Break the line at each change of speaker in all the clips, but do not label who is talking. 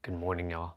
Good morning, y'all.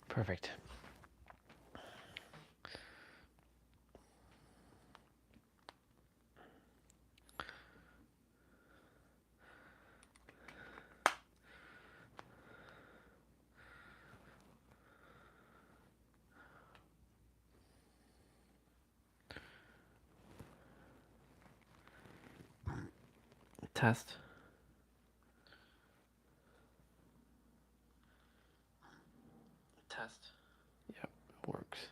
Perfect. Test. Test. Yep, it works.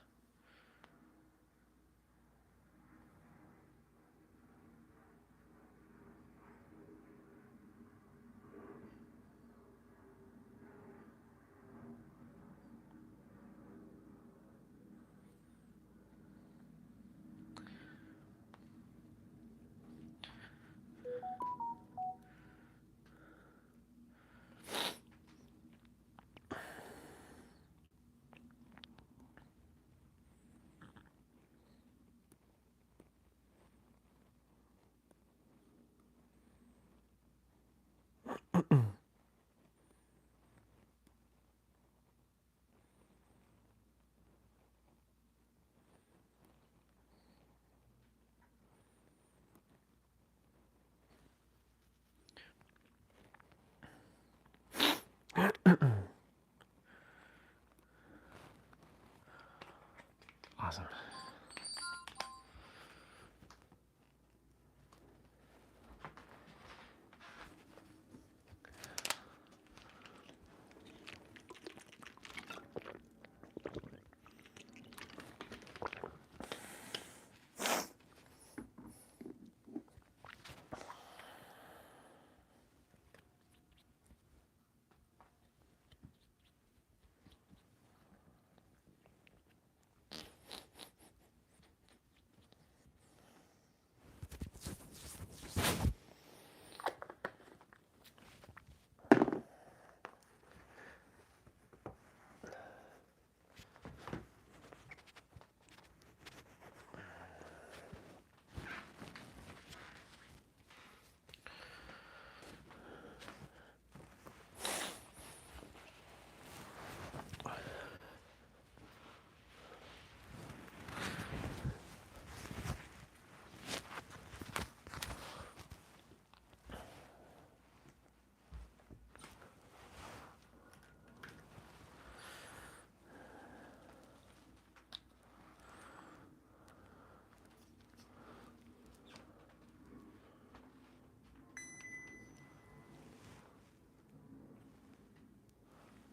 Awesome.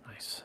Nice.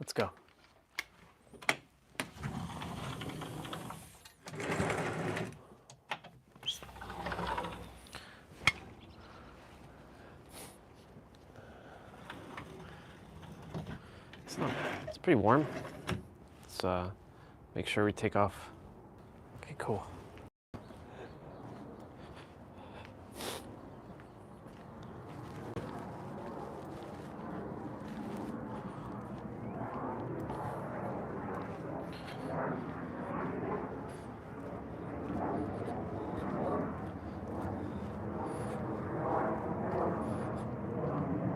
Let's go. Oh, it's pretty warm. Let's make sure we take off. Okay, cool.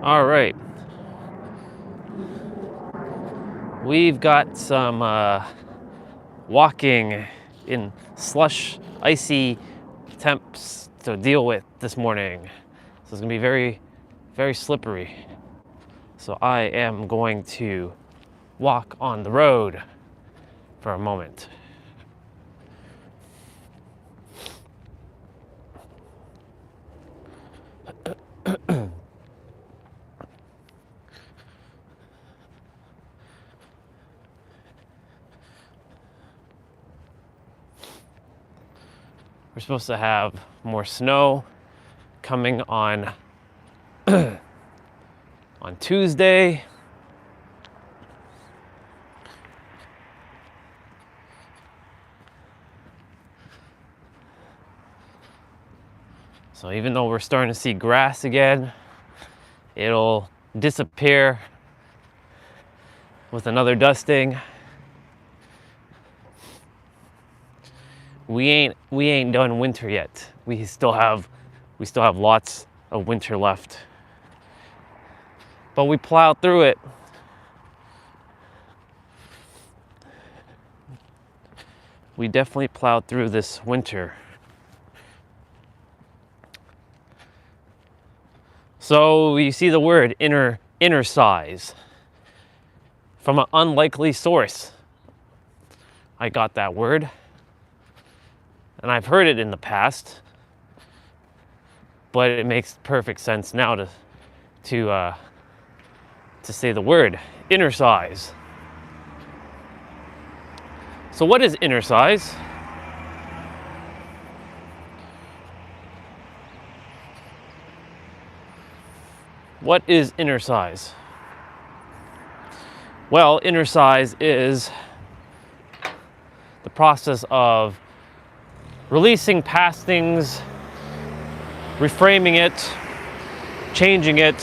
All right. We've got some walking in slush, icy temps to deal with this morning. So it's gonna be very, very slippery. So I am going to walk on the road for a moment. We're supposed to have more snow coming on on Tuesday. So even though we're starting to see grass again, it'll disappear with another dusting. We ain't done winter yet. We still have lots of winter left. But we plowed through it. We definitely plowed through this winter. So you see the word Innercise from an unlikely source. I got that word. And I've heard it in the past, but it makes perfect sense now to say the word Innercise. So what is Innercise? What is Innercise? Well, Innercise is the process of releasing past things, reframing it, changing it,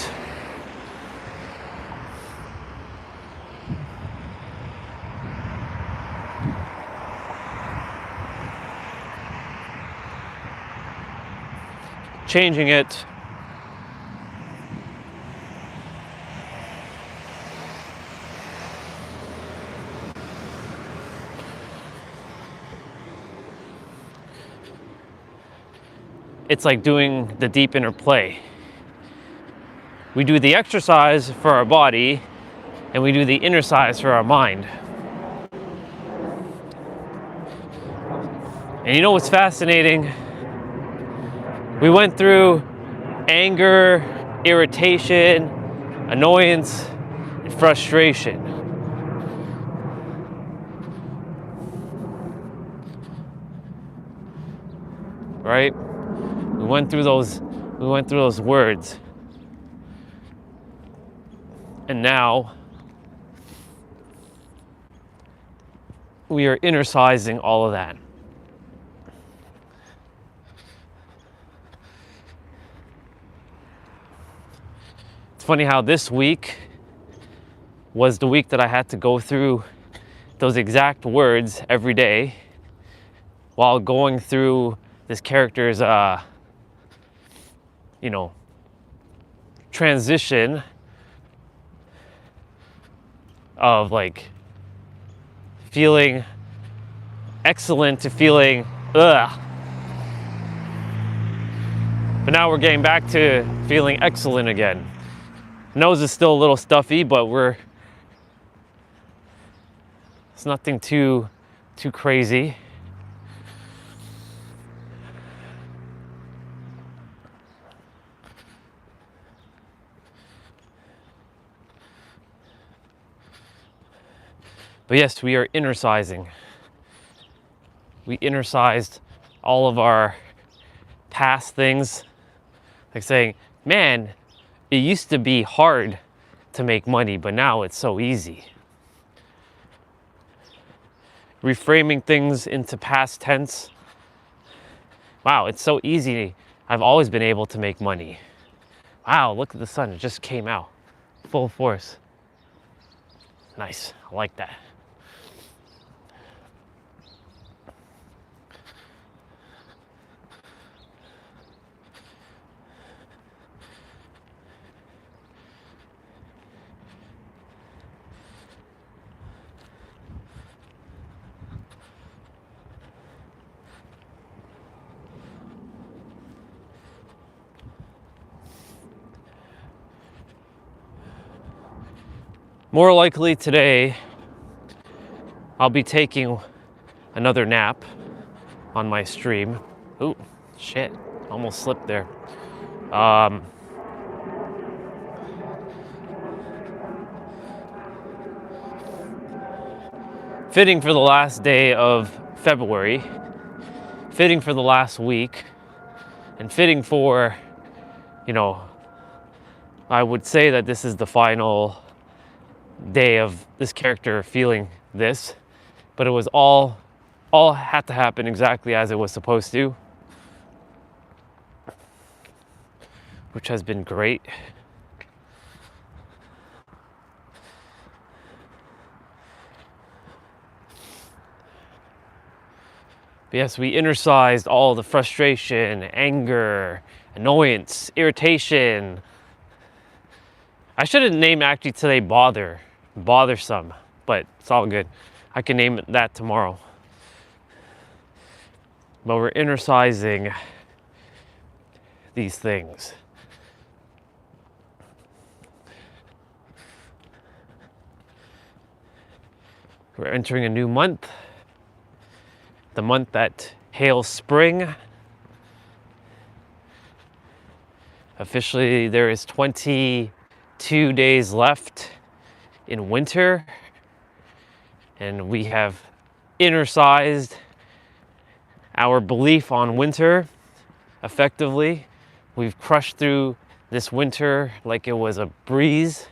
changing it, it's like doing the deep inner play. We do the exercise for our body, and we do the Innercise for our mind. And you know what's fascinating? We went through anger, irritation, annoyance, and frustration. Right? We went through those words. And now we are innercising all of that. It's funny how this week was the week that I had to go through those exact words every day while going through this character's transition of like feeling excellent to feeling ugh. But now we're getting back to feeling excellent again. Nose is still a little stuffy, but it's nothing too crazy. But yes, we are innercising. We innercised all of our past things, like saying, man, it used to be hard to make money, but now it's so easy. Reframing things into past tense. Wow, it's so easy. I've always been able to make money. Wow, look at the sun, it just came out. Full force. Nice, I like that. More likely today, I'll be taking another nap on my stream. Ooh, shit, almost slipped there. Fitting for the last day of February, fitting for the last week, and fitting for, I would say that this is the final day of this character feeling this, but it was all had to happen exactly as it was supposed to, which has been great. But yes, we innercised all the frustration, anger, annoyance, irritation. I should have named actually today bothersome, but it's all good. I can name it that tomorrow. But we're innercising these things. We're entering a new month, the month that hails spring. Officially, there is 22 days left in winter, and we have innercised our belief on winter effectively. We've crushed through this winter like it was a breeze.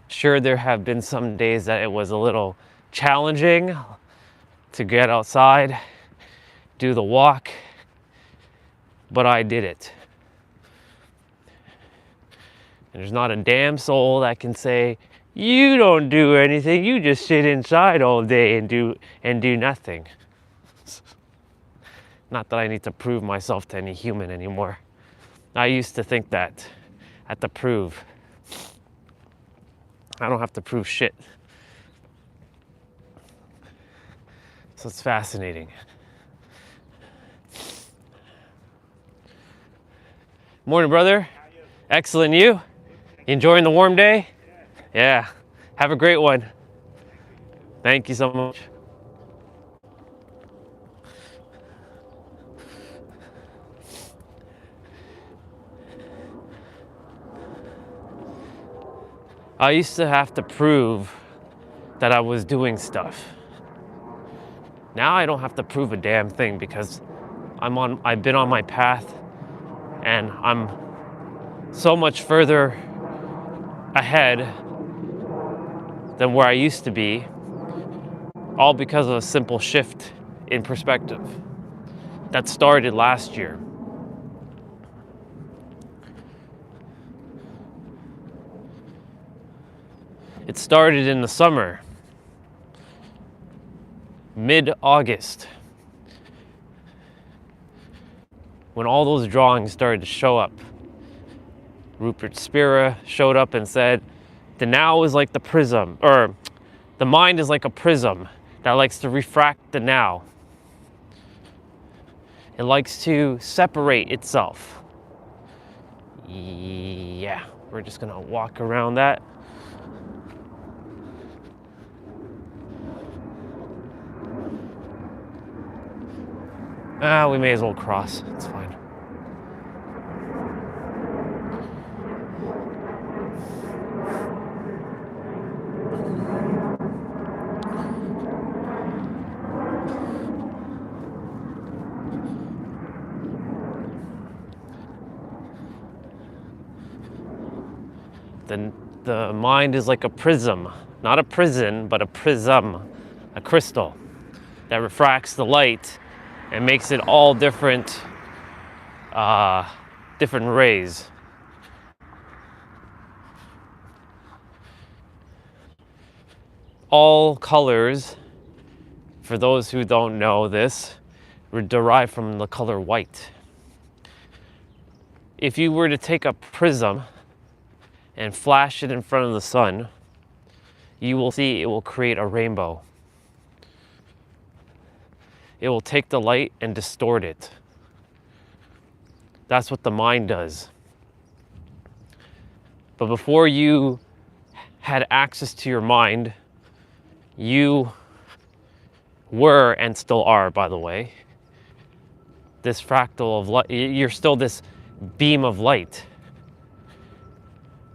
Sure, there have been some days that it was a little challenging to get outside, do the walk, but I did it. And there's not a damn soul that can say, you don't do anything, you just sit inside all day and do nothing. Not that I need to prove myself to any human anymore. I used to think that. I had to prove. I don't have to prove shit. So it's fascinating. Morning, brother. Excellent, you? You enjoying the warm day? Yeah. Have a great one. Thank you so much. I used to have to prove that I was doing stuff. Now I don't have to prove a damn thing because I've been on my path and I'm so much further ahead than where I used to be, all because of a simple shift in perspective that started last year. It started in the summer, mid-August, when all those drawings started to show up. Rupert Spira showed up and said, the now is like the prism, or the mind is like a prism that likes to refract the now. It likes to separate itself. Yeah, we're just gonna walk around that. We may as well cross, it's fine. The mind is like a prism, not a prison, but a prism, a crystal that refracts the light and makes it all different, different rays. All colors, for those who don't know this, were derived from the color white. If you were to take a prism and flash it in front of the sun, you will see it will create a rainbow. It will take the light and distort it. That's what the mind does. But before you had access to your mind, you were, and still are, by the way, this fractal of light. You're still this beam of light.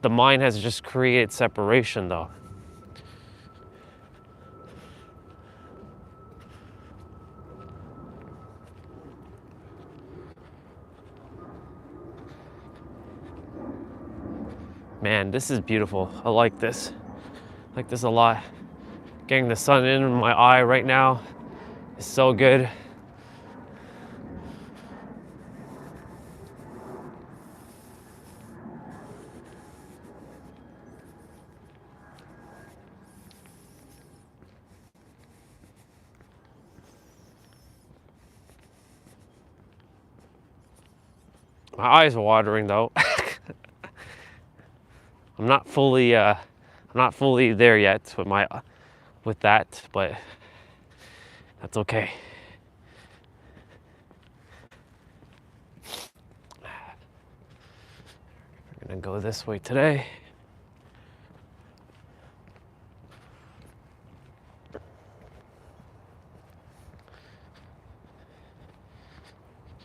The mind has just created separation, though. Man, this is beautiful. I like this. I like this a lot. Getting the sun in my eye right now is so good. My eyes are watering though. I'm not fully there yet with that, but that's okay. We're gonna go this way today.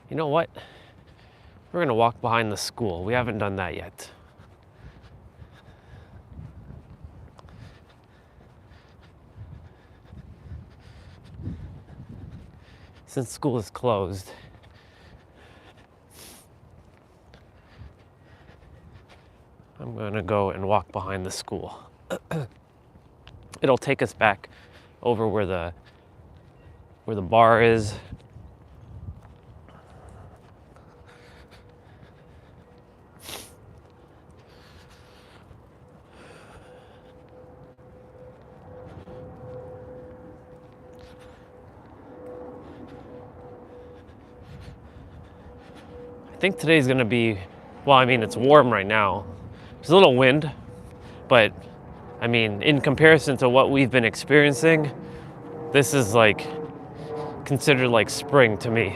You know what? We're gonna walk behind the school. We haven't done that yet. Since school is closed, I'm gonna go and walk behind the school. It'll take us back over where the bar is. I think today's gonna be, well, I mean, it's warm right now. There's a little wind, but I mean, in comparison to what we've been experiencing, this is like considered like spring to me.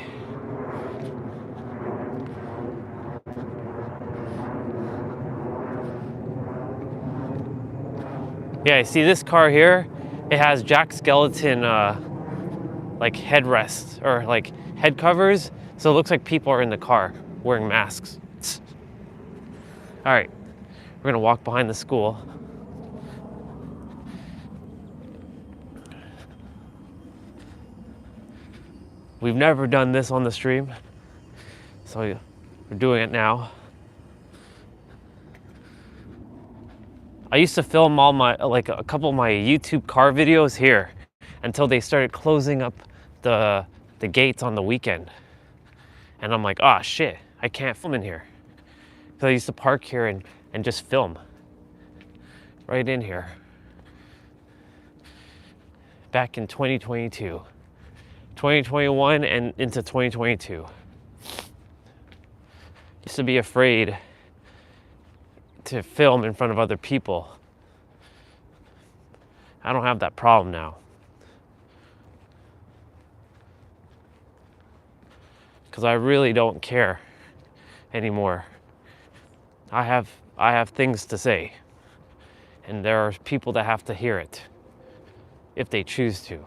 Yeah, see this car here, it has Jack Skeleton like headrests or like head covers, so it looks like people are in the car wearing masks. All right, we're gonna walk behind the school. We've never done this on the stream, so we're doing it now. I used to film all my, like a couple of my YouTube car videos here until they started closing up the gates on the weekend. And I'm like, ah, shit, I can't film in here. So I used to park here and just film right in here. Back in 2022, 2021 and into 2022. Used to be afraid to film in front of other people. I don't have that problem now. Because I really don't care anymore. I have things to say, and there are people that have to hear it if they choose to.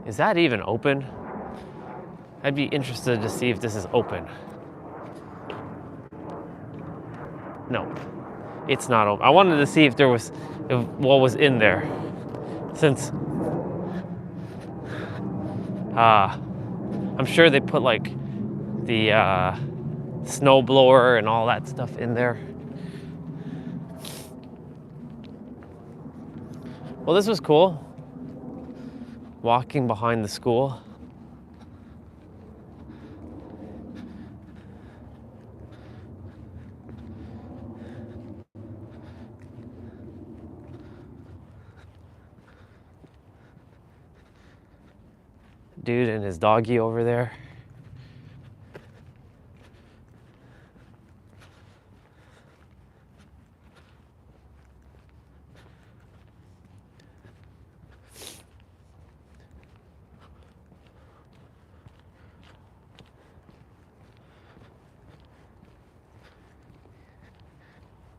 Is that even open? I'd be interested to see if this is open. No. It's not open. I wanted to see if there was, what was in there. Since I'm sure they put like the snow blower and all that stuff in there. Well, this was cool. Walking behind the school. Dude and his doggy over there.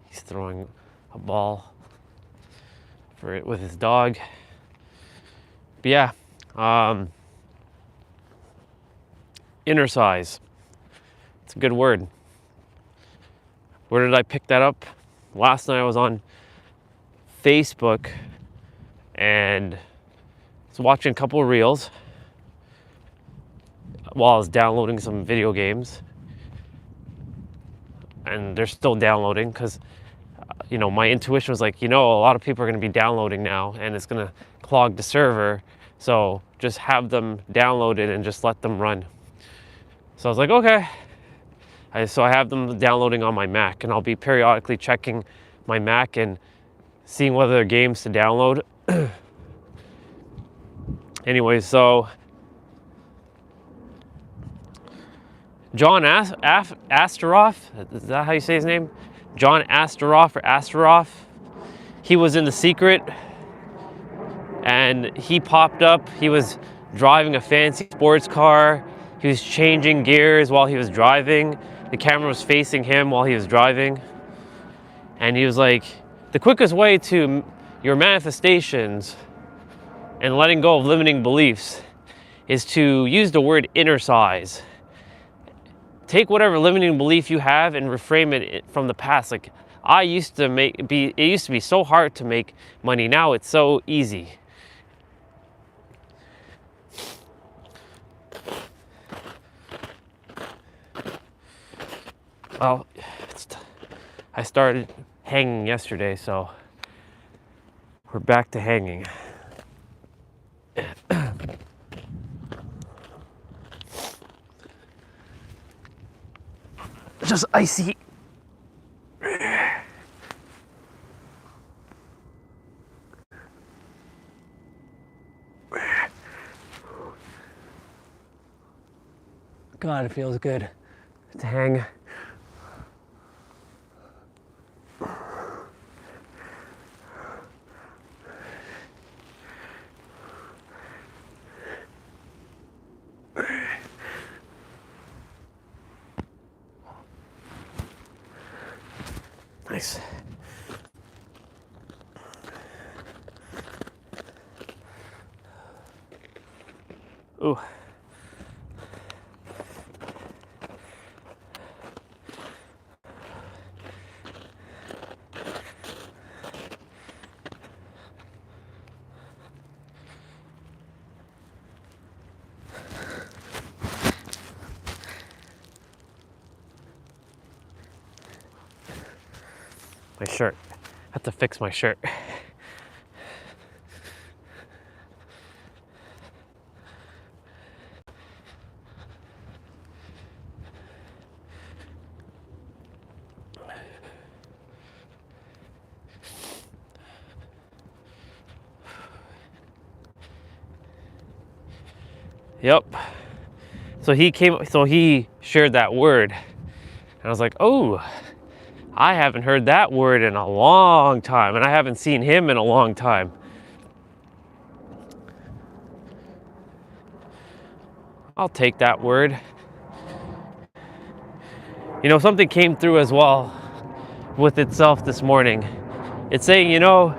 He's throwing a ball for it with his dog. But yeah, Innercise. It's a good word. Where did I pick that up? Last night I was on Facebook and was watching a couple of reels while I was downloading some video games. And they're still downloading because, you know, my intuition was like, you know, a lot of people are going to be downloading now and it's going to clog the server. So just have them downloaded and just let them run. So I was like, okay. So I have them downloading on my Mac, and I'll be periodically checking my Mac and seeing whether there are games to download. Anyway, so John Astaroth, is that how you say his name? John Astaroth or Astaroth. He was in The Secret, and he popped up. He was driving a fancy sports car. He was changing gears while he was driving. The camera was facing him while he was driving. And he was like, the quickest way to your manifestations and letting go of limiting beliefs is to use the word Innercise. Take whatever limiting belief you have and reframe it from the past. Like, it used to be so hard to make money. Now it's so easy. Well, I started hanging yesterday, so we're back to hanging. Just icy. God, it feels good to hang. Nice. Ooh. My shirt. I have to fix my shirt. Yep. So he shared that word. And I was like, oh, I haven't heard that word in a long time, and I haven't seen him in a long time. I'll take that word. You know, something came through as well with itself this morning. It's saying, you know,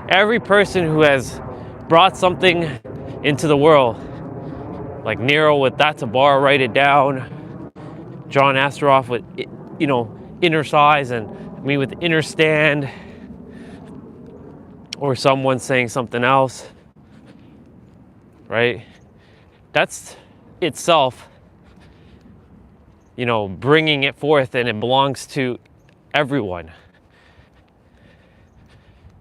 every person who has brought something into the world, like Nero with That's a Bar, Write It Down, John Astaroth with, you know, Innercise, and me with Inner Stand, or someone saying something else, right? That's itself, you know, bringing it forth, and it belongs to everyone.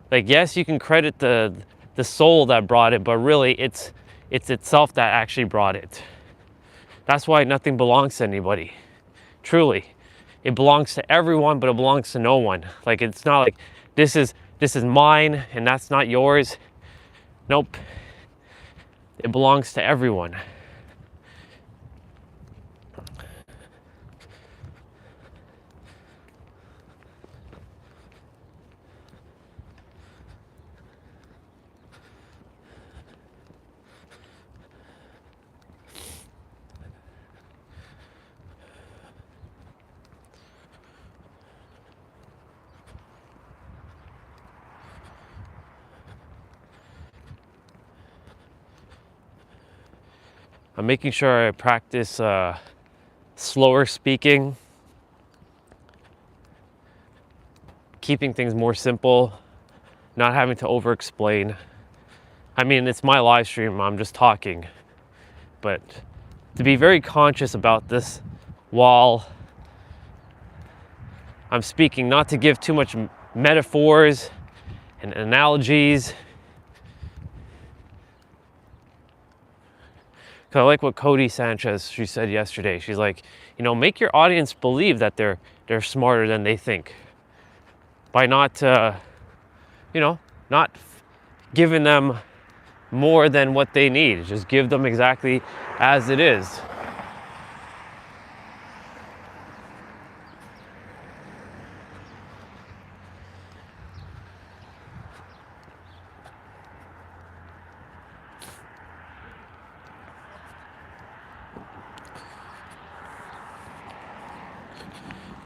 Like, yes, you can credit the soul that brought it, but really it's itself that actually brought it. That's why nothing belongs to anybody. Truly. It belongs to everyone, but it belongs to no one. Like, it's not like this is mine and that's not yours. Nope. It belongs to everyone. I'm making sure I practice slower speaking, keeping things more simple, not having to over explain. I mean, it's my live stream, I'm just talking, but to be very conscious about this while I'm speaking, not to give too much metaphors and analogies. Cause I like what Cody Sanchez, she said yesterday. She's like, you know, make your audience believe that they're smarter than they think by not, you know, not giving them more than what they need. Just give them exactly as it is.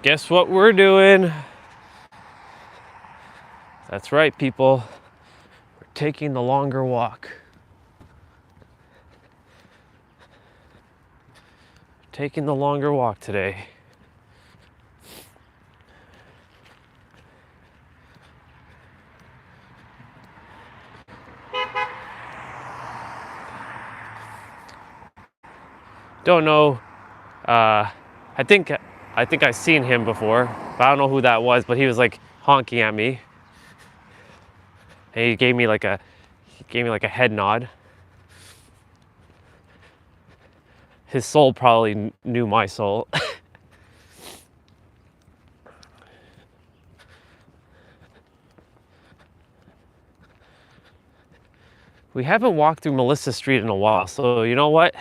Guess what we're doing? That's right, people. We're taking the longer walk. Taking the longer walk today. Don't know. I think I've seen him before, but I don't know who that was. But he was like honking at me, and he gave me like a head nod. His soul probably knew my soul. We haven't walked through Melissa Street in a while, so you know what?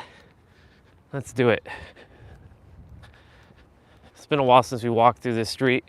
Let's do it. It's been a while since we walked through this street.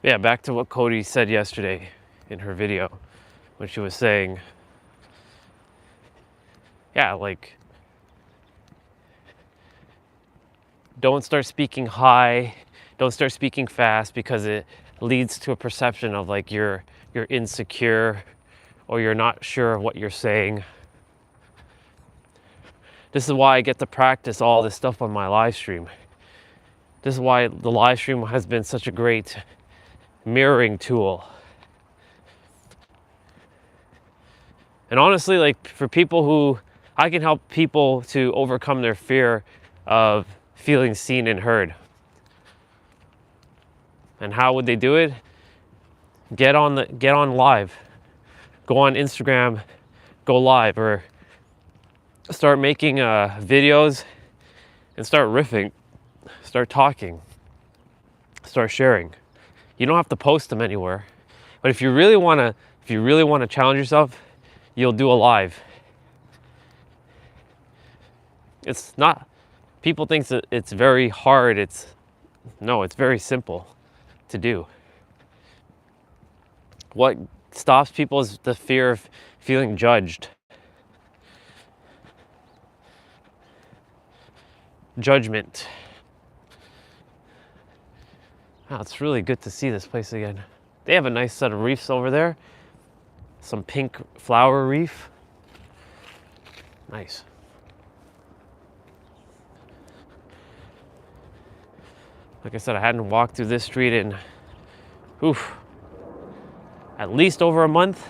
Yeah, back to what Cody said yesterday in her video when she was saying, yeah, like, don't start speaking high, don't start speaking fast, because it leads to a perception of like you're insecure or you're not sure of what you're saying. This is why I get to practice all this stuff on my live stream. This is why the live stream has been such a great mirroring tool. And honestly, like, for people who, I can help people to overcome their fear of feeling seen and heard. And how would they do it? Get on live. Go on Instagram, go live, or start making videos and start riffing, start talking, start sharing. You don't have to post them anywhere. But if you really want to challenge yourself, you'll do a live. It's not, people think that it's very hard. It's very simple to do. What stops people is the fear of feeling judged. judgment. Wow, it's really good to see this place again. They have a nice set of reefs over there. Some pink flower reef. Nice. Like I said, I hadn't walked through this street in, at least over a month.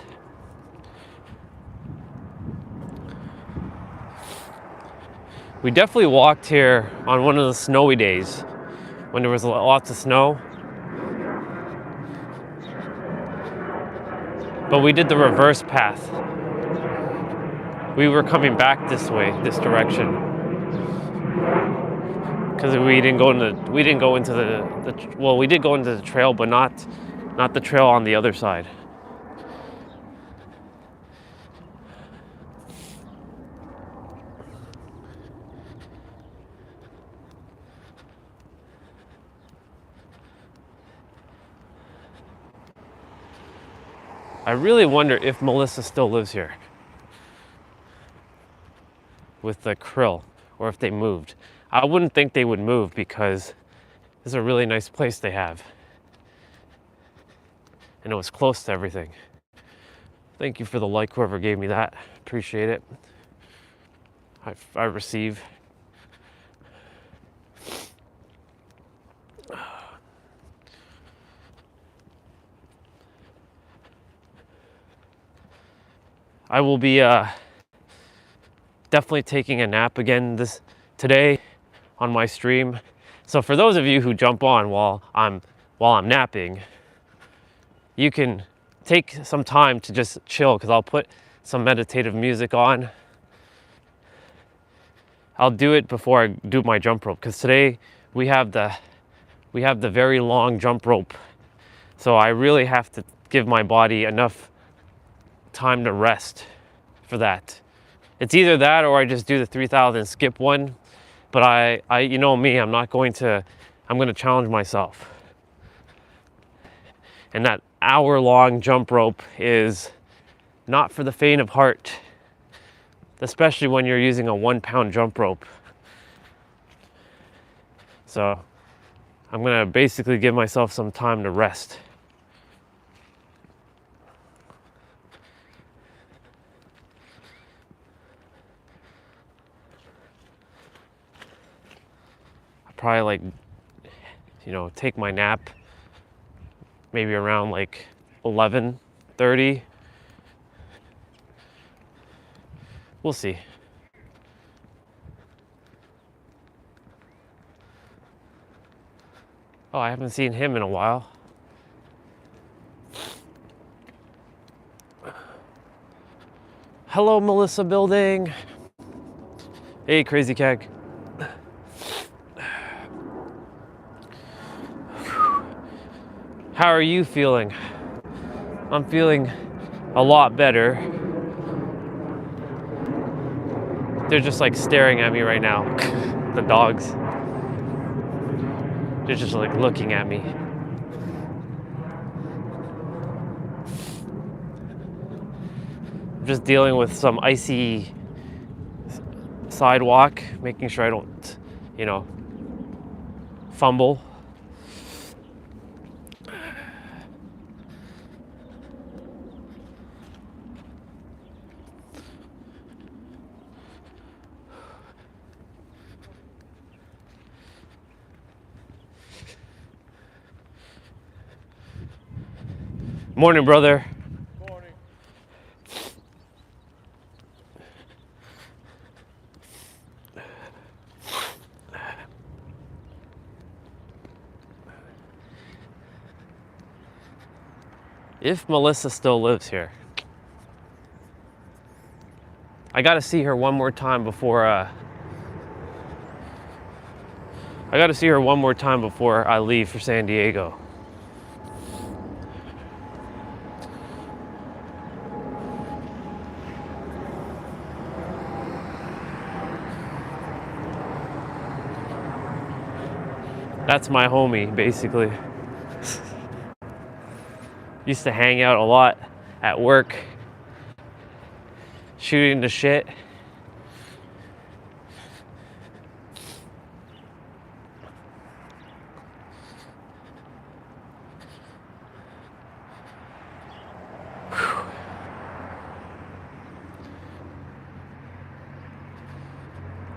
We definitely walked here on one of the snowy days when there was lots of snow. But we did the reverse path. We were coming back this way, this direction. Because we did go into the trail, but not the trail on the other side. I really wonder if Melissa still lives here with the krill, or if they moved. I wouldn't think they would move because this is a really nice place they have. And it was close to everything. Thank you for the like, whoever gave me that. Appreciate it. I receive. I will be definitely taking a nap again today on my stream. So for those of you who jump on while I'm napping, you can take some time to just chill, because I'll put some meditative music on. I'll do it before I do my jump rope, because today we have the very long jump rope. So I really have to give my body enough time to rest for that. It's either that or I just do the 3,000 skip one. But I you know me, I'm going to challenge myself. And that hour-long jump rope is not for the faint of heart, especially when you're using a 1-pound jump rope. So I'm gonna basically give myself some time to rest. Probably take my nap maybe around 11:30. We'll see. Oh, I haven't seen him in a while. Hello, Melissa Building. Hey, Crazy Keg. How are you feeling? I'm feeling a lot better. They're just staring at me right now. The dogs. They're just looking at me. I'm just dealing with some icy sidewalk, making sure I don't, fumble. Morning, brother.
Morning.
If Melissa still lives here, I gotta see her one more time before I leave for San Diego. That's my homie, basically. Used to hang out a lot at work, shooting the shit.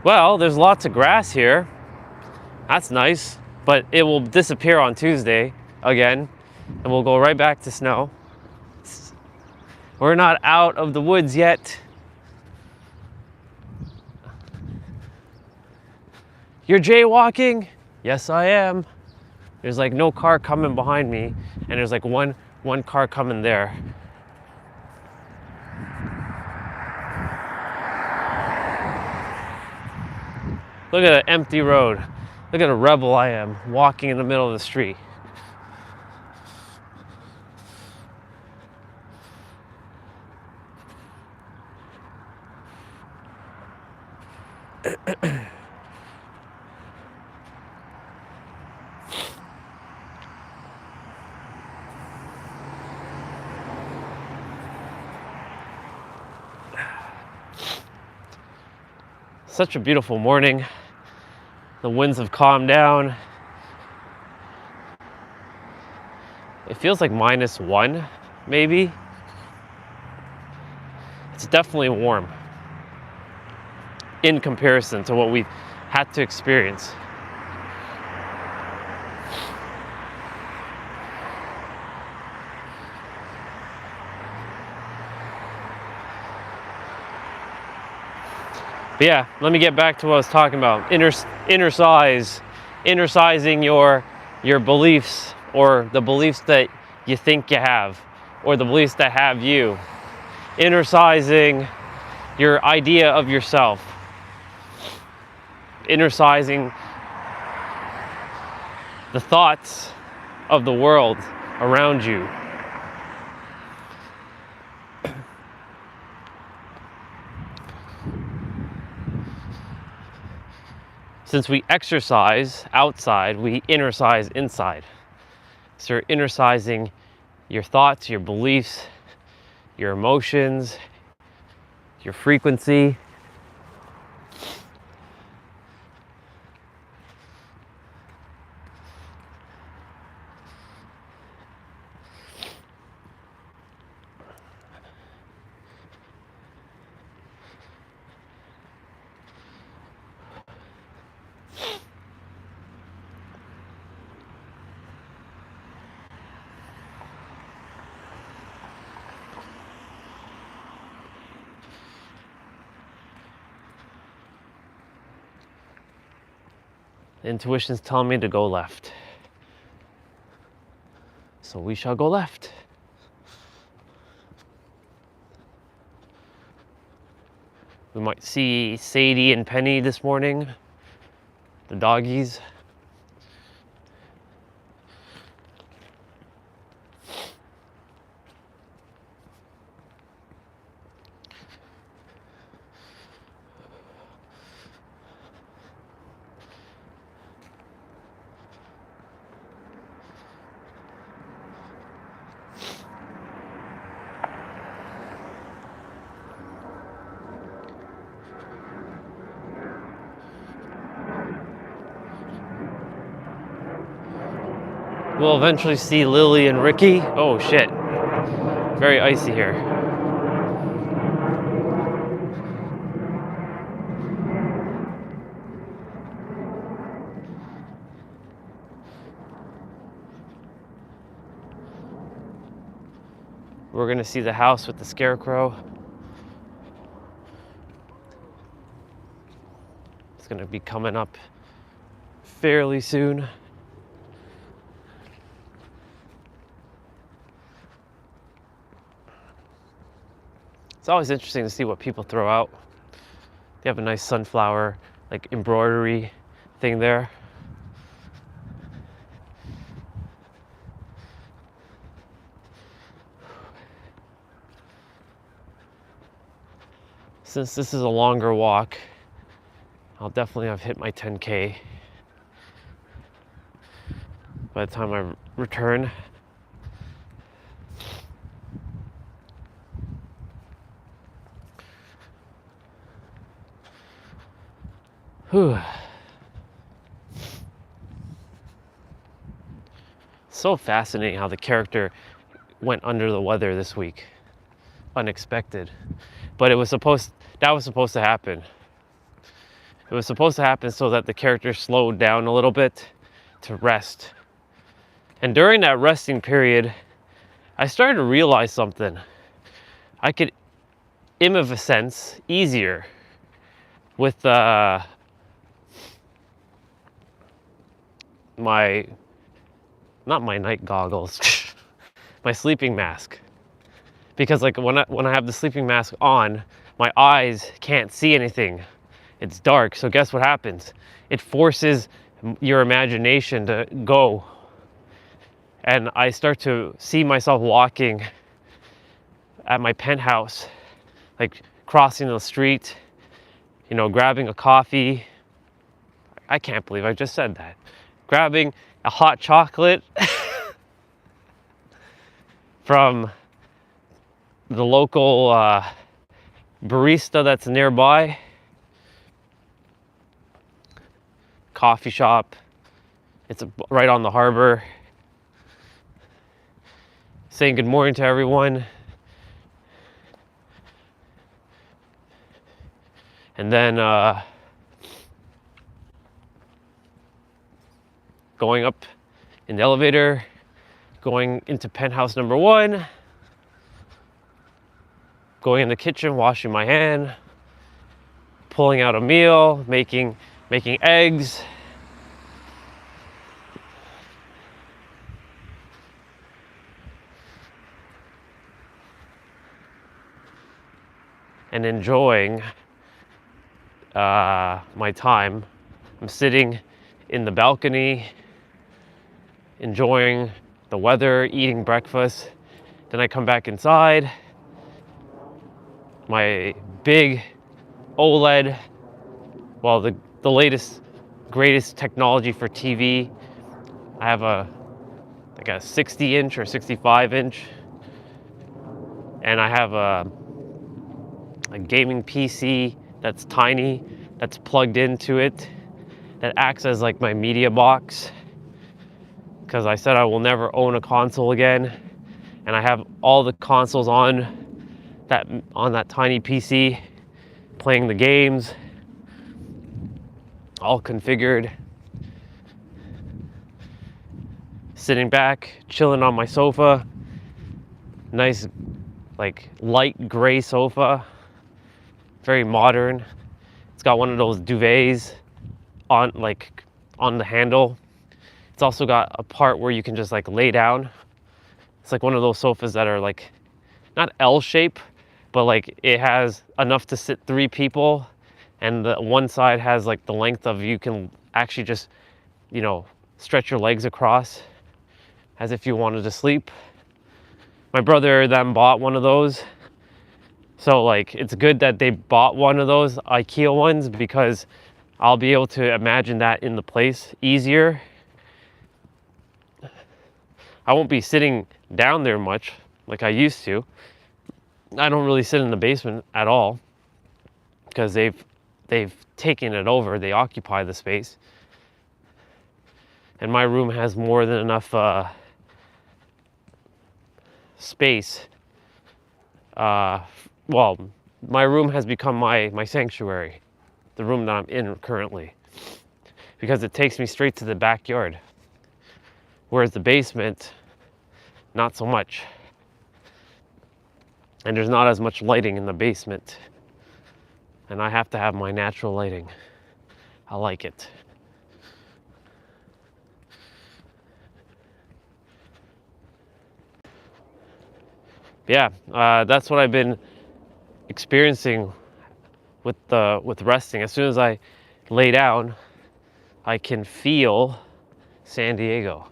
Well, there's lots of grass here. That's nice, but it will disappear on Tuesday again, and we'll go right back to snow. We're not out of the woods yet. You're jaywalking? Yes, I am. There's like no car coming behind me, and there's like one car coming there. Look at an empty road. Look at a rebel I am, walking in the middle of the street. Such a beautiful morning. The winds have calmed down. It feels like -1, maybe. It's definitely warm in comparison to what we've had to experience. But yeah, let me get back to what I was talking about. Innercise, innercising your beliefs, or the beliefs that you think you have, or the beliefs that have you. Innercising your idea of yourself. Innercising the thoughts of the world around you. Since we exercise outside, we innercise inside. So you're innercising your thoughts, your beliefs, your emotions, your frequency. Intuition's telling me to go left. So we shall go left. We might see Sadie and Penny this morning, the doggies. We'll eventually see Lily and Ricky. Oh shit. Very icy here. We're gonna see the house with the scarecrow. It's gonna be coming up fairly soon. It's always interesting to see what people throw out. They have a nice sunflower, like embroidery thing there. Since this is a longer walk, I'll definitely have hit my 10K by the time I return. Whew. So fascinating how the character went under the weather this week. Unexpected. But that was supposed to happen. It was supposed to happen so that the character slowed down a little bit to rest. And during that resting period, I started to realize something. I could immoviscense easier with my, not my night goggles, my sleeping mask. Because like when I have the sleeping mask on, my eyes can't see anything. It's dark, so guess what happens? It forces your imagination to go. And I start to see myself walking at my penthouse, like crossing the street, you know, grabbing a coffee. I can't believe I just said that. Grabbing a hot chocolate from the local barista that's nearby, coffee shop. It's right on the harbor. Saying good morning to everyone. And then going up in the elevator, going into penthouse number 1, going in the kitchen, washing my hand, pulling out a meal, making eggs. And enjoying my time. I'm sitting in the balcony, enjoying the weather, eating breakfast. Then I come back inside. My big OLED, well, the latest, greatest technology for TV. I have like a 60-inch or 65-inch, and I have a gaming PC that's tiny, that's plugged into it, that acts as like my media box, because I said I will never own a console again, and I have all the consoles on that tiny PC, playing the games, all configured, sitting back, chilling on my sofa, nice like light gray sofa, very modern. It's got one of those duvets on the handle. It's also got a part where you can just like lay down. It's like one of those sofas that are like not L shape, but like it has enough to sit 3 people, and the one side has like the length of, you can actually just, you know, stretch your legs across as if you wanted to sleep. My brother then bought one of those. So like it's good that they bought one of those IKEA ones, because I'll be able to imagine that in the place easier. I won't be sitting down there much like I used to. I don't really sit in the basement at all, because they've taken it over. They occupy the space. And my room has more than enough space. Well, my room has become my sanctuary, the room that I'm in currently, because it takes me straight to the backyard. Whereas the basement, not so much. And there's not as much lighting in the basement. And I have to have my natural lighting. I like it. Yeah, that's what I've been experiencing with resting. As soon as I lay down, I can feel San Diego.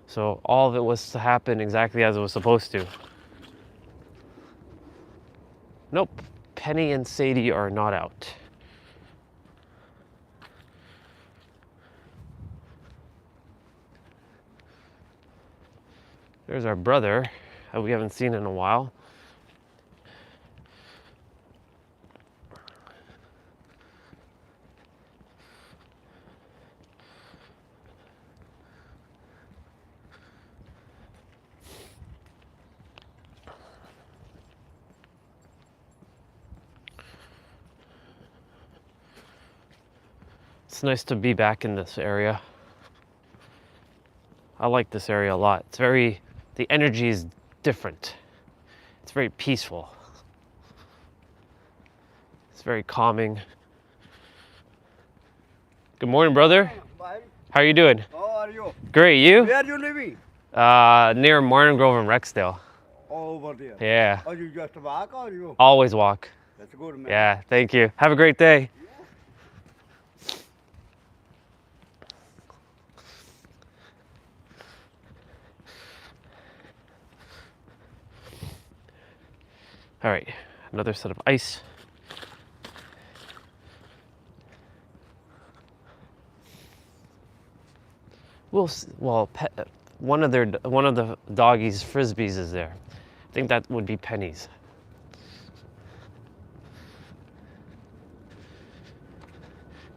So all of it was to happen exactly as it was supposed to. Nope, Penny and Sadie are not out. There's our brother that we haven't seen in a while. It's nice to be back in this area. I like this area a lot. The energy is different. It's very peaceful. It's very calming. Good morning, brother.
Bye.
How are you doing?
How are you?
Great, you?
Where are you living?
Near Martin Grove and Rexdale.
Over there.
Yeah,
Or you just walk or you?
always walk.
That's good, man.
Yeah, thank you. Have a great day. All right, another set of ice. One of the doggies' frisbees is there. I think that would be Penny's.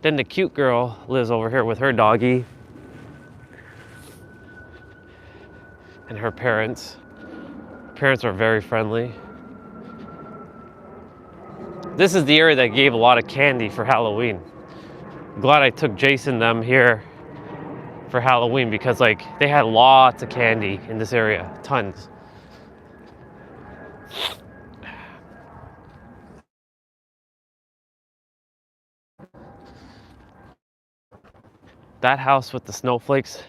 Then the cute girl lives over here with her doggie and her parents. Parents are very friendly. This is the area that gave a lot of candy for Halloween. I'm glad I took Jason them here for Halloween because like they had lots of candy in this area, tons. That house with the snowflakes,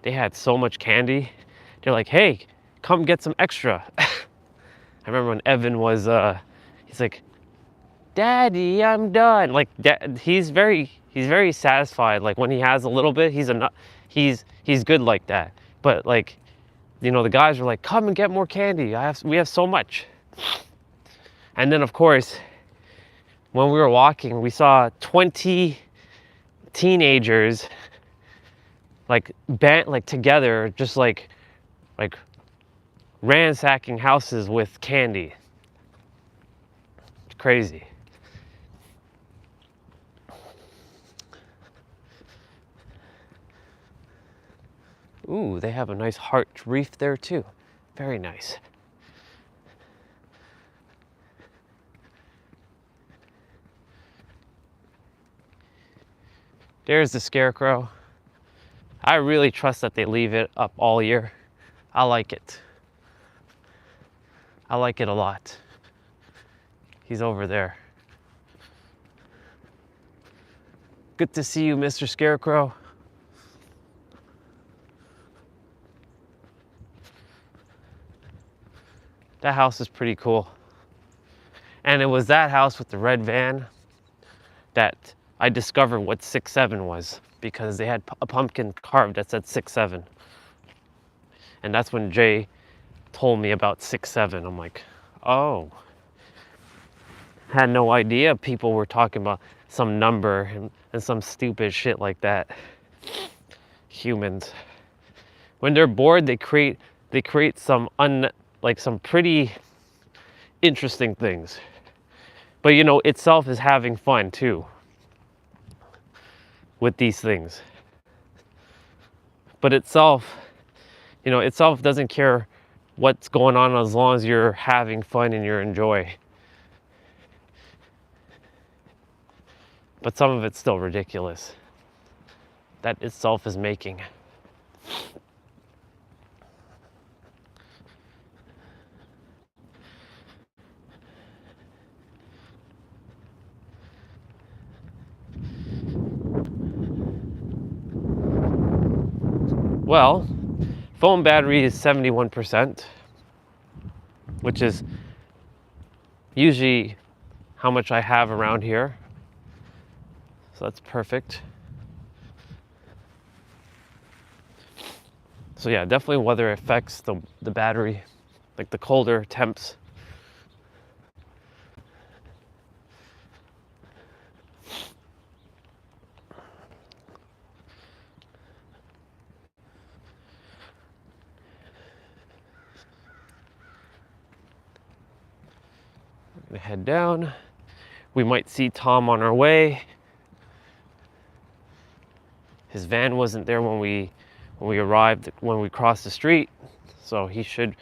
they had so much candy. They're like, hey, come get some extra. I remember when Evan was, he's like, Daddy, I'm done. Like, he's very satisfied. Like when he has a little bit, he's good like that. But like, you know, the guys were like, come and get more candy. We have so much. And then of course, when we were walking, we saw 20 teenagers like together, just like ransacking houses with candy. It's crazy. Ooh, they have a nice heart reef there too. Very nice. There's the scarecrow. I really trust that they leave it up all year. I like it. I like it a lot. He's over there. Good to see you, Mr. Scarecrow. That house is pretty cool. And it was that house with the red van that I discovered what 6'7" was, because they had a pumpkin carved that said 6'7". And that's when Jay told me about 6'7". I'm like, oh. Had no idea people were talking about some number and some stupid shit like that. Humans. When they're bored, they create some some pretty interesting things. But you know, itself is having fun too with these things. But itself, you know, itself doesn't care what's going on as long as you're having fun and you're enjoy. But some of it's still ridiculous. That itself is making. Well, phone battery is 71%, which is usually how much I have around here. So that's perfect. So yeah, definitely weather affects the battery, like the colder temps. We head down. We might see Tom on our way. His van wasn't there when we arrived, when we crossed the street, so he should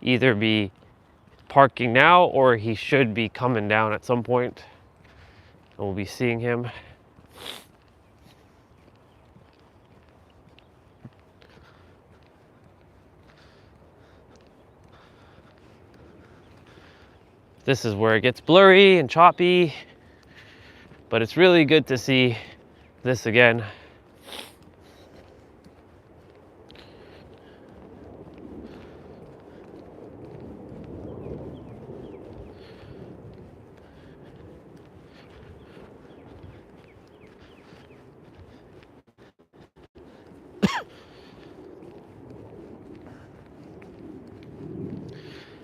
either be parking now or he should be coming down at some point. And we'll be seeing him. This is where it gets blurry and choppy, but it's really good to see this again.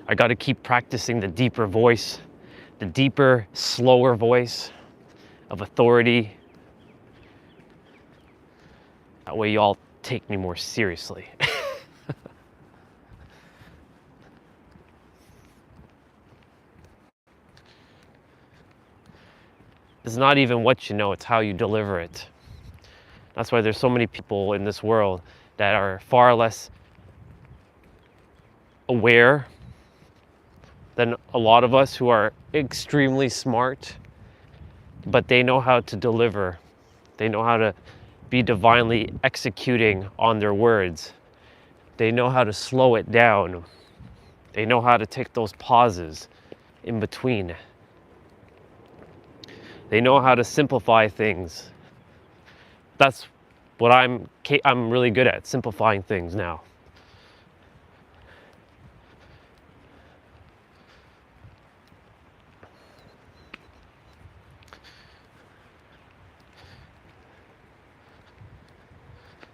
I got to keep practicing the deeper voice, the deeper, slower voice of authority. That way you all take me more seriously. It's not even what you know, it's how you deliver it. That's why there's so many people in this world that are far less aware than a lot of us who are extremely smart, but they know how to deliver. They know how to be divinely executing on their words. They know how to slow it down. They know how to take those pauses in between. They know how to simplify things. That's what I'm really good at, simplifying things now.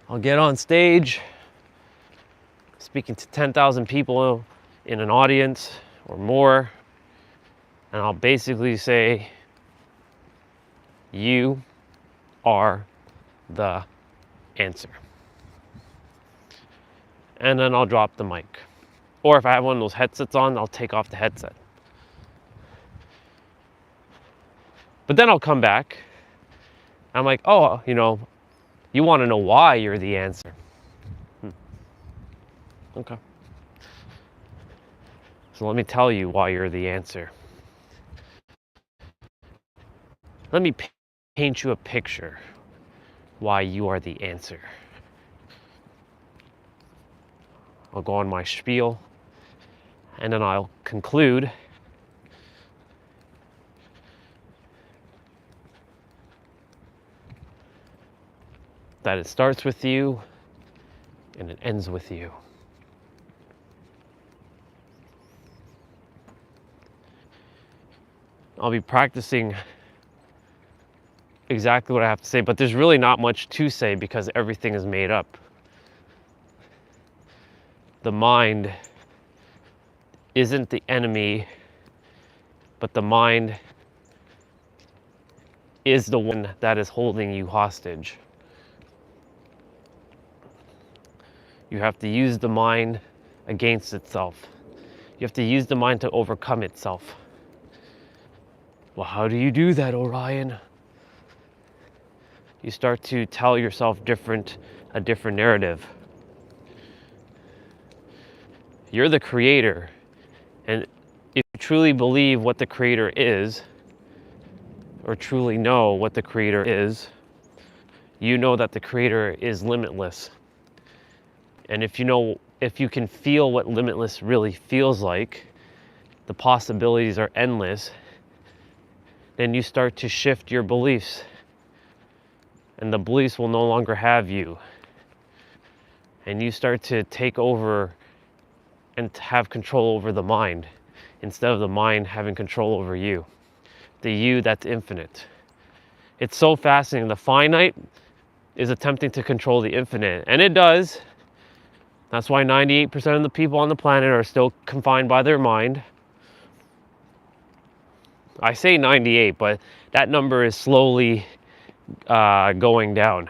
I'll get on stage speaking to 10,000 people in an audience or more, and I'll basically say, you are the answer. And then I'll drop the mic. Or if I have one of those headsets on, I'll take off the headset. But then I'll come back. I'm like, oh, you want to know why you're the answer. Okay. So let me tell you why you're the answer. Let me paint you a picture why you are the answer. I'll go on my spiel, and then I'll conclude that it starts with you and it ends with you. I'll be practicing exactly what I have to say, but there's really not much to say because everything is made up. The mind isn't the enemy, but the mind is the one that is holding you hostage. You have to use the mind against itself. You have to use the mind to overcome itself. Well, how do you do that, Orion? You start to tell yourself a different narrative. You're the creator, and if you truly believe what the creator is, or truly know what the creator is, you know that the creator is limitless. And if you can feel what limitless really feels like, the possibilities are endless, then you start to shift your beliefs. And the beliefs will no longer have you. And you start to take over and have control over the mind, instead of the mind having control over you. The you that's infinite. It's so fascinating. The finite is attempting to control the infinite, and it does. That's why 98% of the people on the planet are still confined by their mind. I say 98, but that number is slowly going down.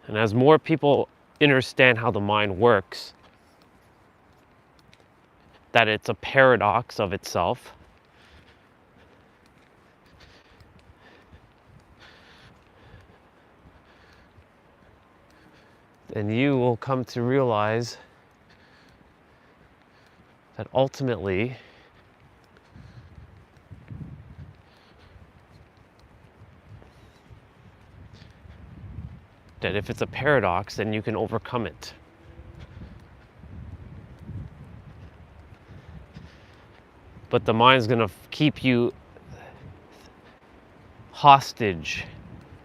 And as more people understand how the mind works, that it's a paradox of itself, then you will come to realize that ultimately that if it's a paradox, then you can overcome it. But the mind's gonna keep you hostage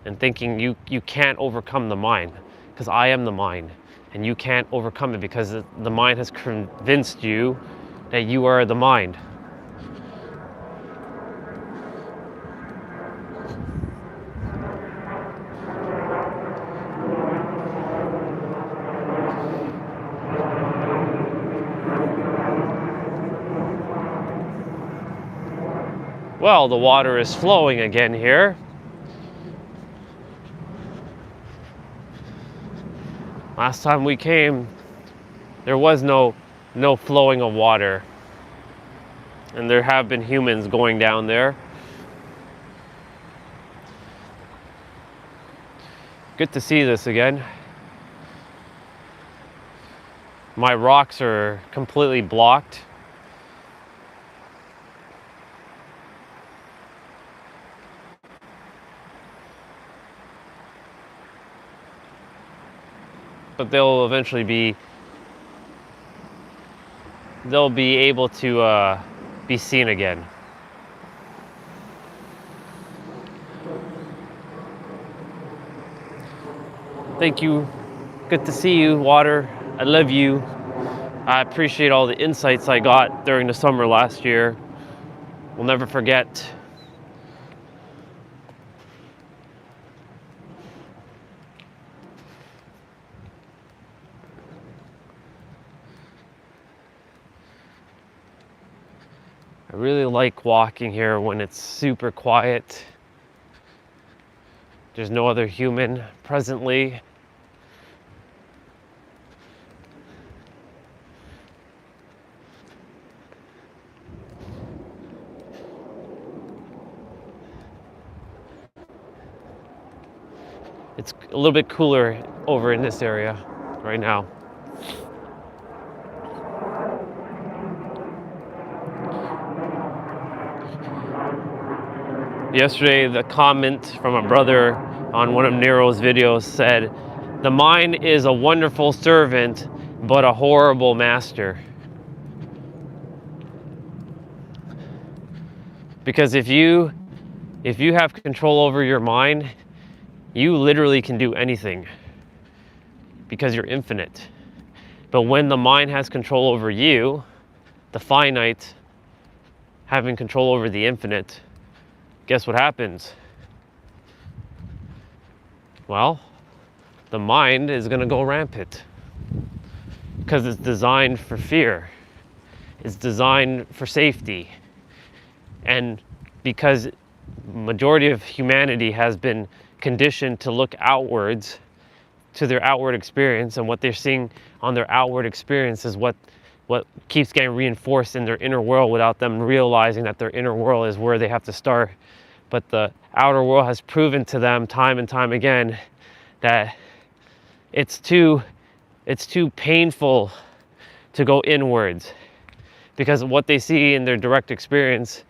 and thinking you can't overcome the mind, because I am the mind, and you can't overcome it because the mind has convinced you that you are the mind. Well, the water is flowing again here. Last time we came, there was no flowing of water. And there have been humans going down there. Good to see this again. My rocks are completely blocked. But they'll eventually be able to be seen again. Thank you. Good to see you, water. I love you. I appreciate all the insights I got during the summer last year. We'll never forget. I really like walking here when it's super quiet. There's no other human presently. It's a little bit cooler over in this area right now. Yesterday, the comment from a brother on one of Nero's videos said, "The mind is a wonderful servant, but a horrible master." Because if you have control over your mind, you literally can do anything because you're infinite. But when the mind has control over you, the finite having control over the infinite, guess what happens? Well, the mind is going to go rampant because it's designed for fear. It's designed for safety. And because majority of humanity has been conditioned to look outwards to their outward experience, and what they're seeing on their outward experience is what keeps getting reinforced in their inner world without them realizing that their inner world is where they have to start. But the outer world has proven to them time and time again that it's too painful to go inwards, because what they see in their direct experience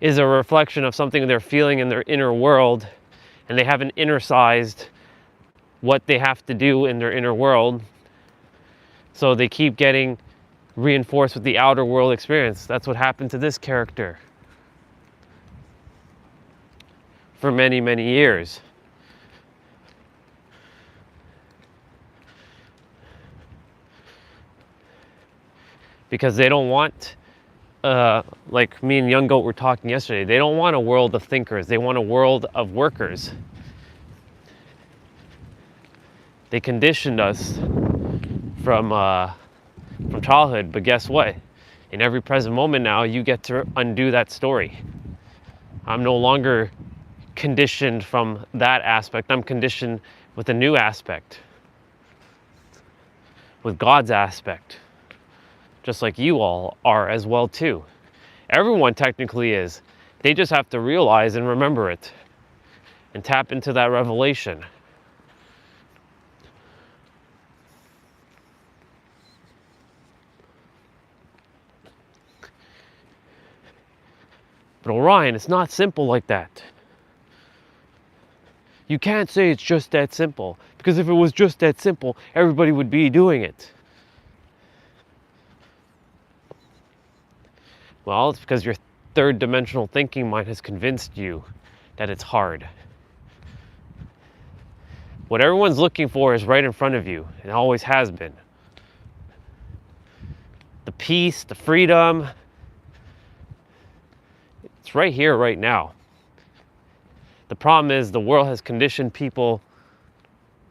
is a reflection of something they're feeling in their inner world, and they haven't innercised what they have to do in their inner world. So they keep getting reinforced with the outer world experience. That's what happened to this character for many, many years. Because they don't want, like me and Young Goat were talking yesterday, they don't want a world of thinkers. They want a world of workers. They conditioned us from childhood, but guess what? In every present moment now, you get to undo that story. I'm no longer conditioned from that aspect. I'm conditioned with a new aspect, with God's aspect, just like you all are as well too. Everyone technically is. They just have to realize and remember it and tap into that revelation. But Orion, it's not simple like that. You can't say it's just that simple, because if it was just that simple, everybody would be doing it. Well, it's because your third dimensional thinking mind has convinced you that it's hard. What everyone's looking for is right in front of you, and always has been. The peace, the freedom, it's right here, right now. The problem is the world has conditioned people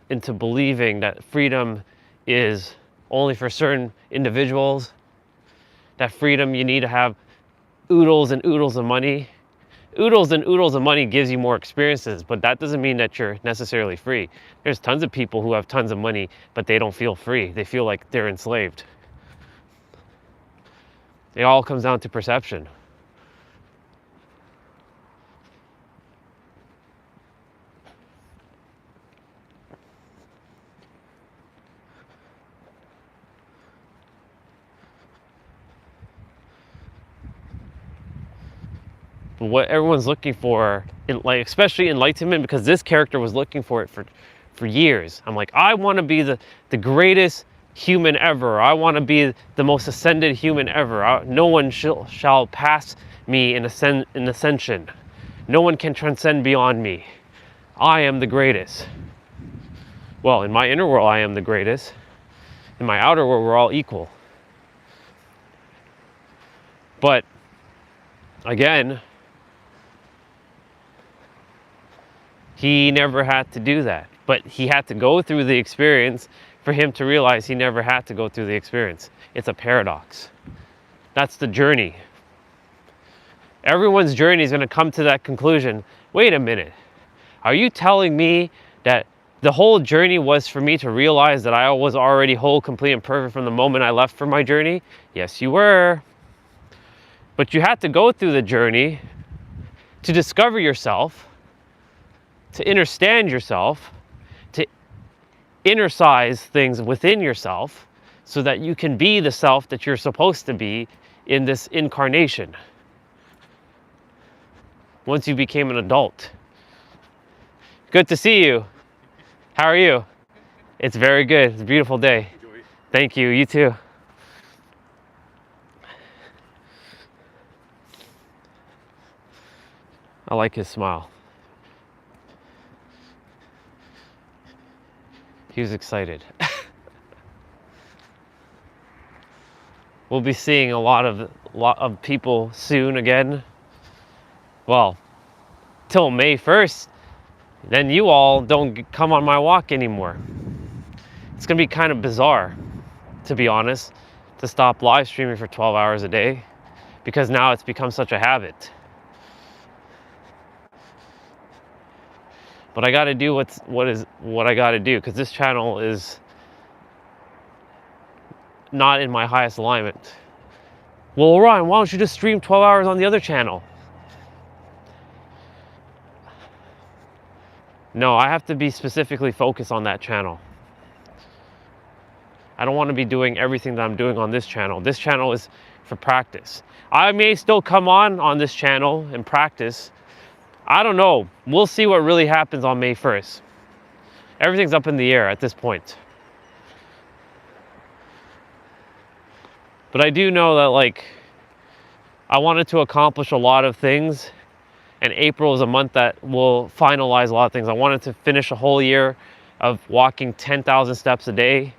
into believing that freedom is only for certain individuals. That freedom, you need to have oodles and oodles of money. Oodles and oodles of money gives you more experiences, but that doesn't mean that you're necessarily free. There's tons of people who have tons of money, but they don't feel free. They feel like they're enslaved. It all comes down to perception. But what everyone's looking for, especially enlightenment, because this character was looking for it for years. I'm like, I want to be the greatest human ever. I want to be the most ascended human ever. No one shall pass me in ascension. No one can transcend beyond me. I am the greatest. Well, in my inner world, I am the greatest. In my outer world, we're all equal. But again, he never had to do that. But he had to go through the experience for him to realize he never had to go through the experience. It's a paradox. That's the journey. Everyone's journey is going to come to that conclusion. Wait a minute. Are you telling me that the whole journey was for me to realize that I was already whole, complete, and perfect from the moment I left for my journey? Yes, you were. But you had to go through the journey to discover yourself, to understand yourself, to innercise things within yourself so that you can be the self that you're supposed to be in this incarnation once you became an adult. Good to see you. How are you? It's very good. It's a beautiful day.
Enjoy.
Thank you. You too. I like his smile. He was excited. We'll be seeing a lot of people soon again. Well, till May 1st, then you all don't come on my walk anymore. It's gonna be kind of bizarre, to be honest, to stop live streaming for 12 hours a day, because now it's become such a habit. But I got to do what I got to do, because this channel is not in my highest alignment. Well, Ryan, why don't you just stream 12 hours on the other channel? No, I have to be specifically focused on that channel. I don't want to be doing everything that I'm doing on this channel. This channel is for practice. I may still come on this channel and practice. I don't know. We'll see what really happens on May 1st. Everything's up in the air at this point. But I do know that, like, I wanted to accomplish a lot of things, and April is a month that will finalize a lot of things. I wanted to finish a whole year of walking 10,000 steps a day.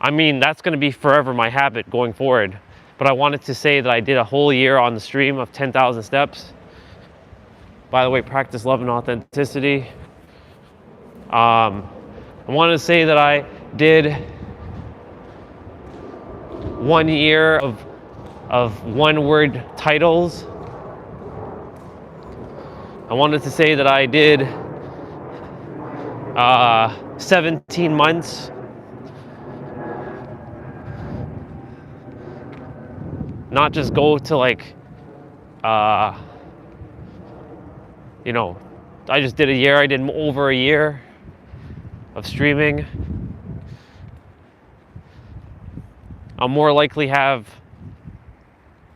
I mean, that's going to be forever my habit going forward. But I wanted to say that I did a whole year on the stream of 10,000 steps. By the way, practice love and authenticity. I wanted to say that I did 1 year of one-word titles. I wanted to say that I did 17 months. Not just go to, like, you know, I just did a year. I did over a year of streaming. I'll more likely have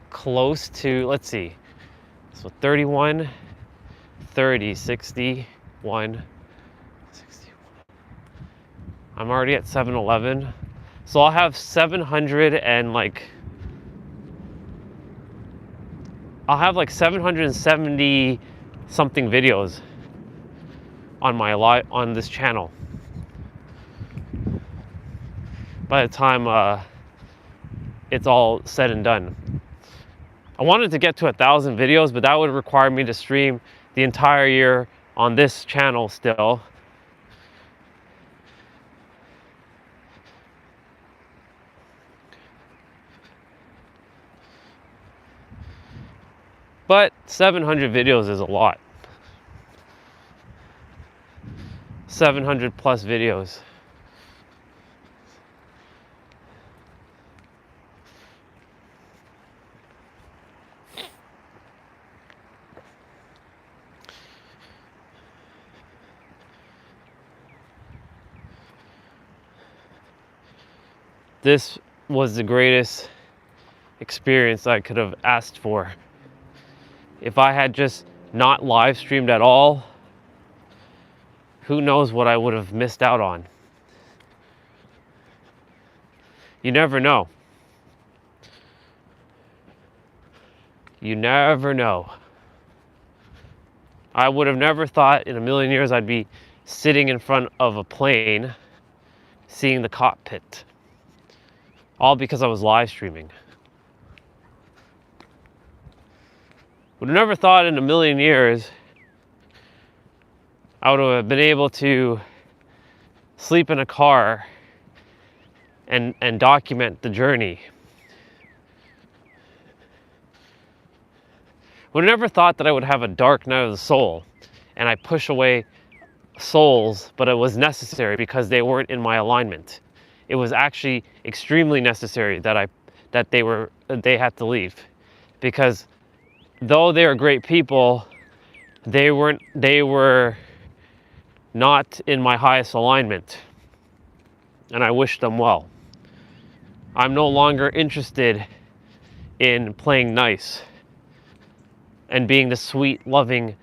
close to, let's see, So 31, 30, 61, 61. I'm already at 711. So I'll have 700 and like, I'll have like 770 something videos on my on this channel by the time it's all said and done. I wanted to get to 1,000 videos, but that would require me to stream the entire year on this channel still. But 700 videos is a lot. 700 plus videos. This was the greatest experience I could have asked for. If I had just not live streamed at all, who knows what I would have missed out on. You never know. You never know. I would have never thought in a million years I'd be sitting in front of a plane seeing the cockpit. All because I was live streaming. Would have never thought in a million years I would have been able to sleep in a car and document the journey. Would have never thought that I would have a dark night of the soul and I push away souls, but it was necessary because they weren't in my alignment. It was actually extremely necessary that they had to leave, because though they are great people, they were not in my highest alignment, and I wish them well. I'm no longer interested in playing nice and being the sweet, loving,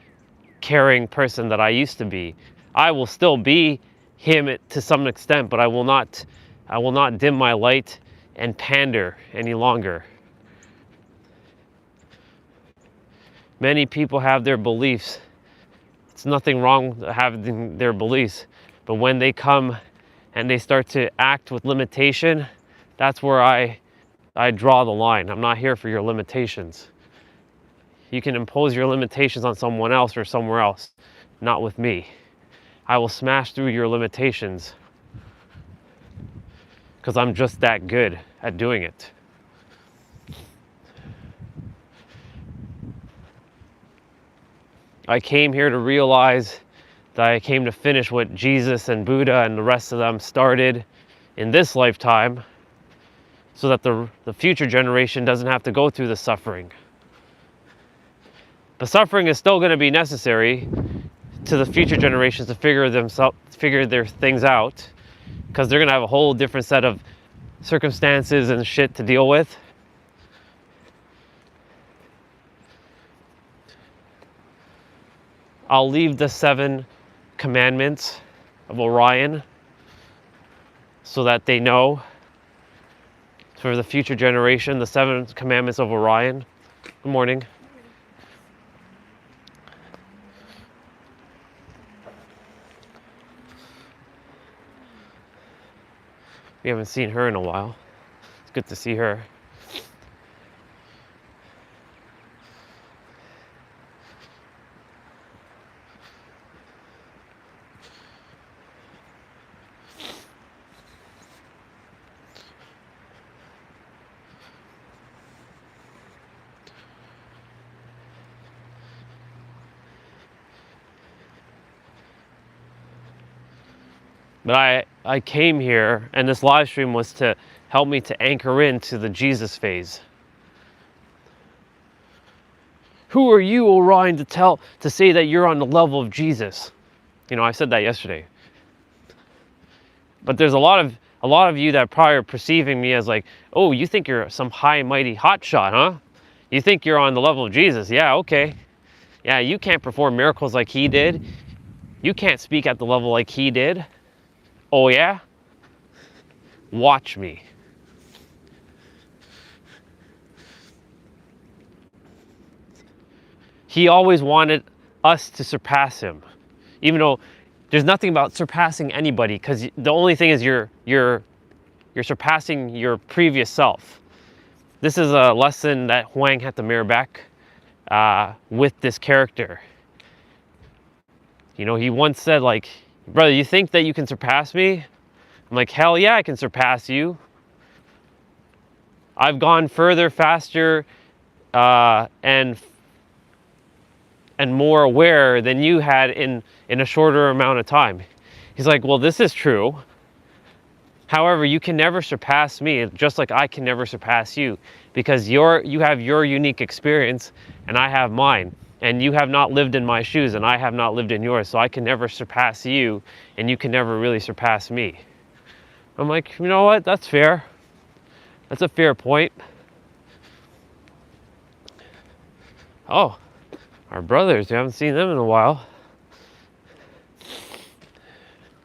caring person that I used to be. I will still be him to some extent, but I will not dim my light and pander any longer. Many people have their beliefs. It's nothing wrong with having their beliefs, but when they come and they start to act with limitation, that's where I draw the line. I'm not here for your limitations. You can impose your limitations on someone else or somewhere else, not with me. I will smash through your limitations because I'm just that good at doing it. I came here to realize that I came to finish what Jesus and Buddha and the rest of them started in this lifetime, so that the future generation doesn't have to go through the suffering. The suffering is still going to be necessary to the future generations to figure their things out, because they're going to have a whole different set of circumstances and shit to deal with. I'll leave the 7 commandments of Orion so that they know, for the future generation, the 7 commandments of Orion. Good morning. We haven't seen her in a while. It's good to see her. But I came here, and this live stream was to help me to anchor into the Jesus phase. Who are you, Orion, to say that you're on the level of Jesus? You know, I said that yesterday. But there's a lot of you that probably are perceiving me as like, oh, you think you're some high and mighty hotshot, huh? You think you're on the level of Jesus. Yeah, okay. Yeah, you can't perform miracles like he did. You can't speak at the level like he did. Oh yeah? Watch me. He always wanted us to surpass him. Even though there's nothing about surpassing anybody, because the only thing is you're surpassing your previous self. This is a lesson that Huang had to mirror back with this character. You know, he once said, like, brother, you think that you can surpass me? I'm like, hell yeah, I can surpass you. I've gone further, faster, and more aware than you had in a shorter amount of time. He's like, well, this is true. However, you can never surpass me, just like I can never surpass you, because you have your unique experience and I have mine. And you have not lived in my shoes and I have not lived in yours, so I can never surpass you and you can never really surpass me. I'm like, you know what? That's fair. That's a fair point. Oh, our brothers, we haven't seen them in a while.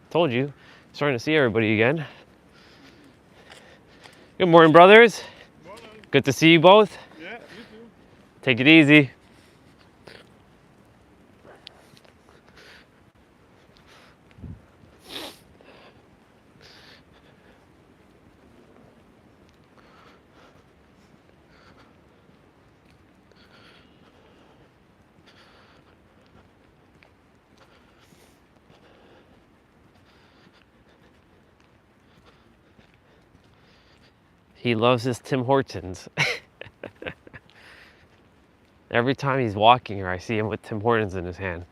Told you, starting to see everybody again. Good morning, brothers.
Morning.
Good to see you both.
Yeah, you too.
Take it easy. He loves his Tim Hortons. Every time he's walking here, I see him with Tim Hortons in his hand.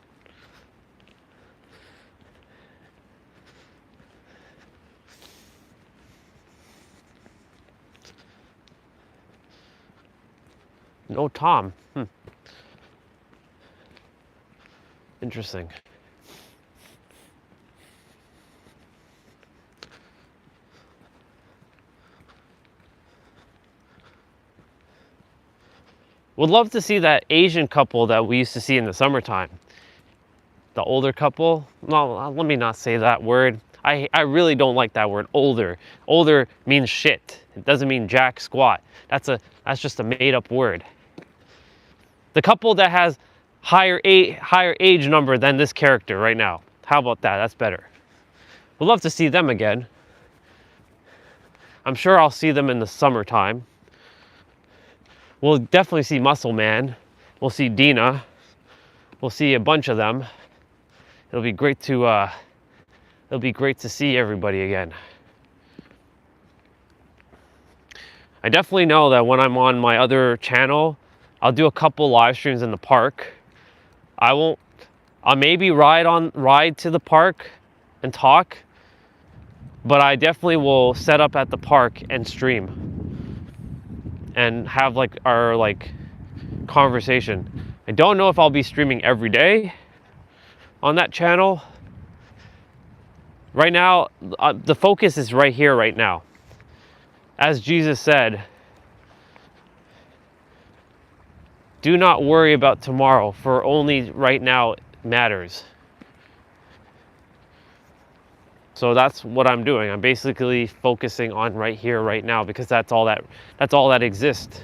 No Tom. Interesting. Would love to see that Asian couple that we used to see in the summertime. The older couple. No, let me not say that word. I really don't like that word, older. Older means shit. It doesn't mean jack squat. That's just a made up word. The couple that has higher age number than this character right now. How about that? That's better. Would love to see them again. I'm sure I'll see them in the summertime. We'll definitely see Muscle Man. We'll see Dina. We'll see a bunch of them. It'll be great to see everybody again. I definitely know that when I'm on my other channel, I'll do a couple live streams in the park. I'll maybe ride to the park and talk, but I definitely will set up at the park and stream and have our conversation. I don't know if I'll be streaming every day on that channel. Right now, the focus is right here, right now. As Jesus said, do not worry about tomorrow, for only right now matters. So that's what I'm doing. I'm basically focusing on right here, right now, because that's all that exists.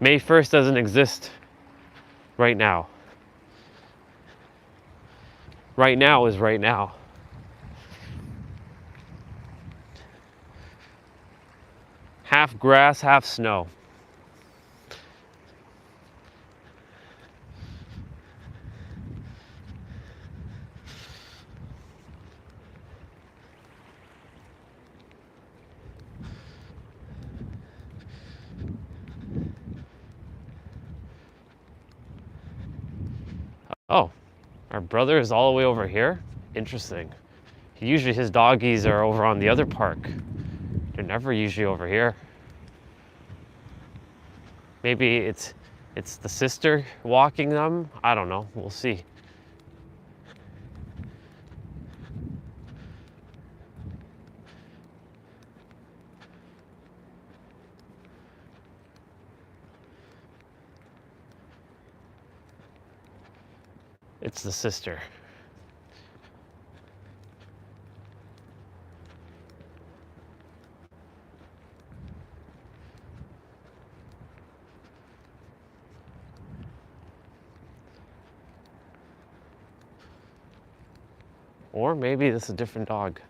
May 1st doesn't exist right now. Right now is right now. Half grass, half snow. Oh, our brother is all the way over here? Interesting. Usually his doggies are over on the other park. They're never usually over here. Maybe it's the sister walking them. I don't know. We'll see. It's the sister. Or maybe this is a different dog.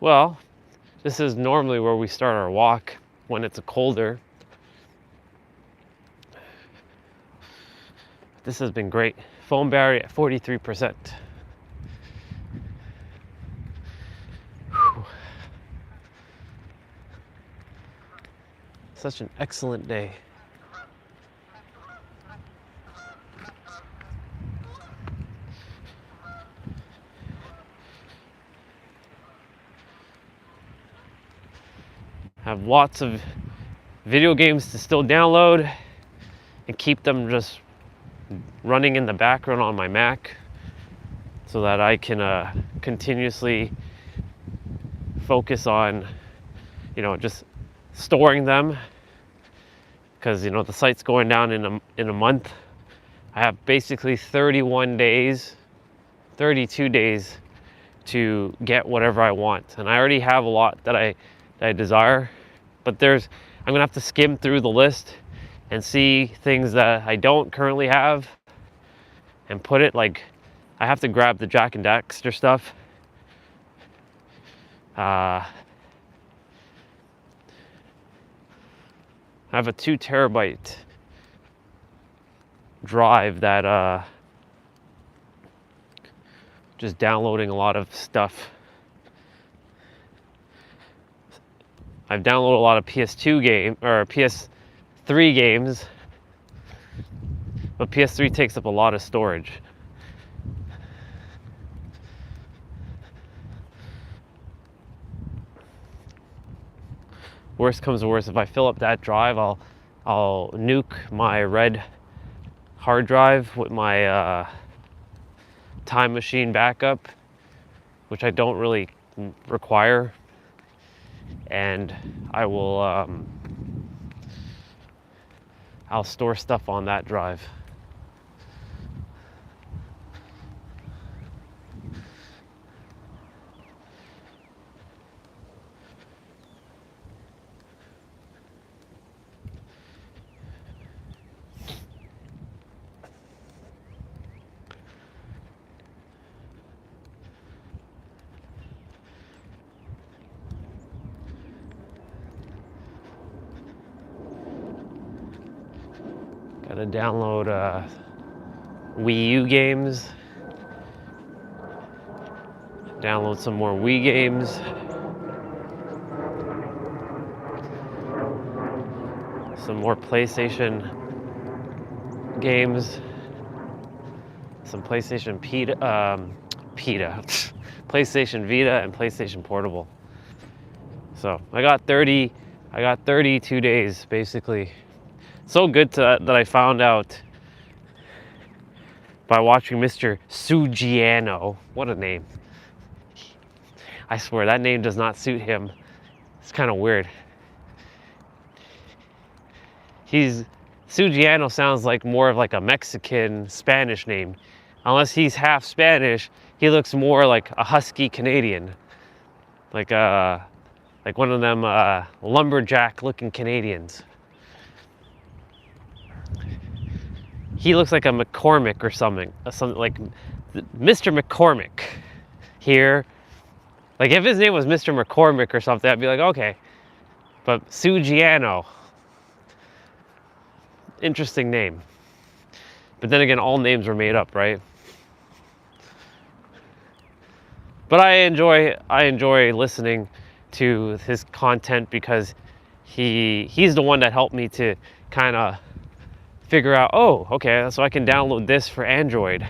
Well, this is normally where we start our walk when it's colder. This has been great. Foam barrier at 43%. Whew. Such an excellent day. Have lots of video games to still download and keep them just running in the background on my Mac so that I can continuously focus on, just storing them, because the site's going down in a month. I have basically 32 days to get whatever I want, and I already have a lot that I desire, but I'm gonna have to skim through the list and see things that I don't currently have and put it, like, I have to grab the Jack and Daxter stuff. I have a 2 terabyte drive that just downloading a lot of stuff. I've downloaded a lot of PS3 games, but PS3 takes up a lot of storage. Worst comes to worst, if I fill up that drive, I'll nuke my red hard drive with my time machine backup, which I don't really require, and I'll store stuff on that drive. Gotta download Wii U games. Download some more Wii games. Some more PlayStation games. Some PlayStation PlayStation Vita and PlayStation Portable. So I got 32 days basically. So good that I found out by watching Mr. Sugiano. What a name. I swear that name does not suit him. It's kind of weird. Sugiano sounds like more of like a Mexican Spanish name. Unless he's half Spanish, he looks more like a husky Canadian. Like one of them lumberjack looking Canadians. He looks like a McCormick or something like Mr. McCormick here. Like if his name was Mr. McCormick or something, I'd be like, okay. But Sugiano, interesting name. But then again, all names were made up, right? But I enjoy listening to his content because he's the one that helped me to kind of figure out, oh, okay, so I can download this for Android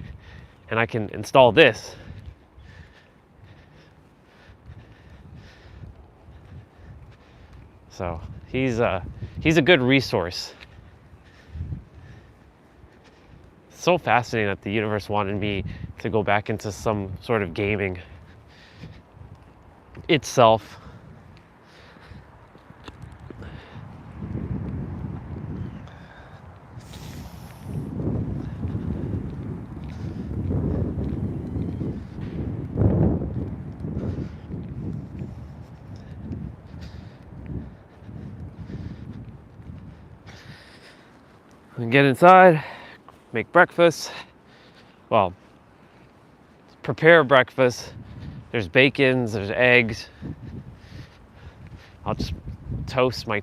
and I can install this. So he's a good resource. It's so fascinating that the universe wanted me to go back into some sort of gaming itself. And get inside, make breakfast. Well, prepare breakfast. There's bacons, there's eggs. I'll just toast, my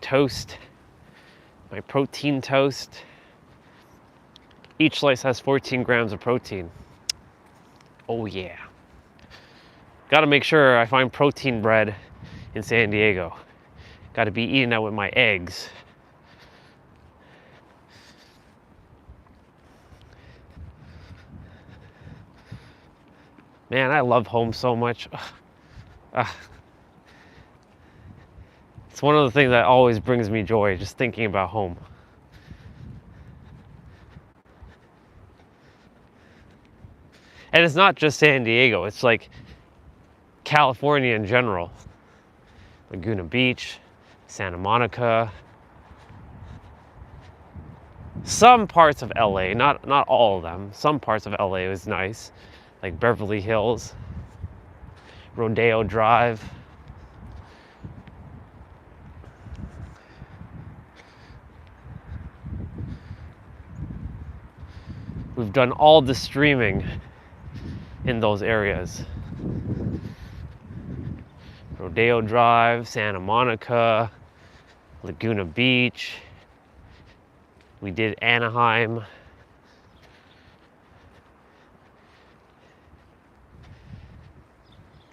protein toast. Each slice has 14 grams of protein. Oh yeah. Gotta make sure I find protein bread in San Diego. Gotta be eating that with my eggs. Man, I love home so much. It's one of the things that always brings me joy, just thinking about home. And it's not just San Diego, it's like California in general. Laguna Beach, Santa Monica. Some parts of LA, not all of them. Some parts of LA was nice, like Beverly Hills, Rodeo Drive. We've done all the streaming in those areas. Rodeo Drive, Santa Monica, Laguna Beach. We did Anaheim.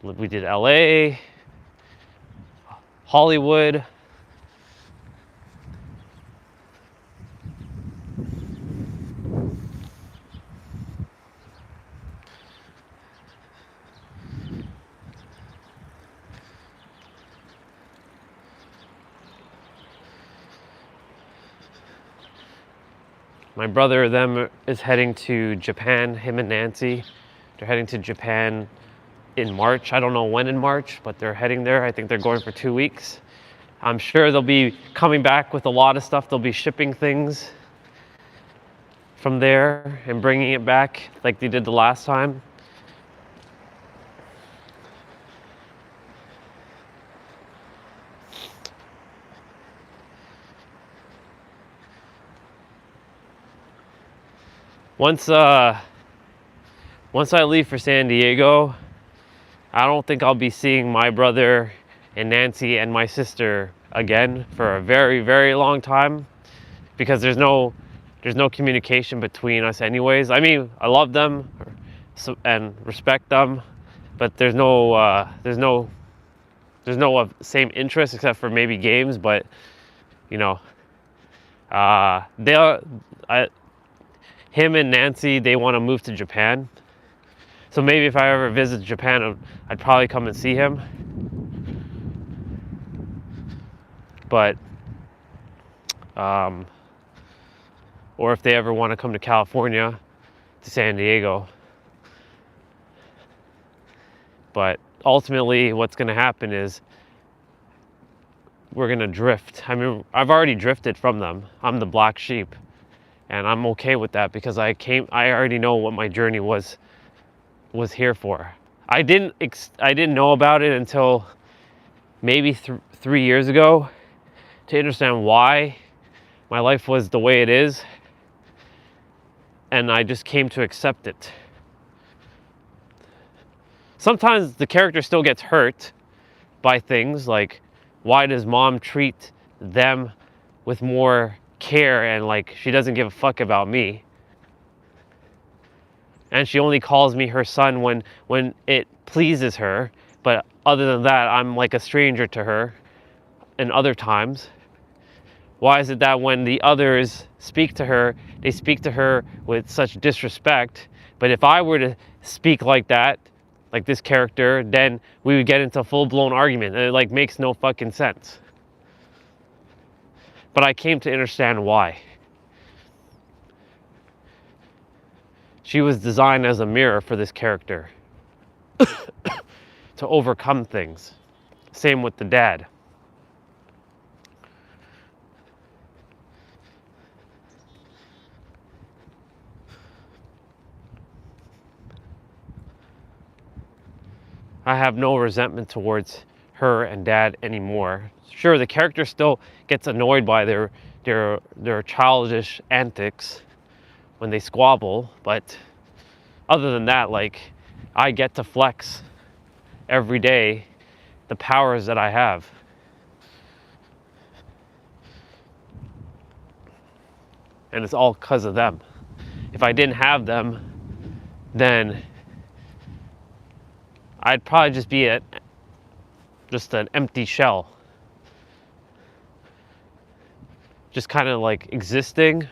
We did LA, Hollywood. My brother them is heading to Japan, him and Nancy. They're heading to Japan in March. I don't know when in March, but they're heading there. I think they're going for 2 weeks. I'm sure they'll be coming back with a lot of stuff. They'll be shipping things from there and bringing it back like they did the last time. Once I leave for San Diego, I don't think I'll be seeing my brother and Nancy and my sister again for a very, very long time, because there's no communication between us anyways. I mean, I love them and respect them, but there's no same interest except for maybe games. But you know, him and Nancy, they want to move to Japan. So maybe if I ever visit Japan, I'd probably come and see him. But, or if they ever want to come to California, to San Diego. But ultimately, what's going to happen is we're going to drift. I mean, I've already drifted from them. I'm the black sheep. And I'm okay with that, because I already know what my journey was here for. I didn't know about it until maybe 3 years ago, to understand why my life was the way it is, and I just came to accept it. Sometimes the character still gets hurt by things like, why does mom treat them with more care, and like she doesn't give a fuck about me, and she only calls me her son when it pleases her, but other than that I'm like a stranger to her in other times. Why is it that when the others speak to her, they speak to her with such disrespect? But if I were to speak like that, like this character, then we would get into a full-blown argument, and it like makes no fucking sense. But I came to understand why. She was designed as a mirror for this character to overcome things. Same with the dad. I have no resentment towards her and dad anymore. Sure, the character still gets annoyed by their childish antics when they squabble, but other than that, like, I get to flex every day the powers that I have. And it's all because of them. If I didn't have them, then I'd probably just be just an empty shell. Just kind of like existing.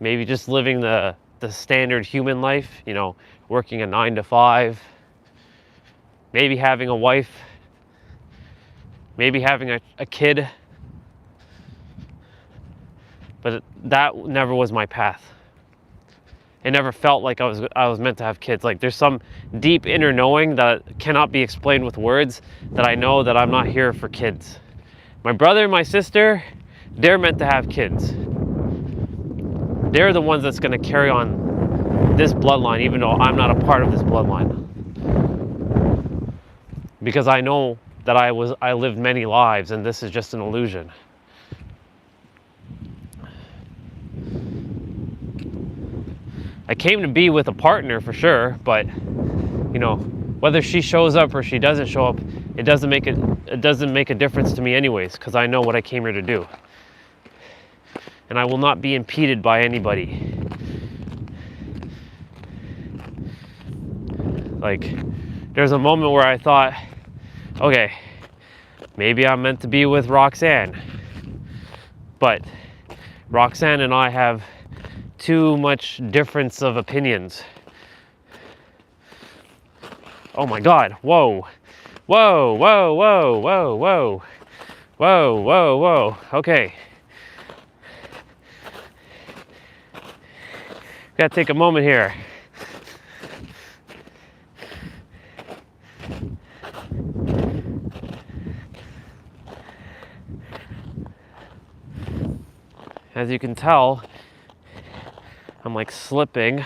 Maybe just living the standard human life, you know, working a 9 to 5. Maybe having a wife. Maybe having a kid. But that never was my path. It never felt like I was meant to have kids. Like, there's some deep inner knowing that cannot be explained with words, that I know that I'm not here for kids. My brother and my sister, they're meant to have kids. They're the ones that's going to carry on this bloodline, even though I'm not a part of this bloodline. Because I know that I lived many lives, and this is just an illusion. I came to be with a partner for sure, but you know, whether she shows up or she doesn't show up, it doesn't make a difference to me anyways, because I know what I came here to do. And I will not be impeded by anybody. Like, there's a moment where I thought, okay, maybe I'm meant to be with Roxanne. But Roxanne and I have too much difference of opinions. Oh my God, whoa. Whoa, whoa, whoa, whoa, whoa. Whoa, whoa, whoa, okay. Gotta take a moment here. As you can tell, I'm like slipping.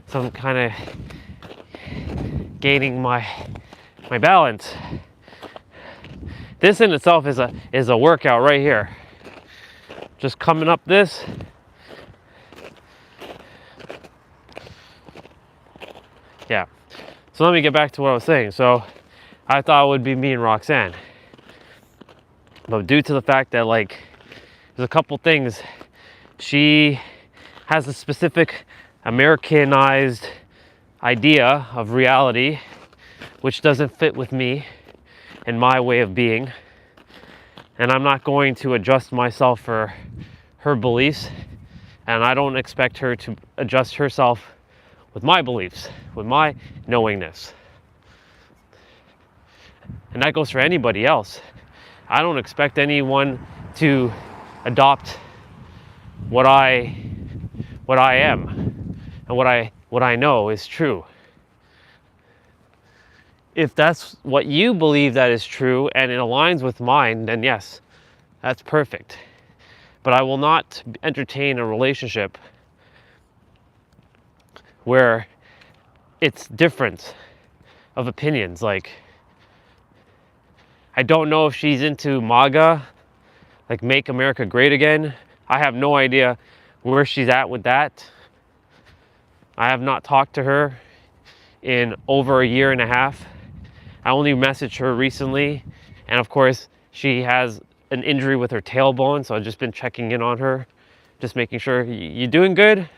So I'm kind of gaining my balance. This in itself is a workout right here. Just coming up this. Yeah. So let me get back to what I was saying. So I thought it would be me and Roxanne. But due to the fact that, like, there's a couple things. She has a specific Americanized idea of reality, which doesn't fit with me and my way of being. And I'm not going to adjust myself for her beliefs. And I don't expect her to adjust herself with my beliefs, with my knowingness. And that goes for anybody else. I don't expect anyone to adopt what I am and what I know is true. If that's what you believe that is true and it aligns with mine, then yes, that's perfect. But I will not entertain a relationship where it's difference of opinions. Like, I don't know if she's into MAGA, like Make America Great Again. I have no idea where she's at with that. I have not talked to her in over a year and a half. I only messaged her recently, and of course she has an injury with her tailbone, so I've just been checking in on her, just making sure, you doing good?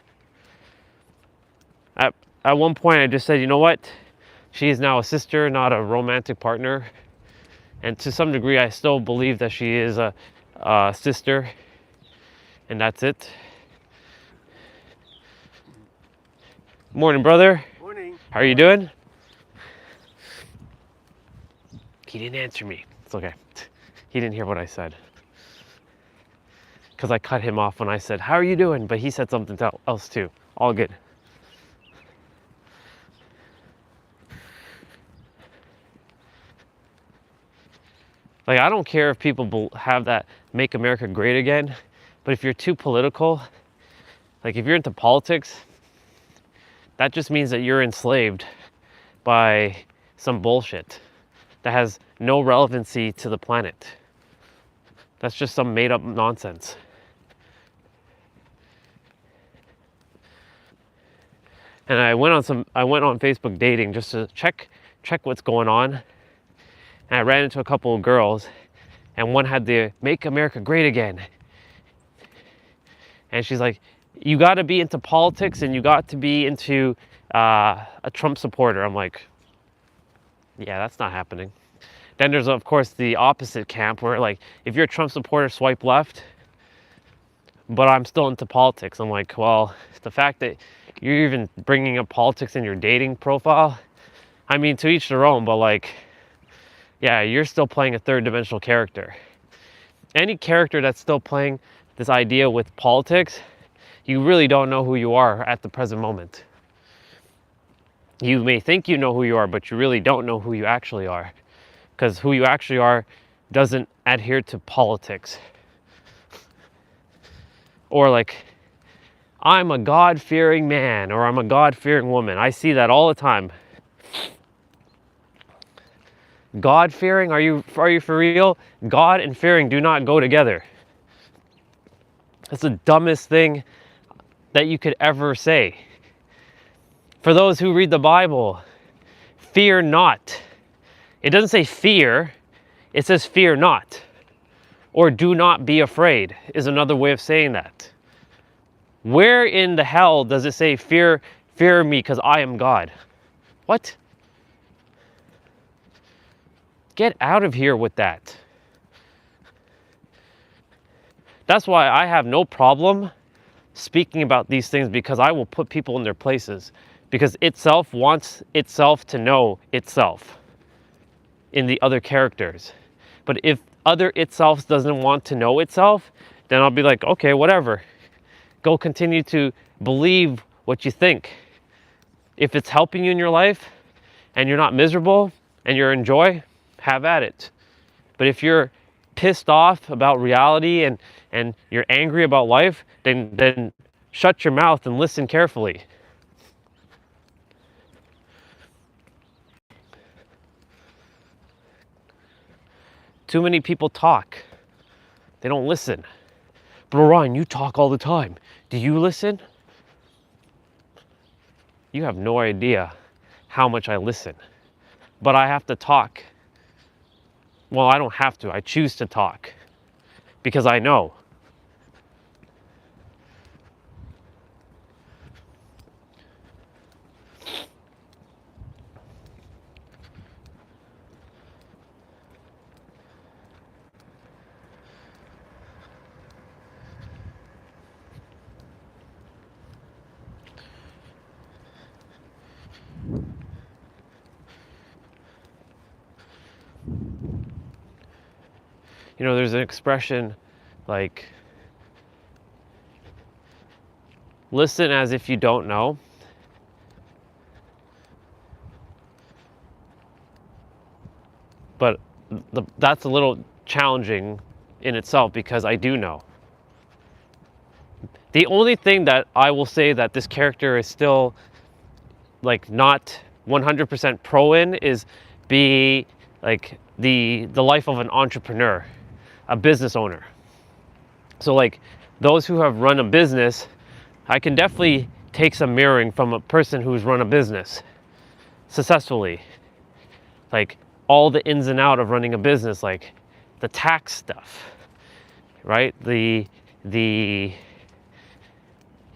At one point I just said, you know what? She is now a sister, not a romantic partner. And to some degree, I still believe that she is a sister, and that's it. Morning, brother.
Morning.
How are you doing? He didn't answer me. It's okay. He didn't hear what I said. Because I cut him off when I said, how are you doing? But he said something else too. All good. Like, I don't care if people have that make America great again, but if you're too political, like if you're into politics, that just means that you're enslaved by some bullshit that has no relevancy to the planet. That's just some made up nonsense. And I went on Facebook dating just to check what's going on. And I ran into a couple of girls, and one had the Make America Great Again. And she's like, you got to be into politics and you got to be into a Trump supporter. I'm like, yeah, that's not happening. Then there's, of course, the opposite camp where, like, if you're a Trump supporter, swipe left, but I'm still into politics. I'm like, well, the fact that you're even bringing up politics in your dating profile, I mean, to each their own, but like, yeah, you're still playing a third dimensional character. Any character that's still playing this idea with politics, you really don't know who you are at the present moment. You may think you know who you are, but you really don't know who you actually are. Because who you actually are doesn't adhere to politics. Or like, I'm a God-fearing man, or I'm a God-fearing woman. I see that all the time. God-fearing? Are you for real? God and fearing do not go together. That's the dumbest thing that you could ever say. For those who read the Bible, fear not. It doesn't say fear, it says fear not. Or do not be afraid is another way of saying that. Where in the hell does it say fear me because I am God? What? Get out of here with that. That's why I have no problem speaking about these things, because I will put people in their places, because itself wants itself to know itself in the other characters. But if other itself doesn't want to know itself, then I'll be like, okay, whatever. Go continue to believe what you think. If it's helping you in your life and you're not miserable and you're in joy, have at it. But if you're pissed off about reality and you're angry about life, then shut your mouth and listen carefully. Too many people talk. They don't listen. But Orion, you talk all the time. Do you listen? You have no idea how much I listen. But I have to talk. Well, I don't have to. I choose to talk. Because I know. You know, there's an expression like, listen as if you don't know. But that's a little challenging in itself, because I do know. The only thing that I will say that this character is still like not 100% pro in is be like the life of an entrepreneur, a business owner. So like those who have run a business, I can definitely take some mirroring from a person who's run a business successfully. Like all the ins and out of running a business, like the tax stuff, right? The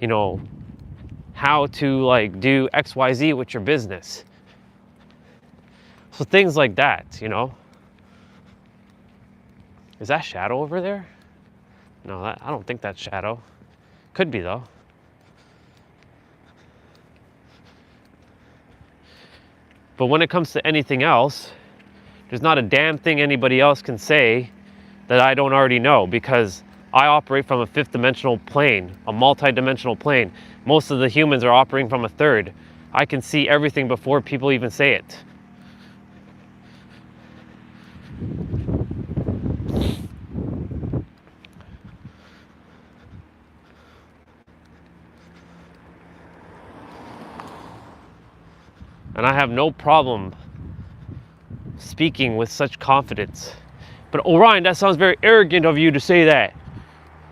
you know, how to like do XYZ with your business. So things like that, you know. Is that shadow over there? No, I don't think that's shadow. Could be though. But when it comes to anything else, there's not a damn thing anybody else can say that I don't already know, because I operate from a fifth dimensional plane, a multi-dimensional plane. Most of the humans are operating from a third. I can see everything before people even say it. And I have no problem speaking with such confidence. But Orion, that sounds very arrogant of you to say that.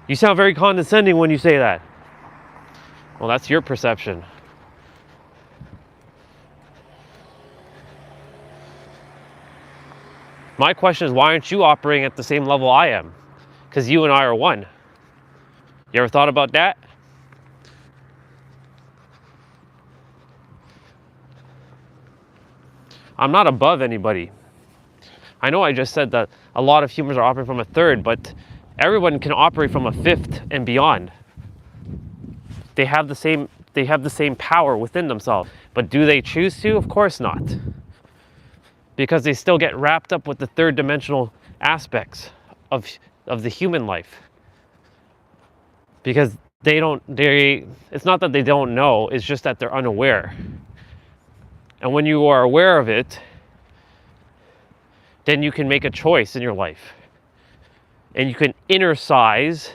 You sound very condescending when you say that. Well, that's your perception. My question is, why aren't you operating at the same level I am? Because you and I are one. You ever thought about that? I'm not above anybody. I know I just said that a lot of humans are operating from a third, but everyone can operate from a fifth and beyond. They have the same power within themselves. But do they choose to? Of course not. Because they still get wrapped up with the third dimensional aspects of the human life. Because it's not that they don't know, it's just that they're unaware. And when you are aware of it, then you can make a choice in your life. And you can innercise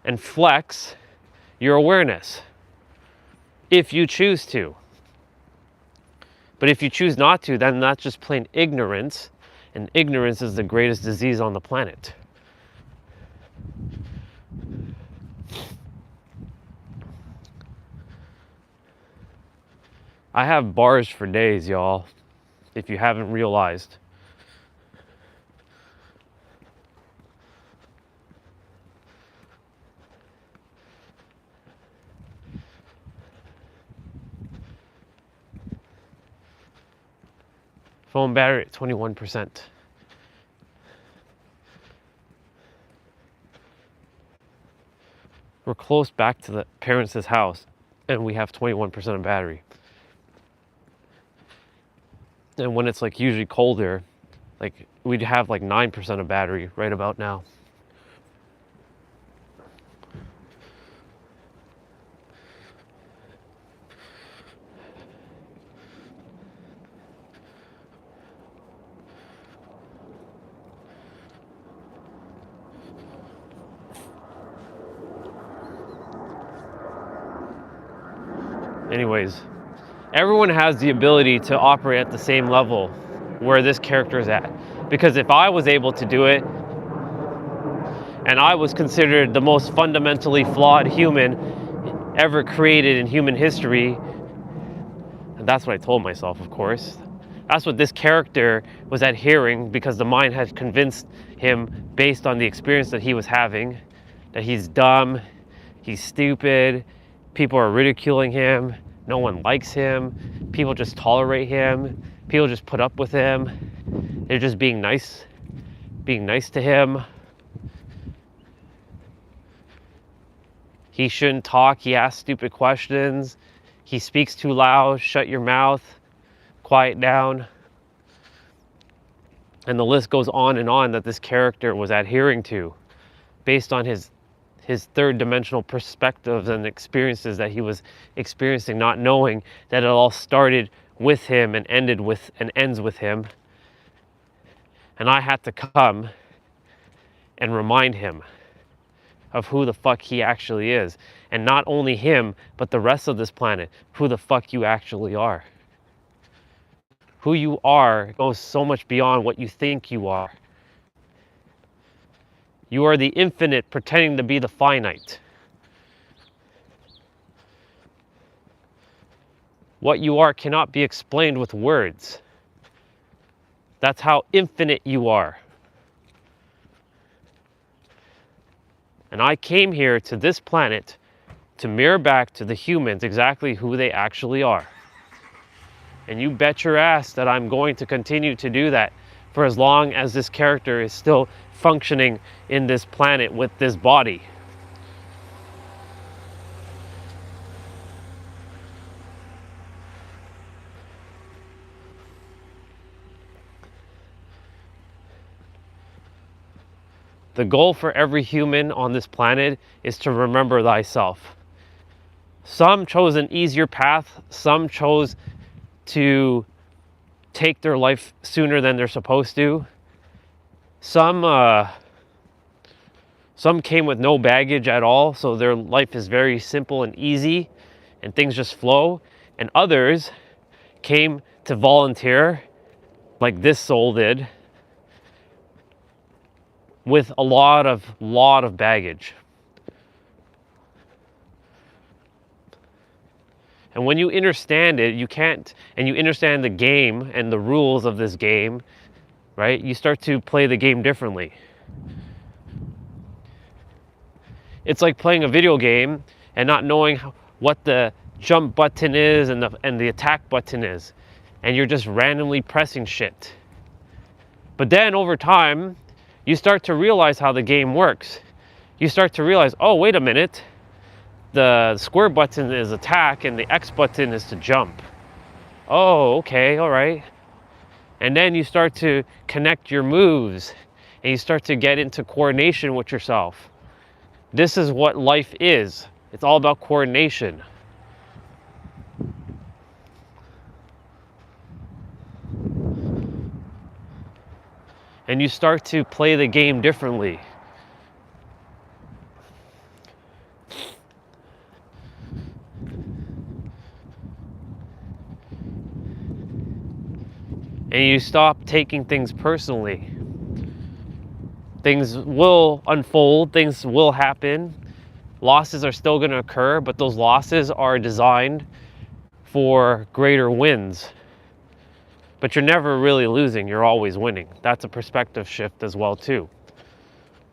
and flex your awareness if you choose to. But if you choose not to, then that's just plain ignorance, and ignorance is the greatest disease on the planet. I have bars for days, y'all, if you haven't realized. Phone battery at 21%. We're close back to the parents' house, and we have 21% of battery. And when it's like usually colder, like we'd have like 9% of battery right about now. Anyways, everyone has the ability to operate at the same level where this character is at. Because if I was able to do it, and I was considered the most fundamentally flawed human ever created in human history, and that's what I told myself, of course. That's what this character was adhering, because the mind had convinced him, based on the experience that he was having, that he's dumb, he's stupid, people are ridiculing him, no one likes him, people just tolerate him, people just put up with him, they're just being nice to him. He shouldn't talk, he asks stupid questions, he speaks too loud, shut your mouth, quiet down. And the list goes on that this character was adhering to, based on his third dimensional perspectives and experiences that he was experiencing, not knowing that it all started with him and ends with him. And I had to come and remind him of who the fuck he actually is. And not only him, but the rest of this planet, who the fuck you actually are. Who you are goes so much beyond what you think you are. You are the infinite pretending to be the finite. What you are cannot be explained with words. That's how infinite you are. And I came here to this planet to mirror back to the humans exactly who they actually are. And you bet your ass that I'm going to continue to do that for as long as this character is still functioning in this planet with this body. The goal for every human on this planet is to remember thyself. Some chose an easier path, some chose to take their life sooner than they're supposed to. Some came with no baggage at all, so their life is very simple and easy and things just flow. And others came to volunteer, like this soul did, with a lot of baggage. And when you understand it, and you understand the game and the rules of this game, right? You start to play the game differently. It's like playing a video game and not knowing what the jump button is and the attack button is, and you're just randomly pressing shit. But then over time, you start to realize how the game works. You start to realize, oh, wait a minute, the square button is attack and the X button is to jump. Oh, okay, all right. And then you start to connect your moves and you start to get into coordination with yourself. This is what life is. It's all about coordination. And you start to play the game differently. And you stop taking things personally. Things will unfold, things will happen. Losses are still going to occur, but those losses are designed for greater wins. But you're never really losing, you're always winning. That's a perspective shift as well too.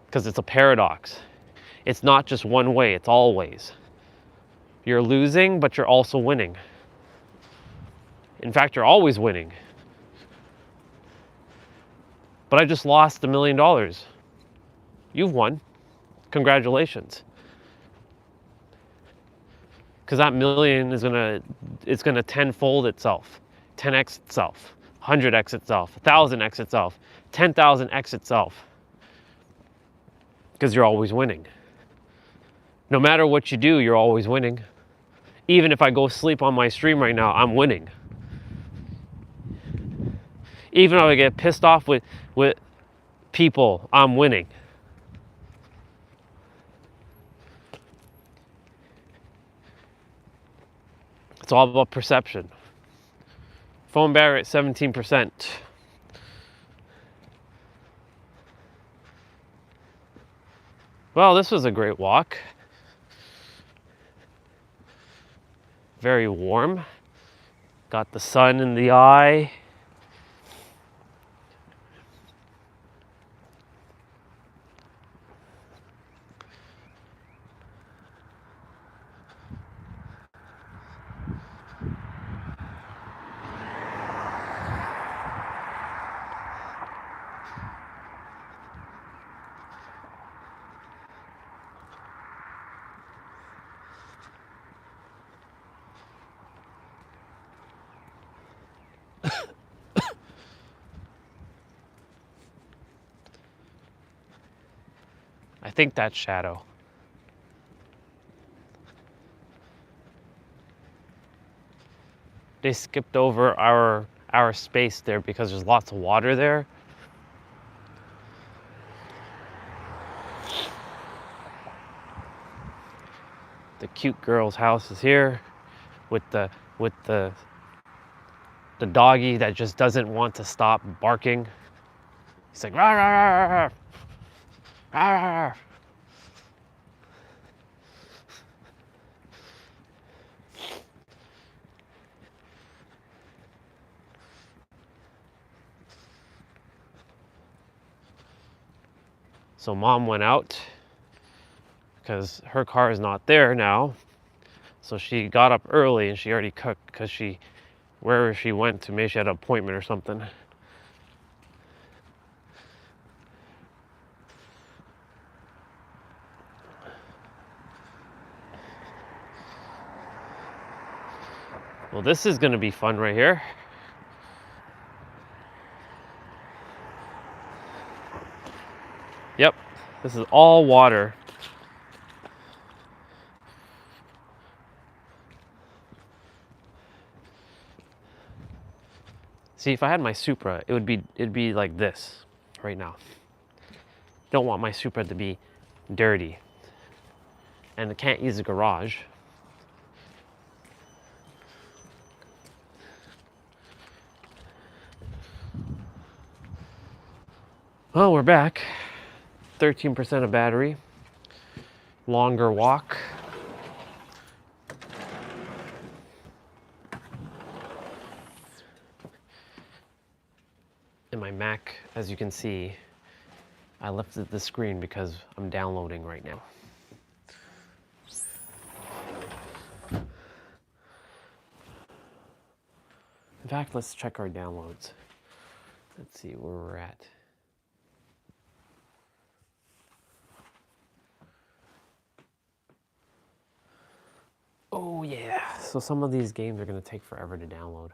Because it's a paradox. It's not just one way, it's all ways. You're losing, but you're also winning. In fact, you're always winning. But I just lost $1 million. You've won. Congratulations. Because that million is gonna tenfold itself, 10x itself, 100x itself, 1000x itself, 10,000x itself. Because you're always winning. No matter what you do, you're always winning. Even if I go sleep on my stream right now, I'm winning. Even if I get pissed off with people, I'm winning. It's all about perception. Phone battery at 17%. Well, this was a great walk. Very warm. Got the sun in the eye. I think that's shadow. They skipped over our space there because there's lots of water there. The cute girl's house is here with the doggy that just doesn't want to stop barking. He's like, rah, rah, rah, rah, rah, rah, rah. So mom went out because her car is not there now. So she got up early and she already cooked because wherever she went to, maybe she had an appointment or something. Well, this is gonna be fun right here. Yep, this is all water. See, if I had my Supra, it'd be like this right now. Don't want my Supra to be dirty. And I can't use the garage. Well, we're back. 13% of battery. Longer walk. And my Mac, as you can see, I lifted the screen because I'm downloading right now. In fact, let's check our downloads. Let's see where we're at. Oh yeah, so some of these games are gonna take forever to download.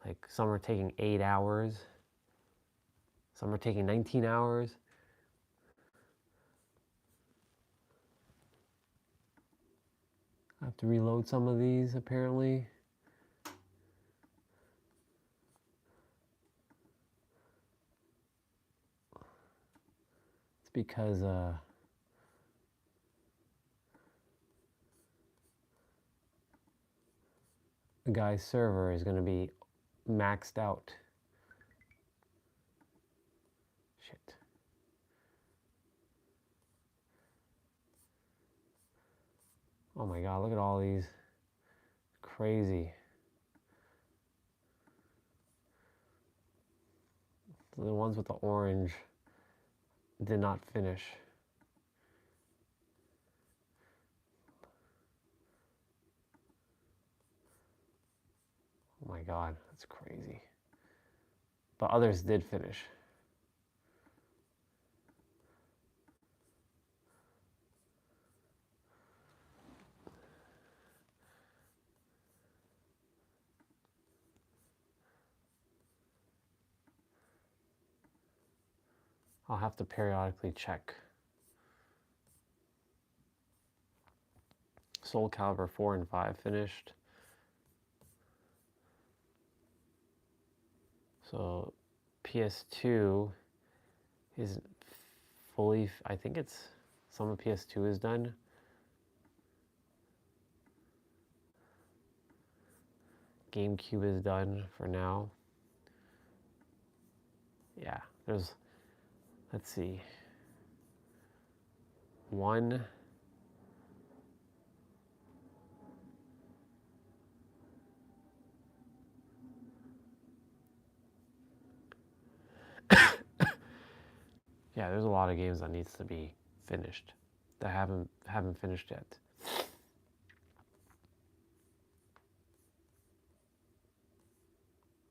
Like some are taking 8 hours, some are taking 19 hours. I have to reload some of these apparently. It's because the guy's server is gonna be maxed out. Shit. Oh my god, look at all these. Crazy. The ones with the orange did not finish. Oh my god, that's crazy. But others did finish. I'll have to periodically check. Soul Calibur 4 and 5 finished. So PS2 is fully, I think it's, some of PS2 is done. GameCube is done for now. Yeah, there's, let's see, one, yeah, there's a lot of games that needs to be finished that haven't finished yet.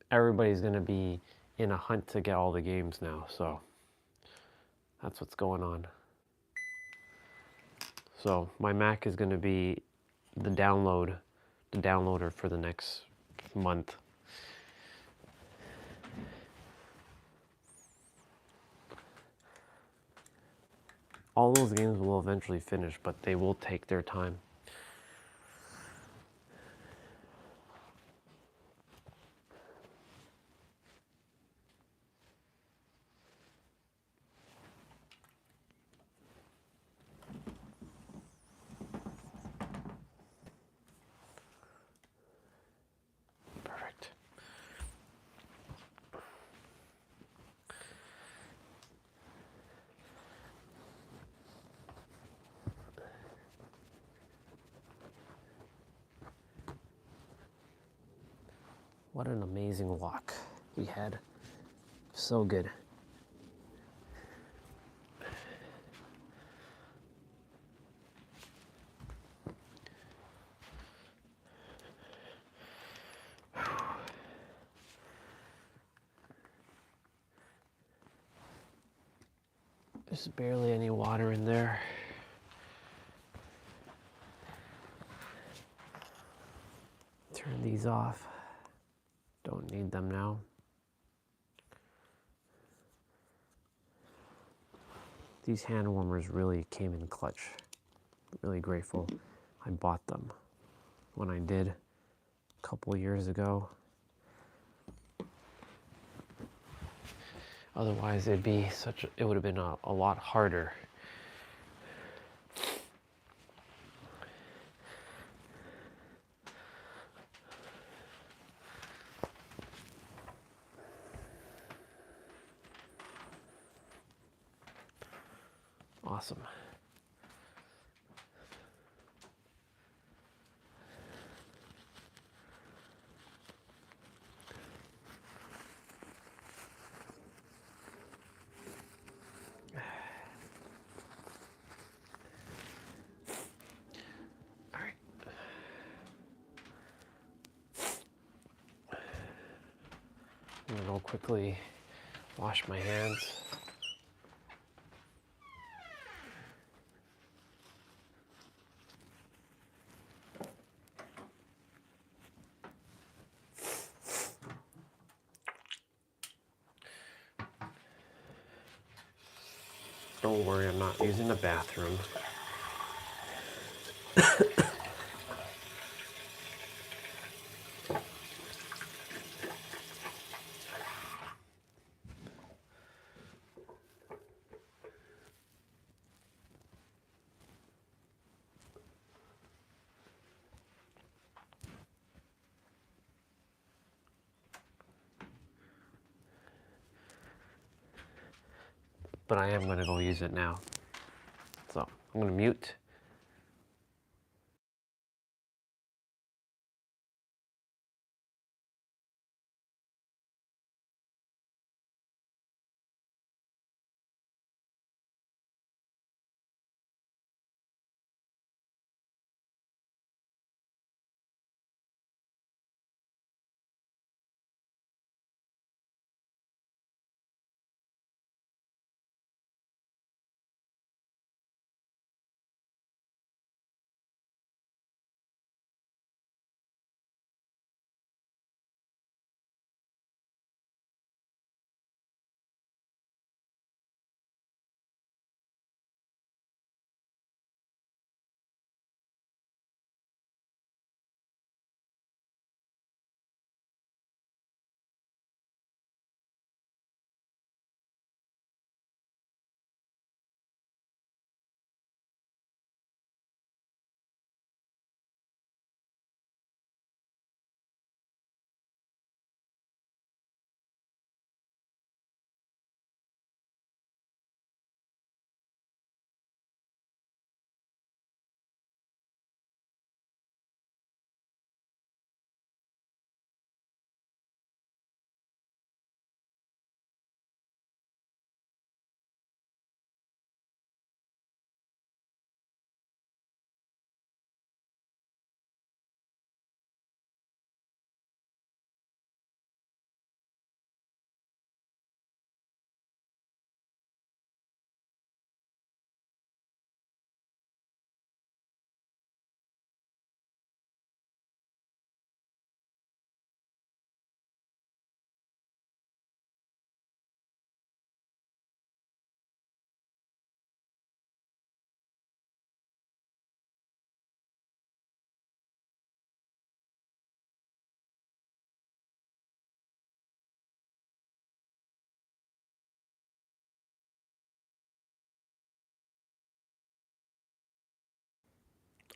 Everybody's gonna be in a hunt to get all the games now, so that's what's going on. So my Mac is gonna be the downloader for the next month. All those games will eventually finish, but they will take their time. Perfect. What an amazing walk we had. So good. There's barely any water in there. Turn these off. Don't need them now. These hand warmers really came in clutch. Really grateful I bought them when I did a couple years ago. Otherwise, it would have been a lot harder. Awesome. All right. I'm gonna go quickly wash my hands. Don't worry, I'm not using the bathroom. But I am gonna go use it now. So I'm gonna mute.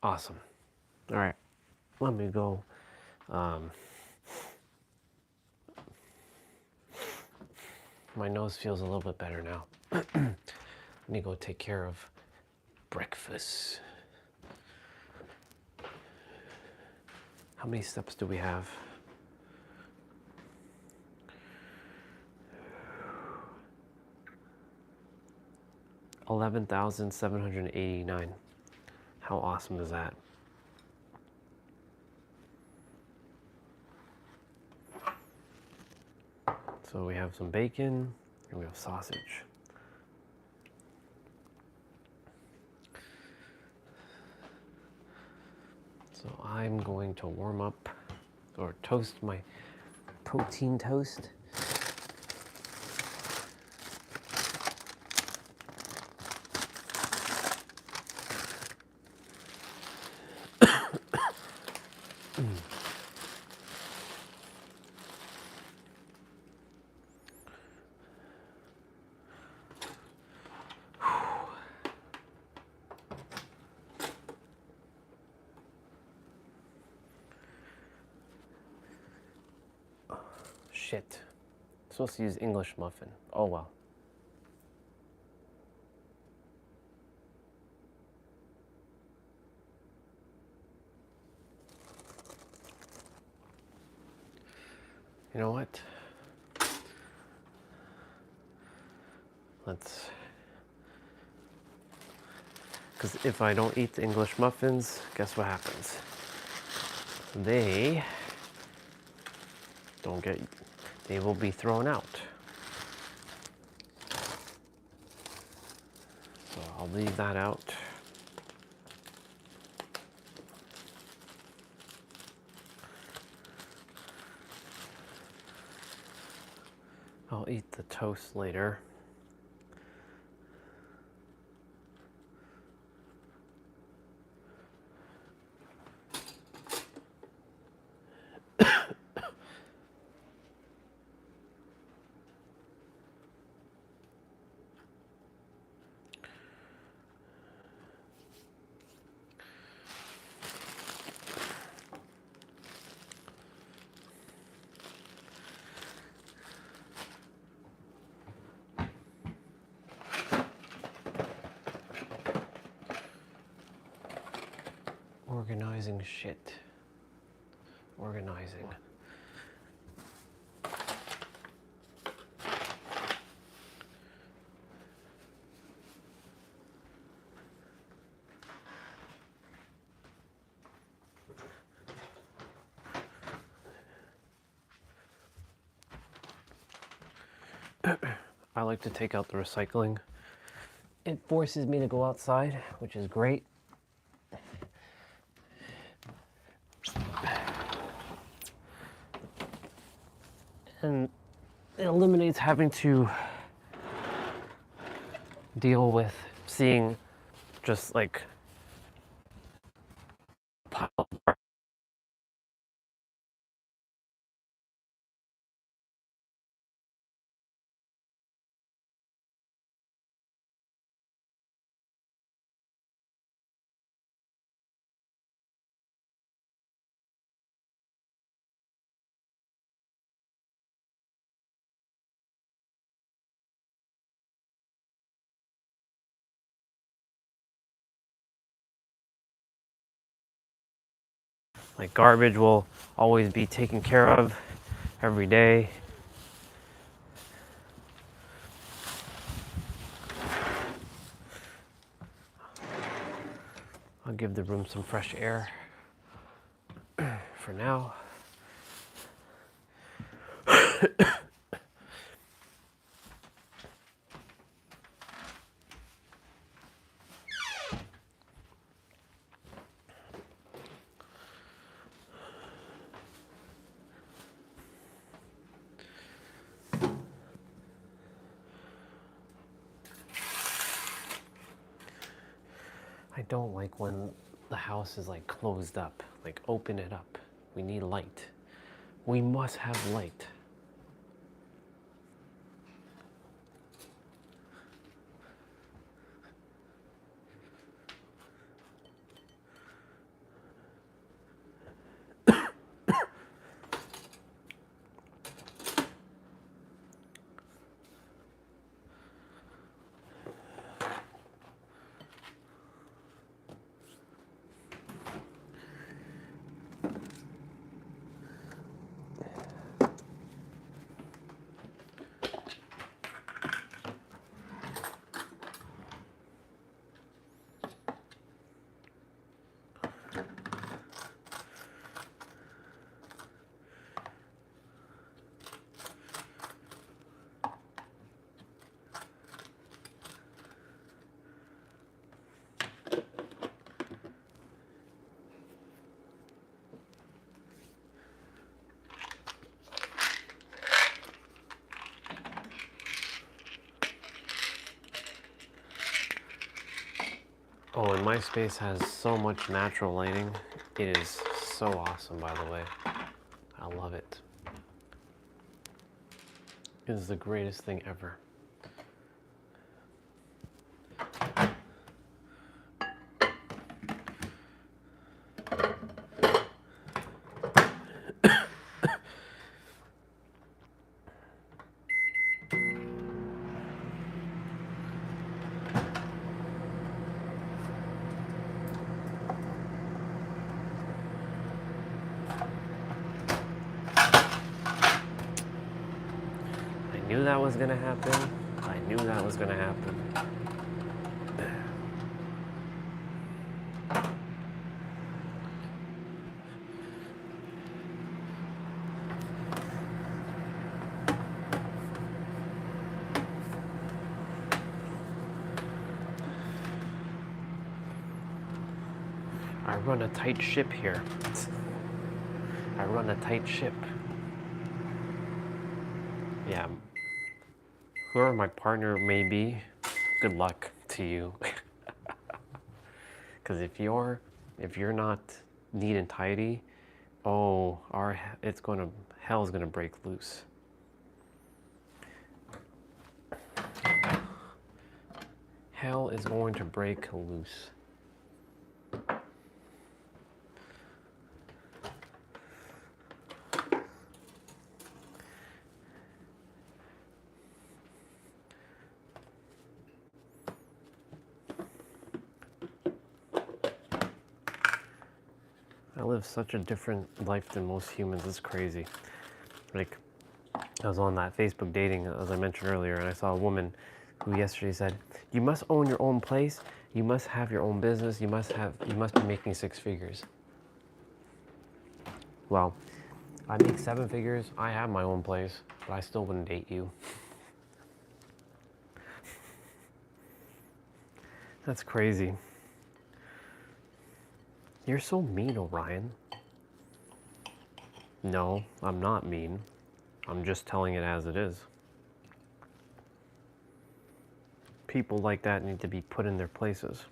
Awesome. All right, let me go. My nose feels a little bit better now. Let me go take care of breakfast. How many steps do we have? $11,789. How awesome is that? So we have some bacon and we have sausage. So I'm going to warm up or toast my protein toast. Shit. I'm supposed to use English muffin. Oh well. You know what? Let's... Because if I don't eat the English muffins, guess what happens? They don't get... They will be thrown out. So I'll leave that out. I'll eat the toast later. Organizing shit. Organizing. I like to take out the recycling. It forces me to go outside, which is great. And it eliminates having to deal with seeing just like pile of garbage. Like garbage will always be taken care of every day. I'll give the room some fresh air for now. I don't like when the house is like closed up, like open it up. We need light. We must have light. Oh, and my space has so much natural lighting. It is so awesome, by the way. I love it. It is the greatest thing ever. I knew that was gonna happen. I knew that was gonna happen. I run a tight ship here. I run a tight ship. Yeah. Whoever my partner may be, good luck to you. Because if you're not neat and tidy, oh, hell's gonna break loose. Hell is going to break loose. I live such a different life than most humans. It's crazy. Like, I was on that Facebook dating, as I mentioned earlier, and I saw a woman who yesterday said, "You must own your own place. You must have your own business. You must be making 6 figures." Well, I make 7 figures. I have my own place, but I still wouldn't date you. That's crazy. You're so mean, Orion. No, I'm not mean. I'm just telling it as it is. People like that need to be put in their places.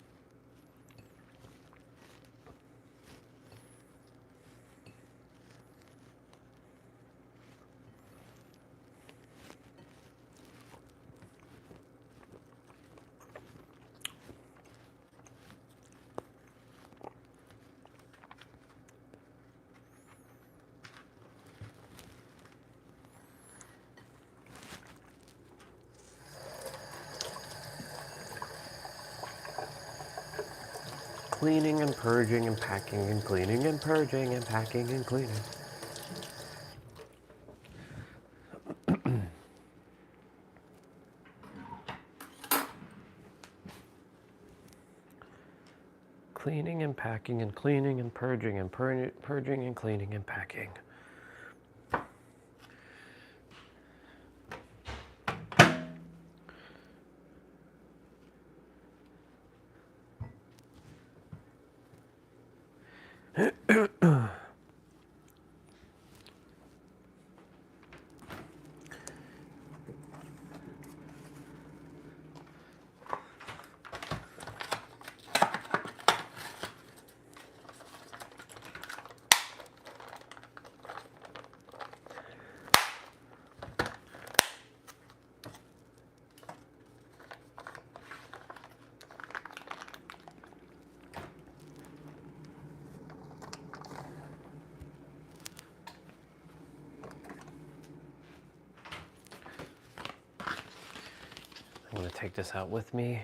Cleaning and purging and packing and cleaning and purging and packing and cleaning. Cleaning and packing and cleaning and purging and purging and cleaning and packing. I'm going to take this out with me.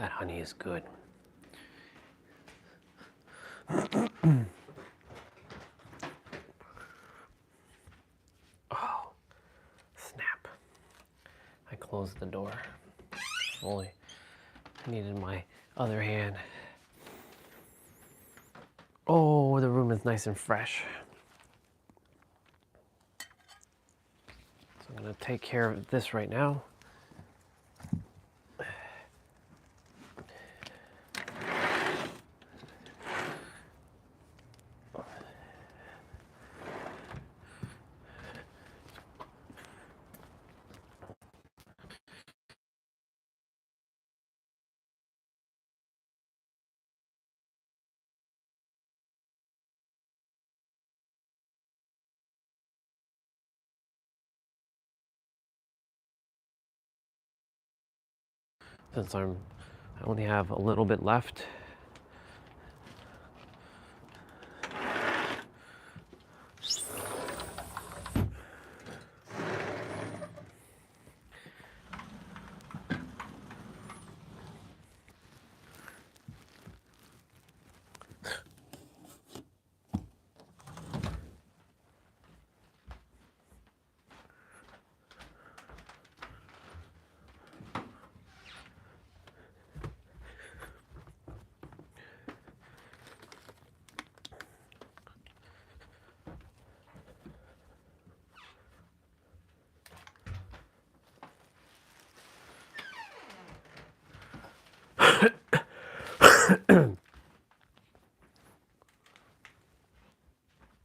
That honey is good. Oh, snap. I closed the door. Fully. I needed my other hand. Oh, the room is nice and fresh. So I'm gonna take care of this right now. Since I only have a little bit left.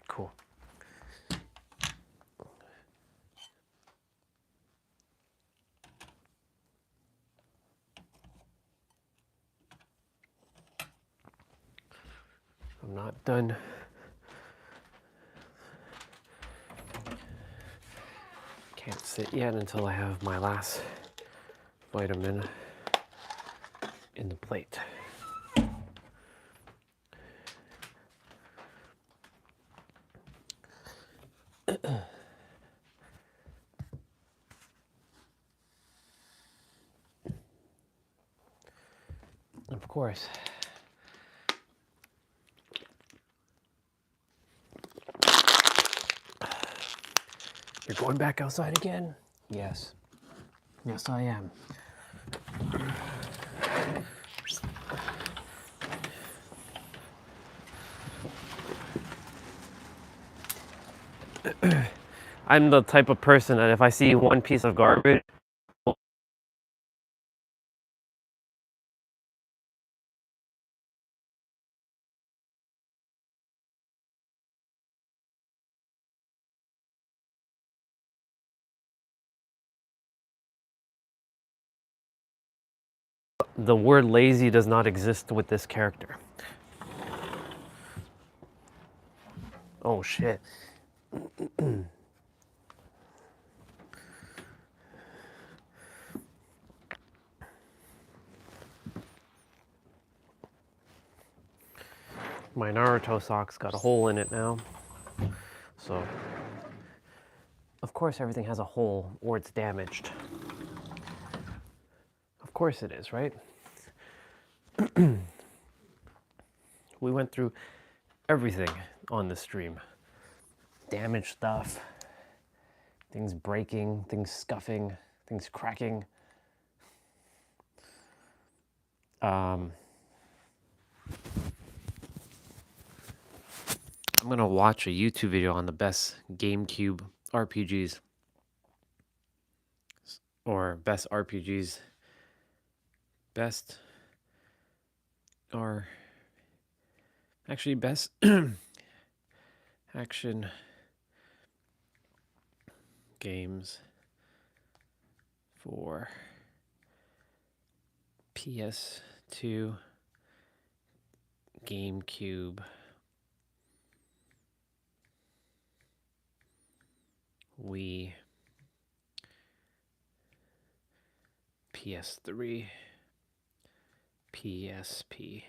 Cool. I'm not done. Can't sit yet until I have my last vitamin in the plate. Of course. You're going back outside again? Yes. Yes, I am. I'm the type of person that if I see one piece of garbage, the word lazy does not exist with this character. Oh shit. My Naruto sock's got a hole in it now. So, of course everything has a hole or it's damaged. Of course it is, right? We went through everything on the stream. Damaged stuff, things breaking, things scuffing, things cracking. I'm gonna watch a YouTube video on the best GameCube RPGs or best RPGs, best or actually best action games for PS2, GameCube, Wii, PS3, PSP.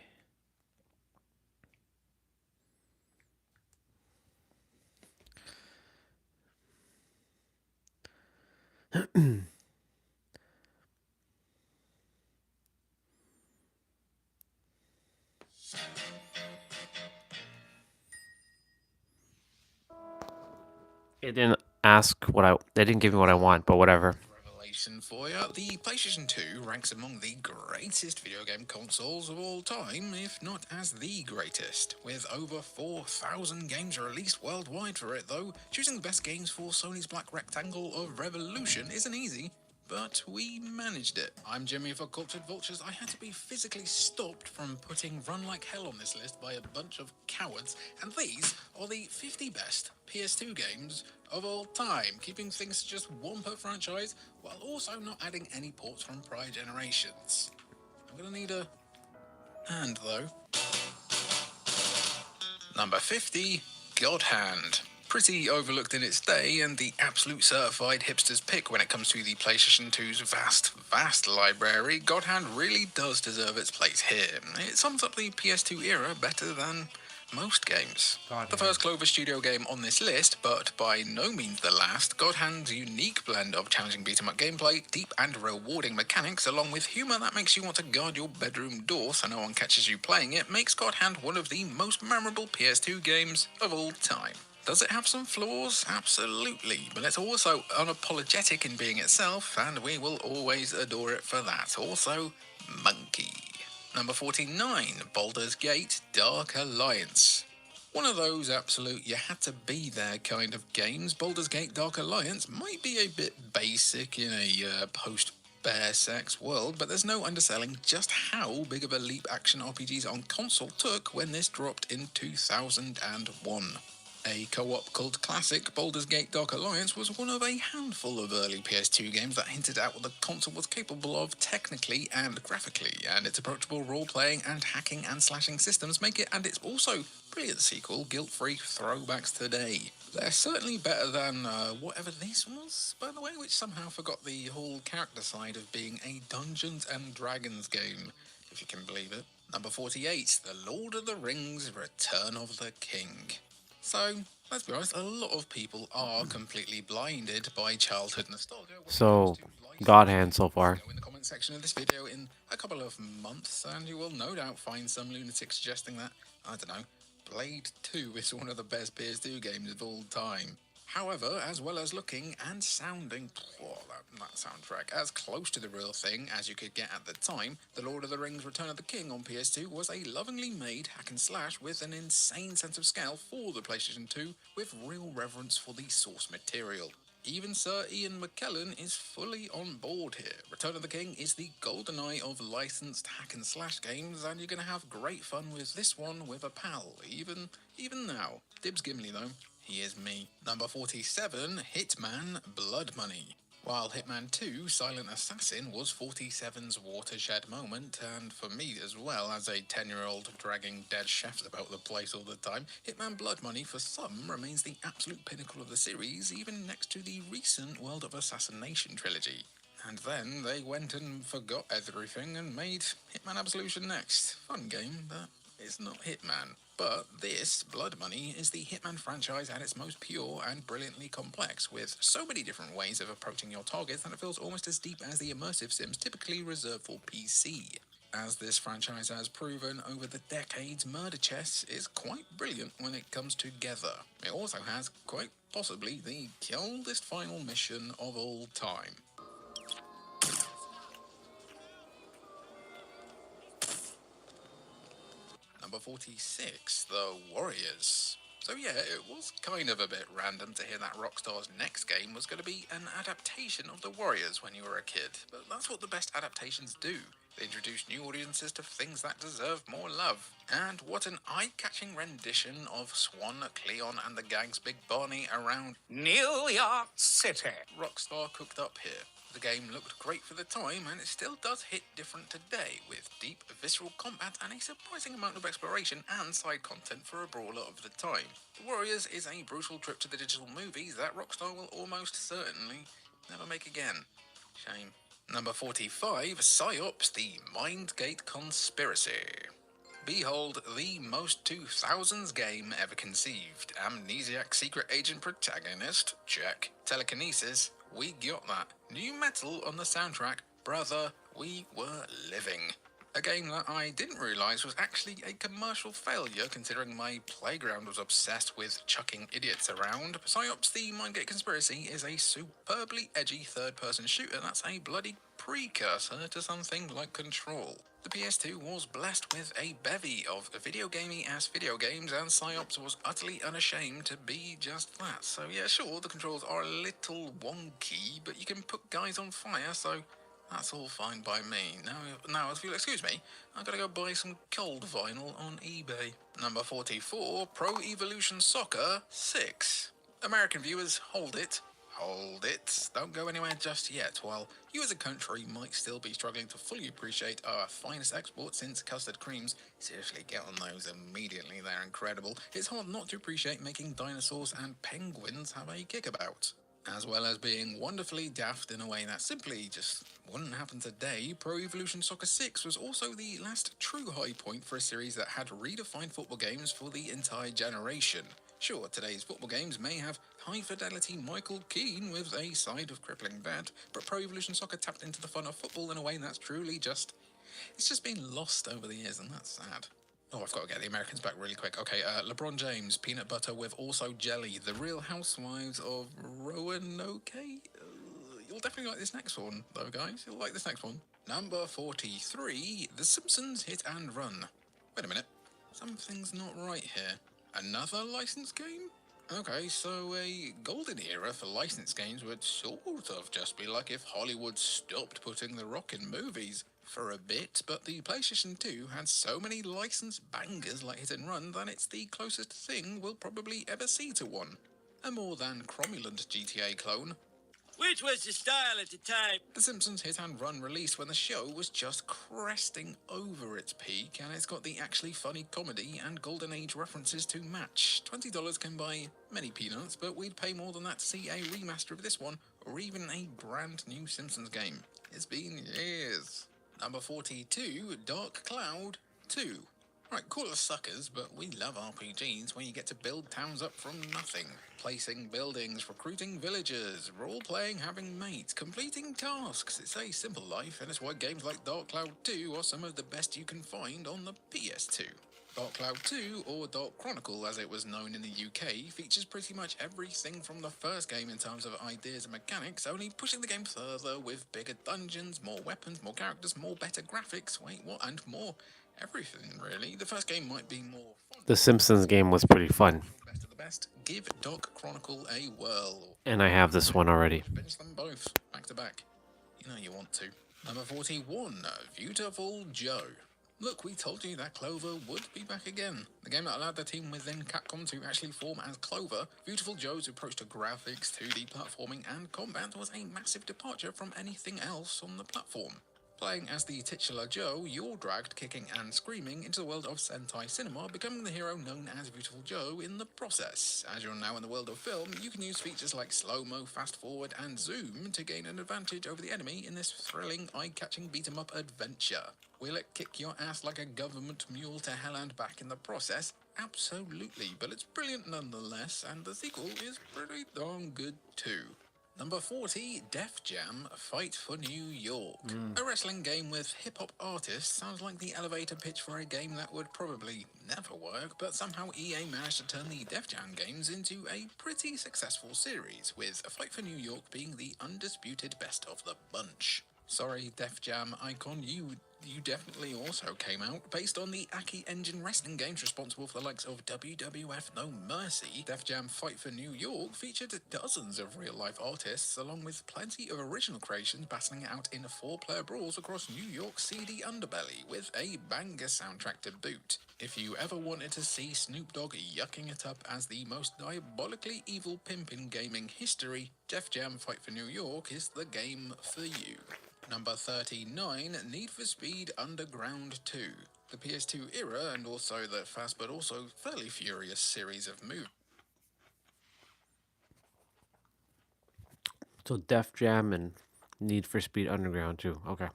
It didn't ask what they didn't give me what I want, but whatever.
Revelation for you. The PlayStation 2 ranks among the greatest video game consoles of all time, if not as the greatest. With over 4,000 games released worldwide for it though, choosing the best games for Sony's Black Rectangle of Revolution isn't easy. But we managed it. I'm Jimmy for Cultured Vultures. I had to be physically stopped from putting Run Like Hell on this list by a bunch of cowards, and these are the 50 best PS2 games of all time, keeping things to just one per franchise, while also not adding any ports from prior generations. I'm gonna need a hand though. Number 50, God Hand. Pretty overlooked in its day, and the absolute certified hipster's pick when it comes to the PlayStation 2's vast library, God Hand really does deserve its place here. It sums up the PS2 era better than most games. The first Clover Studio game on this list, but by no means the last, God Hand's unique blend of challenging beat-em-up gameplay, deep and rewarding mechanics, along with humour that makes you want to guard your bedroom door so no one catches you playing it, makes God Hand one of the most memorable PS2 games of all time. Does it have some flaws? Absolutely, but it's also unapologetic in being itself, and we will always adore it for that. Also, Monkey. Number 49, Baldur's Gate Dark Alliance. One of those absolute you had to be there kind of games. Baldur's Gate Dark Alliance might be a bit basic in a post-bear sex world, but there's no underselling just how big of a leap action RPGs on console took when this dropped in 2001. A co-op cult classic, Baldur's Gate Dark Alliance was one of a handful of early PS2 games that hinted at what the console was capable of technically and graphically, and its approachable role-playing and hacking and slashing systems make it and its also brilliant sequel guilt-free throwbacks today. They're certainly better than whatever this was, by the way, which somehow forgot the whole character side of being a Dungeons and Dragons game, if you can believe it. Number 48, The Lord of the Rings Return of the King. So, let's be honest, a lot of people are completely blinded by childhood nostalgia.
So, God Hand so far.
Go in the comment section of this video in a couple of months, and you will no doubt find some lunatic suggesting that, I don't know, Blade 2 is one of the best PS2 games of all time. However, as well as looking and sounding, that soundtrack, as close to the real thing as you could get at the time, The Lord of the Rings Return of the King on PS2 was a lovingly made hack and slash with an insane sense of scale for the PlayStation 2, with real reverence for the source material. Even Sir Ian McKellen is fully on board here. Return of the King is the GoldenEye of licensed hack and slash games, and you're going to have great fun with this one with a pal, even now. Dibs Gimli though. He is me. Number 47, Hitman Blood Money. While Hitman 2 Silent Assassin was 47's watershed moment, and for me as well, as a 10-year-old dragging dead chefs about the place all the time, Hitman Blood Money for some remains the absolute pinnacle of the series, even next to the recent World of Assassination trilogy. And then they went and forgot everything and made Hitman Absolution next. Fun game, but it's not Hitman. But this, Blood Money, is the Hitman franchise at its most pure and brilliantly complex, with so many different ways of approaching your targets that it feels almost as deep as the immersive sims typically reserved for PC. As this franchise has proven over the decades, Murder Chess is quite brilliant when it comes together. It also has, quite possibly, the coldest final mission of all time. Number 46, The Warriors. So yeah, it was kind of a bit random to hear that Rockstar's next game was going to be an adaptation of The Warriors when you were a kid, but that's what the best adaptations do. They introduce new audiences to things that deserve more love. And what an eye-catching rendition of Swan, Cleon and the gang's Big Barney around New York City Rockstar cooked up here. The game looked great for the time, and it still does hit different today, with deep, visceral combat and a surprising amount of exploration and side content for a brawler of the time. The Warriors is a brutal trip to the digital movies that Rockstar will almost certainly never make again. Shame. Number 45, PsyOps, The Mindgate Conspiracy. Behold, the most 2000s game ever conceived. Amnesiac secret agent protagonist, check. Telekinesis, we got that. New metal on the soundtrack, brother, we were living. A game that I didn't realise was actually a commercial failure, considering my playground was obsessed with chucking idiots around. Psyops the Mindgate Conspiracy is a superbly edgy third-person shooter that's a bloody precursor to something like Control. The PS2 was blessed with a bevy of video gamey-ass video games, and Psyops was utterly unashamed to be just that. So yeah, sure, the controls are a little wonky, but you can put guys on fire, so that's all fine by me. Now, if you'll excuse me, I've got to go buy some cold vinyl on eBay. Number 44, Pro Evolution Soccer 6. American viewers, hold it. Hold it. Don't go anywhere just yet, while you as a country might still be struggling to fully appreciate our finest export since custard creams. Seriously, get on those immediately, they're incredible. It's hard not to appreciate making dinosaurs and penguins have a kickabout. As well as being wonderfully daft in a way that simply just wouldn't happen today, Pro Evolution Soccer 6 was also the last true high point for a series that had redefined football games for the entire generation. Sure, today's football games may have high-fidelity Michael Keane with a side of crippling that, but Pro Evolution Soccer tapped into the fun of football in a way that's truly it's just been lost over the years, and that's sad. Oh, I've got to get the Americans back really quick. Okay, LeBron James, peanut butter with also jelly. The Real Housewives of Roanoke? You'll definitely like this next one, though, guys. You'll like this next one. Number 43, The Simpsons Hit and Run. Wait a minute. Something's not right here. Another licensed game? Okay, so a golden era for licensed games would sort of just be like if Hollywood stopped putting The Rock in movies for a bit, but the PlayStation 2 had so many licensed bangers like Hit and Run that it's the closest thing we'll probably ever see to one. A more than cromulent GTA clone.
Which was the style at the time?
The Simpsons Hit and Run released when the show was just cresting over its peak, and it's got the actually funny comedy and golden age references to match. $20 can buy many peanuts, but we'd pay more than that to see a remaster of this one, or even a brand new Simpsons game. It's been years. Number 42, Dark Cloud 2. Right, call us suckers, but we love RPGs where you get to build towns up from nothing. Placing buildings, recruiting villagers, role-playing, having mates, completing tasks. It's a simple life, and it's why games like Dark Cloud 2 are some of the best you can find on the PS2. Dark Cloud 2, or Dark Chronicle as it was known in the UK, features pretty much everything from the first game in terms of ideas and mechanics, only pushing the game further with bigger dungeons, more weapons, more characters, more better graphics, and more everything, really. The first game might be more fun.
The Simpsons game was pretty fun.
Best of the best, give Dark Chronicle a whirl.
And I have this one already.
Binge them both, back to back. You know you want to. Number 41, Beautiful Joe. Look, we told you that Clover would be back again. The game that allowed the team within Capcom to actually form as Clover, Beautiful Joe's approach to graphics, 2D platforming, and combat was a massive departure from anything else on the platform. Playing as the titular Joe, you're dragged kicking and screaming into the world of Sentai cinema, becoming the hero known as Beautiful Joe in the process. As you're now in the world of film, you can use features like slow-mo, fast-forward, and zoom to gain an advantage over the enemy in this thrilling, eye-catching beat-em-up adventure. Will it kick your ass like a government mule to hell and back in the process? Absolutely, but it's brilliant nonetheless, and the sequel is pretty darn good too. Number 40, Def Jam Fight for New York. A wrestling game with hip-hop artists sounds like the elevator pitch for a game that would probably never work, but somehow EA managed to turn the Def Jam games into a pretty successful series, with Fight for New York being the undisputed best of the bunch. Sorry, Def Jam icon, you definitely also came out. Based on the Aki Engine wrestling games responsible for the likes of WWF No Mercy, Def Jam Fight for New York featured dozens of real-life artists, along with plenty of original creations battling it out in 4-player brawls across New York's seedy underbelly, with a banger soundtrack to boot. If you ever wanted to see Snoop Dogg yucking it up as the most diabolically evil pimp in gaming history, Def Jam Fight for New York is the game for you. Number 39, Need for Speed Underground 2. The PS2 era, and also the fast but also fairly furious series of movies.
So Def Jam and Need for Speed Underground too. Okay.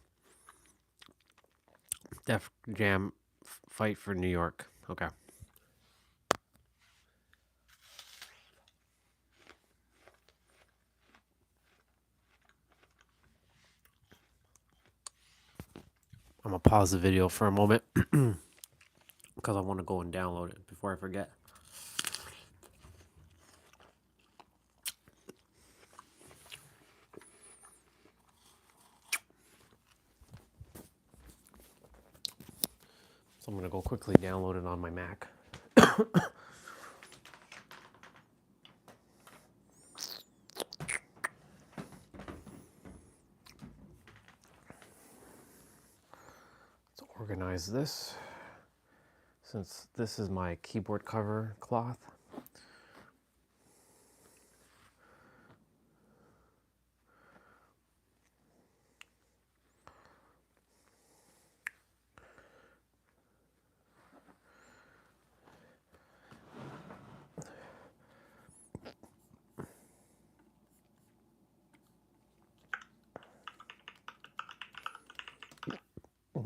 Def Jam Fight for New York. Okay. I'm gonna pause the video for a moment because I want to go and download it before I forget. So I'm gonna go quickly download it on my Mac. Let's organize this. Since this is my keyboard cover cloth,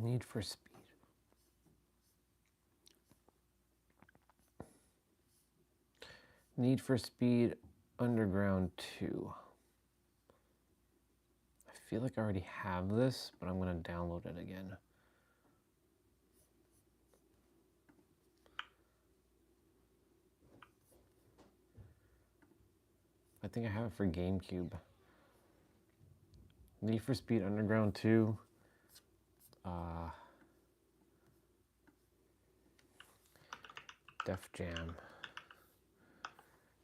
Need for Speed. Need for Speed Underground 2. I feel like I already have this, but I'm going to download it again. I think I have it for GameCube. Need for Speed Underground 2. Def Jam.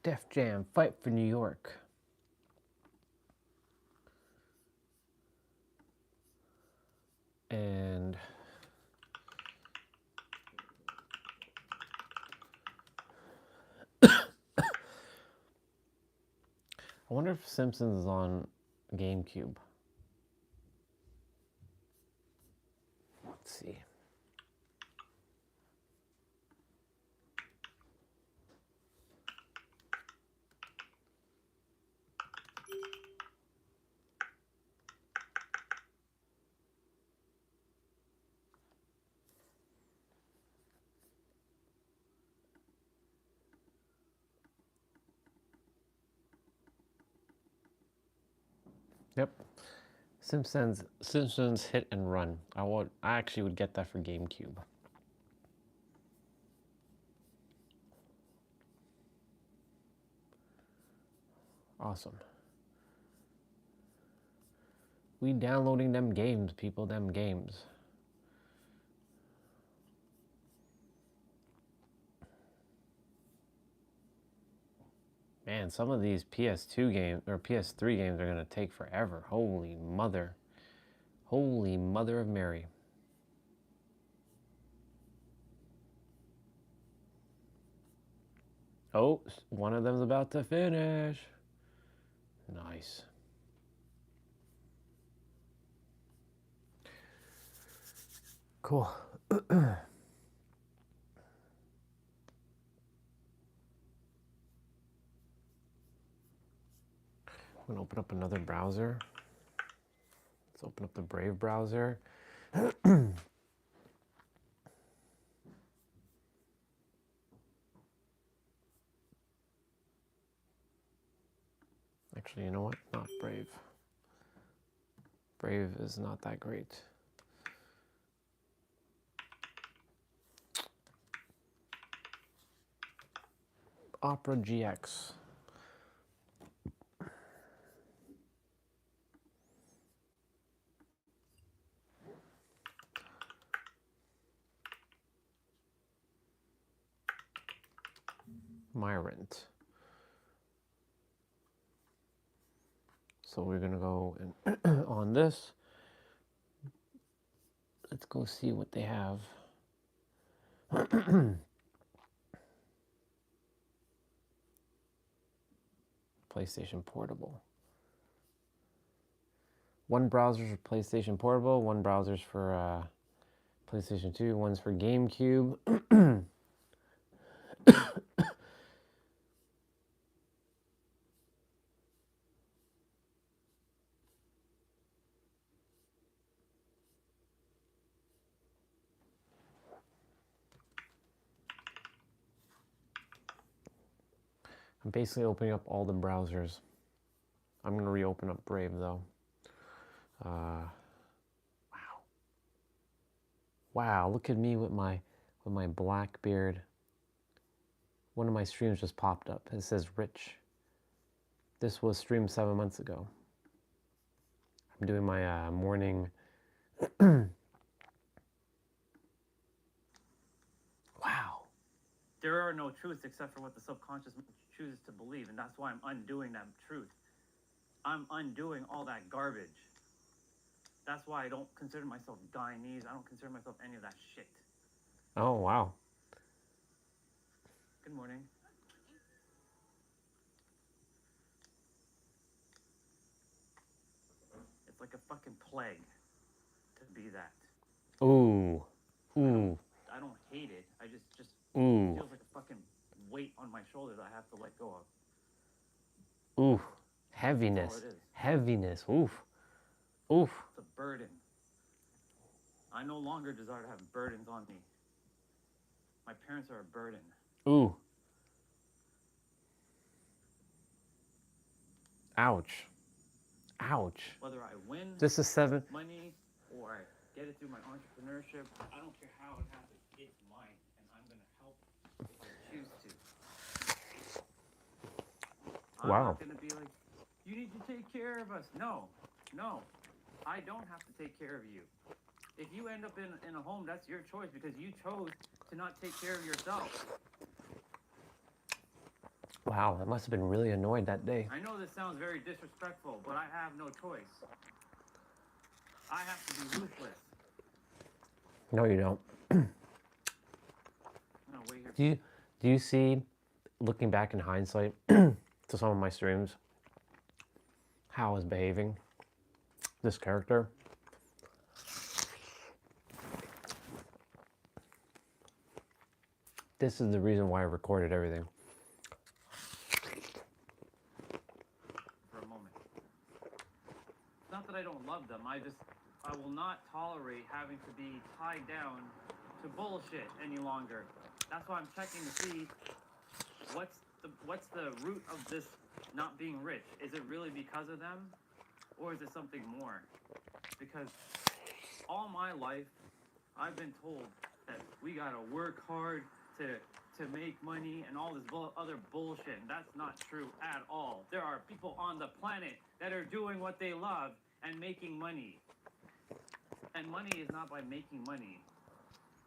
Def Jam, Fight for New York. And I wonder if Simpsons is on GameCube. Let's see. Yep. Simpsons Hit and Run. I actually would get that for GameCube. Awesome. We downloading them games, people, them games. Man, some of these PS2 games or PS3 games are gonna take forever. Holy mother of Mary. Oh, one of them's about to finish. Nice. Cool. I'm gonna open up another browser. Let's open up the Brave browser. Actually, you know what? Not Brave. Brave is not that great. Opera GX. Myrant. So we're gonna go and on this. Let's go see what they have. PlayStation Portable. One browser's for PlayStation Portable, one browser's for PlayStation 2, one's for GameCube. I'm basically opening up all the browsers. I'm going to reopen up Brave though. Wow. Wow, look at me with my black beard. One of my streams just popped up. It says Rich. This was streamed 7 months ago. I'm doing my morning. Wow.
There are no truths except for what the subconscious chooses to believe, and that's why I'm undoing that truth. I'm undoing all that garbage. That's why I don't consider myself Guyanese. I don't consider myself any of that shit.
Oh, wow.
Good morning. It's like a fucking plague to be that.
Ooh. Ooh.
I don't hate it. I just
Ooh.
feels like a fucking weight on my shoulder that I have to let go of.
Ooh. Heaviness.
That's all it is.
Heaviness. Oof. Oof.
It's a burden. I no longer desire to have burdens on me. My parents are a burden.
Ooh. Ouch. Ouch.
Whether I win
This is 7.
money or I get it through my entrepreneurship, I don't care how it happens. It's mine, and I'm going to help if I choose to. I'm
Wow.
not going to be like, you need to take care of us. No. I don't have to take care of you. If you end up in a home, that's your choice because you chose to not take care of yourself.
Wow, I must have been really annoyed that day.
I know this sounds very disrespectful, but I have no choice. I have to be ruthless.
No, you don't.
No, wait here.
Do you see, looking back in hindsight to some of my streams, how I was behaving? This character. This is the reason why I recorded everything.
For a moment. It's not that I don't love them. I will not tolerate having to be tied down to bullshit any longer. That's why I'm checking to see what's the root of this not being rich. Is it really because of them? Or is it something more? Because all my life, I've been told that we gotta work hard to make money and all this other bullshit. And that's not true at all. There are people on the planet that are doing what they love and making money. And money is not by making money.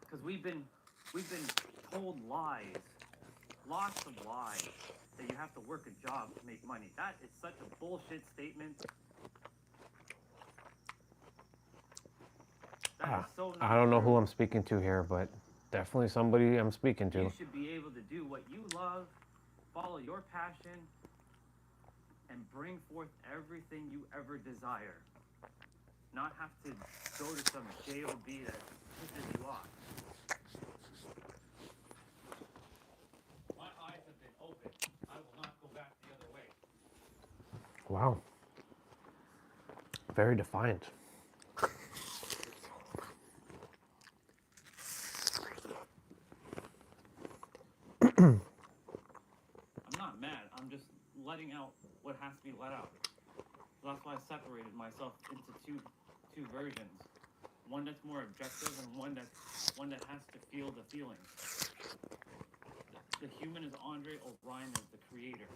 Because we've been told lies. Lots of lies. That you have to work a job to make money. That is such a bullshit statement. That is so not
I don't know
true.
who I'm speaking to here, but definitely somebody I'm speaking to.
You should be able to do what you love, follow your passion, and bring forth everything you ever desire. Not have to go to some J.O.B. that pisses you off. My eyes have been open. I will not go back the other way.
Wow. Very defiant.
I'm not mad. I'm just letting out what has to be let out. So that's why I separated myself into two versions. One that's more objective and one that has to feel the feelings. The human is Andre, Orion is the creator.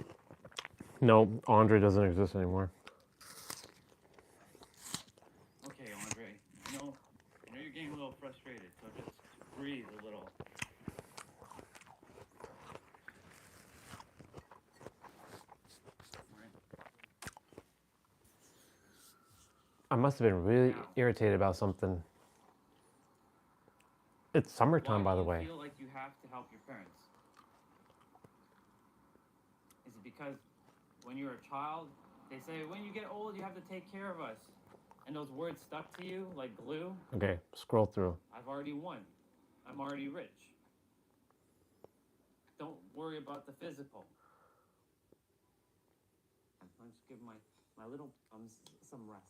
No, Andre doesn't exist anymore.
Okay, Andre. I know you're getting a little frustrated, so just breathe a little.
I must have been really irritated about something. It's summertime, by the way.
Why do you feel like you have to help your parents? Is it because when you're a child, they say, when you get old, you have to take care of us? And those words stuck to you like glue?
Okay, scroll through.
I've already won. I'm already rich. Don't worry about the physical. I'll just give my little thumbs some rest.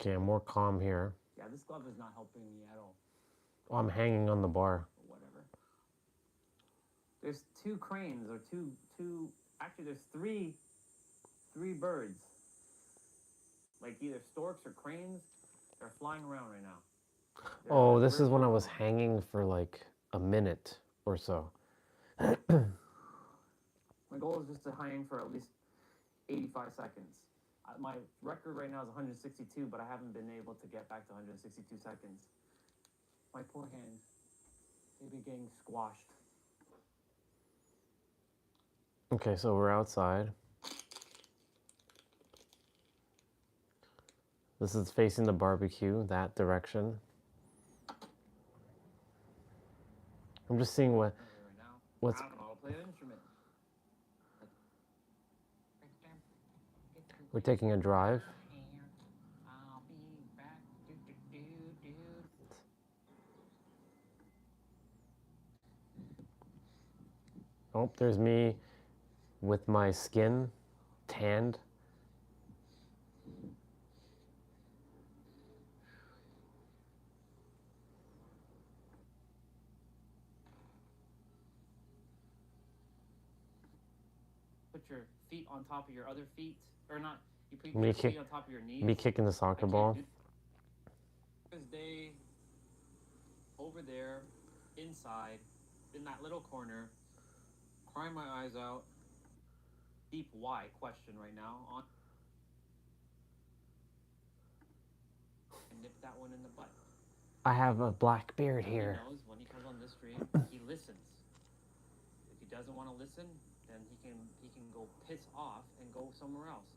Okay, I'm more calm here.
Yeah, this glove is not helping me at all.
Oh, I'm hanging on the bar.
Whatever. There's two cranes or two actually there's three birds. Like either storks or cranes. They're flying around right now.
Oh, this is when I was hanging for like a minute or so.
My goal is just to hang for at least 85 seconds. My record right now is 162, but I haven't been able to get back to 162 seconds. My poor hands, they've been getting squashed.
Okay, so we're outside. This is facing the barbecue, that direction. I'm just seeing
Right now,
what's.
I don't know. I'll play an instrument.
We're taking a drive.
I'll be back.
Oh, there's me with my skin tanned.
Put your feet on top of your other feet, or not. You put
Me
your
kick-
feet on top of your knees.
Me kicking the soccer ball.
Because they over there, inside, in that little corner, crying my eyes out. Deep why question right now. And nip that one in the butt.
I have a black beard
He
here.
knows when he comes on this stream, he listens. If he doesn't want to listen, then he can go piss off and go somewhere else.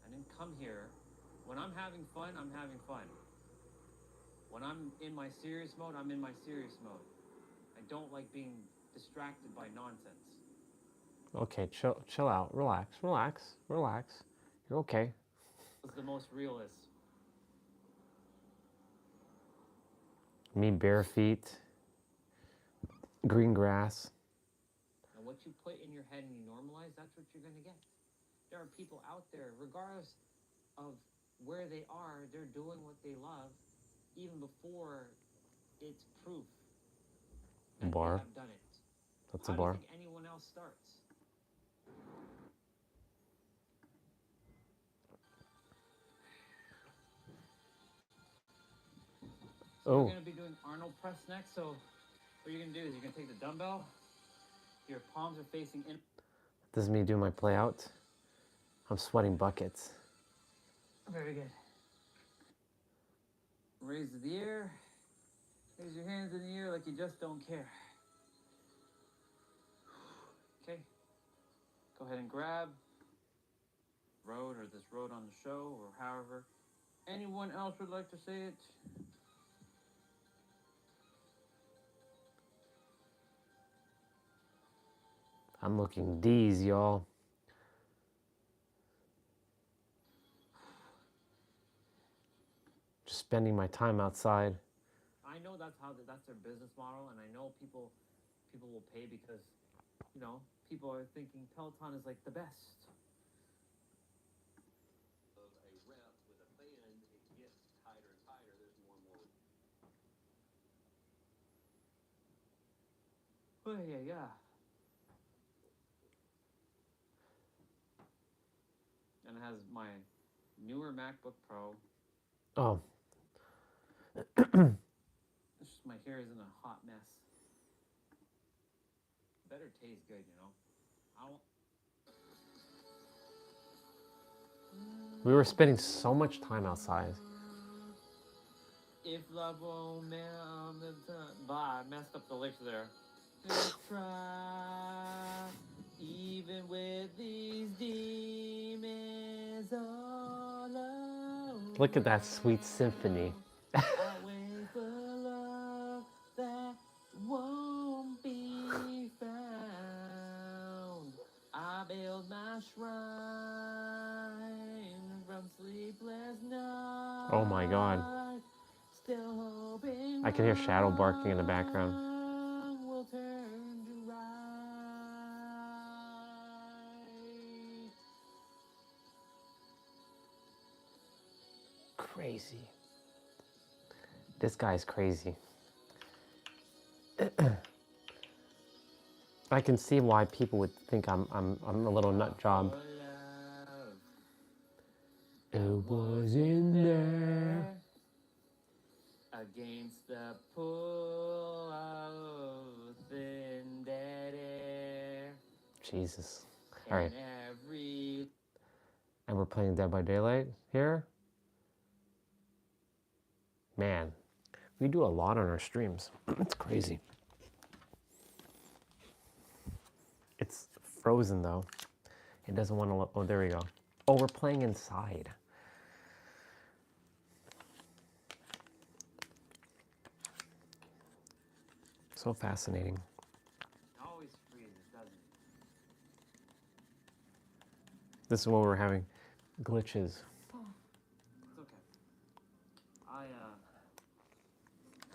And then come here. When I'm having fun, I'm having fun. When I'm in my serious mode, I'm in my serious mode. I don't like being distracted by nonsense.
Okay, chill out, relax. You're okay.
What's the most realist?
Me bare feet, green grass.
And what you put in your head and you normalize, that's what you're going to get. There are people out there, regardless of where they are, they're doing what they love, even before it's proof that
Bar.
they have done it.
That's
How
a bar.
do you think anyone else starts? So
Oh.
we're going to be doing Arnold press next, so what you're going to do is you're going to take the dumbbell, your palms are facing in.
This is me doing my play out. I'm sweating buckets.
Very good. Raise the air. Raise your hands in the air like you just don't care. Okay. Go ahead and grab road or this road on the show or however anyone else would like to say it.
I'm looking D's, y'all. Just spending my time outside.
I know that's their business model, and I know people will pay because, you know, people are thinking Peloton is like the best.
Of a rep with a band, it gets tighter and tighter. There's more and more.
Oh yeah. And it has my newer MacBook Pro.
Oh.
It's just my hair is in a hot mess. Better taste good, you know.
We were spending so much time outside.
If love won't I messed up the lyrics there. Let's try, even with these demons all over.
Look at that sweet symphony.
I wait for love that won't be found. I build my shrine from sleepless nights.
Oh my God.
Still hoping
I can hear Shadow barking in the background.
will turn to right.
Crazy. This guy's crazy. I can see why people would think I'm a little nut job. It was in there.
Against the pull of thin dead air.
Jesus. All right.
And every
And we're playing Dead by Daylight here. Man, we do a lot on our streams. It's crazy. It's frozen though. It doesn't want to look. Oh, there we go. Oh, we're playing inside. So fascinating.
it always freezes, doesn't it?
This is what we're having glitches.
It's okay. I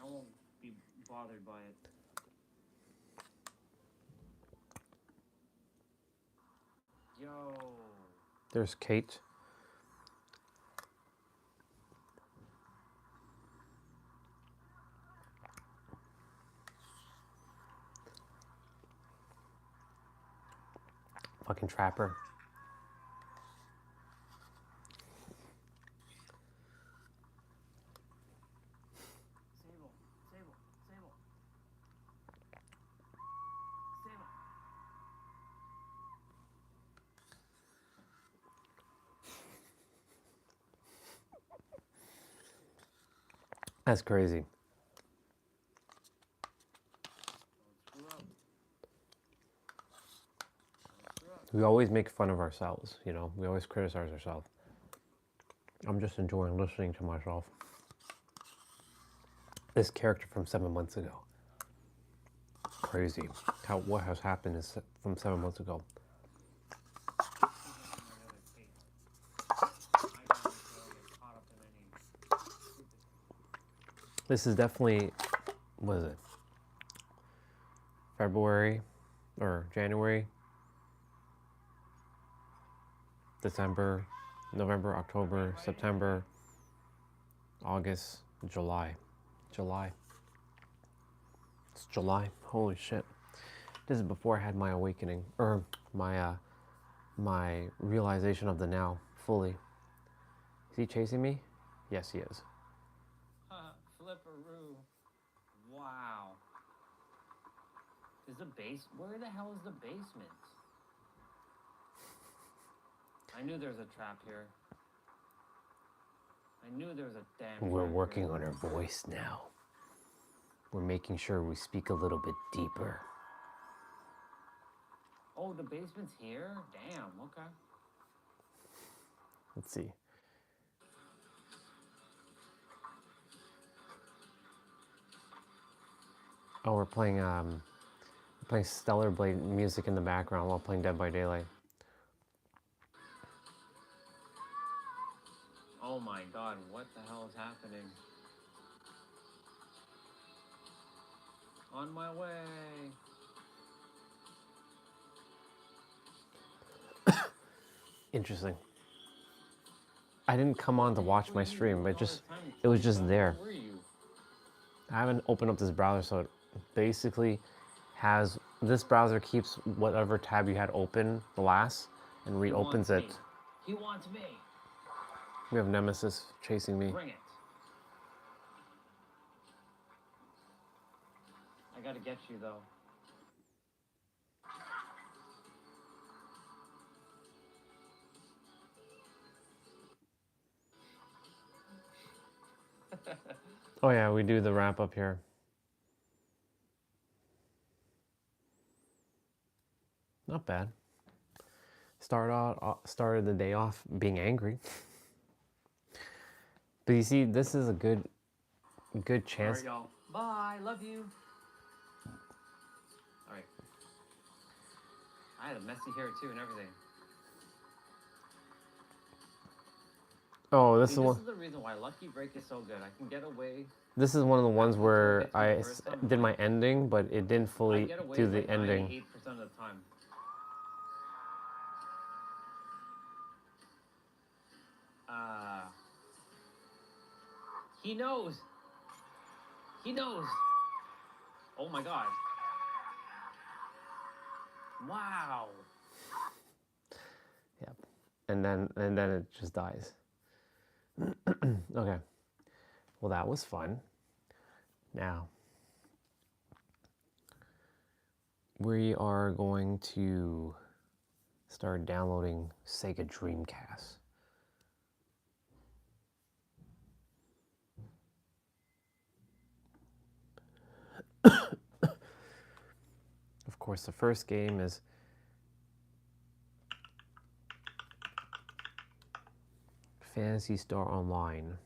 won't be bothered by it. Yo.
There's Kate. Fucking trapper.
Sable. Sable. Sable. Sable.
That's crazy.
Don't screw up. Don't screw up.
We always make fun of ourselves, you know? We always criticize ourselves. I'm just enjoying listening to myself. This character from 7 months ago. Crazy. What has happened is from 7 months ago. This is definitely, what is it? February or January, December, November, October, September, August, July. July. It's July. Holy shit. This is before I had my awakening, or my realization of the now fully. Is he chasing me? Yes, he is.
Flipperoo. Wow. Is the base? Where the hell is the basement? I knew there was a trap here. I knew there was a damn.
We're
trap
working
here.
on our voice now. We're making sure we speak a little bit deeper.
Oh, the basement's here? Damn, okay.
Let's see. Oh, we're playing Stellar Blade music in the background while playing Dead by Daylight.
Oh my god, what the hell is happening? On my way.
Interesting. I didn't come on to watch my stream, but it was just there.
Where were you?
I haven't opened up this browser, so it basically has, this browser keeps whatever tab you had open last and reopens it.
He wants me.
We have Nemesis chasing me.
Bring it. I gotta get you though.
Oh yeah, we do the wrap up here. Not bad. Started the day off being angry. But you see, this is a good chance.
Alright, y'all. Bye. Love you. Alright. I had a messy hair too and everything.
Oh, this
See,
is one.
This is the reason why Lucky Break is so good. I can get away.
This is one of the ones where
It's the
I
first time.
did my ending, but it didn't
I
fully
get away
do
like
the ending.
98% of the time. He knows. He knows. Oh my god. Wow.
Yep. And then it just dies. Okay. Well, that was fun. Now, we are going to start downloading Sega Dreamcast. Of course, the first game is Phantasy Star Online.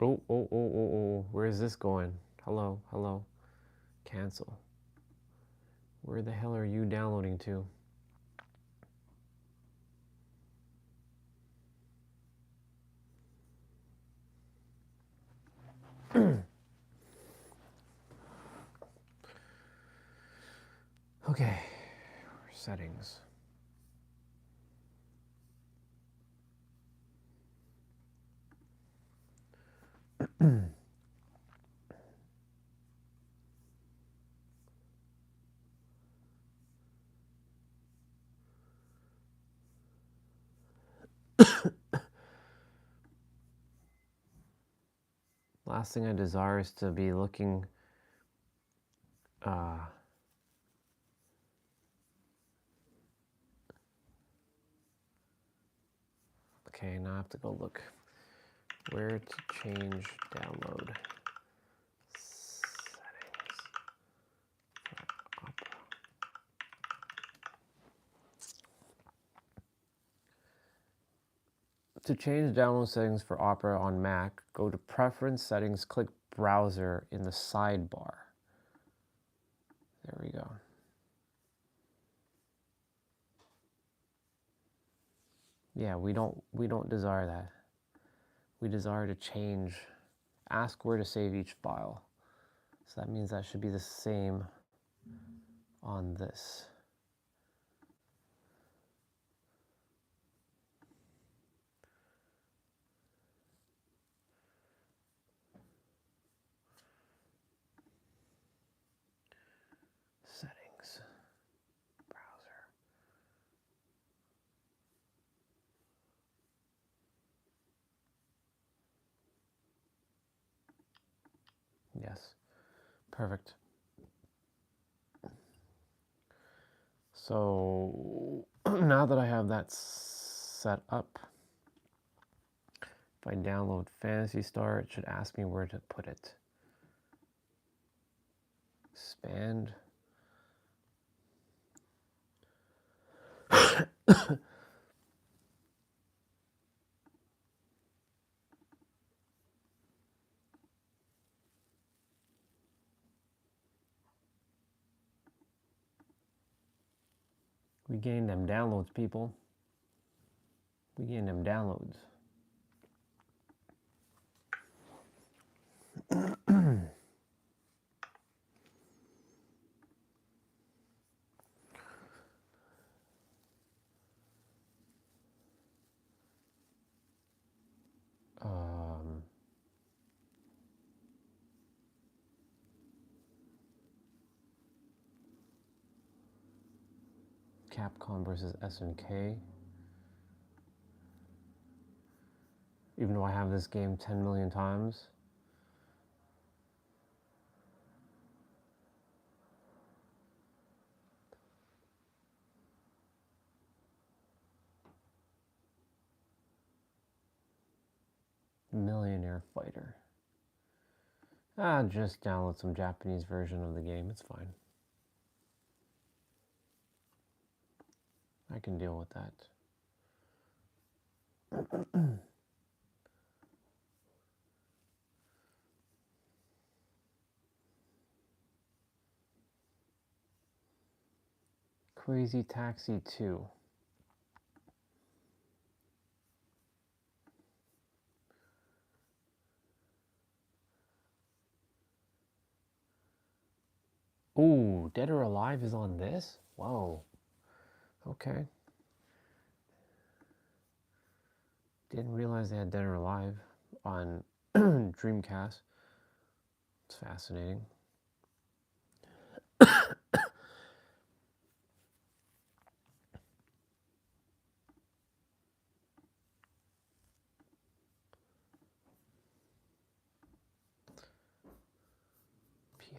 Oh, where is this going? Hello, hello. Cancel. Where the hell are you downloading to? Okay, settings. Last thing I desire is to be looking okay, now I have to go look where to change download settings for Opera. To change download settings for Opera on Mac, go to Preference Settings, click Browser in the sidebar. There we go. Yeah, we don't desire that. We desire to change, ask where to save each file. So that means that should be the same on this. Settings, browser. Yes, perfect. So now that I have that set up, if I download Phantasy Star, it should ask me where to put it. Expand. We gained them downloads, people. We gained them downloads. Capcom versus SNK. Even though I have this game 10 million times. Millionaire Fighter. Just download some Japanese version of the game, it's fine. I can deal with that. Crazy Taxi 2. Ooh, Dead or Alive is on this? Whoa. Okay. Didn't realize they had Dead or Alive on Dreamcast. It's fascinating.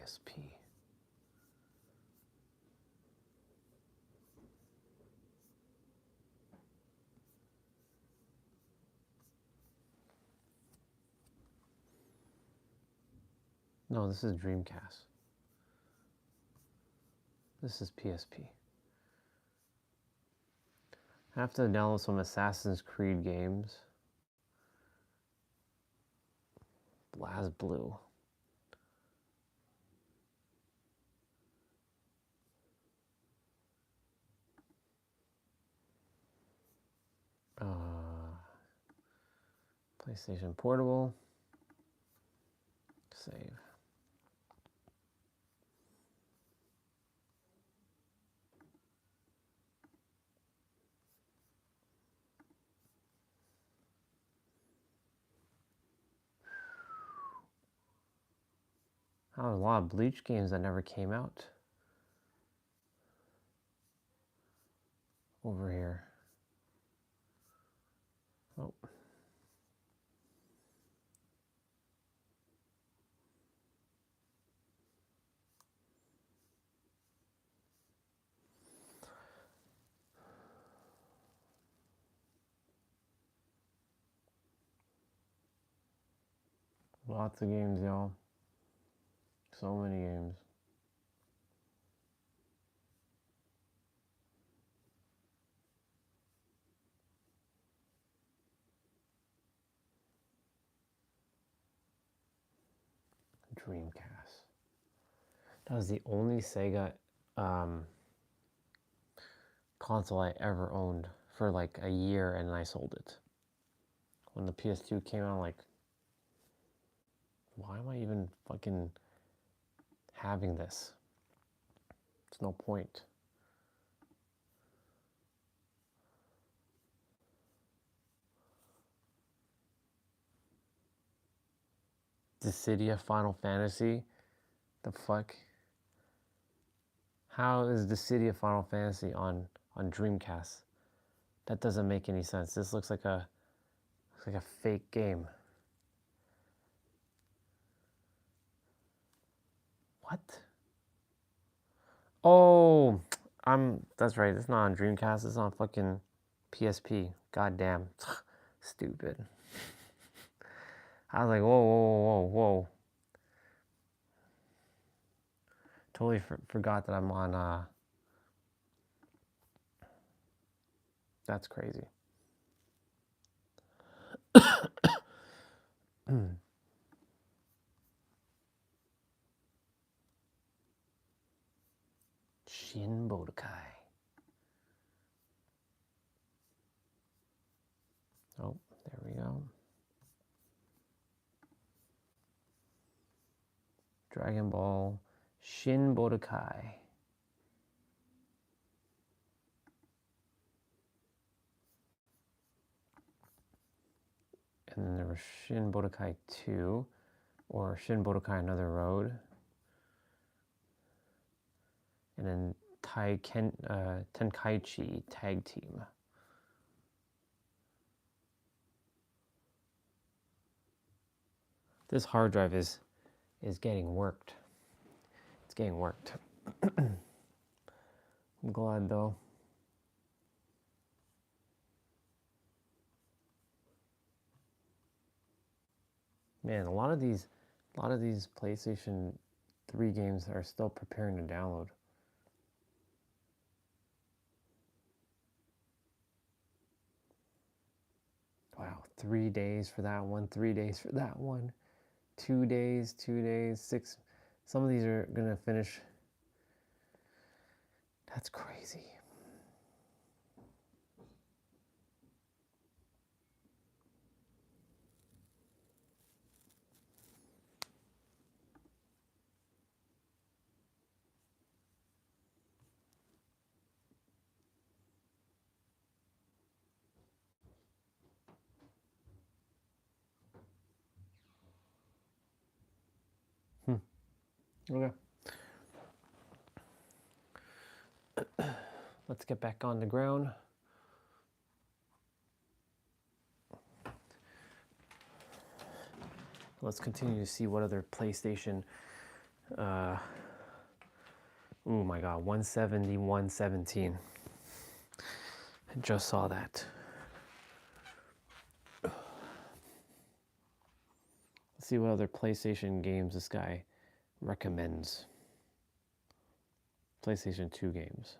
PSP. No, this is Dreamcast. This is PSP. I have to download some Assassin's Creed games. BlazBlue. PlayStation Portable. Save. Oh, a lot of Bleach games that never came out. Over here. Oh. Lots of games, y'all. So many games. Dreamcast. That was the only Sega console I ever owned for like a year, and I sold it. When the PS2 came out, I'm like, why am I even fucking having this? It's no point. Dissidia Final Fantasy? The fuck? How is Dissidia Final Fantasy on Dreamcast? That doesn't make any sense. This looks like a fake game. What? Oh, that's right. It's not on Dreamcast. It's on fucking PSP. Goddamn. Stupid. I was like, whoa, whoa, whoa, whoa. Totally forgot that I'm on, that's crazy. Shin Budokai. Oh, there we go. Dragon Ball Shin Budokai. And then there was Shin Budokai 2, or Shin Budokai Another Road. And then Tenkaichi Tag Team. This hard drive is getting worked. It's getting worked. I'm glad though. Man, a lot of these PlayStation 3 games are still preparing to download. Wow, 3 days for that one, 3 days for that one, 2 days, 6. Some of these are gonna finish. That's crazy. Okay. Let's get back on the ground. Let's continue to see what other PlayStation Oh my god, 170, 117. I just saw that. Let's see what other PlayStation games this guy recommends. PlayStation 2 games.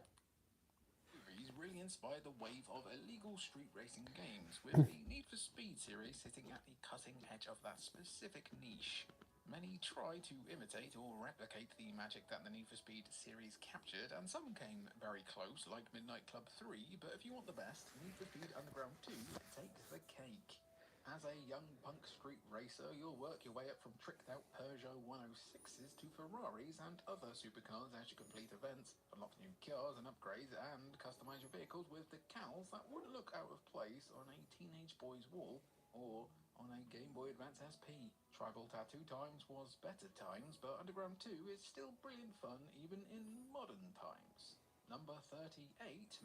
Series really inspired the wave of illegal street racing games, with the Need for Speed series sitting at the cutting edge of that specific niche. Many try to imitate or replicate the magic that the Need for Speed series captured, and some came very close, like Midnight Club 3, but if you want the best, Need for Speed Underground 2 takes the cake. As a young punk street racer, you'll work your way up from tricked-out Peugeot 106s to Ferraris and other supercars as you complete events, unlock new cars and upgrades, and customize your vehicles with decals that wouldn't look out of place on a teenage boy's wall or on a Game Boy Advance SP. Tribal Tattoo Times was better times, but Underground 2 is still brilliant fun even in modern times. Number 38,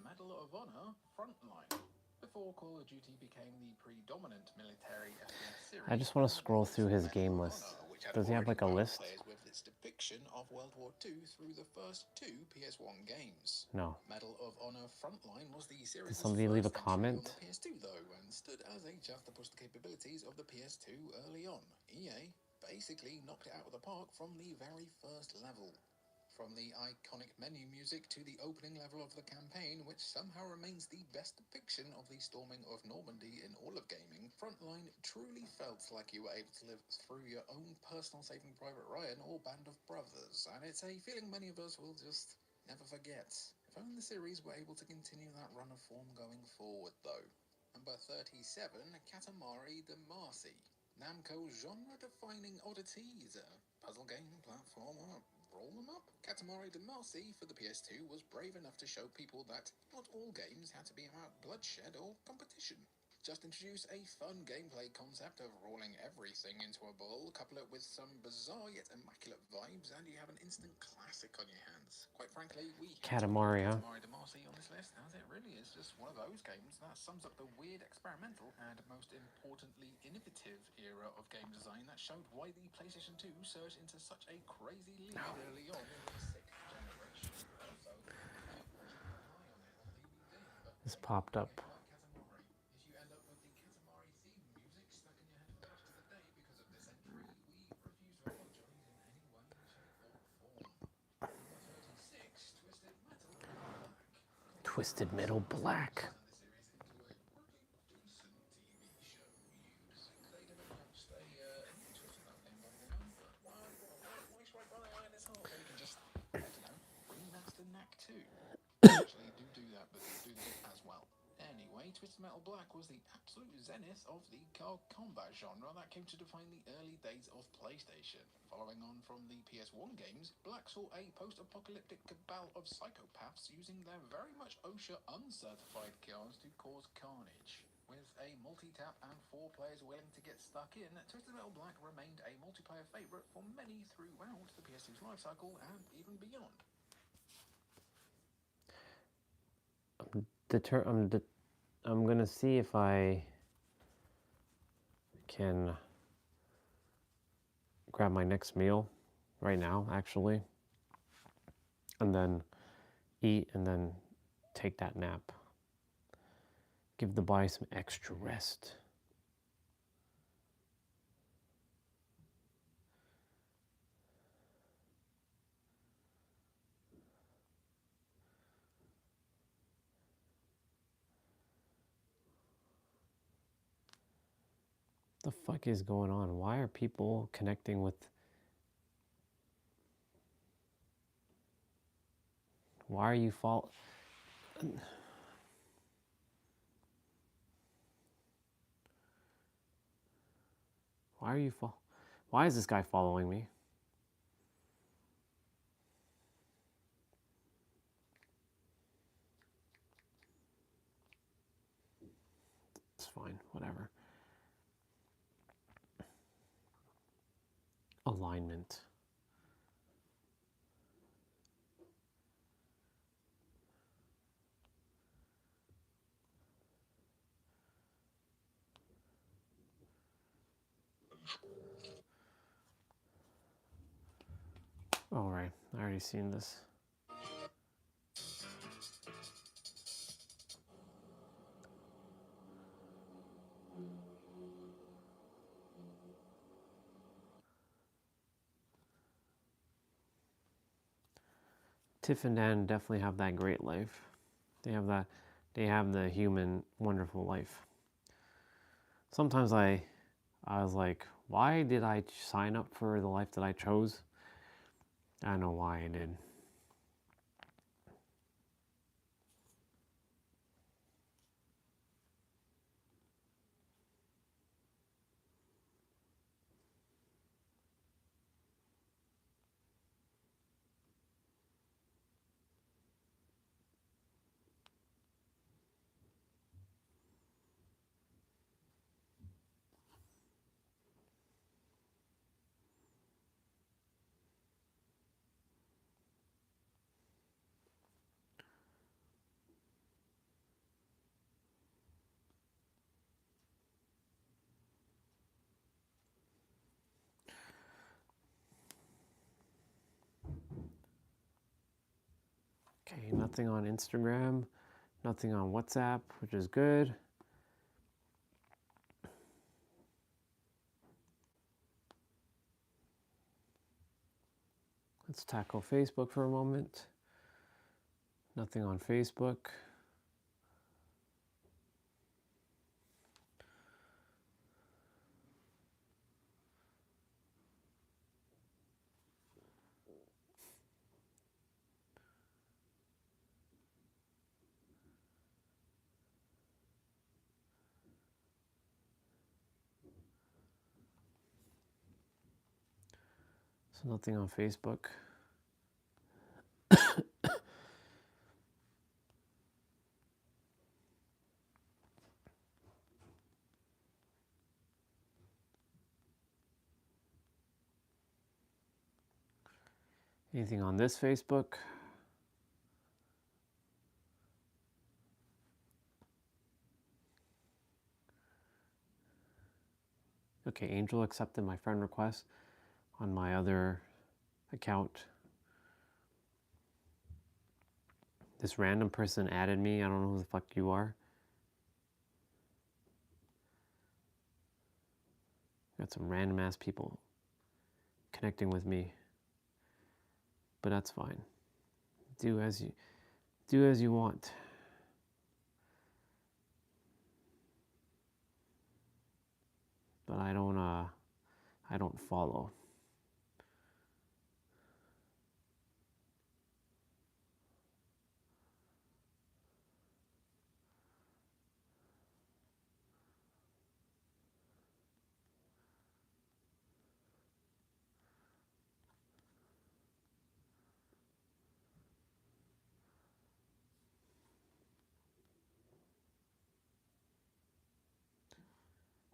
Medal of Honor Frontline. Before Call of Duty became the predominant military FPS series,
I just want to scroll through his game list. Does he have like a list?
With its depiction of World War II through the first 2 PS1 games.
No.
Medal of Honor Frontline was the series'
Did somebody leave a
first entry
comment?
on the PS2 though, and stood as a just to push the capabilities of the PS2 early on. EA basically knocked it out of the park from the very first level. From the iconic menu music to the opening level of the campaign, which somehow remains the best depiction of the storming of Normandy in all of gaming, Frontline truly felt like you were able to live through your own personal Saving Private Ryan or Band of Brothers, and it's a feeling many of us will just never forget. If only the series were able to continue that run of form going forward, though. Number 37, Katamari Damacy. Namco's genre-defining oddities, puzzle game, platformer, roll them up. Katamari Damacy for the PS2 was brave enough to show people that not all games had to be about bloodshed or competition. Just introduce a fun gameplay concept of rolling everything into a bowl, couple it with some bizarre yet immaculate vibes, and you have an instant classic on your hands. Quite frankly, we
Katamari, huh?
Katamari Damacy on this list, as it really is just one of those games that sums up the weird, experimental, and most importantly, innovative era of game design that showed why the PlayStation 2 surged into such a crazy lead early on in the 6th generation. Also, you can watch it rely on it on DVD, but
This popped up.
like Katamari, if you end up with the Katamari theme music stuck in your head for the rest of the day because of this entry, we refuse to apologize in any way, shape, or form. Number 36, Twisted Metal Black.
Twisted Metal Black.
The series into a pretty decent TV show. You'd think they'd have announced a new Twisted Metal game by now, but why strike while the iron is hot? They can just, I don't know, remaster Knack 2. Actually, do that, but do this as well. Anyway, Twisted Metal Black was the absolute zenith of the car combat genre that came to define the early days of PlayStation. Following on from the PS1 games, Black saw a post-apocalyptic cabal of psychopaths using their very much OSHA uncertified cars to cause carnage. With a multi-tap and 4 players willing to get stuck in, Twisted Metal Black remained a multiplayer favourite for many throughout the PS2's lifecycle and even beyond.
I'm gonna see if I can grab my next meal right now, actually, and then eat and then take that nap. Give the body some extra rest. The fuck is going on? Why are people connecting with... Why are you Why is this guy following me? It's fine, whatever. Alignment. Oh, right. I already seen this. Tiff and Dan definitely have that great life. They have that. They have the human, wonderful life. Sometimes I was like, why did I sign up for the life that I chose? I know why I did. Okay, nothing on Instagram, nothing on WhatsApp, which is good. Let's tackle Facebook for a moment. Nothing on Facebook. So nothing on Facebook. Anything on this Facebook? Okay, Angel accepted my friend request on my other account. This random person added me. I don't know who the fuck you are. Got some random ass people connecting with me. But that's fine. Do as you want. But I don't follow.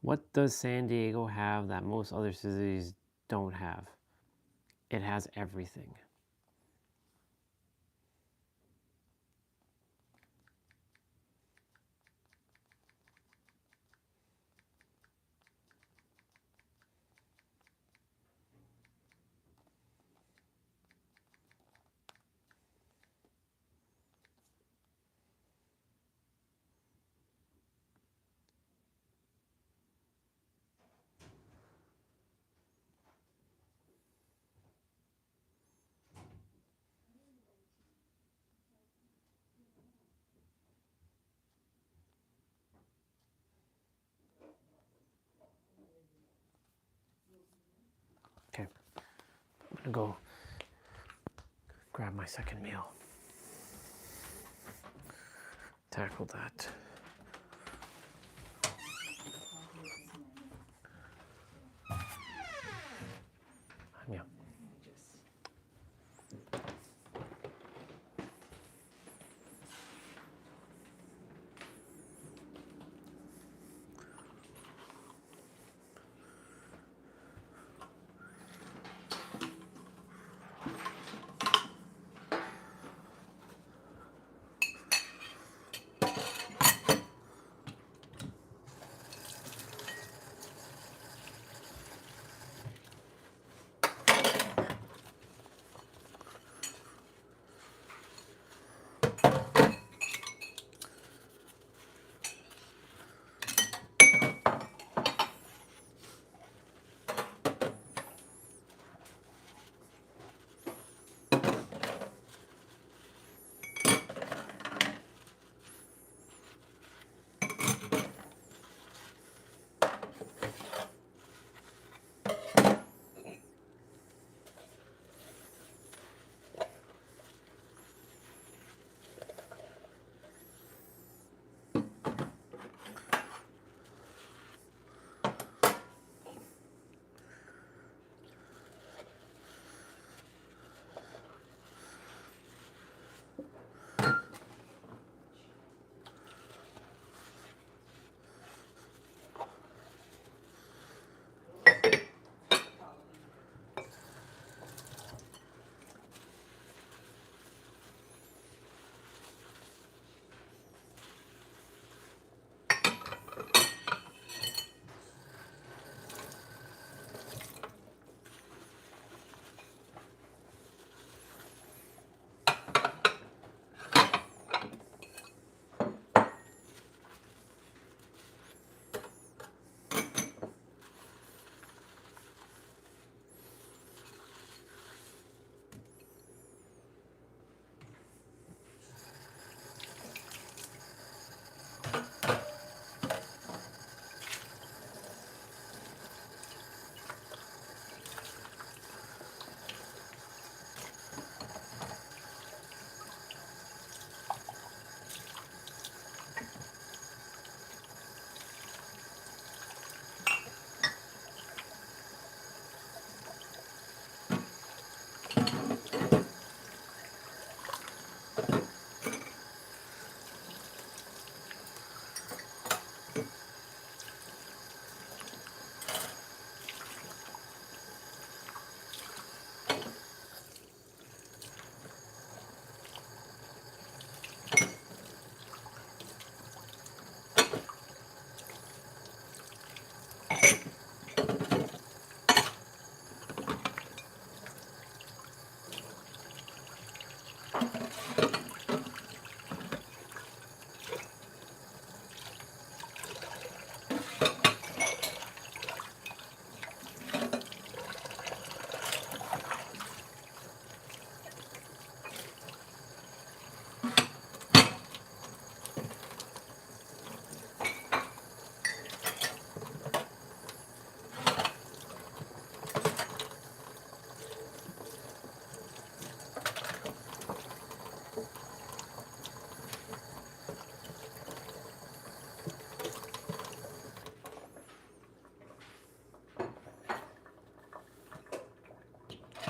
What does San Diego have that most other cities don't have? It has everything. Okay, I'm gonna go grab my second meal. Tackle that. Yeah.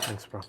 Thanks, bro.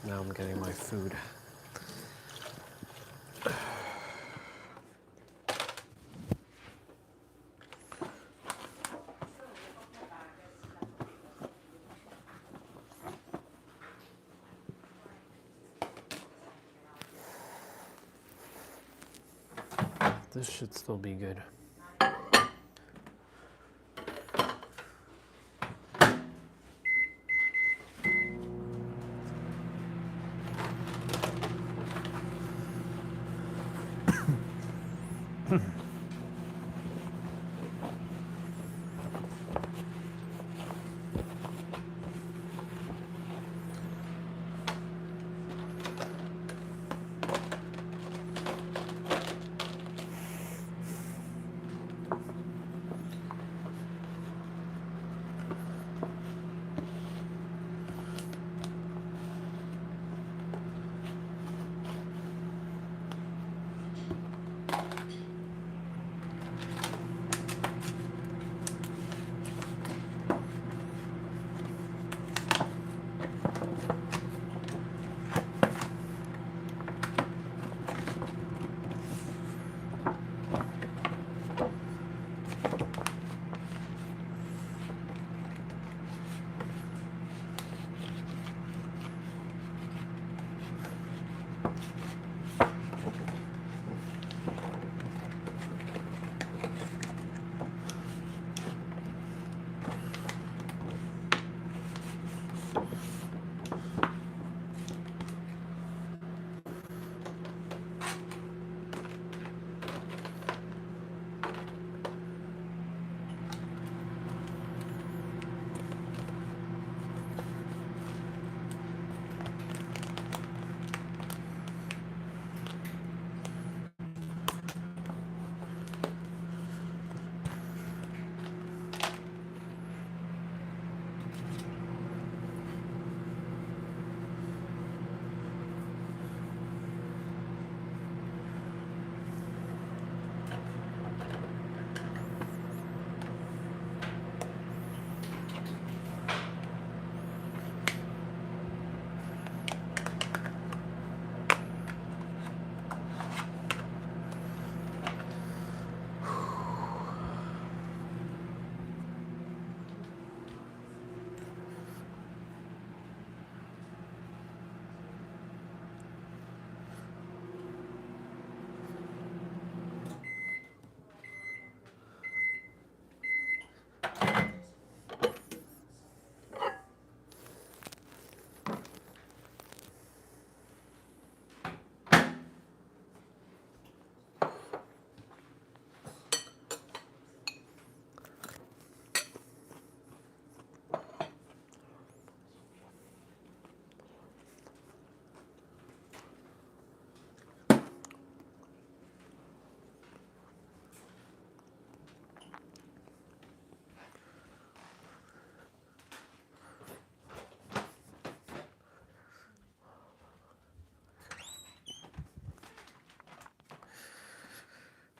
Now I'm getting my food. This should still be good.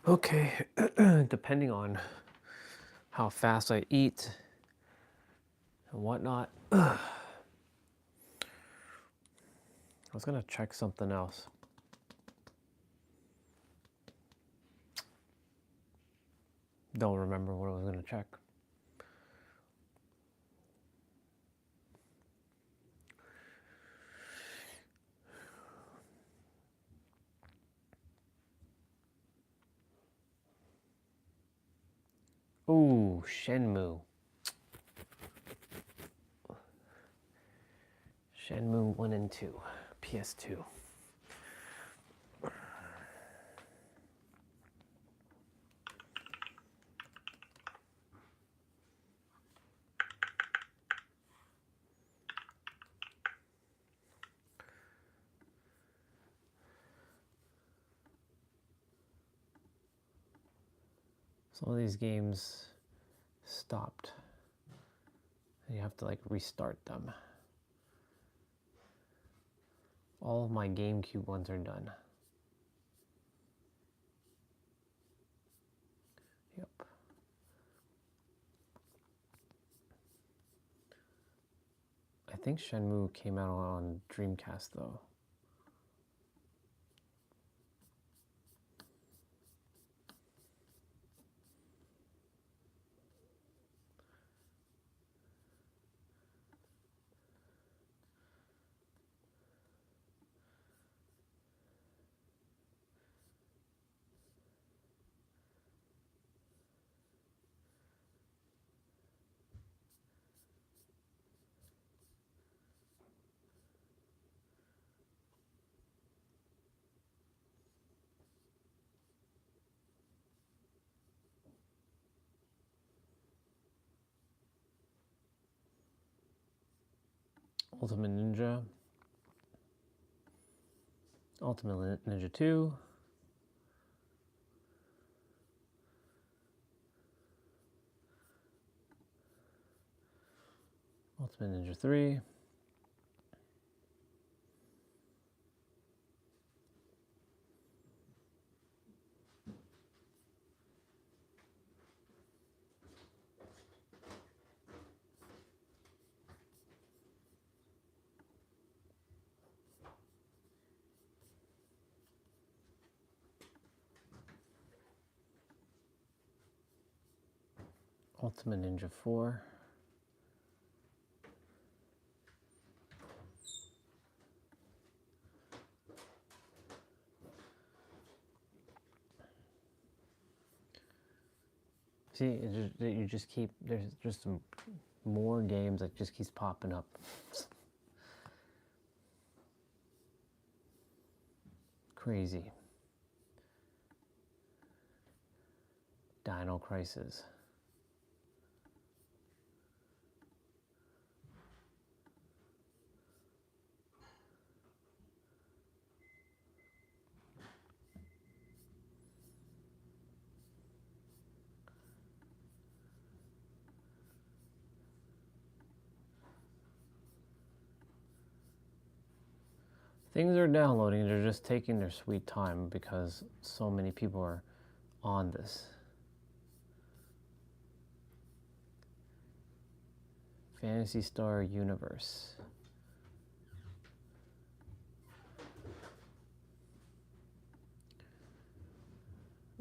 Okay, depending on how fast I eat and whatnot. I was gonna check something else. Don't remember what I was gonna check. Ooh, Shenmue. Shenmue 1 and 2, PS2. Some of these games stopped. And you have to like restart them. All of my GameCube ones are done. Yep. I think Shenmue came out on Dreamcast though. Ultimate Ninja. Ultimate Ninja 2. Ultimate Ninja 3. Ultimate Ninja 4. See, you just keep, there's just some more games that just keeps popping up. Crazy. Dino Crisis. Things are downloading, they're just taking their sweet time because so many people are on this. Phantasy Star Universe.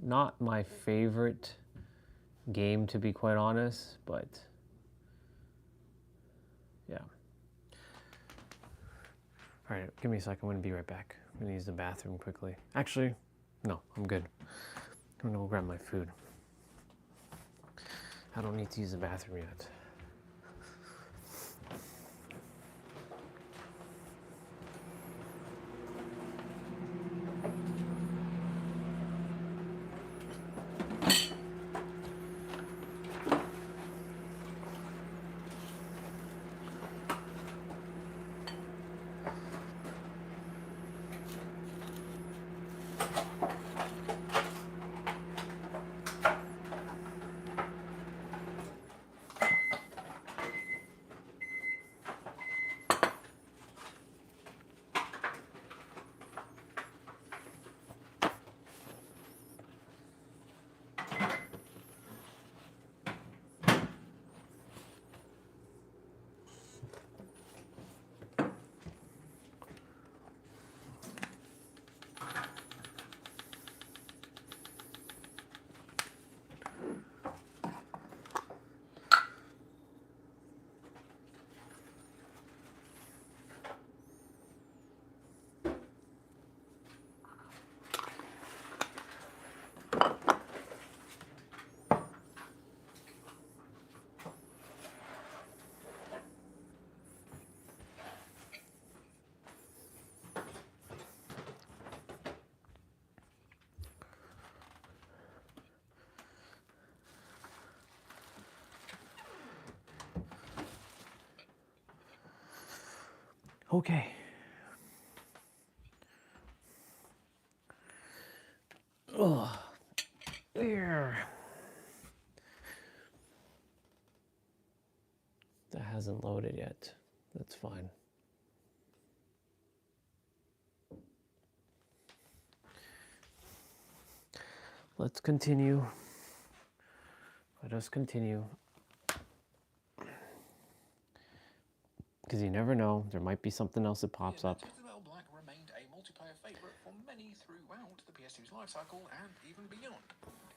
Not my favorite game, to be quite honest, but yeah. All right, give me a second. I'm gonna be right back. I'm gonna use the bathroom quickly. Actually, no, I'm good. I'm gonna go grab my food. I don't need to use the bathroom yet. Okay. Oh, there. That hasn't loaded yet. That's fine. Let's continue. Let us continue. Because you never know, there might be something else that pops up.
Twisted Metal Black remained a multiplayer favourite for many throughout the PS2's life cycle and even beyond.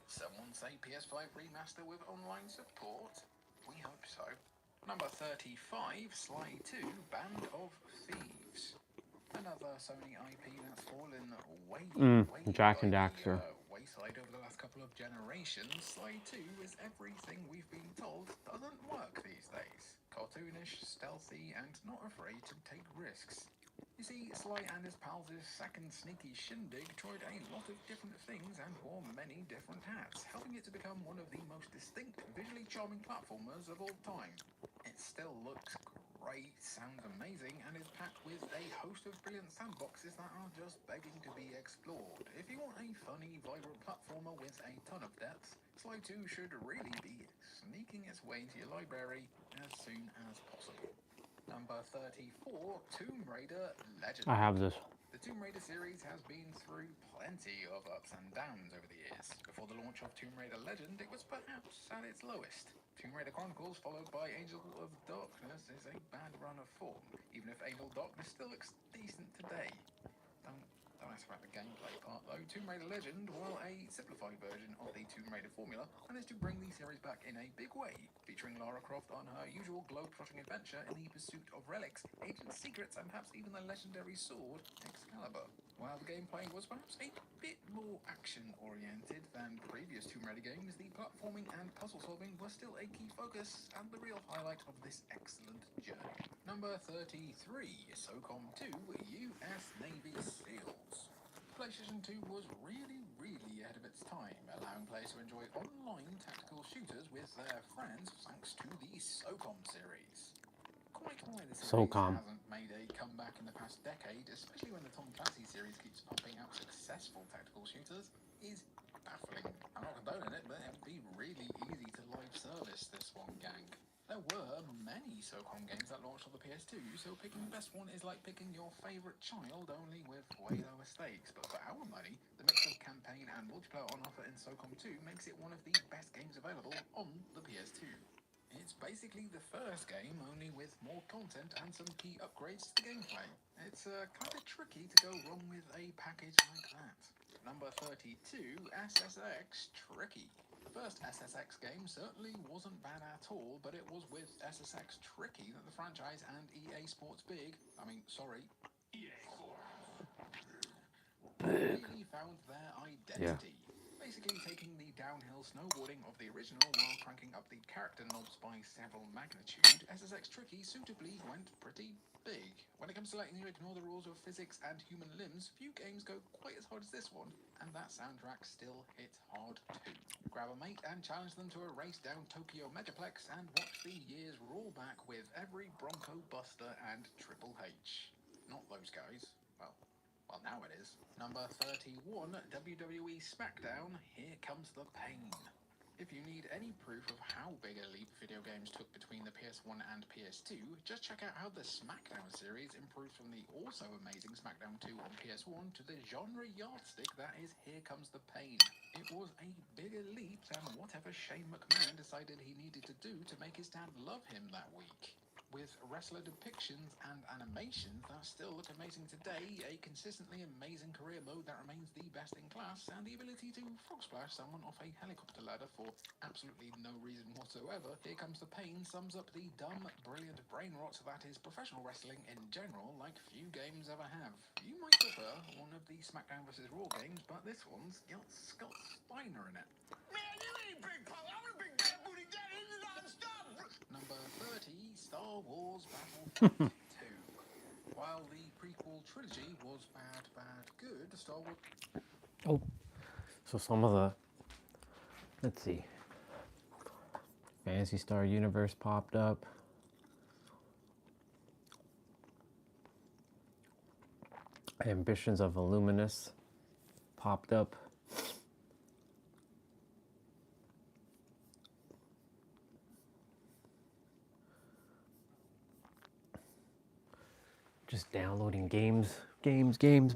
Someone say PS5 remaster with online support? We hope so. Number 35, Sly 2, Band of Thieves. Another Sony IP that's fallen way
Jack and
by
Daxter.
the wayside over the last couple of generations. Sly 2 is everything we've been told doesn't work these days. Cartoonish, stealthy, and not afraid to take risks. You see, Sly and his pals' second sneaky shindig tried a lot of different things and wore many different hats, helping it to become one of the most distinct, visually charming platformers of all time. It still looks great, sounds amazing, and is packed with a host of brilliant sandboxes that are just begging to be explored. If you want a funny, vibrant platformer with a ton of depth, Sly 2 should really be sneaking its way into your library as soon as possible. Number 34, Tomb Raider Legend.
I have this.
The Tomb Raider series has been through plenty of ups and downs over the years. Before the launch of Tomb Raider Legend, it was perhaps at its lowest. Tomb Raider Chronicles, followed by Angel of Darkness, is a bad run of form, even if Angel of Darkness still looks decent today. Don't ask about the gameplay part though. Tomb Raider Legend, while a simplified version of the Tomb Raider formula, managed to bring the series back in a big way, featuring Lara Croft on her usual globe-trotting adventure in the pursuit of relics, agent secrets, and perhaps even the legendary sword Excalibur. While the gameplay was perhaps a bit more action-oriented than previous Tomb Raider games, the platforming and puzzle-solving was still a key focus and the real highlight of this excellent journey. Number 33, SOCOM 2, US Navy SEALs. PlayStation 2 was really ahead of its time, allowing players to enjoy online tactical shooters with their friends thanks to the SOCOM series. Quite why the series hasn't made a comeback in the past decade, especially when the Tom Clancy series keeps pumping out successful tactical shooters, is baffling. I'm not condoning it, but it would be really easy to live service this one, gang. There were many SOCOM games that launched on the PS2, so picking the best one is like picking your favourite child, only with way lower stakes. But for our money, the mix of campaign and multiplayer on offer in SOCOM 2 makes it one of the best games available on the PS2. It's basically the first game, only with more content and some key upgrades to the gameplay. It's kind of tricky to go wrong with a package like that. Number 32, SSX Tricky. The first SSX game certainly wasn't bad at all, but it was with SSX Tricky that the franchise and EA Sports EA really found their identity. Basically taking the downhill snowboarding of the original while cranking up the character knobs by several magnitude, SSX Tricky suitably went pretty big. When it comes to letting you ignore the rules of physics and human limbs, few games go quite as hard as this one, and that soundtrack still hit hard too. Grab a mate and challenge them to a race down Tokyo Megaplex and watch the years roll back with every Bronco Buster and Triple H. Not those guys. Well, now it is. Number 31, WWE SmackDown, Here Comes the Pain. If you need any proof of how big a leap video games took between the PS1 and PS2, just check out how the SmackDown series improved from the also amazing SmackDown 2 on PS1 to the genre yardstick that is Here Comes the Pain. It was a bigger leap than whatever Shane McMahon decided he needed to do to make his dad love him that week. With wrestler depictions and animations that still look amazing today, a consistently amazing career mode that remains the best in class, and the ability to frog splash someone off a helicopter ladder for absolutely no reason whatsoever, Here Comes the Pain sums up the dumb, brilliant brain rot that is professional wrestling in general, like few games ever have. You might prefer one of the SmackDown vs. Raw games, but this one's got Scott Steiner in it.
Man, you ain't big pop. I'm a big bad booty daddy. This is non-stop.
Number 30, Star Wars Battlefront 2. While the prequel trilogy was bad, good, Star Wars...
Oh, so some of the, let's see, Phantasy Star Universe popped up. Ambitions of Illuminous popped up. Just downloading games,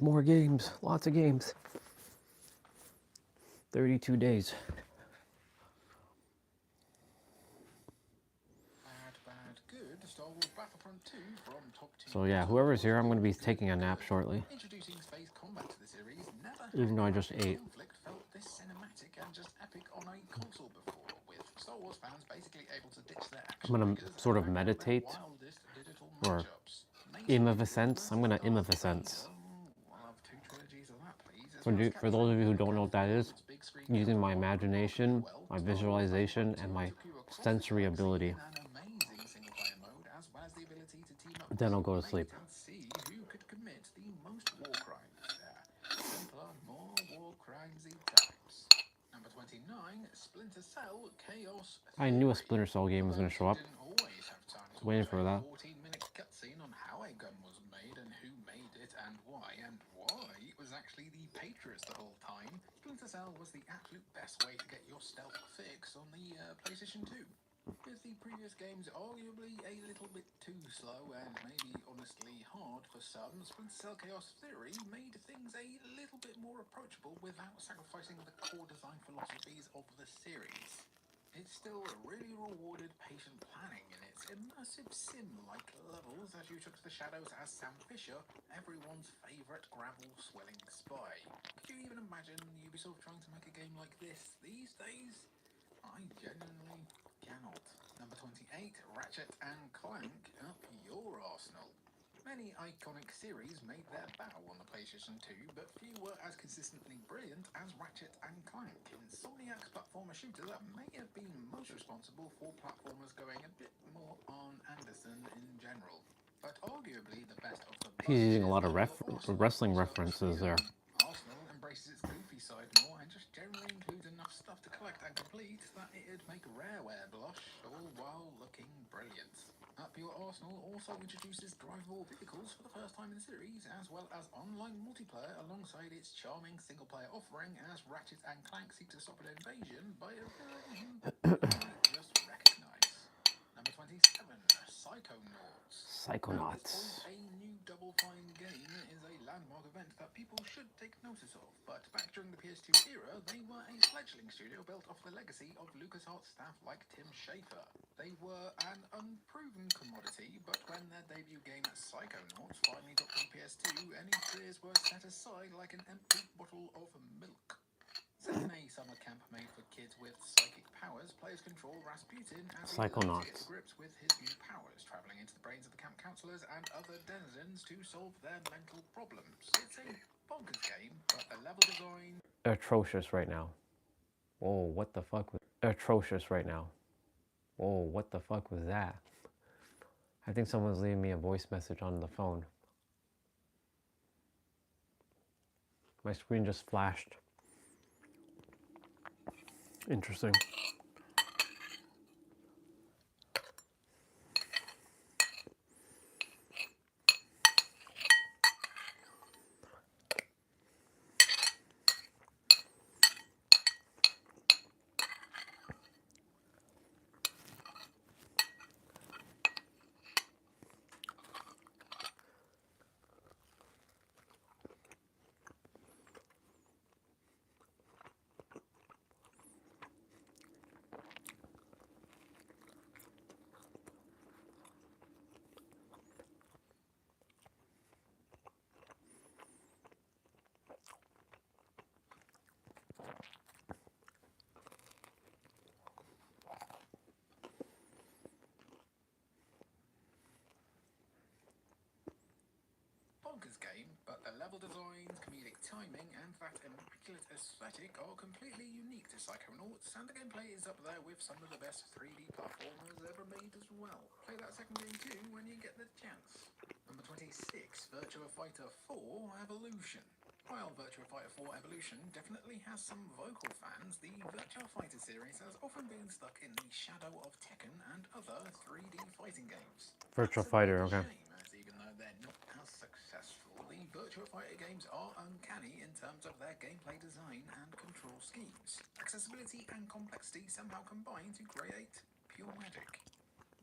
more games, lots of games. 32 days.
Bad, good. Star Wars Battlefront 2 from top 2.
So yeah, whoever's here, I'm going to be taking a nap shortly.
Introducing space combat to the series. Never
Even though I just ate.
conflict felt this cinematic and just epic on a console before, with Star Wars fans basically able to ditch their action.
I'm going to sort of meditate or immiviscence. I'm going to immiviscence. For those of you who don't know what that is, using my imagination, my visualization, and my sensory ability. Then I'll go to sleep.
See who could commit the most war crimes there. Simpler, more war crimesy types. Number 29, Splinter Cell Chaos.
I knew a Splinter Cell game was going to show up.
Didn't always have time to
Waiting for that.
14-minute cutscene on how a gun was made and who made it and why it was actually the Patriots the whole time. Splinter Cell was the absolute best way to get your stealth fix on the PlayStation 2. With the previous games arguably a little bit too slow and maybe honestly hard for some, Splinter Cell Chaos Theory made things a little bit more approachable without sacrificing the core design philosophies of the series. It still really rewarded patient planning in its immersive sim-like levels as you took to the shadows as Sam Fisher, everyone's favourite gravel-swelling spy. Could you even imagine Ubisoft trying to make a game like this these days? I genuinely cannot. Number 28, Ratchet and Clank up your arsenal. Many iconic series made their bow on the PlayStation 2, but few were as consistently brilliant as Ratchet and Clank, Insomniac's platformer shooter that may have been most responsible for platformers going a bit more on Anderson in general. But arguably the best of the bunch.
He's using a lot of wrestling references there.
Arsenal embraces its goofy side more and just generally includes enough stuff to collect and complete that it'd make Rareware blush, all while looking brilliant. Up your arsenal also introduces drivable vehicles for the first time in the series, as well as online multiplayer alongside its charming single-player offering as Ratchet and Clank seek to stop an invasion by a villain who you just recognise. Number 27, Psychonauts.
Psychonauts.
A new Double Fine game is a landmark event that people should take notice of, but back during the PS2 era, they were a fledgling studio built off the legacy of LucasArts staff like Tim Schafer. They were an unproven commodity, but when their debut game Psychonauts finally got to the PS2, any fears were set aside like an empty bottle of milk. Set in a summer camp made for kids with psychic powers, players control Rasputin as he learns to get to grips with his new powers, travelling into the brains of the camp counselors and other denizens to solve their mental problems. It's a bonkers game, but the level design...
Atrocious right now. Whoa, what the fuck was... Atrocious right now. Whoa, what the fuck was that? I think someone's leaving me a voice message on the phone. My screen just flashed. Interesting.
bonkers game, but the level design, comedic timing, and that immaculate aesthetic are completely unique to Psychonauts, and the gameplay is up there with some of the best 3D platformers ever made as well. Play that second game too when you get the chance. Number 26, Virtua Fighter 4 Evolution. While Virtua Fighter 4 Evolution definitely has some vocal fans, the Virtua Fighter series has often been stuck in the shadow of Tekken and other 3D fighting games.
Virtua Fighter, okay.
Shame, as even though they're not as successful The Virtua Fighter games are uncanny in terms of their gameplay design and control schemes. Accessibility and complexity somehow combine to create pure magic.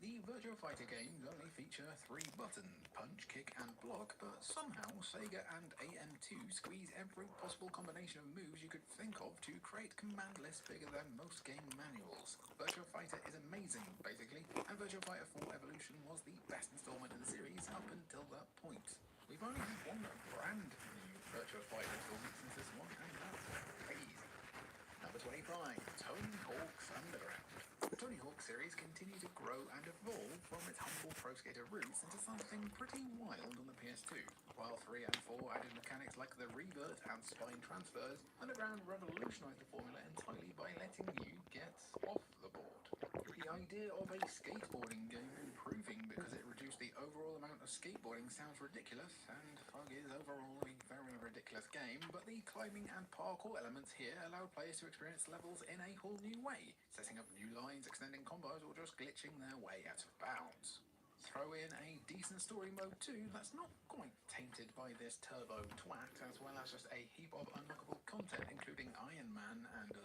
The Virtua Fighter games only feature 3 buttons, punch, kick and block, but somehow Sega and AM2 squeeze every possible combination of moves you could think of to create command lists bigger than most game manuals. Virtua Fighter is amazing, basically, and Virtua Fighter 4 Evolution was the best installment in the series up until that point. We've only had one brand new Virtua Fighter installment since this one, and that's crazy. Number 25, Tony Hawk's Underground. The Tony Hawk series continued to grow and evolve from its humble pro skater roots into something pretty wild on the PS2. While 3 and 4 added mechanics like the revert and spine transfers, Underground revolutionized the formula entirely by letting you get off the board. The idea of a skateboarding game improving because it reduced the overall amount of skateboarding sounds ridiculous, and Fug is overall a very ridiculous game, but the climbing and parkour elements here allowed players to experience levels in a whole new way, setting up new lines, extending combos, or just glitching their way out of bounds. Throw in a decent story mode too that's not quite tainted by this turbo twat, as well as just a heap of unlockable content including Iron Man and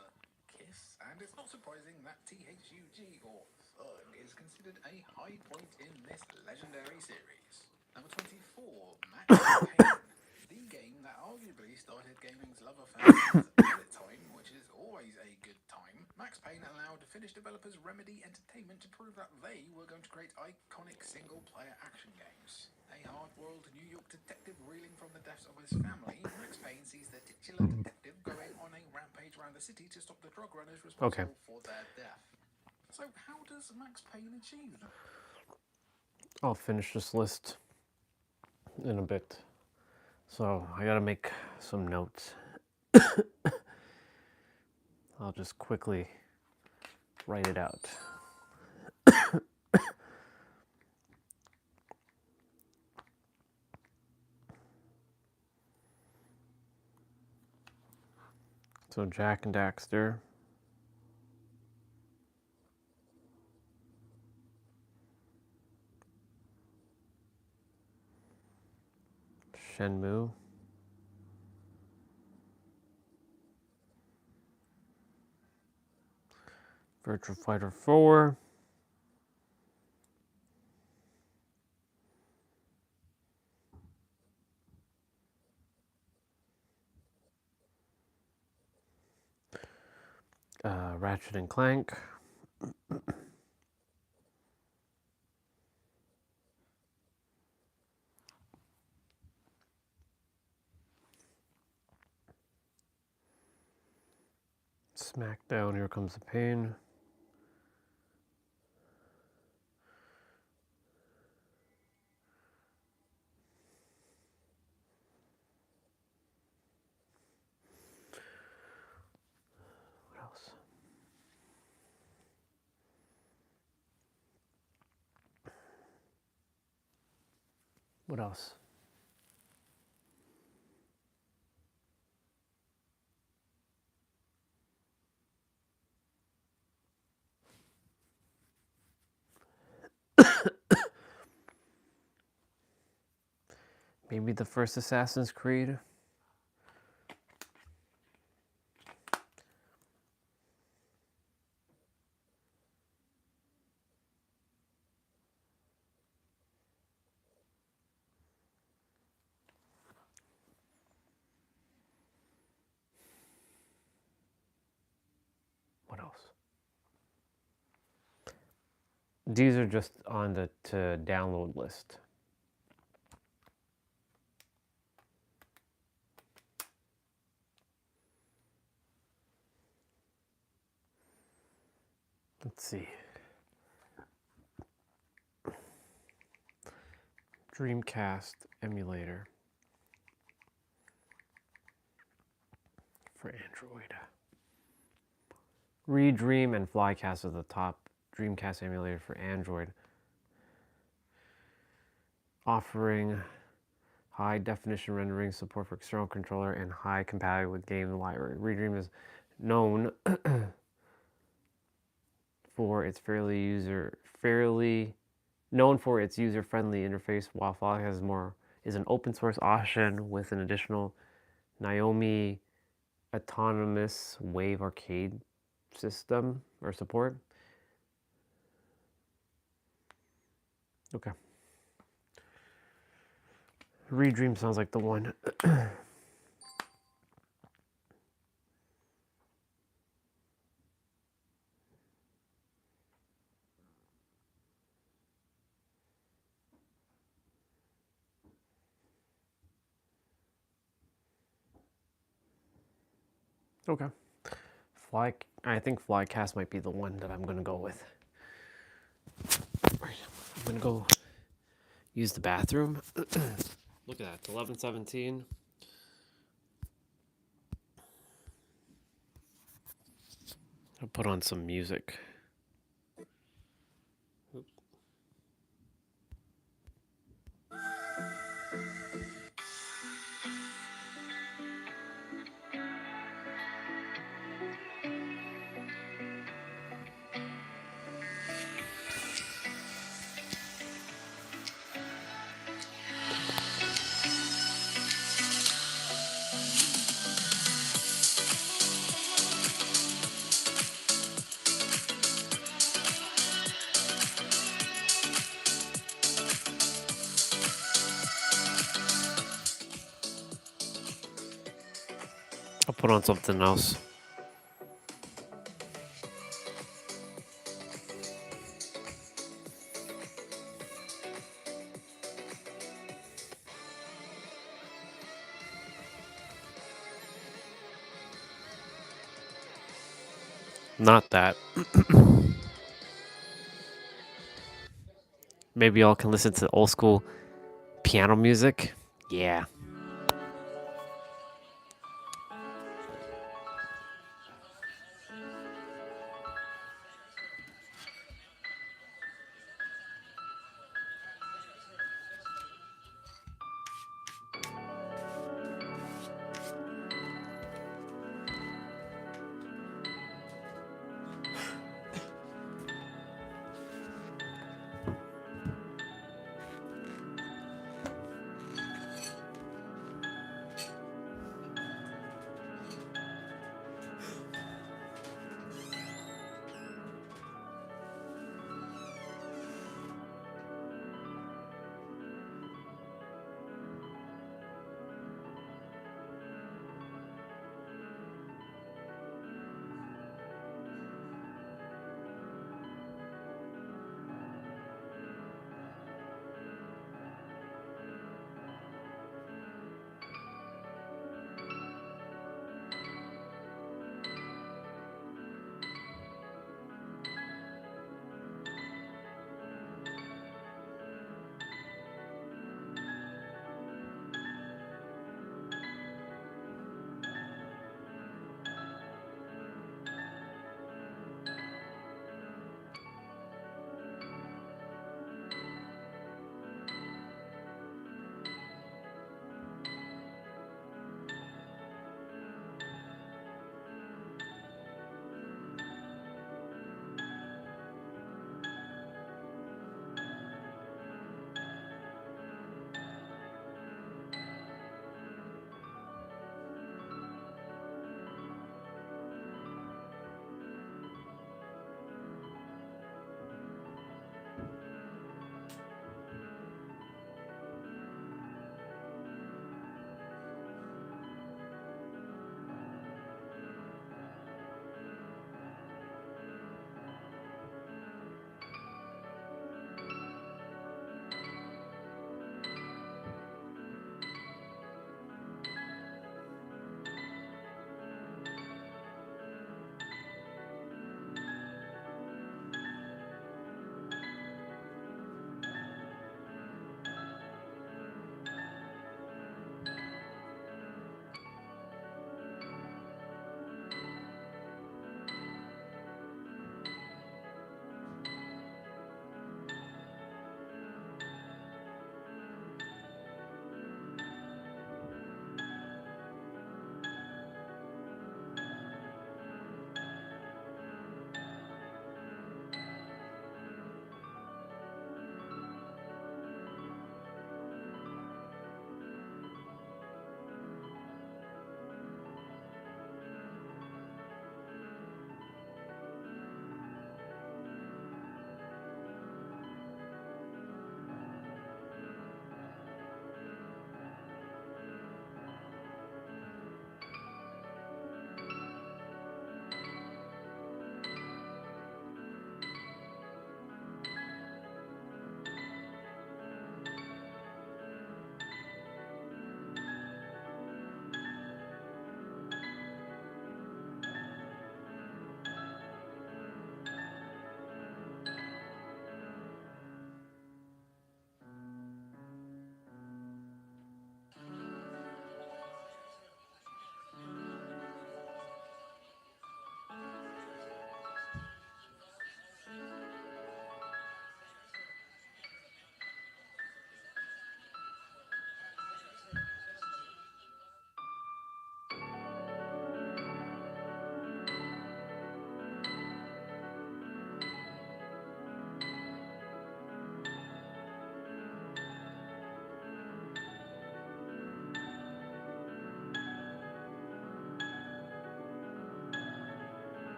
Kiss, and it's not surprising that THUG, or Thug, is considered a high point in this legendary series. Number 24, Max Payne. The game that arguably started gaming's love affair with bullet time, which is always a good time. Max Payne allowed Finnish developers Remedy Entertainment to prove that they were going to create iconic single-player action games. A hard-boiled New York detective reeling from the deaths of his family, Max Payne sees the titular detective going on a rampage around the city to stop the drug runners responsible for their death. So how does Max Payne achieve that?
I'll finish this list in a bit. So I gotta make some notes. I'll just quickly write it out. So Jack and Daxter. Shenmue. Virtua Fighter 4. Ratchet and Clank. Smackdown, Here Comes the Pain. What else? What else? Maybe the first Assassin's Creed. What else? These are just on the to download list. Let's see. Dreamcast emulator for Android. Redream and Flycast are the top Dreamcast emulator for Android, offering high definition rendering, support for external controller, and high compatibility with game library. Redream is known for its user-friendly interface, while Flycast is more is an open source option with an additional Naomi autonomous wave arcade system or support. Okay. Redream sounds like the one. Okay. I think Flycast might be the one that I'm gonna go with. Right, I'm gonna go use the bathroom. Look at that, it's 11:17. I'll put on some music. Oops. I'll put on something else. Not that. Maybe y'all can listen to old school piano music. Yeah.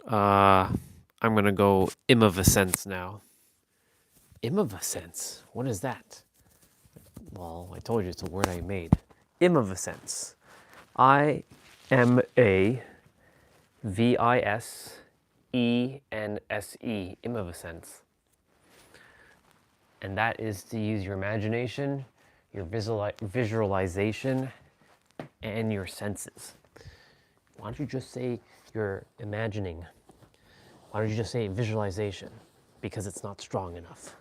I'm gonna go immovescence now. Immovescence? What is that? Well, I told you it's a word I made. Immovescence. IMAVISENSE. Immovescence. And that is to use your imagination, your visualization, and your senses. Why don't you just say you're imagining? Why don't you just say visualization? Because it's not strong enough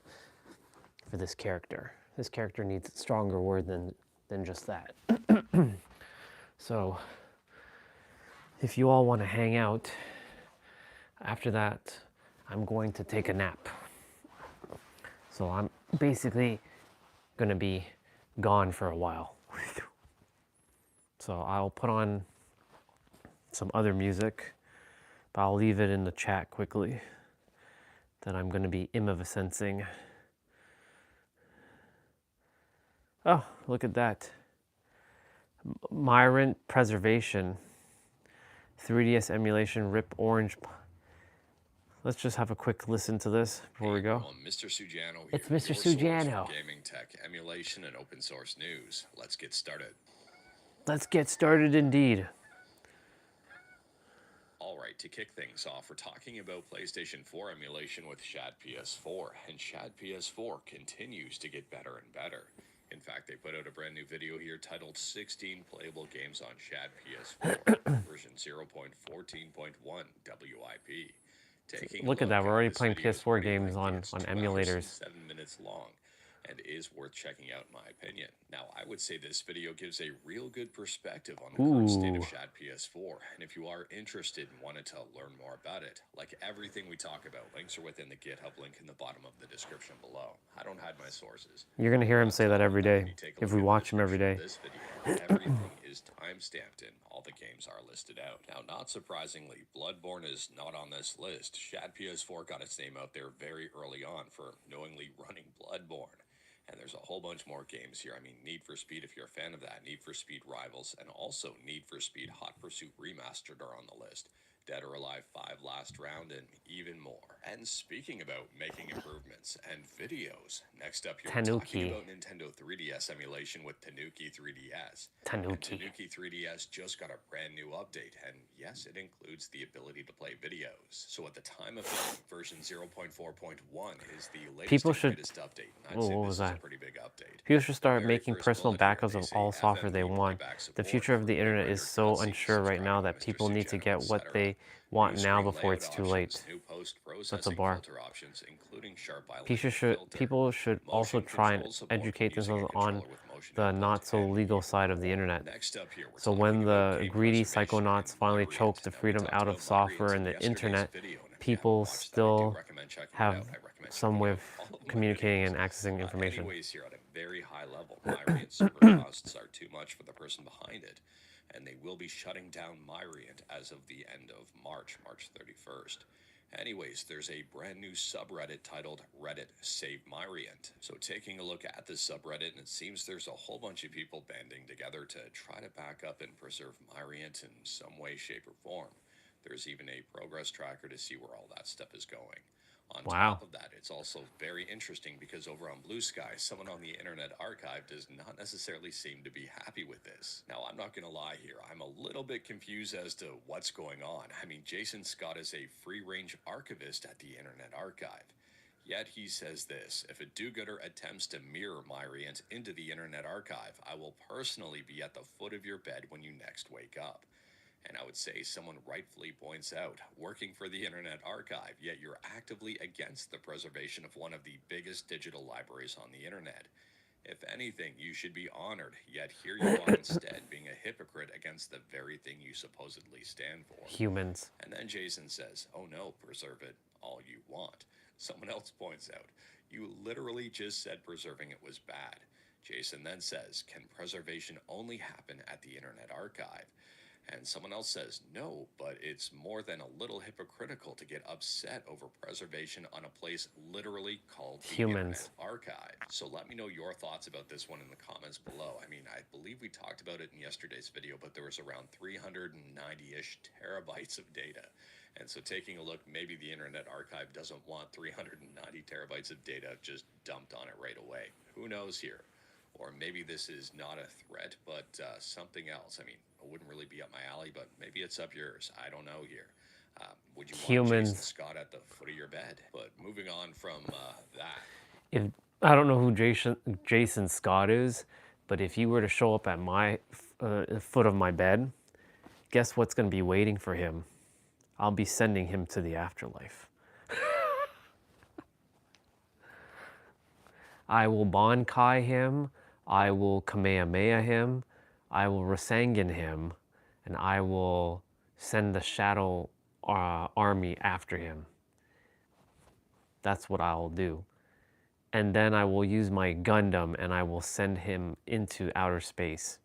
for this character. This character needs a stronger word than just that. So, if you all want to hang out, after that, I'm going to take a nap. So I'm basically going to be gone for a while. So I'll put on some other music, but I'll leave it in the chat quickly that I'm going to be immovescencing. Oh, look at that. Myrant preservation, 3DS emulation, rip orange. Let's just have a quick listen to this before we go.
Well, Mr. Sujano here,
It's Mr.
your source
Sujano.
for gaming tech, emulation, and open source news. Let's get started.
Let's get started indeed.
All right, to kick things off, we're talking about PlayStation 4 emulation with Shad PS4, and Shad PS4 continues to get better and better. In fact, they put out a brand new video here titled 16 Playable Games on Shad PS4, version 0.14.1 WIP.
Look at that, we're already playing PS4 games on emulators.
7 minutes long, and is worth checking out in my opinion. Now, I would say this video gives a real good perspective on the current state of Shad PS4, and if you are interested and wanted to learn more about it, like everything we talk about, links are within the GitHub link in the bottom of the description below. I don't hide my sources.
You're gonna hear him say that every day, if we watch him every day.
This video, everything is time-stamped and all the games are listed out. Now, not surprisingly, Bloodborne is not on this list. Shad PS4 got its name out there very early on for knowingly running Bloodborne. And there's a whole bunch more games here. I mean, Need for Speed, if you're a fan of that, Need for Speed Rivals, and also Need for Speed Hot Pursuit Remastered are on the list. Dead or Alive 5 Last Round, and even more. And speaking about making improvements and videos, next up here we're talking about Nintendo 3DS emulation with Tanuki 3DS. Tanuki 3DS just got a brand new update, and yes, it includes the ability to play videos. So at the time of filming, version 0.4.1 is the latest and greatest update. And I'd say this is a pretty big update.
People should start making personal backups of all software they want. The future of the internet is so unsure right now that people need to get what they want now before it's too late. That's a bar. People should also try and educate themselves on the not so legal side of the internet. So when the greedy psychonauts finally choke the freedom out of software and the internet, people still have some way of communicating and accessing information.
Anyways, here at a very high level, Myriad server costs are too much for the person behind it, and they will be shutting down Myriad as of the end of March 31st. Anyways, there's a brand new subreddit titled Reddit Save Myriad. So taking a look at this subreddit, and it seems there's a whole bunch of people banding together to try to back up and preserve Myriad in some way, shape, or form. There's even a progress tracker to see where all that stuff is going. On top of that, it's also very interesting because over on Blue Sky, someone on the Internet Archive does not necessarily seem to be happy with this. Now, I'm not going to lie here. I'm a little bit confused as to what's going on. I mean, Jason Scott is a free-range archivist at the Internet Archive. Yet he says this: if a do-gooder attempts to mirror my rant into the Internet Archive, I will personally be at the foot of your bed when you next wake up. And I would say someone rightfully points out, working for the Internet Archive, yet you're actively against the preservation of one of the biggest digital libraries on the Internet. If anything, you should be honored, yet here you are instead being a hypocrite against the very thing you supposedly stand for.
Humans.
And then Jason says, oh no, preserve it all you want. Someone else points out, you literally just said preserving it was bad. Jason then says, can preservation only happen at the Internet Archive? And someone else says, no, but it's more than a little hypocritical to get upset over preservation on a place literally called the Internet Archive. So let me know your thoughts about this one in the comments below. I mean, I believe we talked about it in yesterday's video, but there was around 390-ish terabytes of data. And so taking a look, maybe the Internet Archive doesn't want 390 terabytes of data just dumped on it right away. Who knows here? Or maybe this is not a threat, but something else. I mean, it wouldn't really be up my alley, but maybe it's up yours. I don't know here. Would you want Jason
Humans.
Scott at the foot of your bed? But moving on from that.
If I don't know who Jason Scott is, but if you were to show up at my foot of my bed, guess what's going to be waiting for him? I'll be sending him to the afterlife. I will Bankai him, I will Kamehameha him, I will Rasengan him, and I will send the shadow army after him. That's what I'll do. And then I will use my Gundam and I will send him into outer space.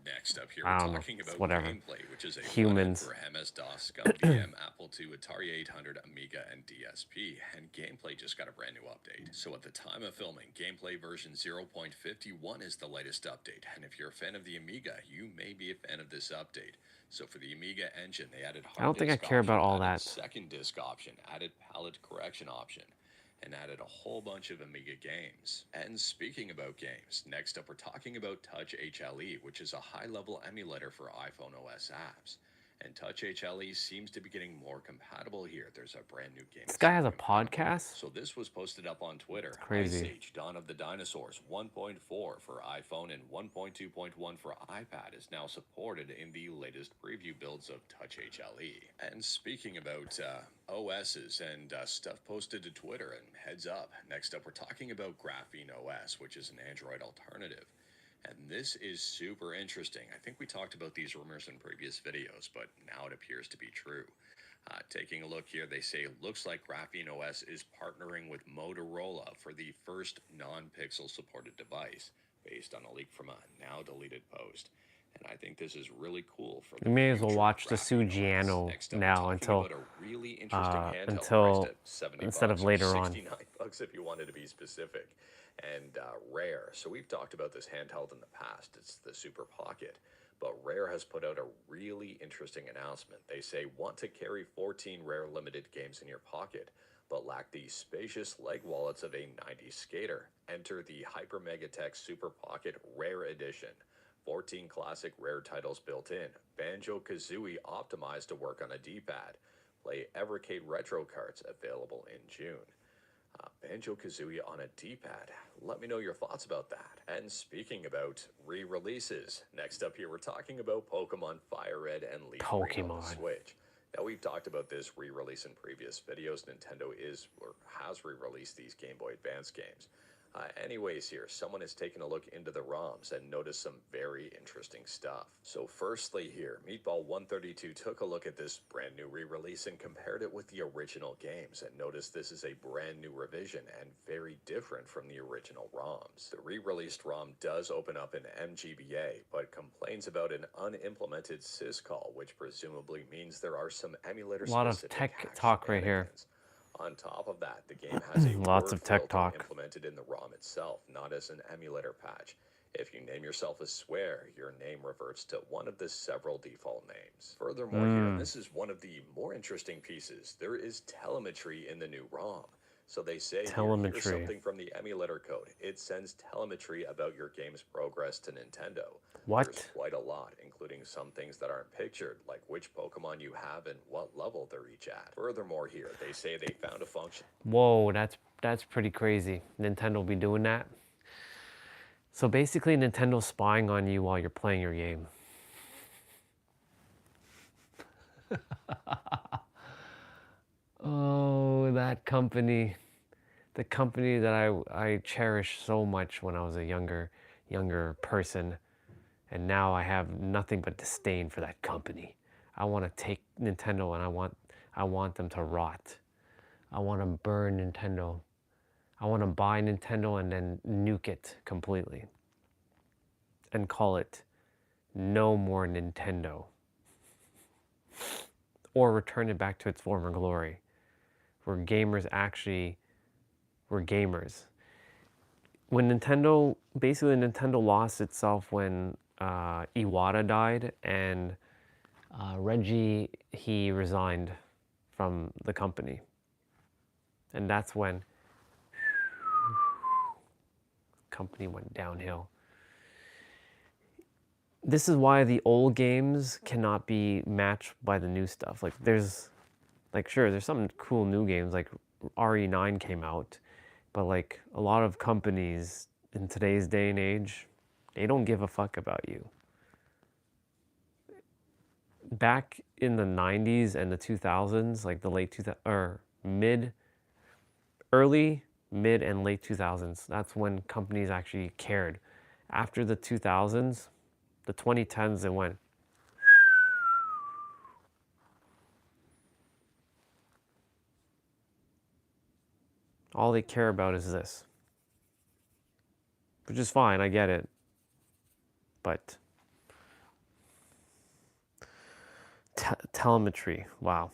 Next up here,
I
we're
don't know.
talking
It's
about
whatever.
Gameplay, which is a
Humans.
for MS-DOS, Scum VM, Apple II, Atari 800, Amiga, and DSP. And Gameplay just got a brand new update. So at the time of filming, Gameplay version 0.51 is the latest update. And if you're a fan of the Amiga, you may be a fan of this update. So for the Amiga engine, they added hard
I don't think I
disk
care about
option,
all
added
that.
second disk option, added palette correction option, and added a whole bunch of Amiga games. And speaking about games, next up we're talking about Touch HLE, which is a high-level emulator for iPhone OS apps. And Touch HLE seems to be getting more compatible here. There's a brand new game.
This guy has a podcast?
So this was posted up on Twitter.
It's crazy.
Ice Age: Dawn of the Dinosaurs 1.4 for iPhone and 1.2.1 for iPad is now supported in the latest preview builds of Touch HLE. And speaking about OSs and stuff posted to Twitter, and heads up, next up we're talking about Graphene OS, which is an Android alternative. And this is super interesting. I think we talked about these rumors in previous videos, but now it appears to be true. Taking a look here, they say it looks like Graphene OS is partnering with Motorola for the first non-pixel supported device, based on a leak from a now deleted post. And I think this is really cool for the
You may as well
future of
watch the
Graphene OS.
Sugiano
Next up, we're
now
talking
until
about a really interesting handheld
until-
priced at 70
instead of
bucks, or
later on.
69 bucks if you wanted to be specific. And Rare. So we've talked about this handheld in the past. It's the Super Pocket. But Rare has put out a really interesting announcement. They say, want to carry 14 Rare limited games in your pocket, but lack the spacious leg wallets of a 90s skater. Enter the Hyper Megatech Super Pocket Rare Edition. 14 classic Rare titles built in. Banjo-Kazooie optimized to work on a D-pad. Play Evercade Retro cards available in June. Banjo-Kazooie on a D-pad. Let me know your thoughts about that. And speaking about re-releases, next up here we're talking about Pokemon Fire Red and Leaf Green on the
Pokemon.
Switch. Now we've talked about this re-release in previous videos. Nintendo is or has re-released these Game Boy Advance games. Anyways here, someone has taken a look into the ROMs and noticed some very interesting stuff. So firstly here, Meatball132 took a look at this brand new re-release and compared it with the original games and noticed this is a brand new revision and very different from the original ROMs. The re-released ROM does open up in MGBA, but complains about an unimplemented syscall, which presumably means there are some emulator
A lot of
specific
tech
hack
talk right here.
shenanigans. On top of that, the game has a
Lots
word
of tech
filter
talk.
implemented in the ROM itself, not as an emulator patch. If you name yourself a swear, your name reverts to one of the several default names. Furthermore here, and this is one of the more interesting pieces, there is telemetry in the new ROM. So they say, here's
Telemetry.
something from the emulator code. It sends telemetry about your game's progress to Nintendo.
What?
There's quite a lot, including some things that aren't pictured, like which Pokemon you have and what level they're each at. Furthermore here, they say they found a function.
Whoa, that's pretty crazy. Nintendo will be doing that. So basically, Nintendo's spying on you while you're playing your game. Oh, that company. The company that I cherished so much when I was a younger person. And now I have nothing but disdain for that company. I want to take Nintendo and I want them to rot. I want to burn Nintendo. I want to buy Nintendo and then nuke it completely. And call it No More Nintendo. Or return it back to its former glory. Where gamers actually were gamers. When basically Nintendo lost itself when Iwata died and Reggie, he resigned from the company. And that's when company went downhill. This is why the old games cannot be matched by the new stuff. Like there's, like sure, there's some cool new games, like RE9 came out, but like a lot of companies in today's day and age, they don't give a fuck about you. Back in the 90s and the 2000s, like the late 2000s, or early, mid, and late 2000s, that's when companies actually cared. After the 2000s, the 2010s, it went. All they care about is this. Which is fine, I get it. But telemetry, wow.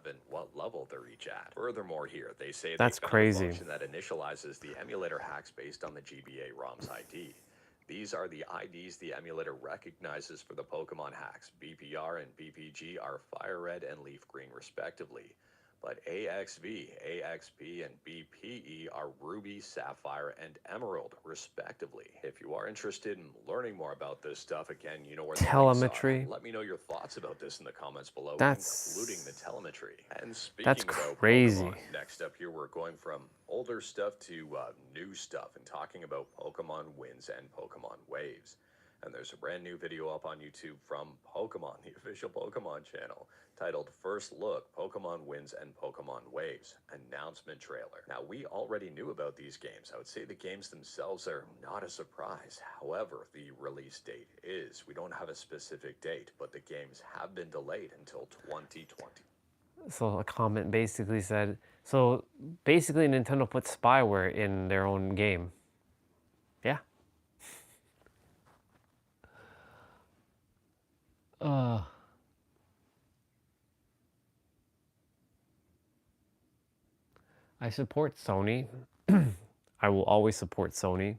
And what level they're each at. Furthermore here, they say
That's
they found
crazy.
a function that initializes the emulator hacks based on the GBA ROM's ID. These are the IDs the emulator recognizes for the Pokemon hacks. BPR and BPG are fire red and leaf green respectively. But AXV, AXP, and BPE are ruby, sapphire, and emerald, respectively. If you are interested in learning more about this stuff, again, you know where the
Telemetry.
links are. Let me know your thoughts about this in the comments below,
That's-
including the telemetry. And speaking
That's
about
crazy.
Pokemon, next up here we're going from older stuff to new stuff and talking about Pokemon wins and Pokemon waves. And there's a brand new video up on YouTube from Pokemon, the official Pokemon channel, titled First Look, Pokemon Wins and Pokemon Waves, announcement trailer. Now, we already knew about these games. I would say the games themselves are not a surprise. However, the release date is. We don't have a specific date, but the games have been delayed until 2020.
So a comment basically said, so basically Nintendo put spyware in their own game. Yeah. I support Sony. I will always support Sony,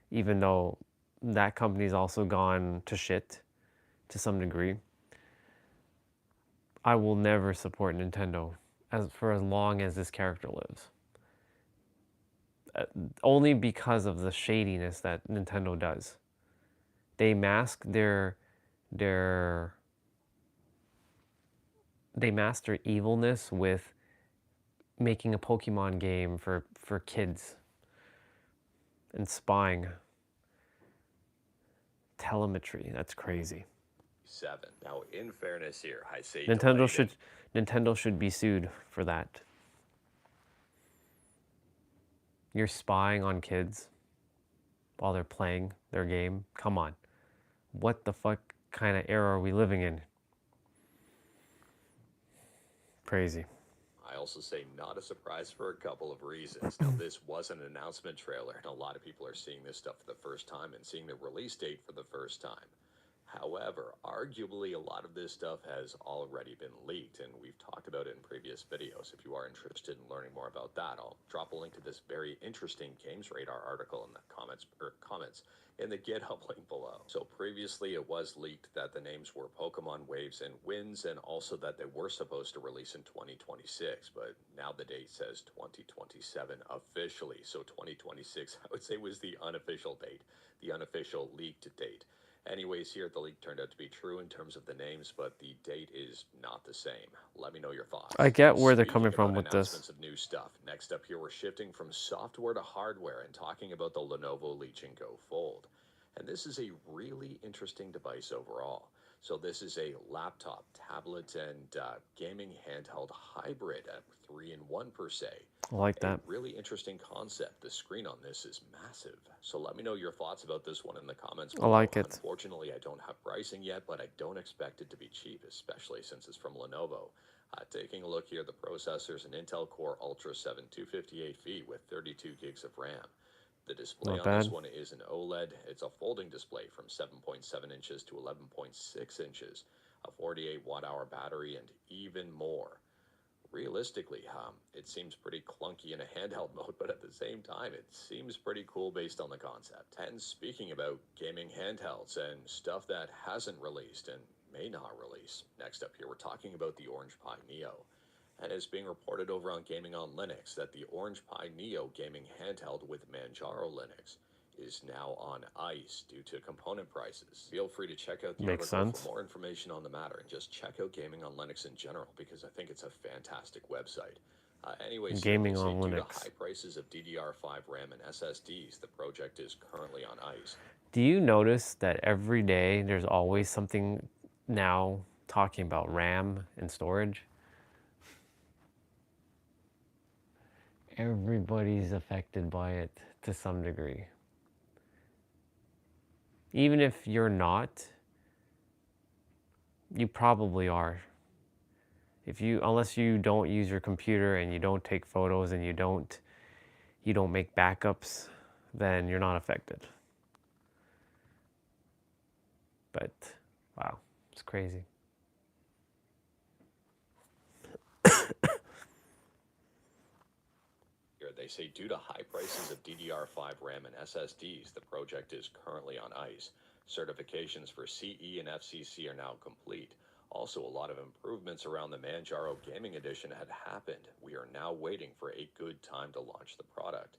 even though that company's also gone to shit to some degree. I will never support Nintendo for as long as this character lives. Only because of the shadiness that Nintendo does. They mask their evilness with making a Pokemon game for kids and spying. Telemetry, that's crazy.
7. Now, in fairness here, I say
Nintendo should be sued for that. You're spying on kids while they're playing their game. Come on. What the fuck kind of era are we living in? Crazy.
I also say not a surprise for a couple of reasons. Now, this was an announcement trailer, and a lot of people are seeing this stuff for the first time and seeing the release date for the first time. However, arguably a lot of this stuff has already been leaked, and we've talked about it in previous videos. If you are interested in learning more about that, I'll drop a link to this very interesting Games Radar article in the comments in the GitHub link below. So previously it was leaked that the names were Pokemon Waves and Winds, and also that they were supposed to release in 2026, but now the date says 2027 officially. So 2026, I would say, was the unofficial date, the unofficial leaked date. Anyways, here the leak turned out to be true in terms of the names, but the date is not the same. Let me know your thoughts.
I get where they're
Speaking
coming from
about
with
announcements
this.
of new stuff. Next up here, we're shifting from software to hardware and talking about the Lenovo Legion Go Fold. And this is a really interesting device overall. So this is a laptop, tablet, and gaming handheld hybrid, a 3-in-1 per se.
I like that.
A really interesting concept. The screen on this is massive. So let me know your thoughts about this one in the comments below.
I like it.
Unfortunately, I don't have pricing yet, but I don't expect it to be cheap, especially since it's from Lenovo. Taking a look here, the processor is an Intel Core Ultra 7 258V with 32 gigs of RAM. The display
Not
on this
bad.
one is an OLED. It's a folding display from 7.7 inches to 11.6 inches, a 48 watt-hour battery, and even more. Realistically, it seems pretty clunky in a handheld mode, but at the same time, it seems pretty cool based on the concept. And speaking about gaming handhelds and stuff that hasn't released and may not release. Next up here, we're talking about the Orange Pi Neo. And it's being reported over on Gaming on Linux that the Orange Pi Neo gaming handheld with Manjaro Linux is now on ice due to component prices. Feel free to check out the
Makes
article
sense.
for more information on the matter, and just check out Gaming on Linux in general because I think it's a fantastic website. Anyways,
Gaming
they say
on
due to
Linux.
high prices of DDR5 RAM and SSDs, the project is currently on ice.
Do you notice that every day there's always something now talking about RAM and storage? Everybody's affected by it to some degree. Even if you're not, you probably are. Unless you don't use your computer and you don't take photos and you don't make backups, then you're not affected. But wow, it's crazy.
They say due to high prices of DDR5 RAM and SSDs, the project is currently on ice. Certifications for CE and FCC are now complete. Also, a lot of improvements around the Manjaro Gaming Edition had happened. We are now waiting for a good time to launch the product.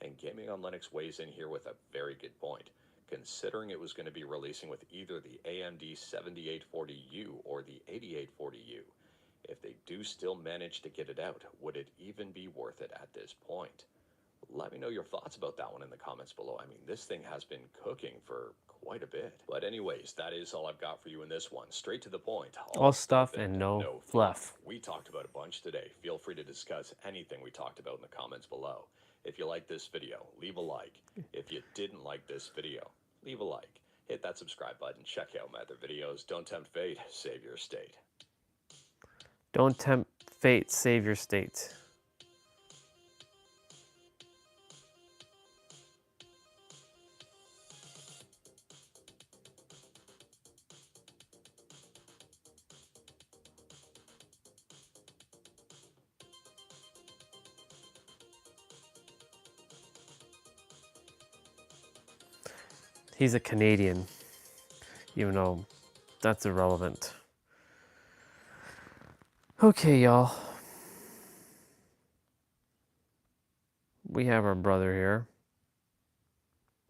And Gaming on Linux weighs in here with a very good point, considering it was going to be releasing with either the AMD 7840U or the 8840U. If they do still manage to get it out, would it even be worth it at this point? Let me know your thoughts about that one in the comments below. I mean, this thing has been cooking for quite a bit. But anyways, that is all I've got for you in this one. Straight to the point.
All stuff and no fluff.
We talked about a bunch today. Feel free to discuss anything we talked about in the comments below. If you like this video, leave a like. If you didn't like this video, leave a like. Hit that subscribe button. Check out my other videos. Don't tempt fate. Save your state.
Don't tempt fate, save your state. He's a Canadian, even though that's irrelevant. Okay, y'all. We have our brother here.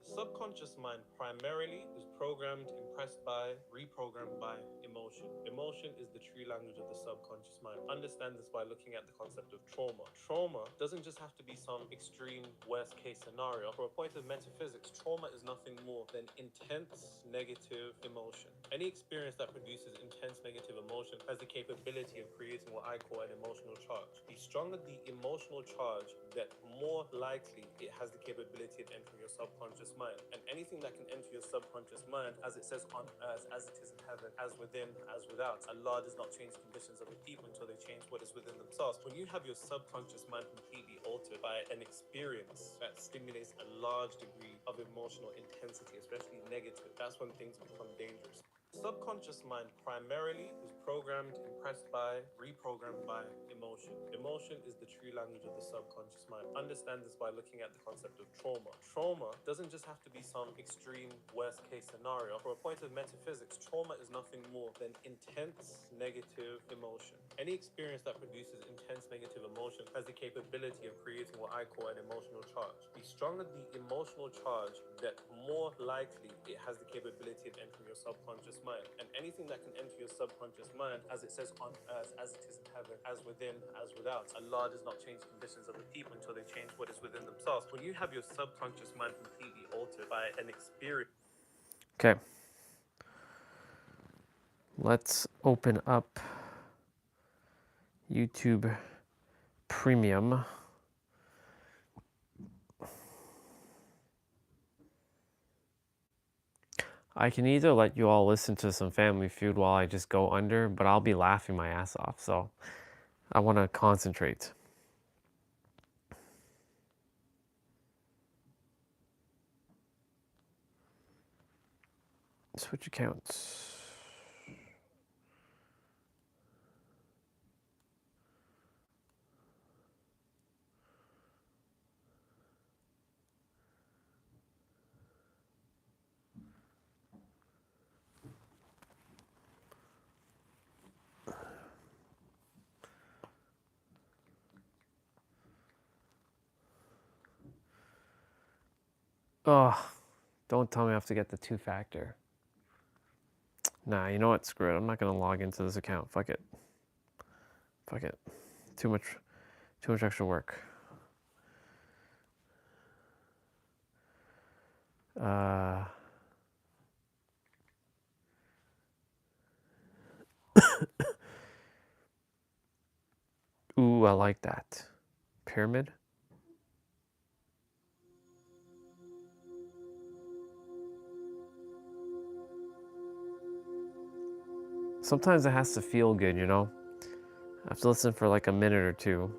Subconscious mind primarily is programmed, impressed by, reprogrammed by emotion. Emotion is the true language of the subconscious mind. Understand this by looking at the concept of trauma. Trauma doesn't just have to be some extreme worst case scenario. From a point of metaphysics, trauma is nothing more than intense negative emotion. Any experience that produces intense negative emotion has the capability of creating what I call an emotional charge. The stronger the emotional charge, that more likely it has the capability of entering your subconscious mind. And anything that can enter your subconscious mind, as it says on earth as it is in heaven, as within as without. Allah does not change the conditions of the people until they change what is within themselves. When you have your subconscious mind completely altered by an experience that stimulates a large degree of emotional intensity, especially negative, that's when things become dangerous. Subconscious mind primarily is programmed, impressed by, reprogrammed by emotion. Emotion is the true language of the subconscious mind. Understand this by looking at the concept of trauma. Trauma doesn't just have to be some extreme worst case scenario. From a point of metaphysics, trauma is nothing more than intense negative emotion. Any experience that produces intense negative emotion has the capability of creating what I call an emotional charge. The stronger the emotional charge, that more likely it has the capability of entering your subconscious mind. And anything that can enter your subconscious mind, as it says on earth as it is in heaven, as within as without. Allah does not change the conditions of the people until they change what is within themselves. When you have your subconscious mind completely altered by an experience.
Okay. Let's open up YouTube Premium. I can either let you all listen to some Family Feud while I just go under, but I'll be laughing my ass off, so I want to concentrate. Switch accounts. Oh, don't tell me I have to get the 2-factor. Nah, you know what? Screw it. I'm not gonna log into this account. Fuck it. Fuck it. Too much extra work. Ooh, I like that. Pyramid. Sometimes it has to feel good, you know? I have to listen for like a minute or two.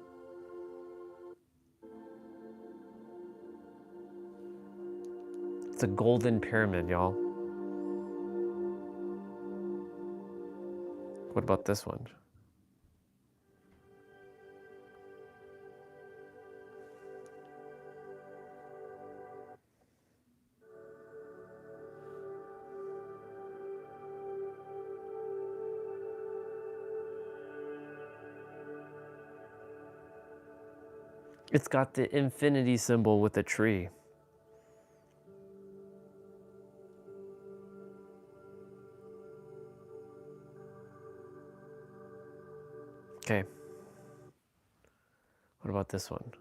It's a golden pyramid, y'all. What about this one? It's got the infinity symbol with a tree. Okay. What about this one?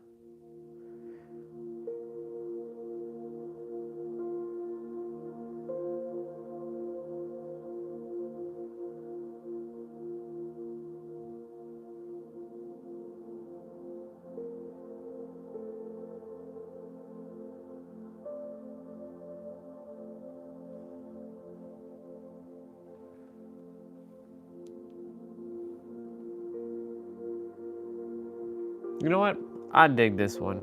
You know what? I dig this one.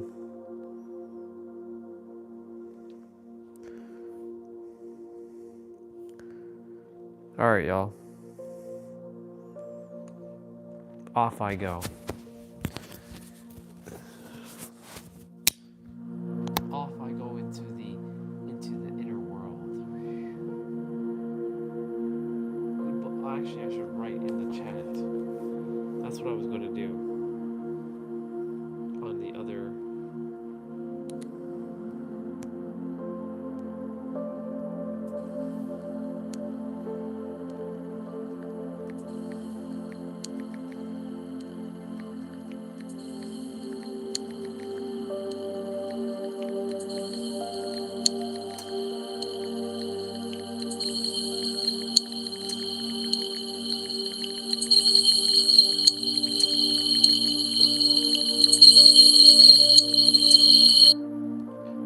All right, y'all. Off I go. Off I go into the inner world. Actually, I should write in the chat. That's what I was going to do. On the other.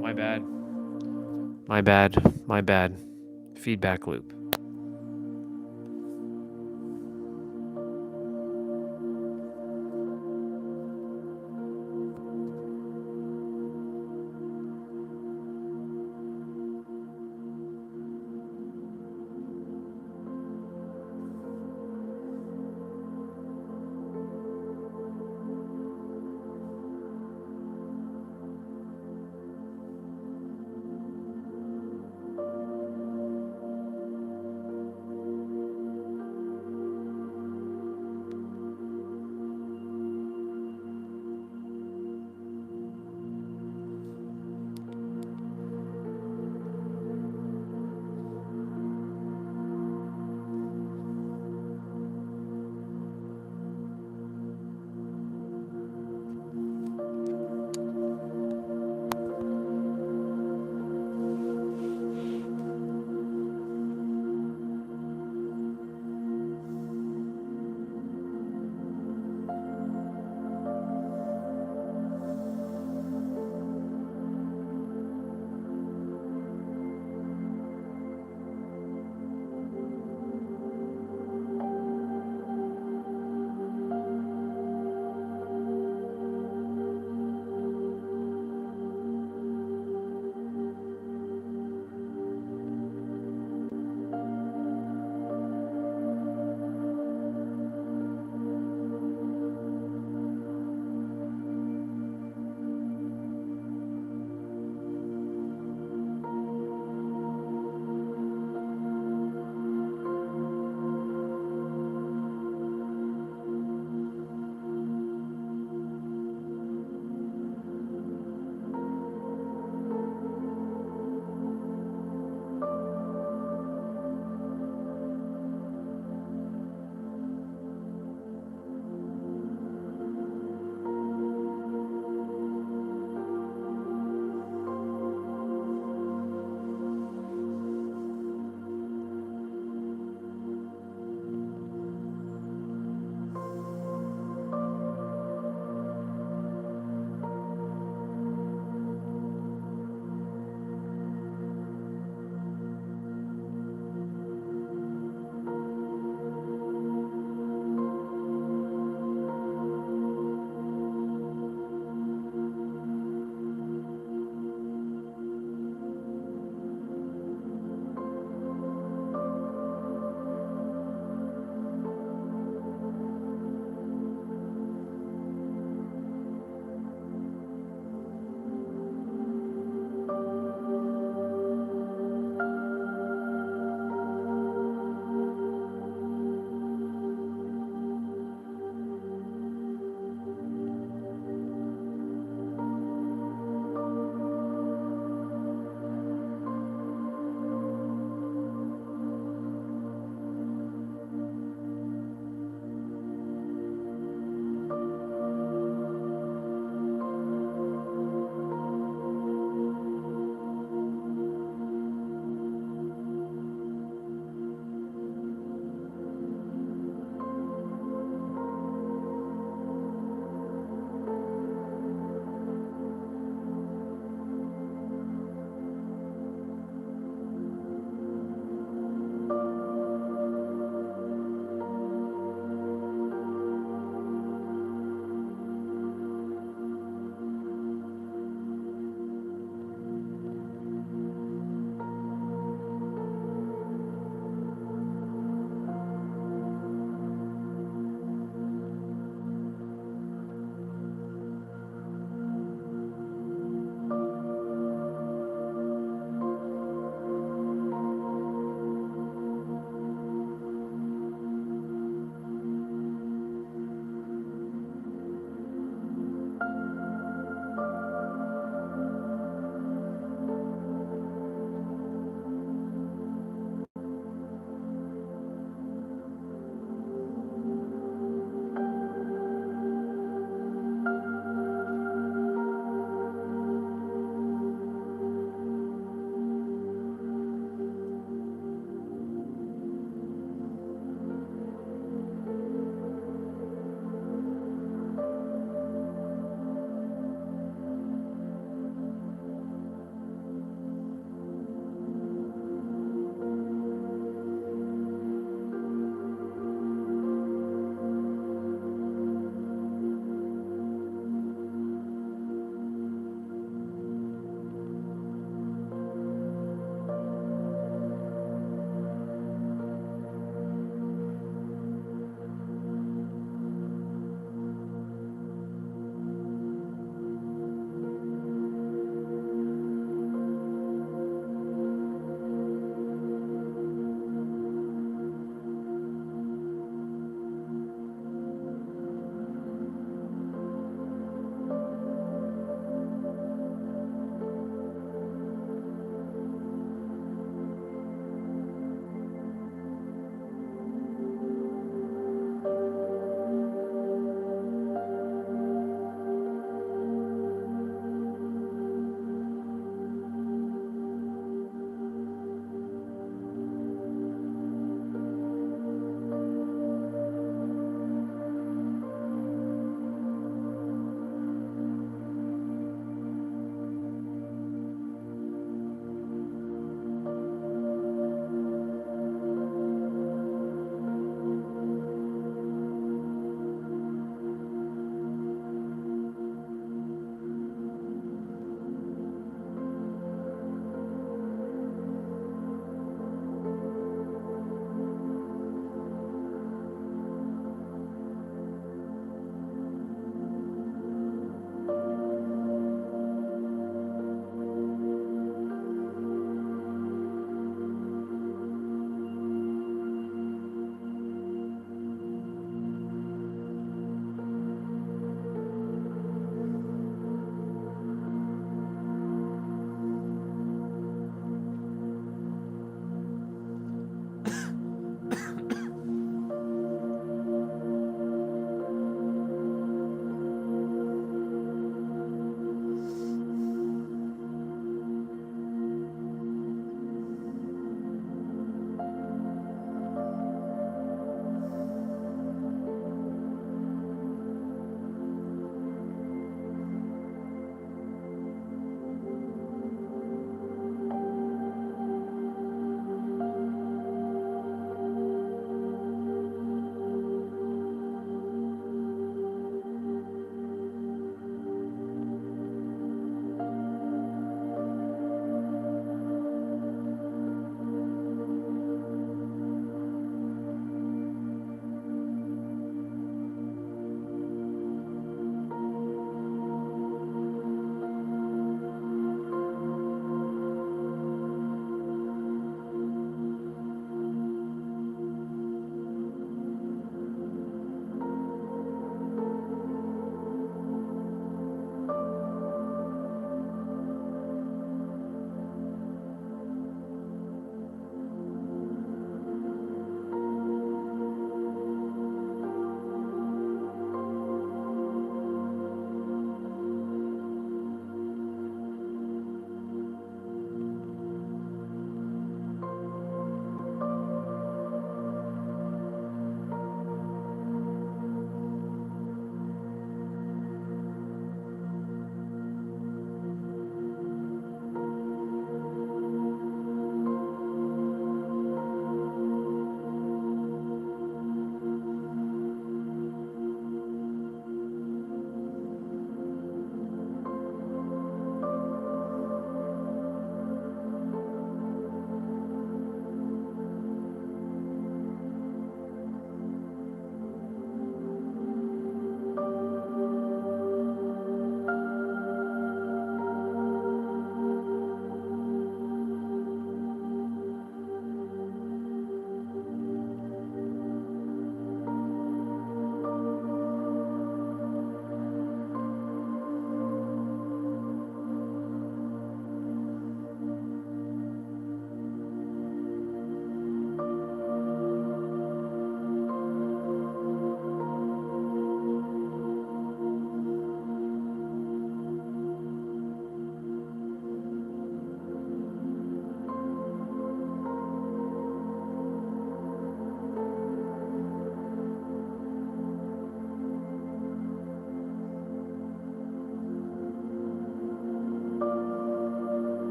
My bad. My bad. My bad. Feedback loop.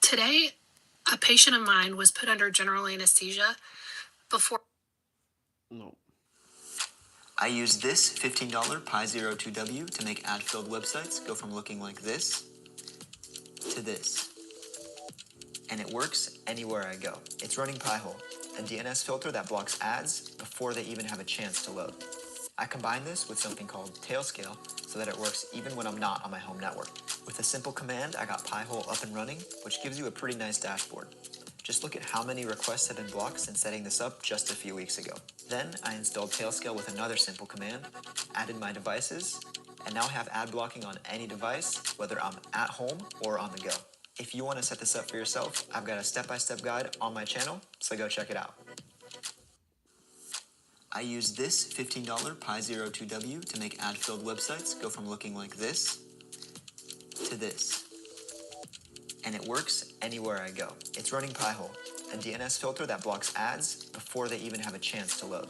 Today, a patient of mine was put under general anesthesia before.
No.
I use this $15 Pi02W to make ad-filled websites go from looking like this to this. And it works anywhere I go. It's running Pi-hole, a DNS filter that blocks ads before they even have a chance to load. I combine this with something called Tailscale so that it works even when I'm not on my home network. With a simple command, I got Pi-hole up and running, which gives you a pretty nice dashboard. Just look at how many requests have been blocked since setting this up just a few weeks ago. Then I installed Tailscale with another simple command, added my devices, and now I have ad blocking on any device, whether I'm at home or on the go. If you want to set this up for yourself, I've got a step-by-step guide on my channel, so go check it out. I use this $15 Pi02W to make ad-filled websites go from looking like this to this. And it works anywhere I go. It's running Pi-hole, a DNS filter that blocks ads before they even have a chance to load.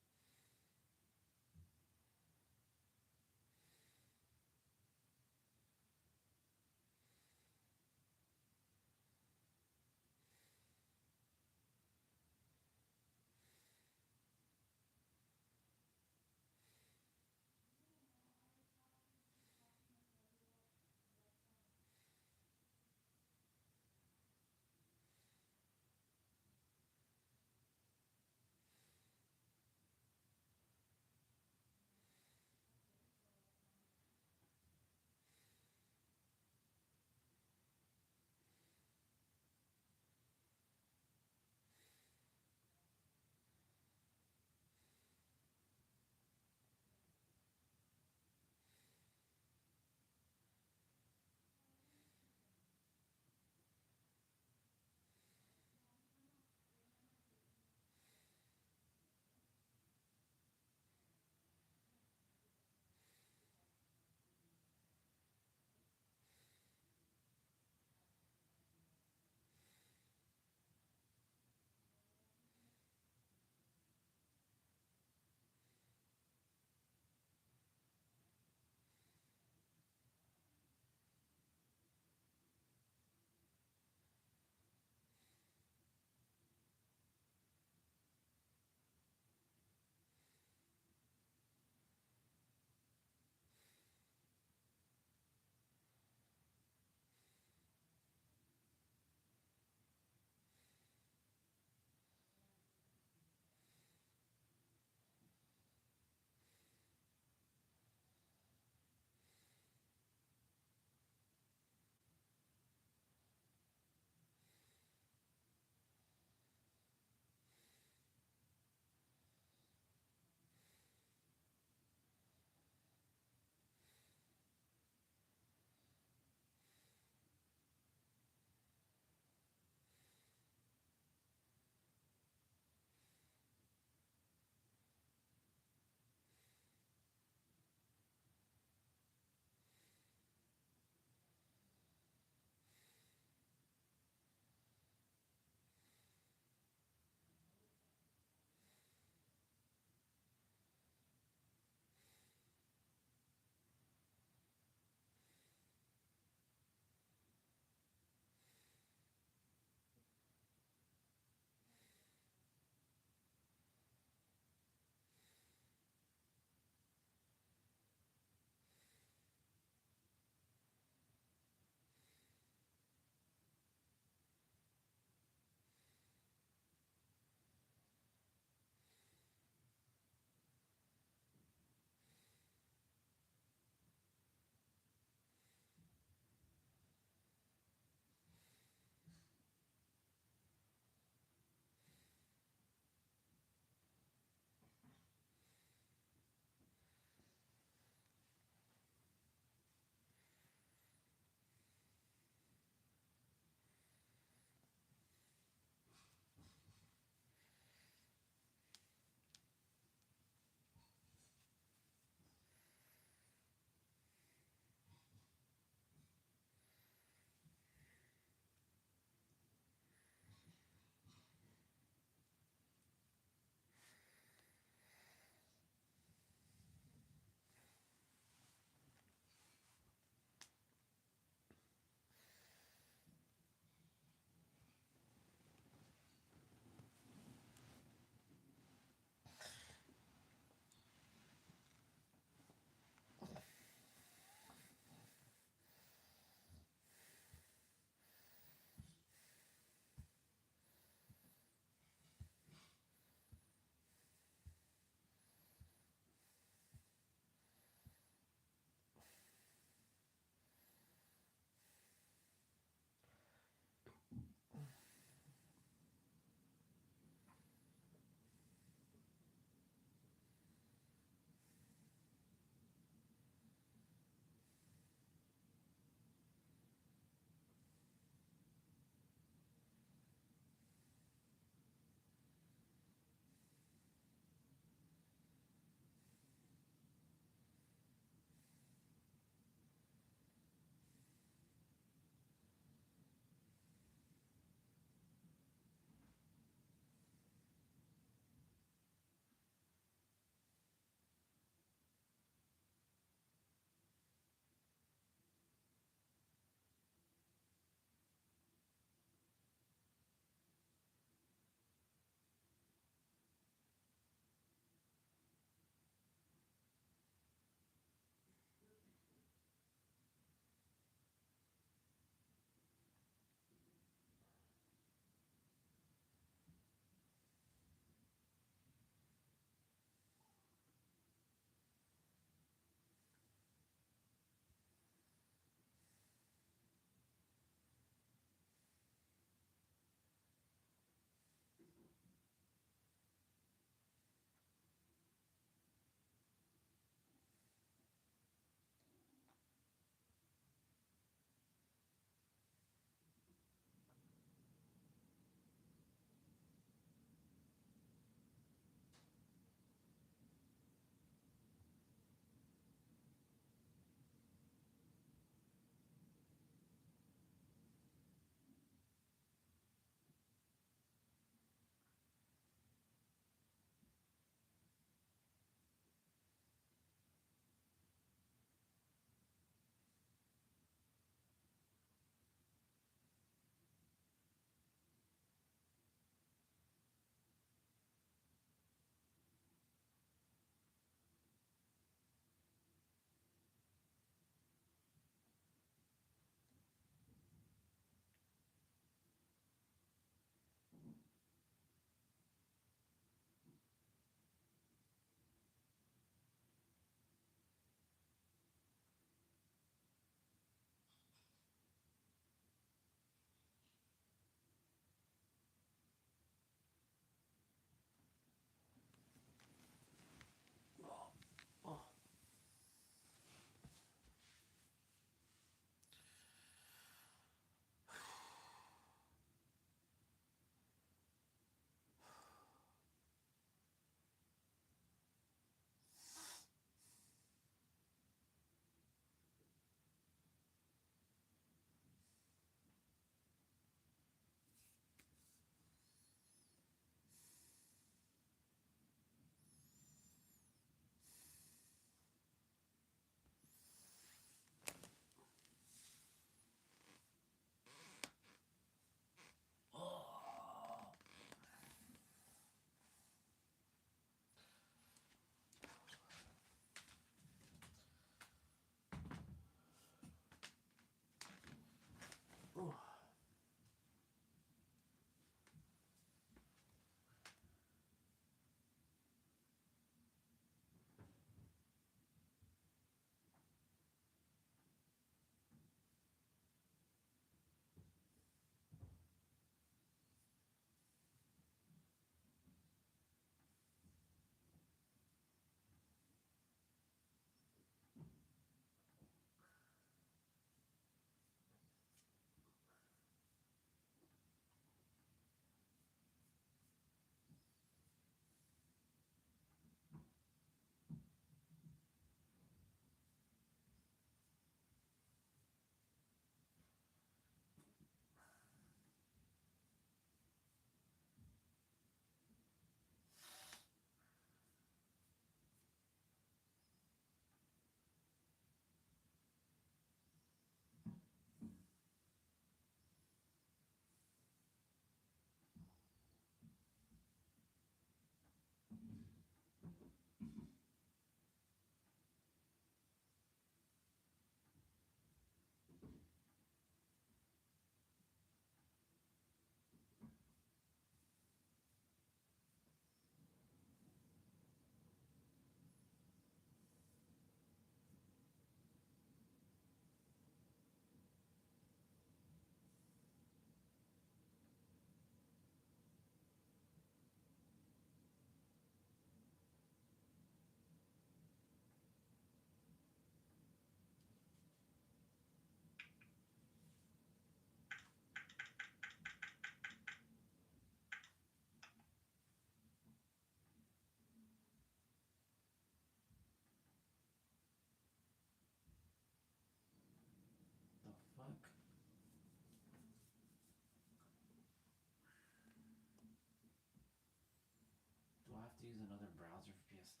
use another browser for PS3?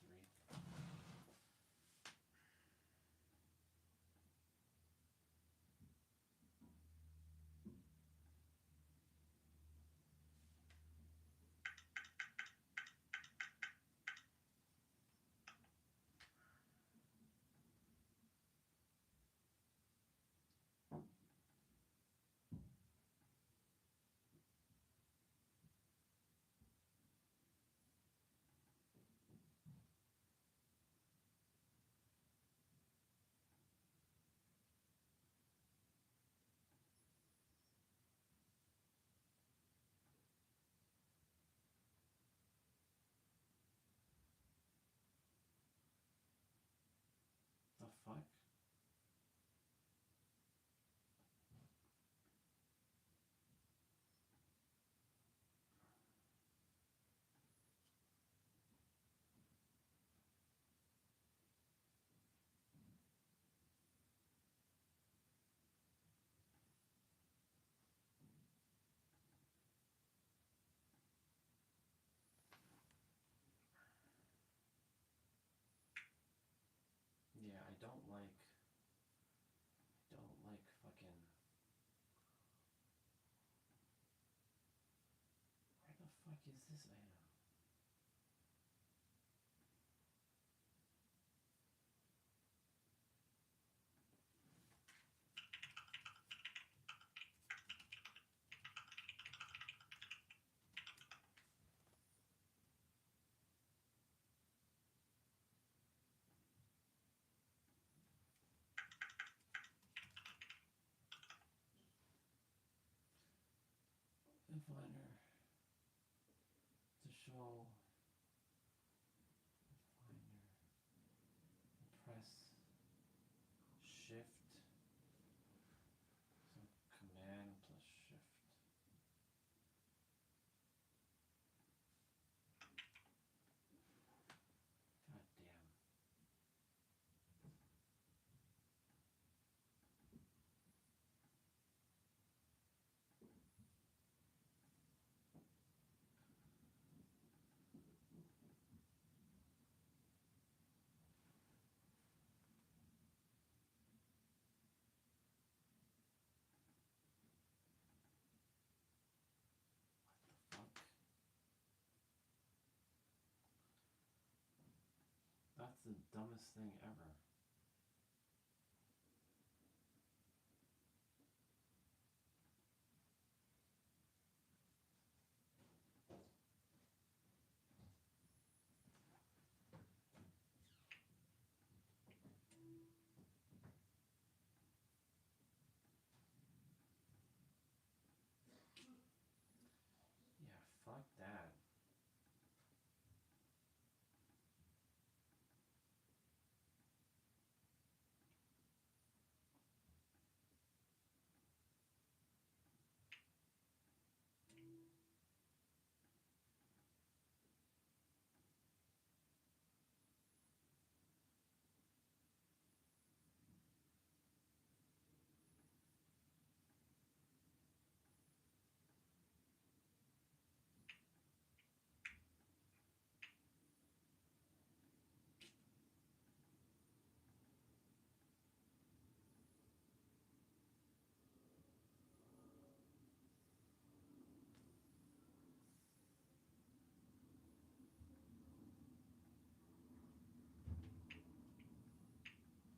The fuck? Yeah, I don't like fucking. Where the fuck is this item? Finder to show Finder, press shift, so command plus shift. God damn. Fuck. That's the dumbest thing ever. Yeah, fuck that.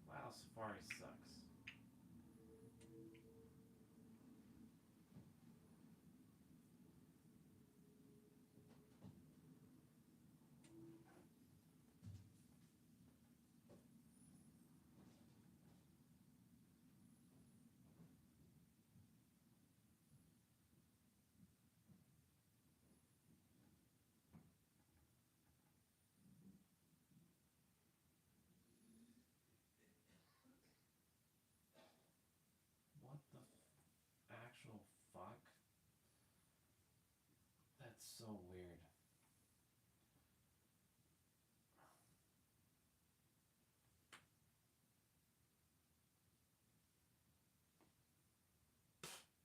Wow, Safari sucks. What the actual fuck? That's so weird.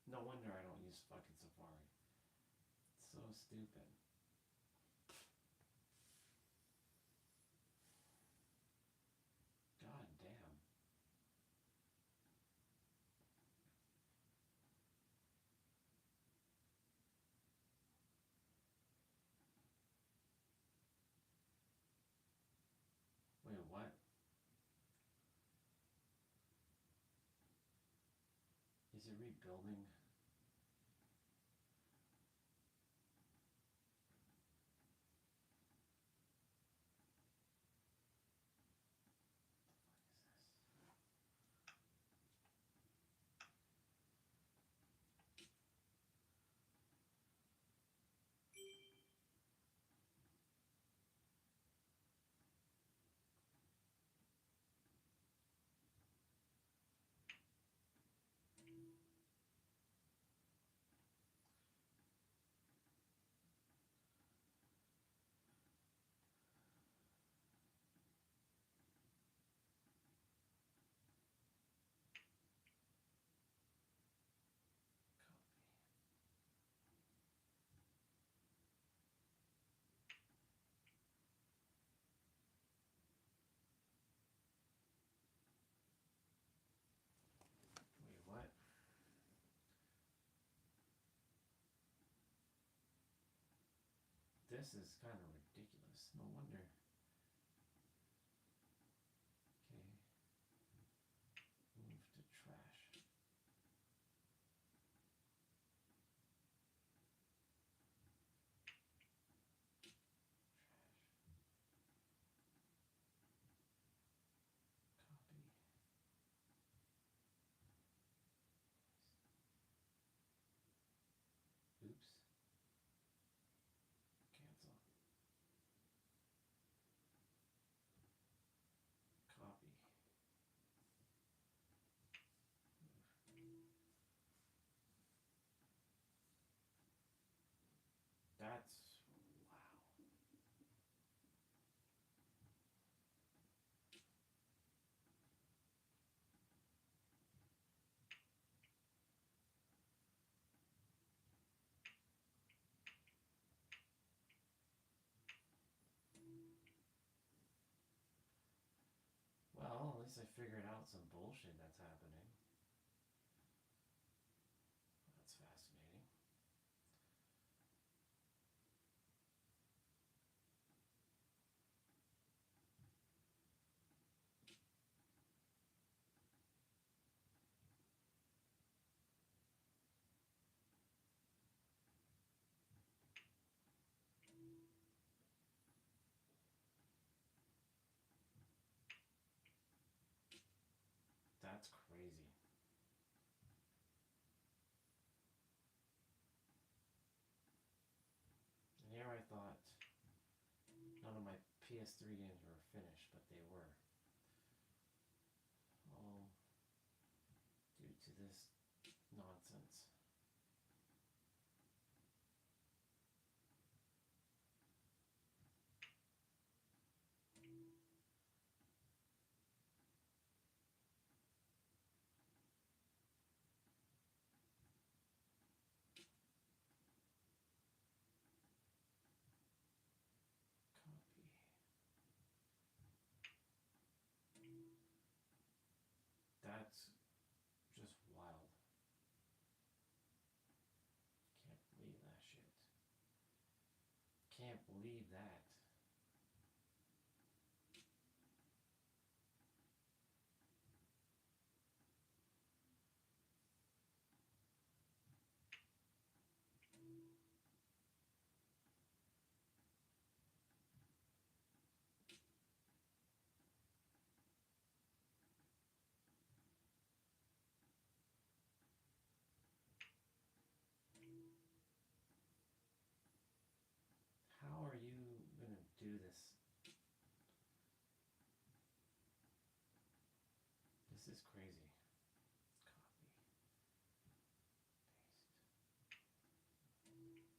No wonder I don't use fucking Safari. It's so stupid. it rebuilding? Wait, what? This is kind of ridiculous. No wonder. Okay. Move to trash. Copy. Oops. Cancel. Copy. That's wow. Well, at least I figured out some bullshit that's happening. That's fascinating. That's crazy. And here I thought none of my PS3 games were finished, but they were. All due to this nonsense. Copy. That's just wild. Can't believe that shit. Can't believe that. How are you gonna do this? This is crazy. Copy. Paste.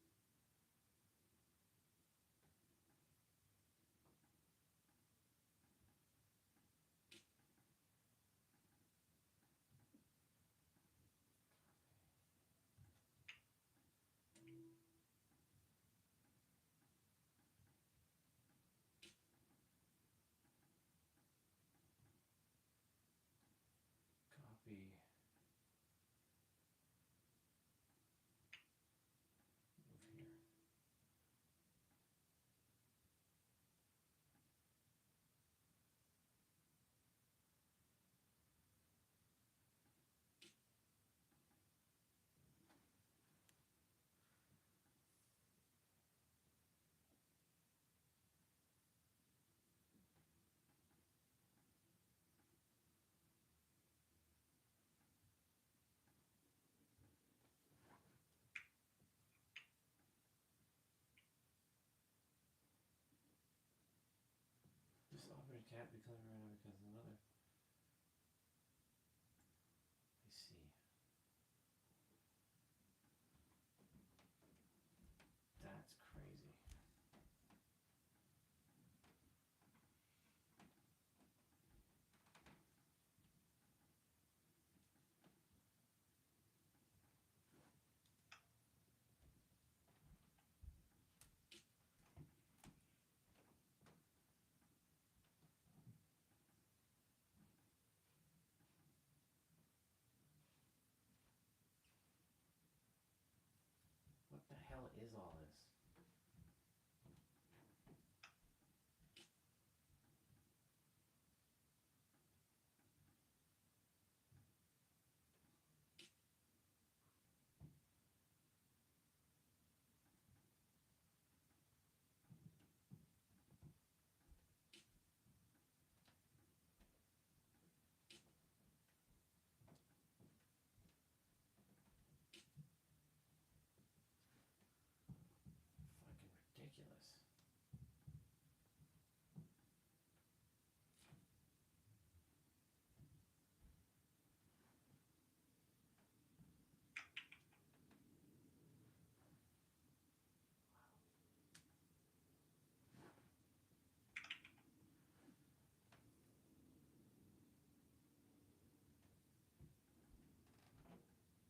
We can't be clever right now because another. I see. That's crazy. What the hell is all this? Fucking ridiculous.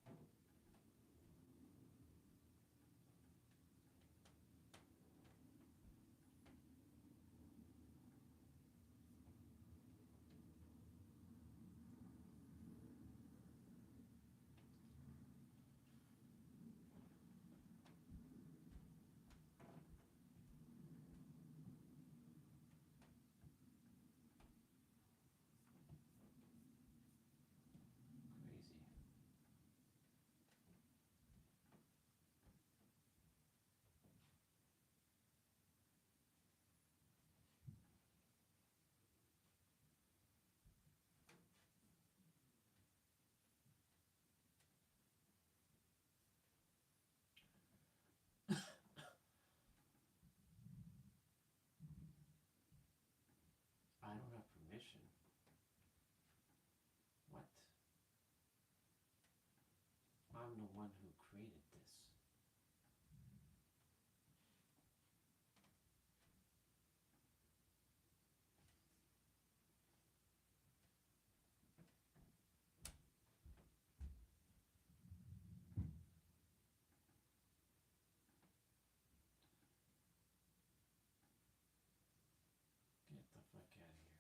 Crazy. I don't have permission. What? I'm the one who created this. Get the fuck out of here.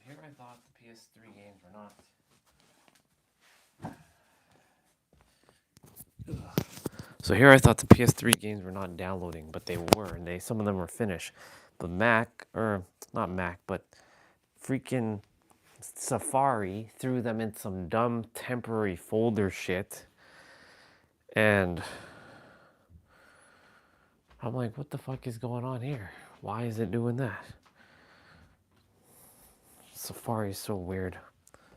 here I thought the PS3 games were not. So here I thought the PS3 games were not downloading, but they were, and some of them were finished. But Mac, or not Mac, but freaking Safari threw them in some dumb temporary folder shit. And I'm like, what the fuck is going on here? Why is it doing that? Safari is so weird.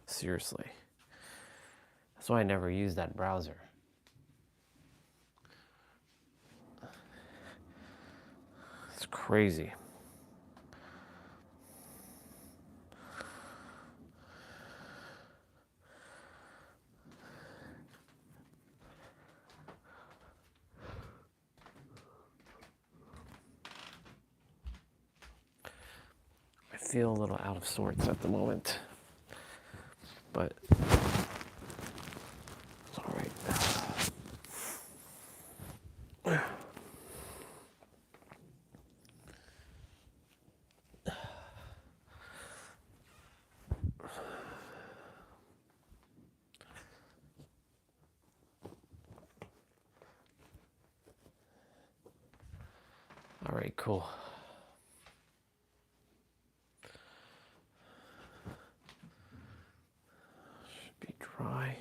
Seriously. That's why I never use that browser. It's crazy. I feel a little out of sorts at the moment, but it's all right. All right, cool. Should be dry.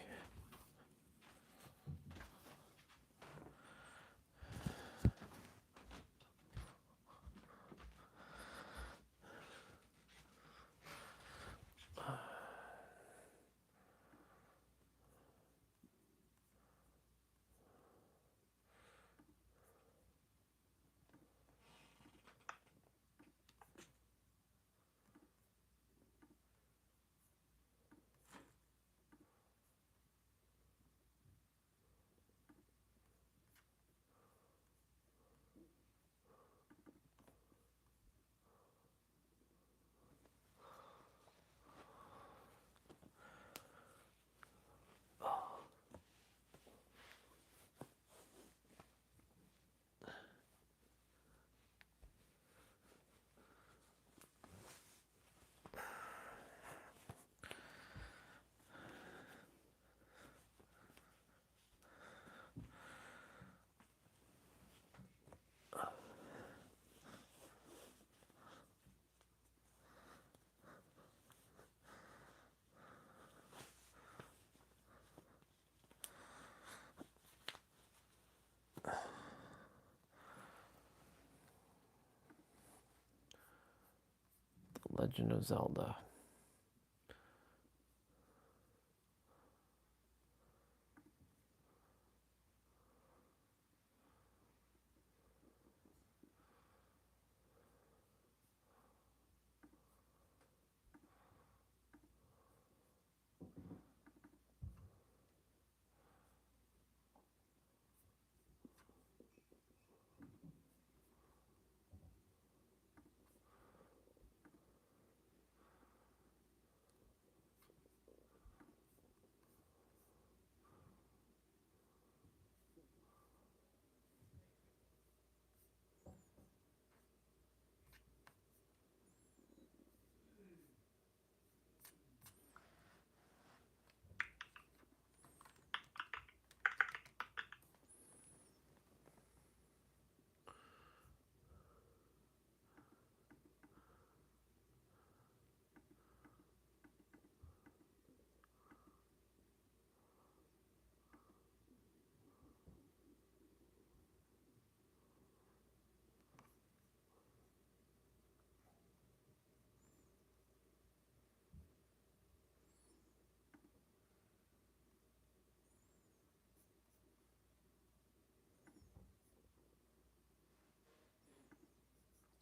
Legend of Zelda.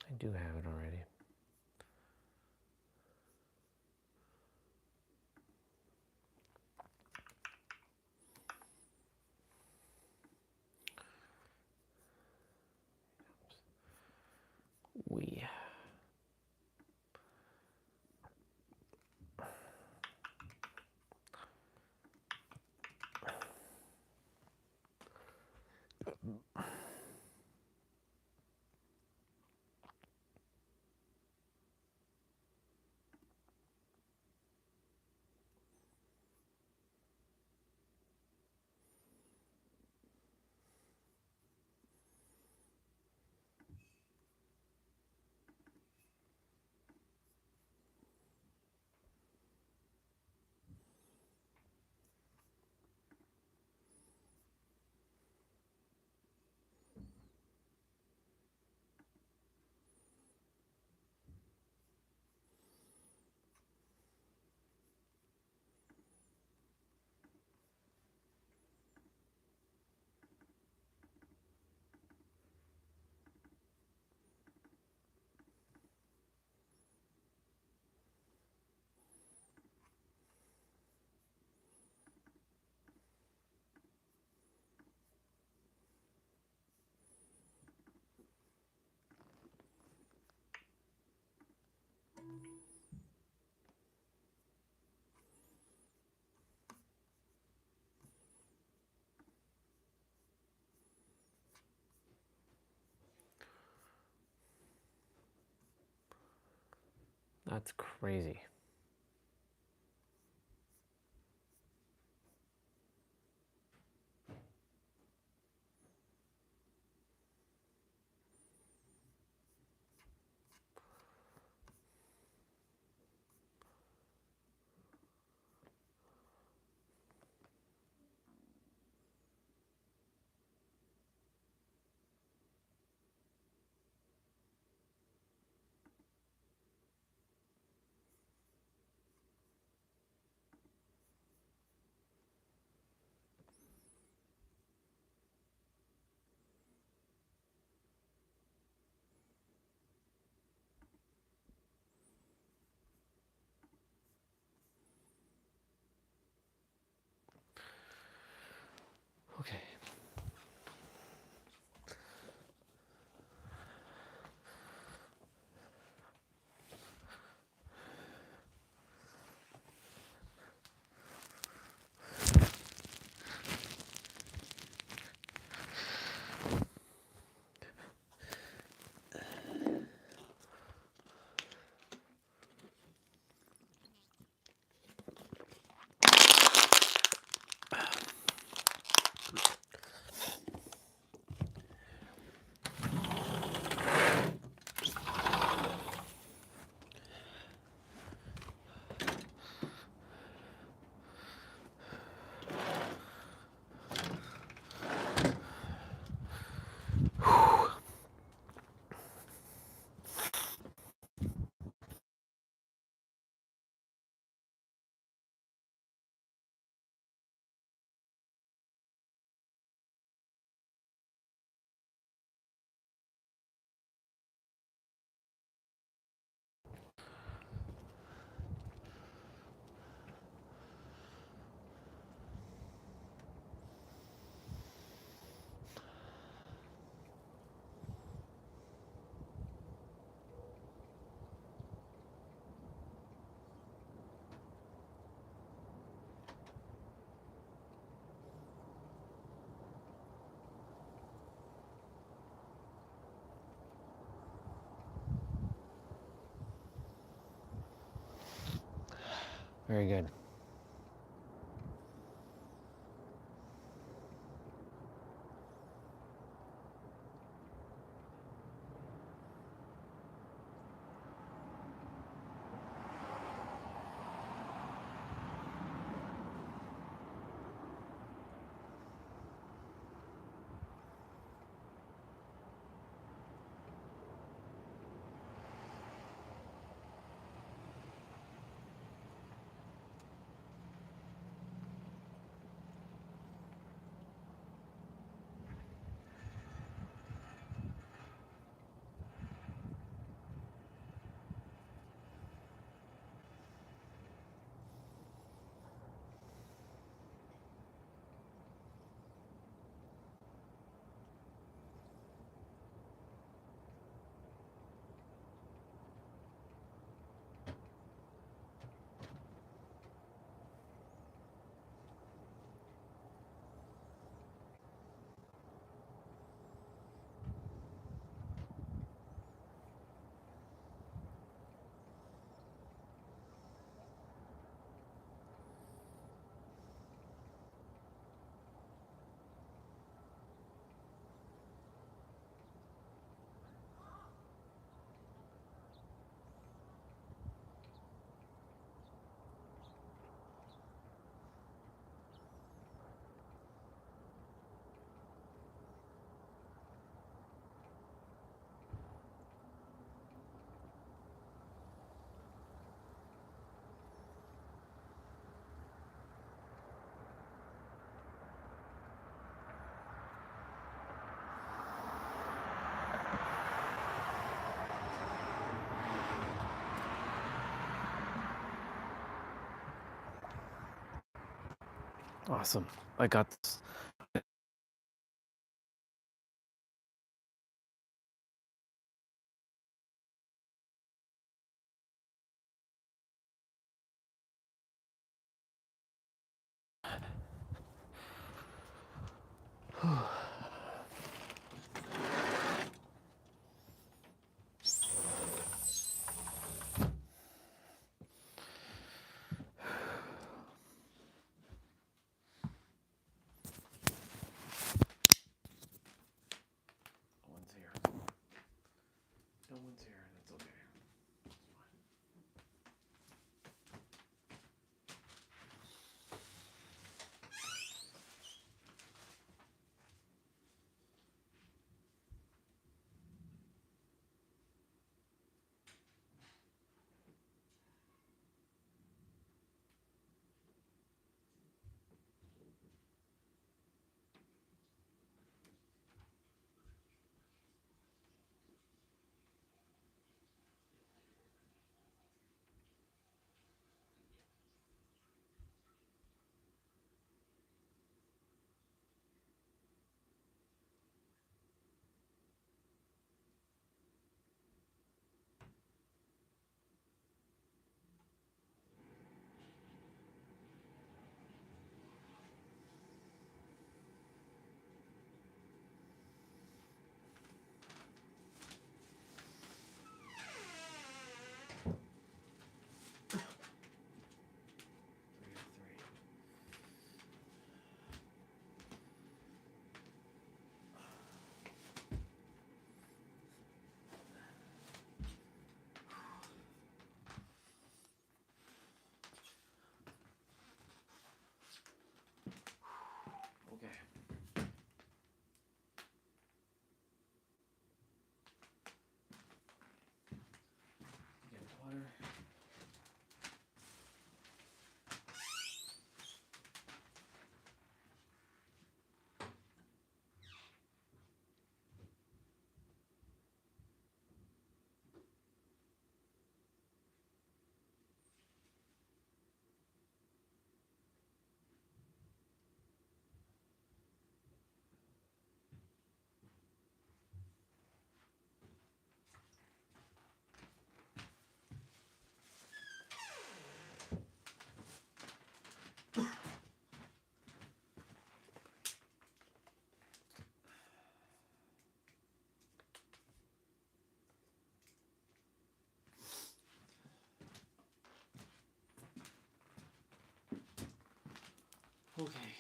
I do have it already. We. That's crazy. Okay. Very good. Awesome. I got this. one's here. No one's here. That's okay. Okay. Get water. Okay.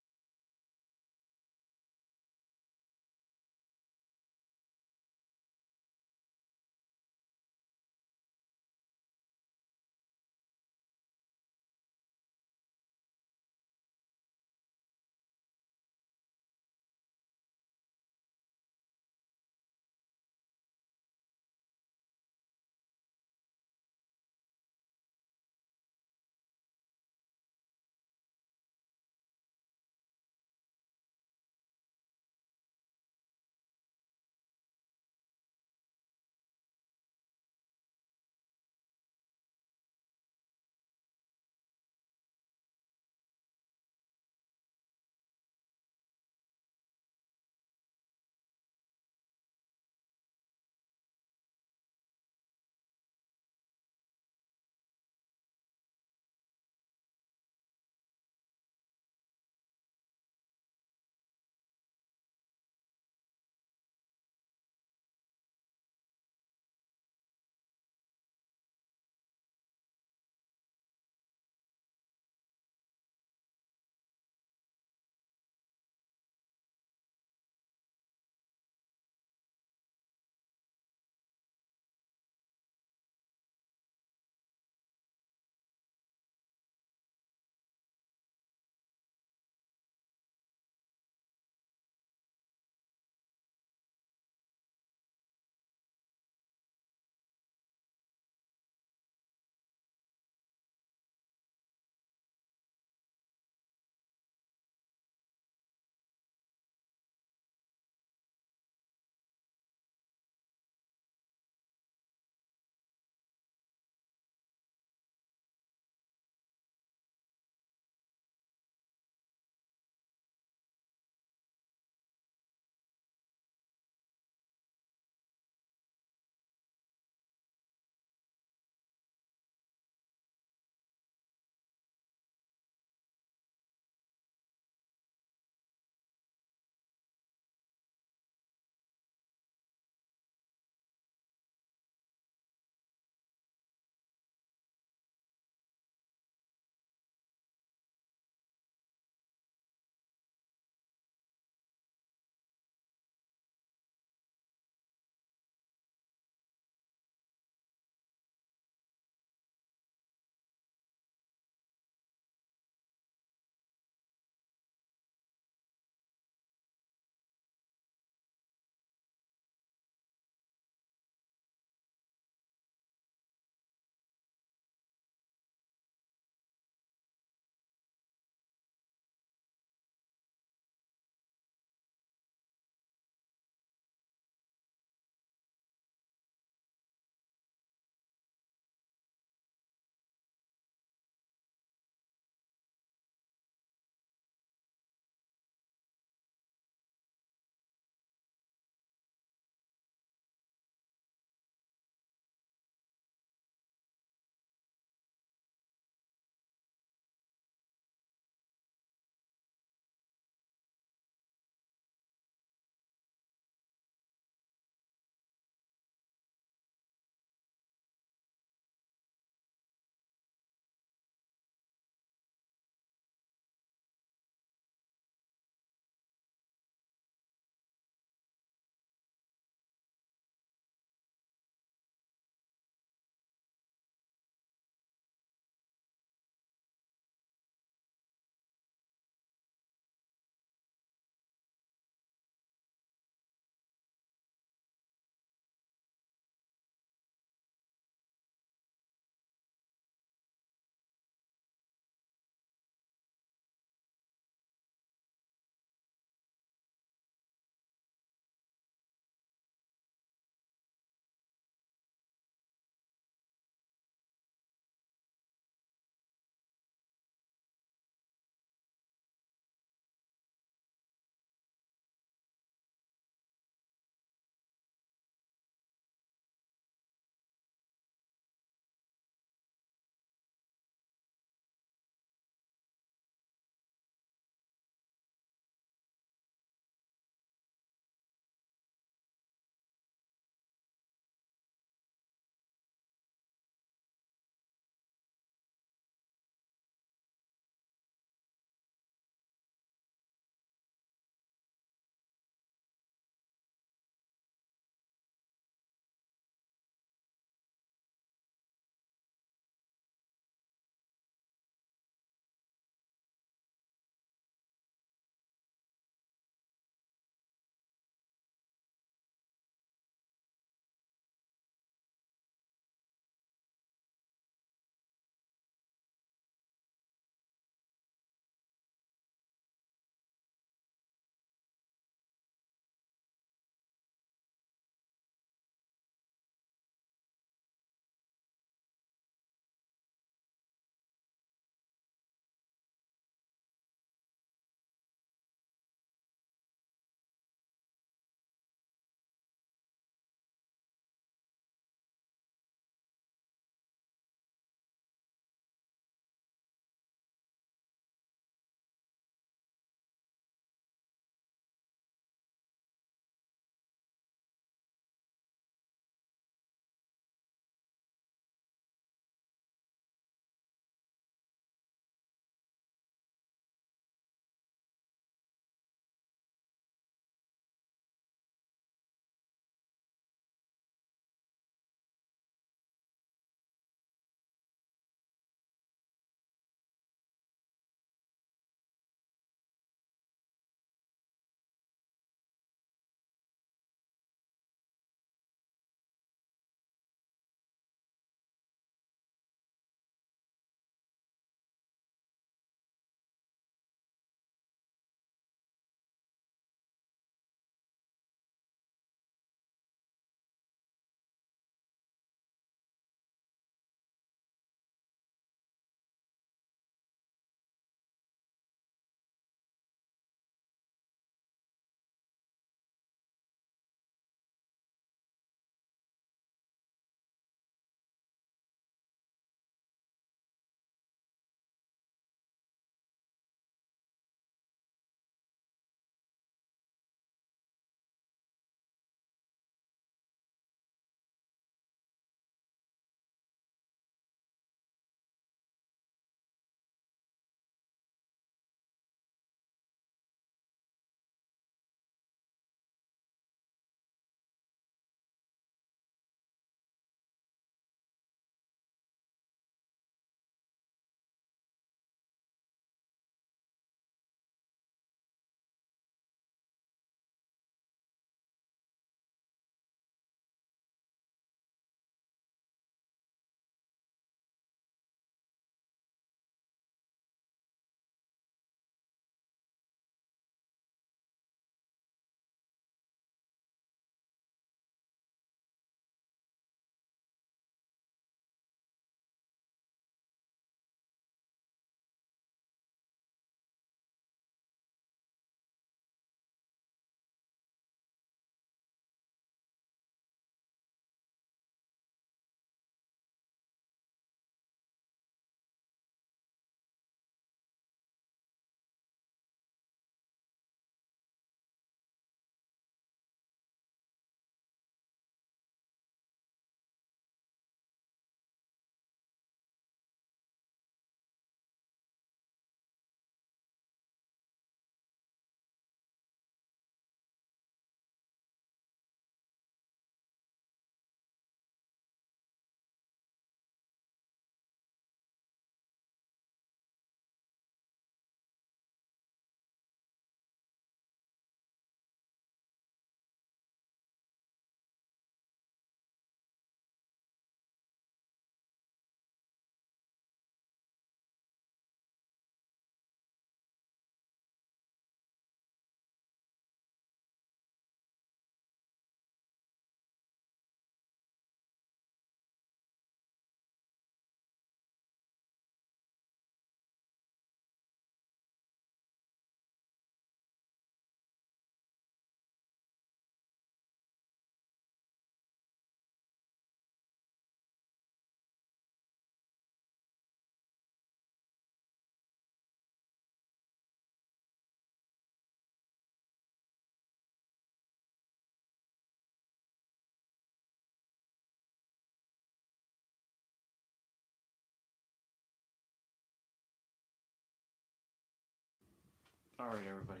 All right, everybody.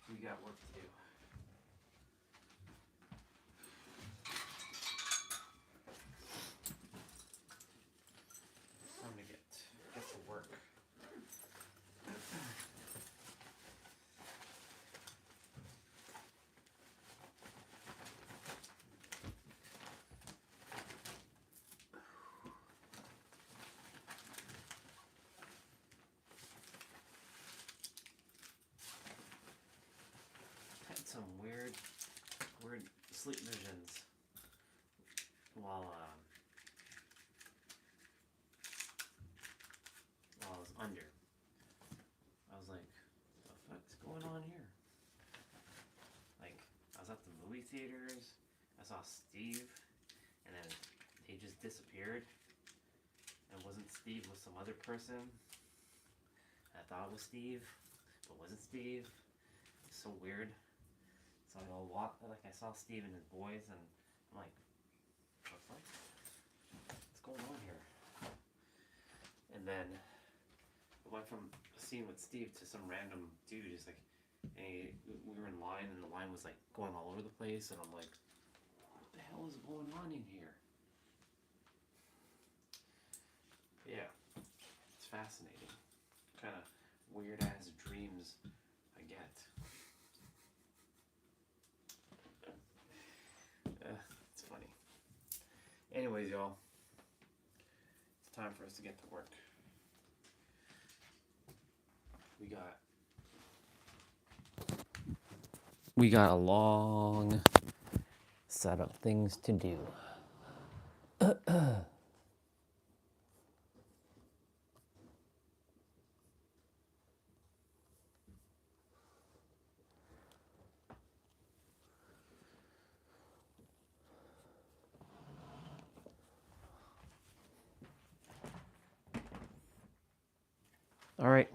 We got work to do. Time to get to work. Had some weird sleep visions while I was under. I was like, what the fuck's going on here? Like, I was at the movie theaters, I saw Steve, and then he just disappeared. And wasn't Steve with some other person? I thought it was Steve, but wasn't Steve. It's so weird. So I saw Steve and his boys, and I'm like, what's going on here? And then I went from a scene with Steve to some random dude. He's like, and we were in line, and the line was like going all over the place, and I'm like, what the hell is going on in here? Yeah, it's fascinating. Kind of weird ass dreams I get. It's funny. Anyways, y'all, it's time for us to get to work. We got a long set of things to do. All right.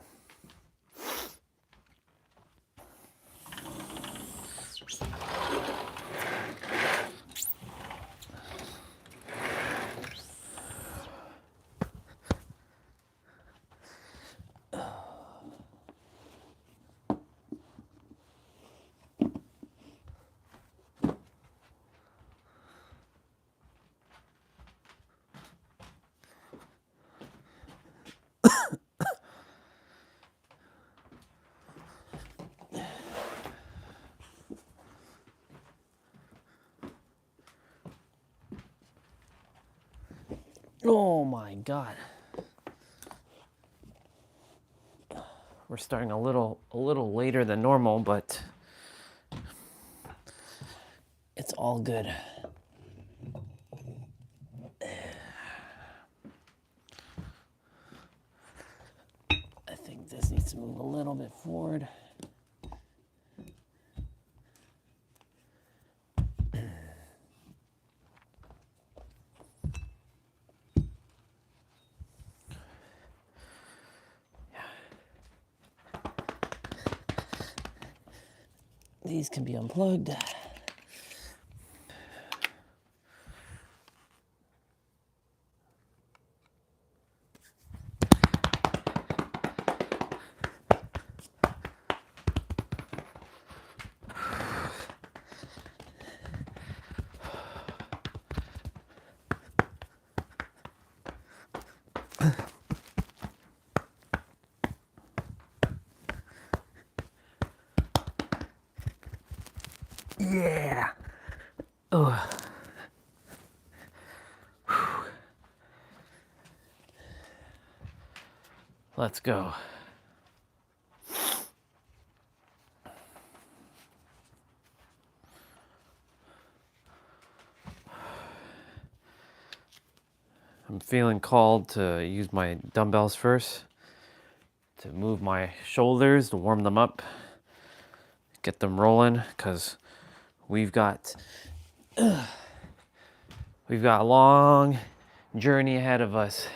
Oh my God. We're starting a little later than normal, but it's all good. I think this needs to move a little bit forward. These can be unplugged. Yeah. Oh. Let's go. I'm feeling called to use my dumbbells first, to move my shoulders, to warm them up, get them rolling, because we've got a long journey ahead of us.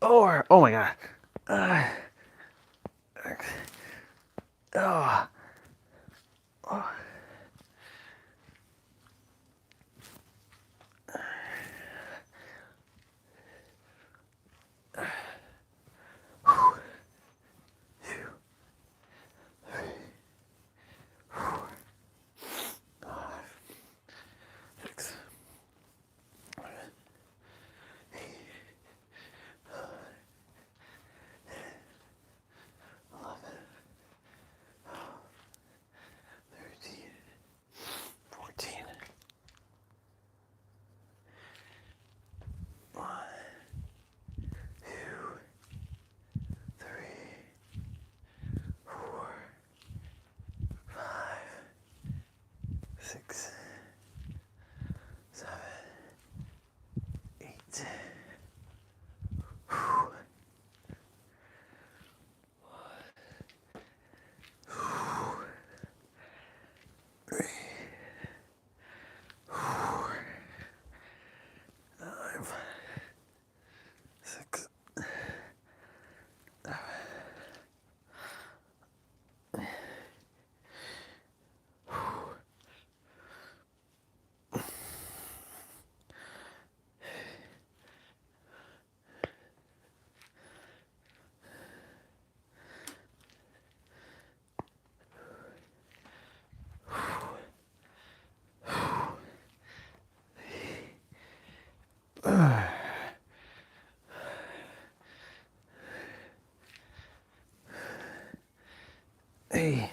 Or, oh my God. Oh. Oh. Six, 7, 8. Hey.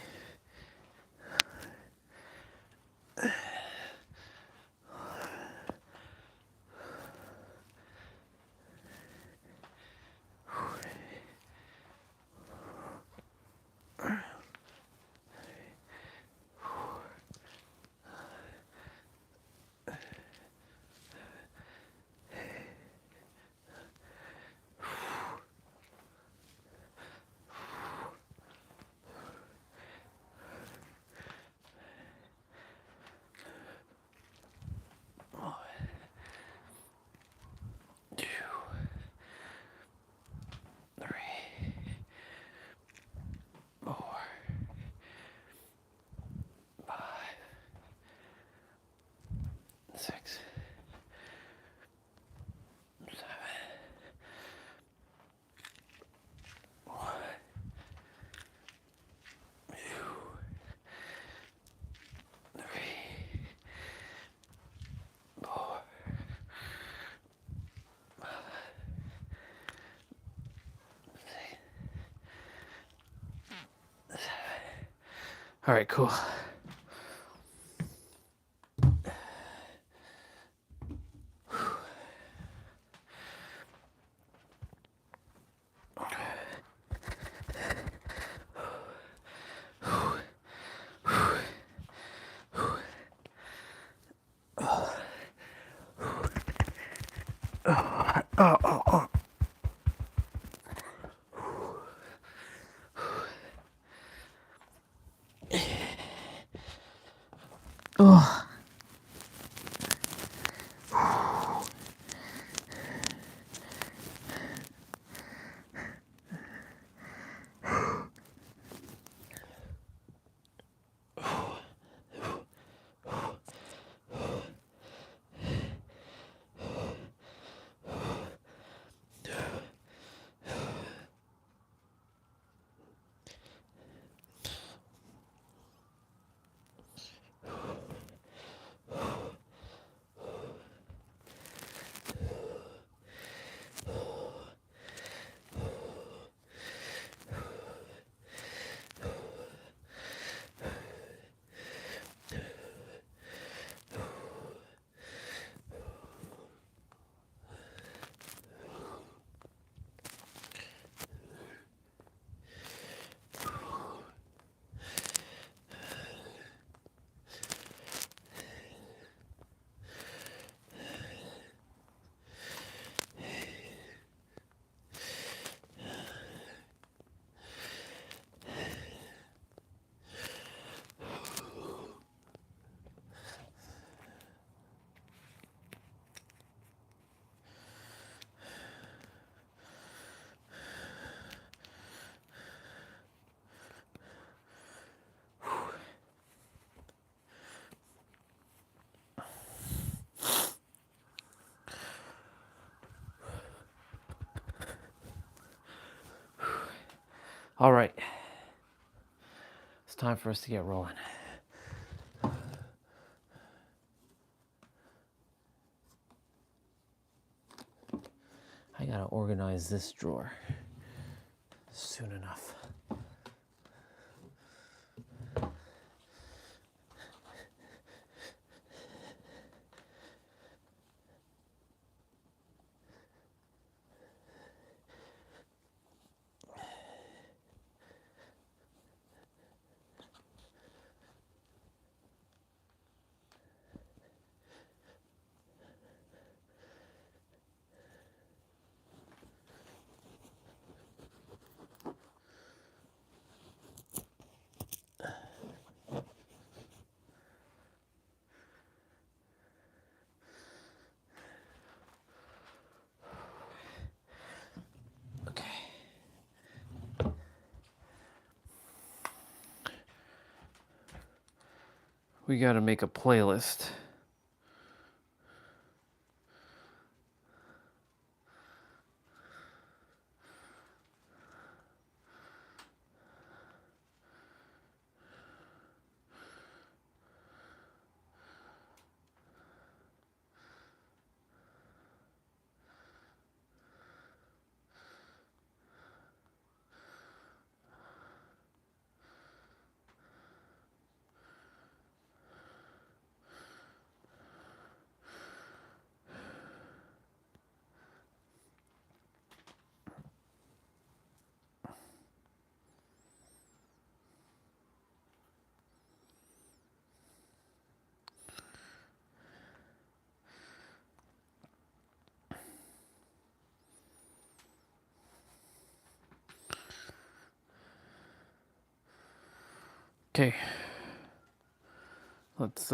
Six, 7, 1, 2, 3, 4, 5, 6, 7. All right, cool. Oh. All right. It's time for us to get rolling. I gotta organize this drawer soon enough. We gotta make a playlist. Okay. Let's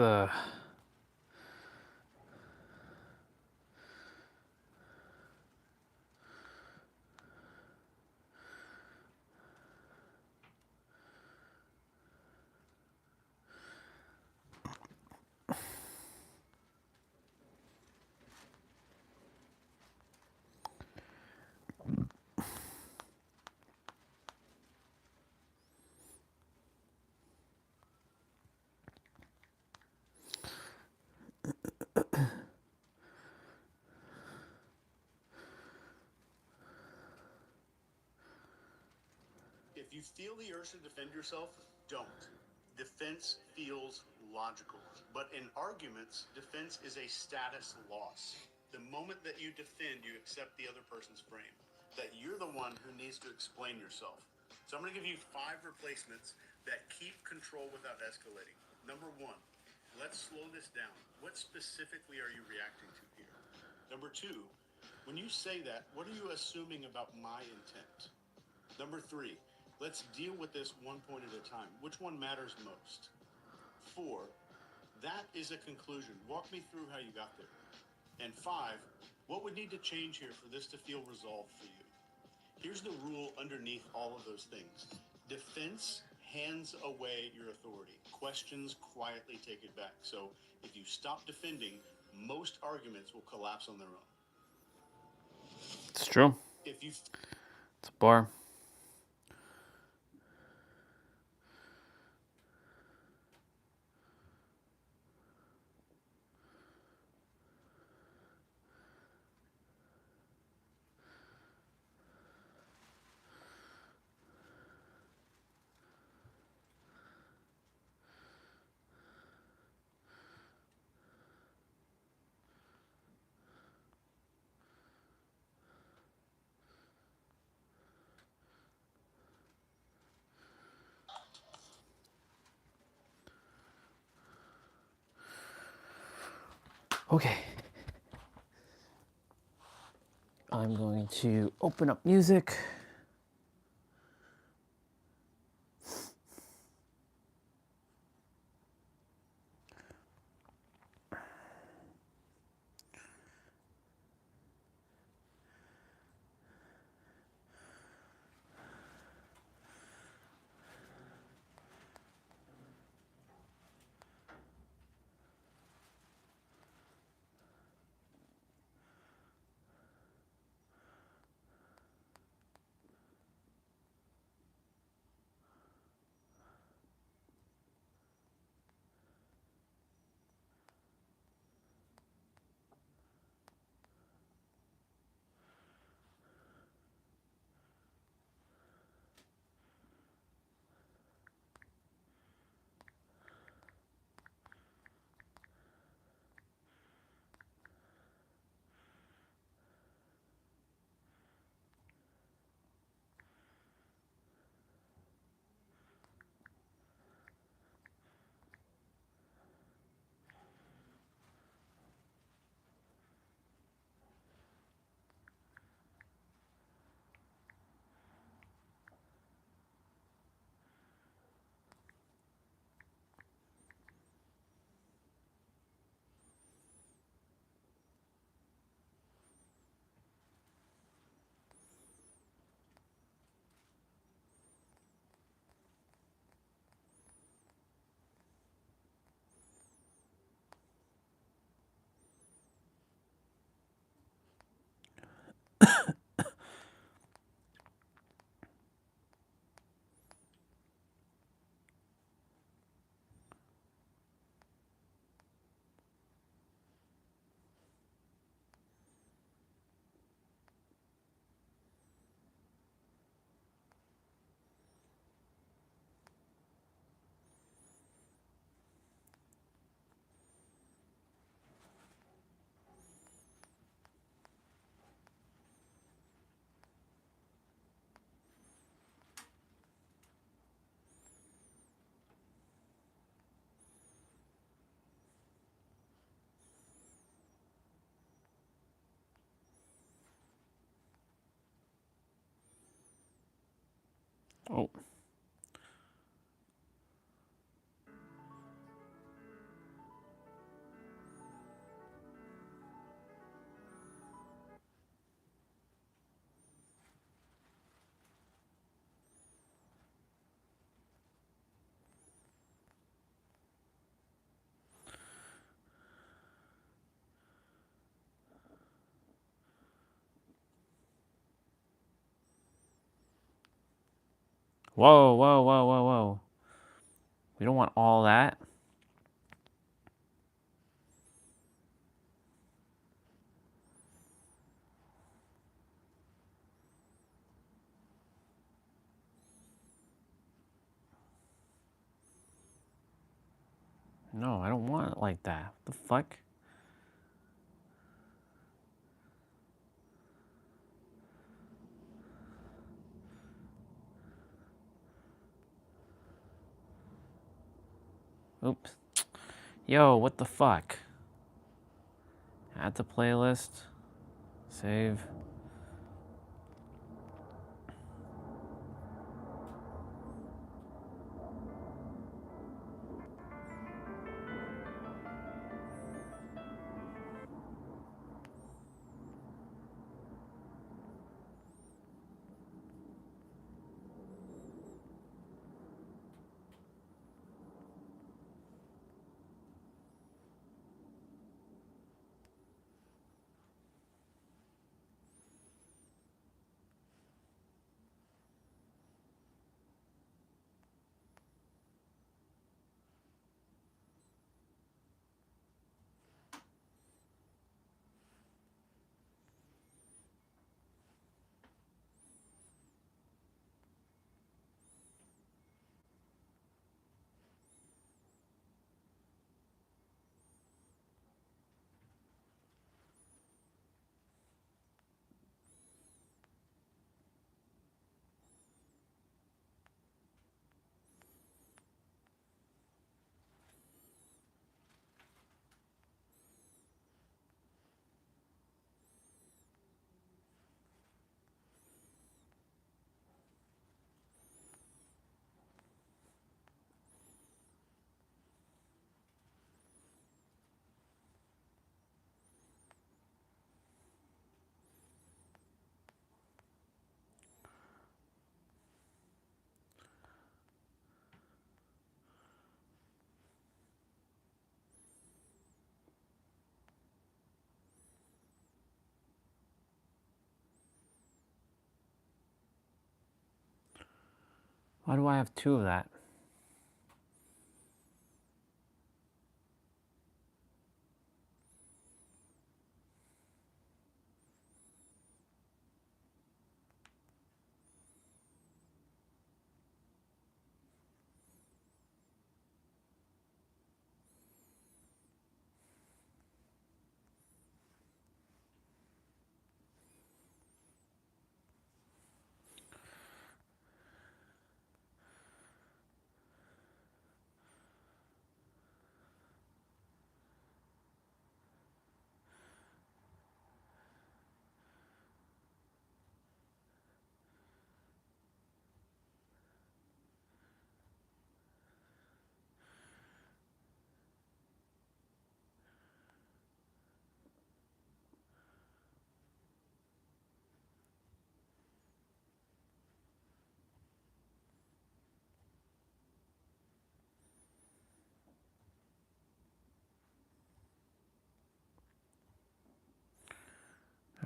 If you feel the urge to defend yourself, don't. Defense feels logical. But in arguments, defense is a status loss. The moment that you defend, you accept the other person's frame. That you're the one who needs to explain yourself. So I'm going to give you 5 replacements that keep control without escalating. Number 1, let's slow this down. What specifically are you reacting to here? Number 2, when you say that, what are you assuming about my intent? Number 3, let's deal with this one point at a time. Which one matters most? 4, that is a conclusion. Walk me through how you got there. And 5, what would need to change here for this to feel resolved for you? Here's the rule underneath all of those things. Defense hands away your authority. Questions quietly take it back. So if you stop defending, most arguments will collapse on their own.
It's true.
If you
It's a bar. Okay. I'm going to open up music. Oh. Whoa, whoa, whoa, whoa, whoa. We don't want all that. No, I don't want it like that. What the fuck? Oops. Yo, what the fuck? Add to playlist. Save. Why do I have 2 of that?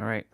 All right.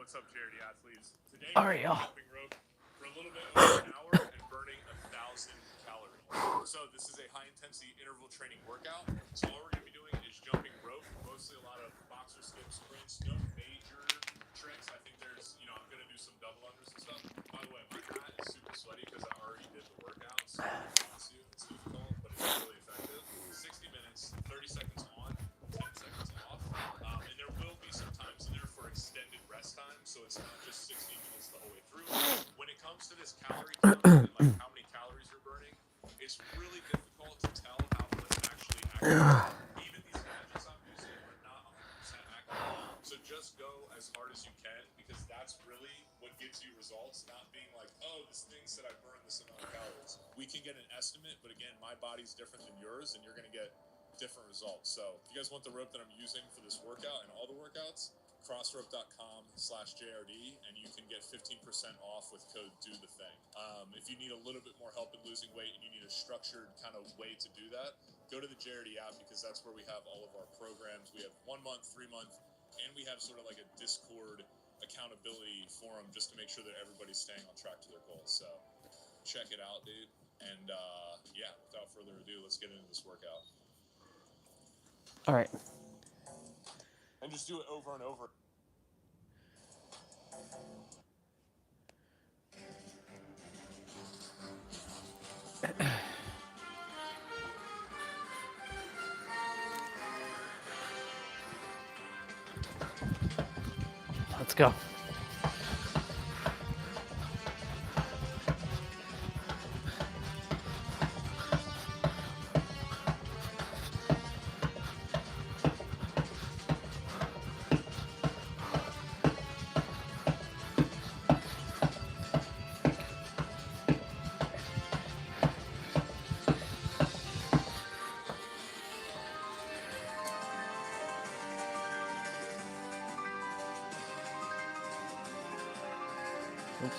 What's up, charity athletes? Today
All
we're
right, y'all.
jumping rope for a little bit over an hour and burning 1,000 calories. So this is a high-intensity interval training workout. So all we're going to be doing is jumping rope, mostly a lot of boxer skip sprints, no major tricks. I think there's, I'm going to do some double unders and stuff. By the way, my hat is super sweaty because I already did the workout, so I promise you it's difficult, but it's really effective. 60 minutes, 30 seconds on, 10 seconds off. And there will be some times in there for extended rest time, so it's not just 60 minutes the whole way through. When it comes to this calorie count, and like how many calories you're burning, it's really difficult to tell how what's actually accurate. Even these gadgets I'm using are not 100% accurate. So just go as hard as you can, because that's really what gives you results, not being like, oh, this thing said I burned this amount of calories. We can get an estimate, but again, my body's different than yours, and you're going to get different results. So if you guys want the rope that I'm using for this workout and all the workouts, crossrope.com/JRD, and you can get 15% off with code DOTHETHING. If you need a little bit more help in losing weight and you need a structured kind of way to do that, go to the JRD app, because that's where we have all of our programs. We have 1 month, 3 month, and we have sort of like a Discord accountability forum just to make sure that everybody's staying on track to their goals. So check it out, dude. And yeah, without further ado, let's get into this workout.
All right.
And just do it over and over.
Let's go. Oops.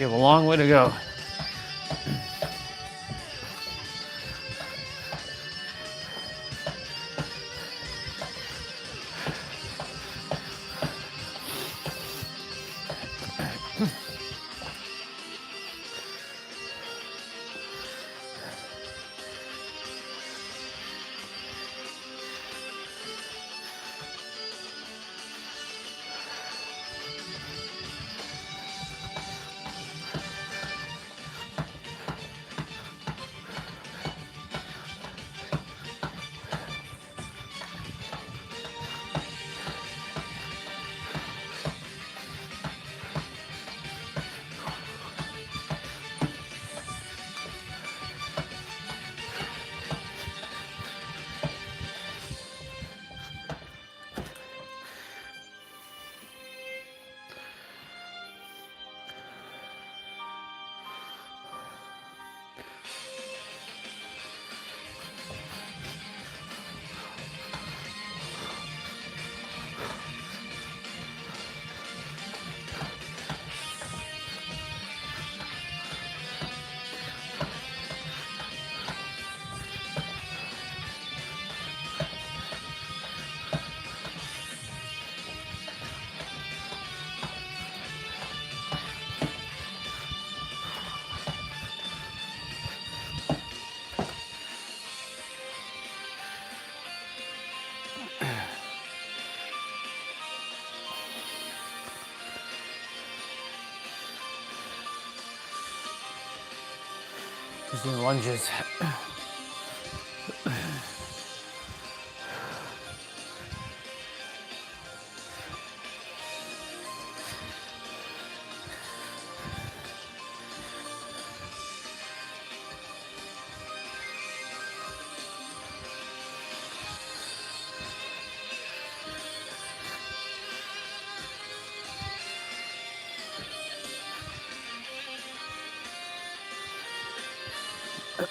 You have a long way to go. Just doing lunges.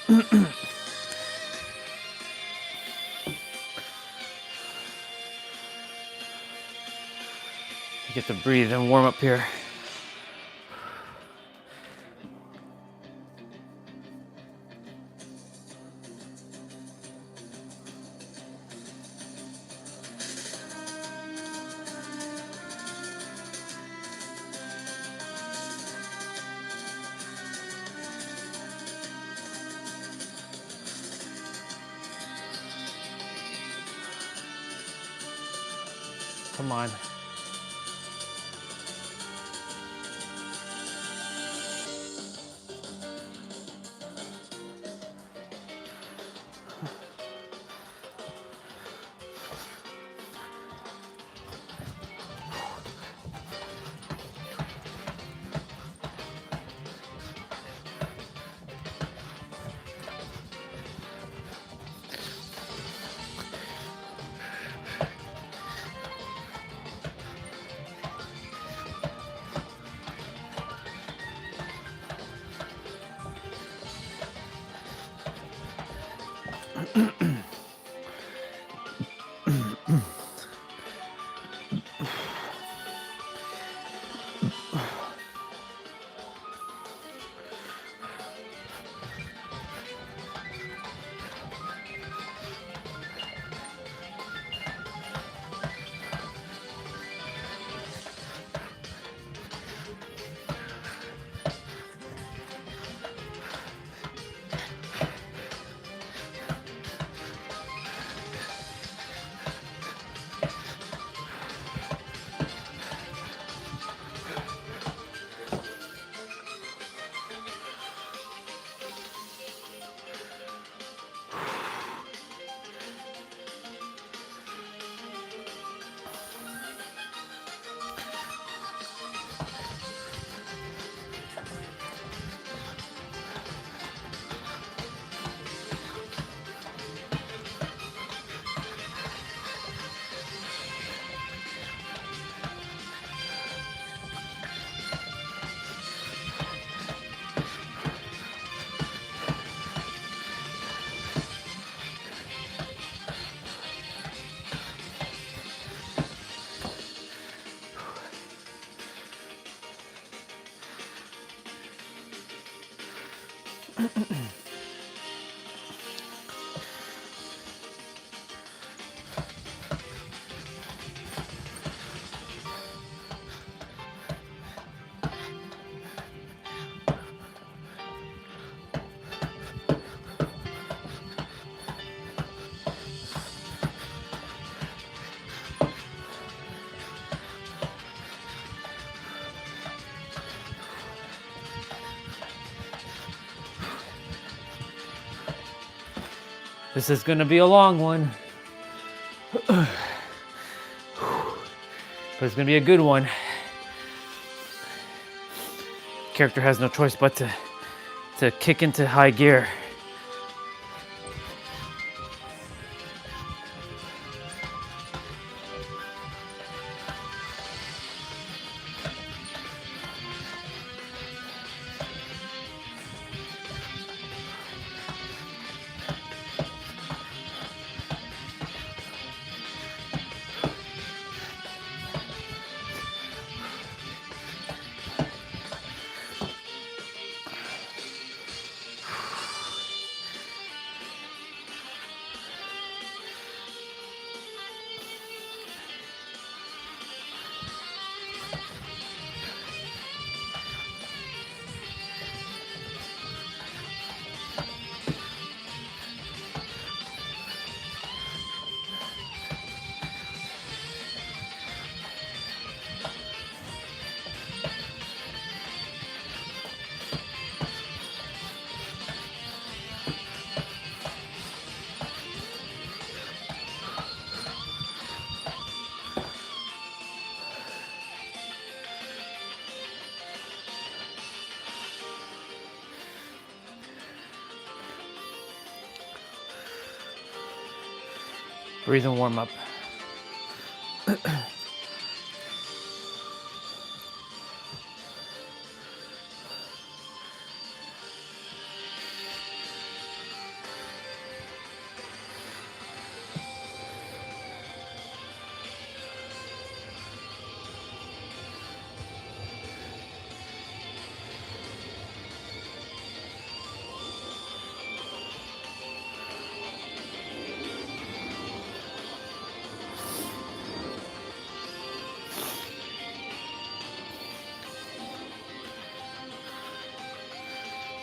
You get to breathe and warm up here. Come on. This is gonna be a long one. But it's gonna be a good one. Character has no choice but to kick into high gear. Breathe and warm up.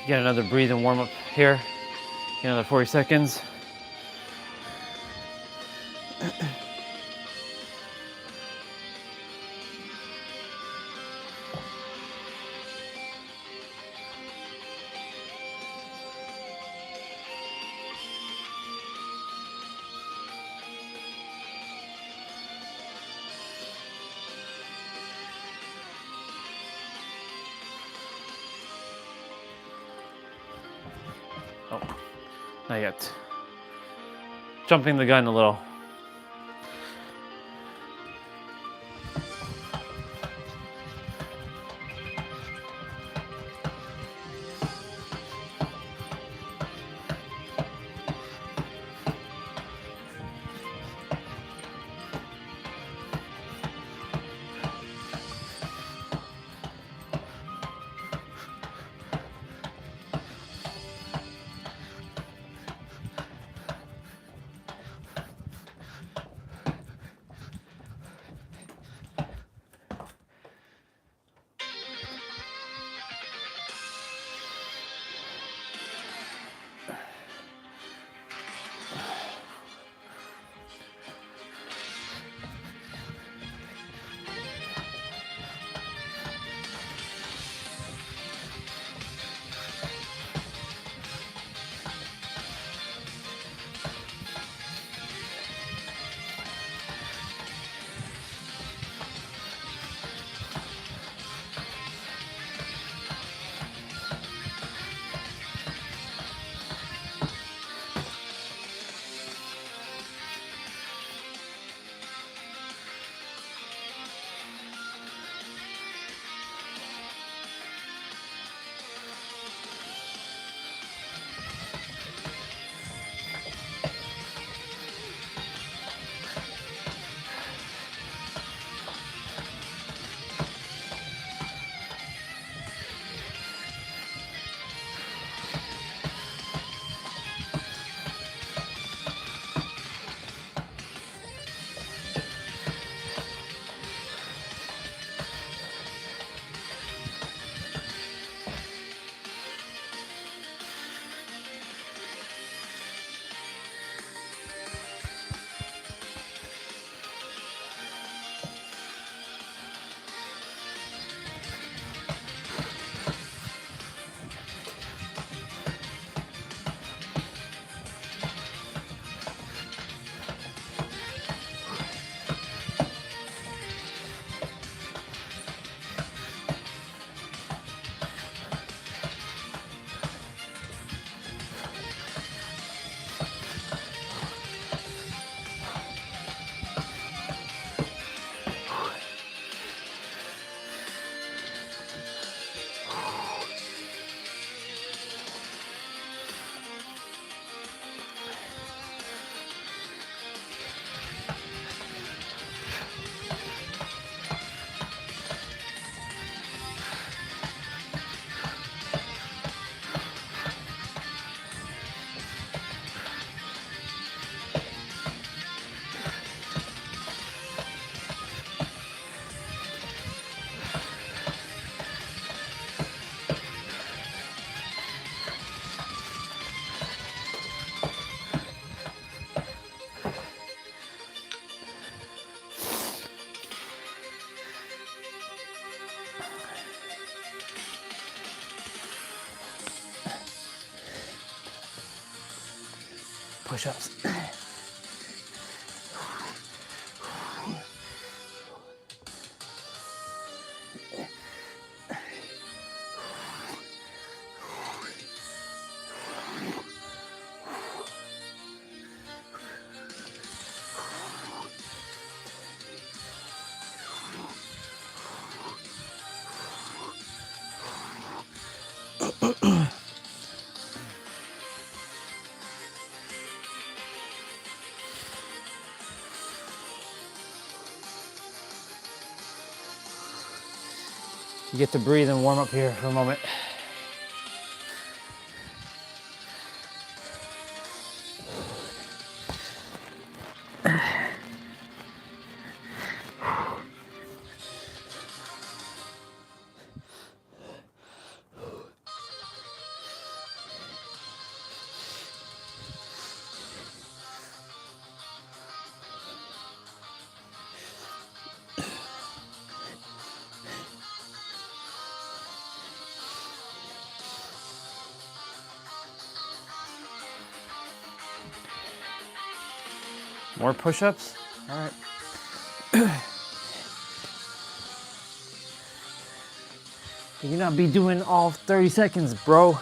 Get another breathe and warm up here. Get another 40 seconds. Oh, not yet. Jumping the gun a little. push-ups. You get to breathe and warm up here for a moment. More push-ups? All right. You not be doing all 30 seconds, bro.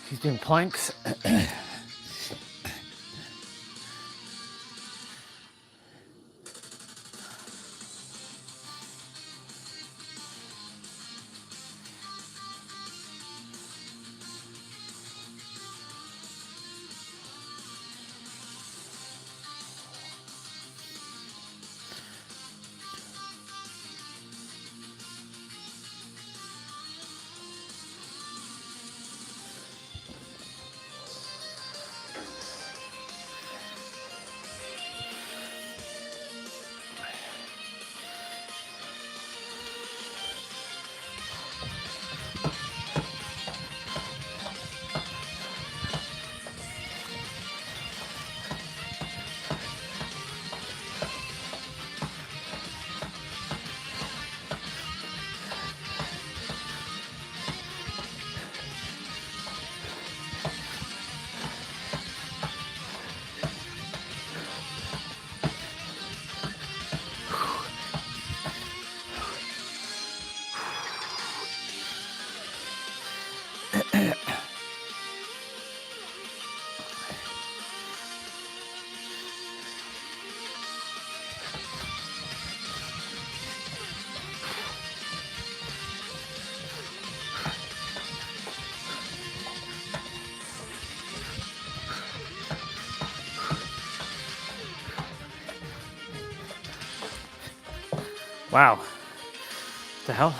He's doing planks. Wow. The hell?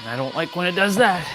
I don't like when it does that.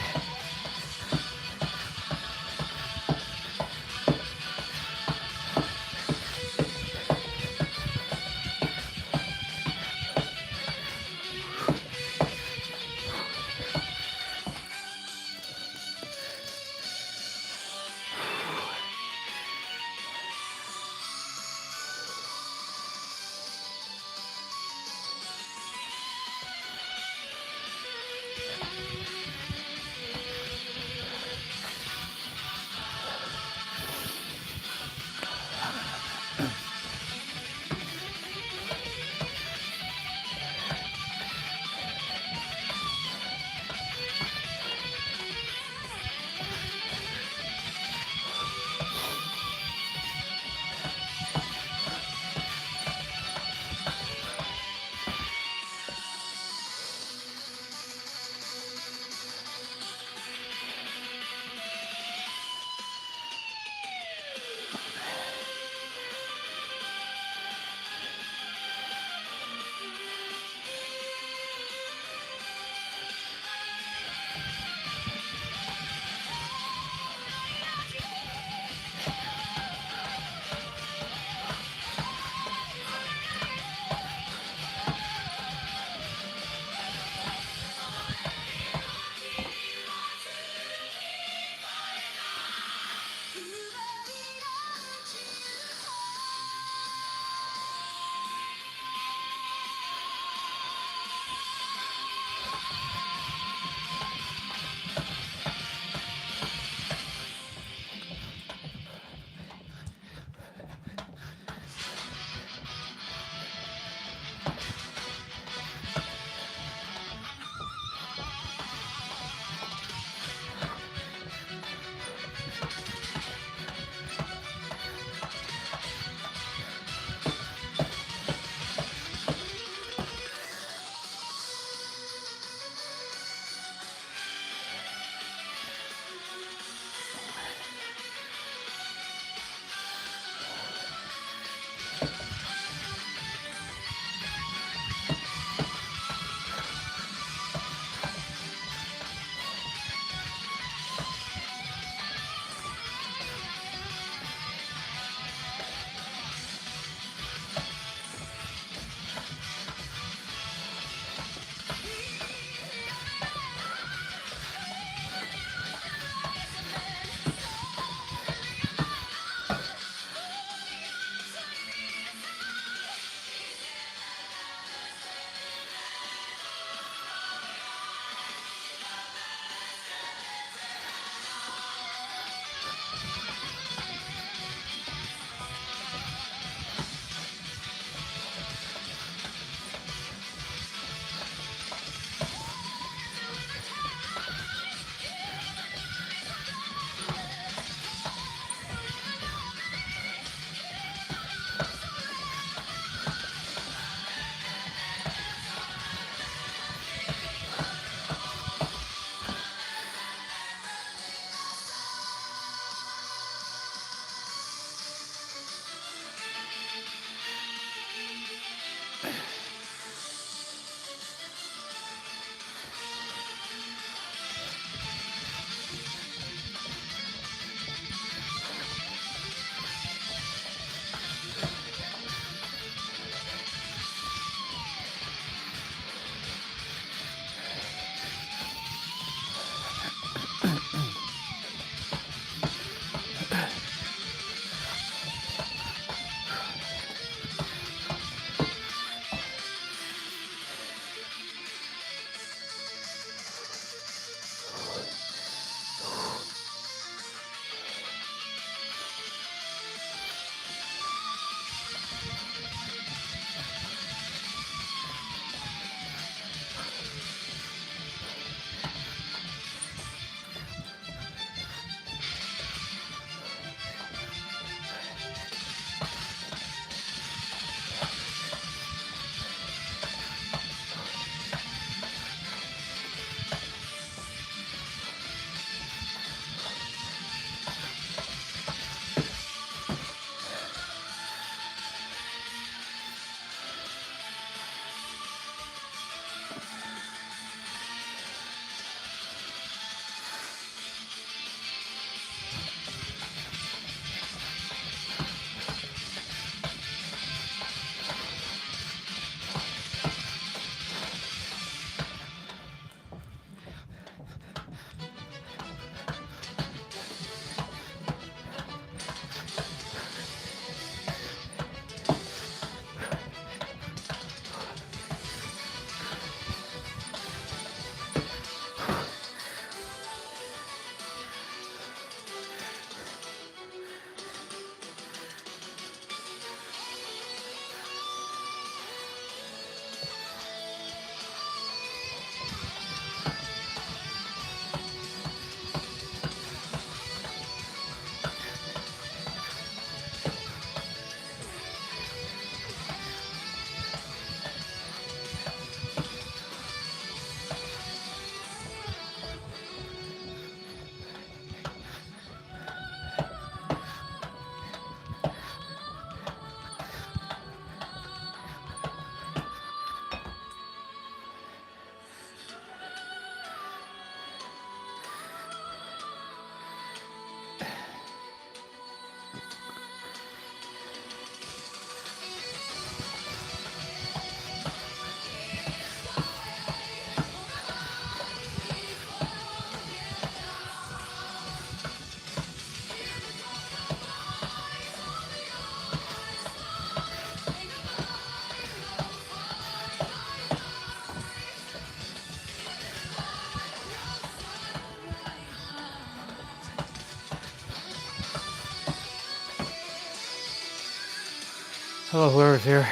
Hello, whoever's here.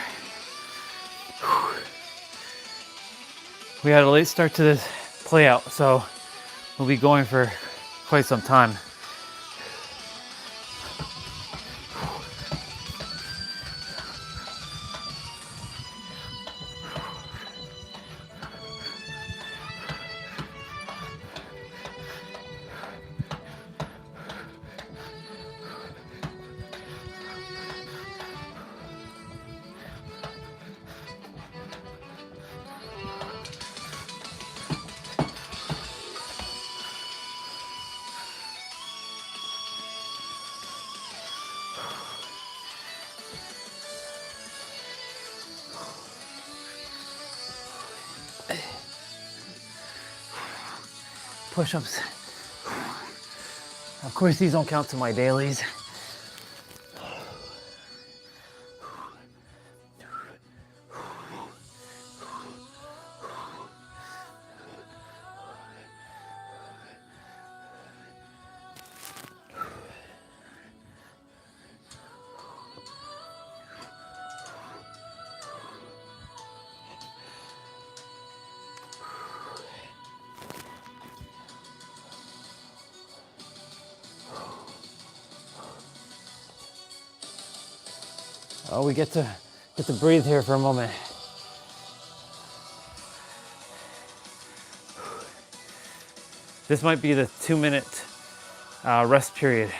We had a late start to this play out, so we'll be going for quite some time. Push-ups. Of course, these don't count to my dailies. Oh, we get to breathe here for a moment. This might be the 2-minute rest period.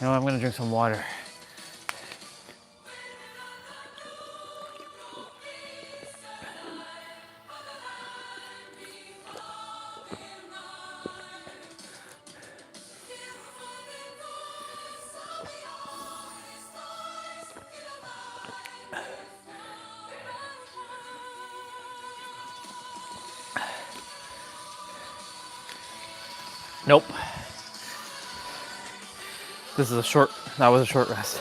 You know, I'm gonna drink some water. Nope. That was a short rest.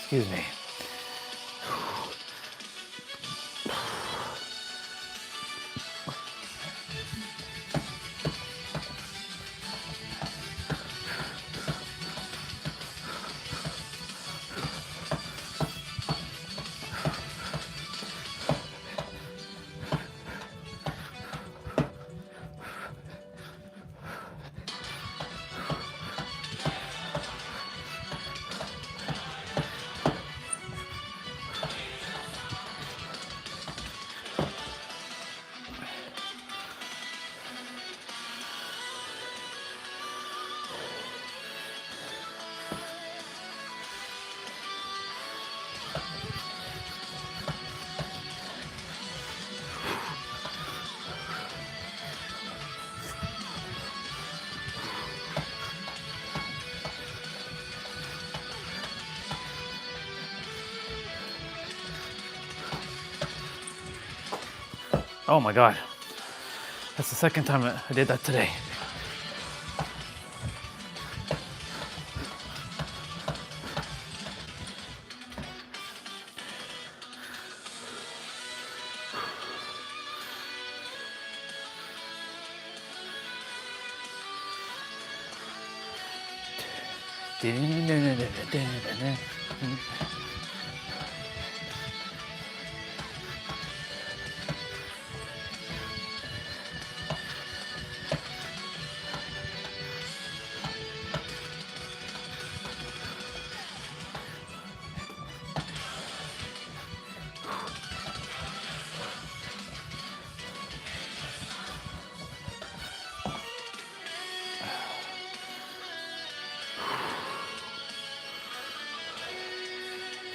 Excuse me. Oh my God. That's the second time I did that today.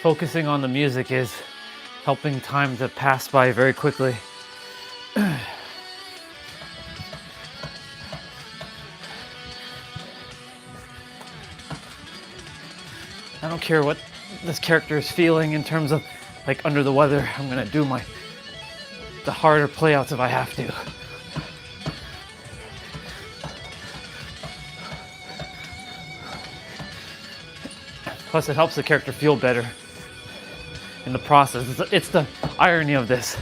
Focusing on the music is helping time to pass by very quickly. I don't care what this character is feeling in terms of like under the weather. I'm gonna do the harder playouts if I have to. Plus it helps the character feel better in the process. It's the irony of this.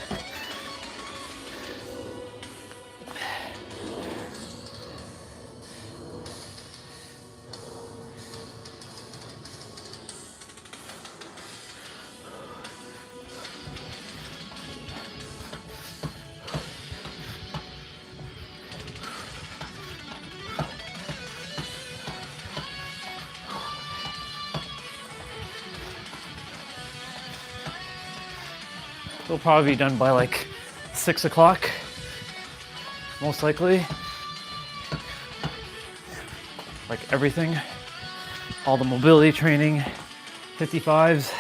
It'll probably be done by like 6 o'clock, most likely. Like everything, all the mobility training, 55s.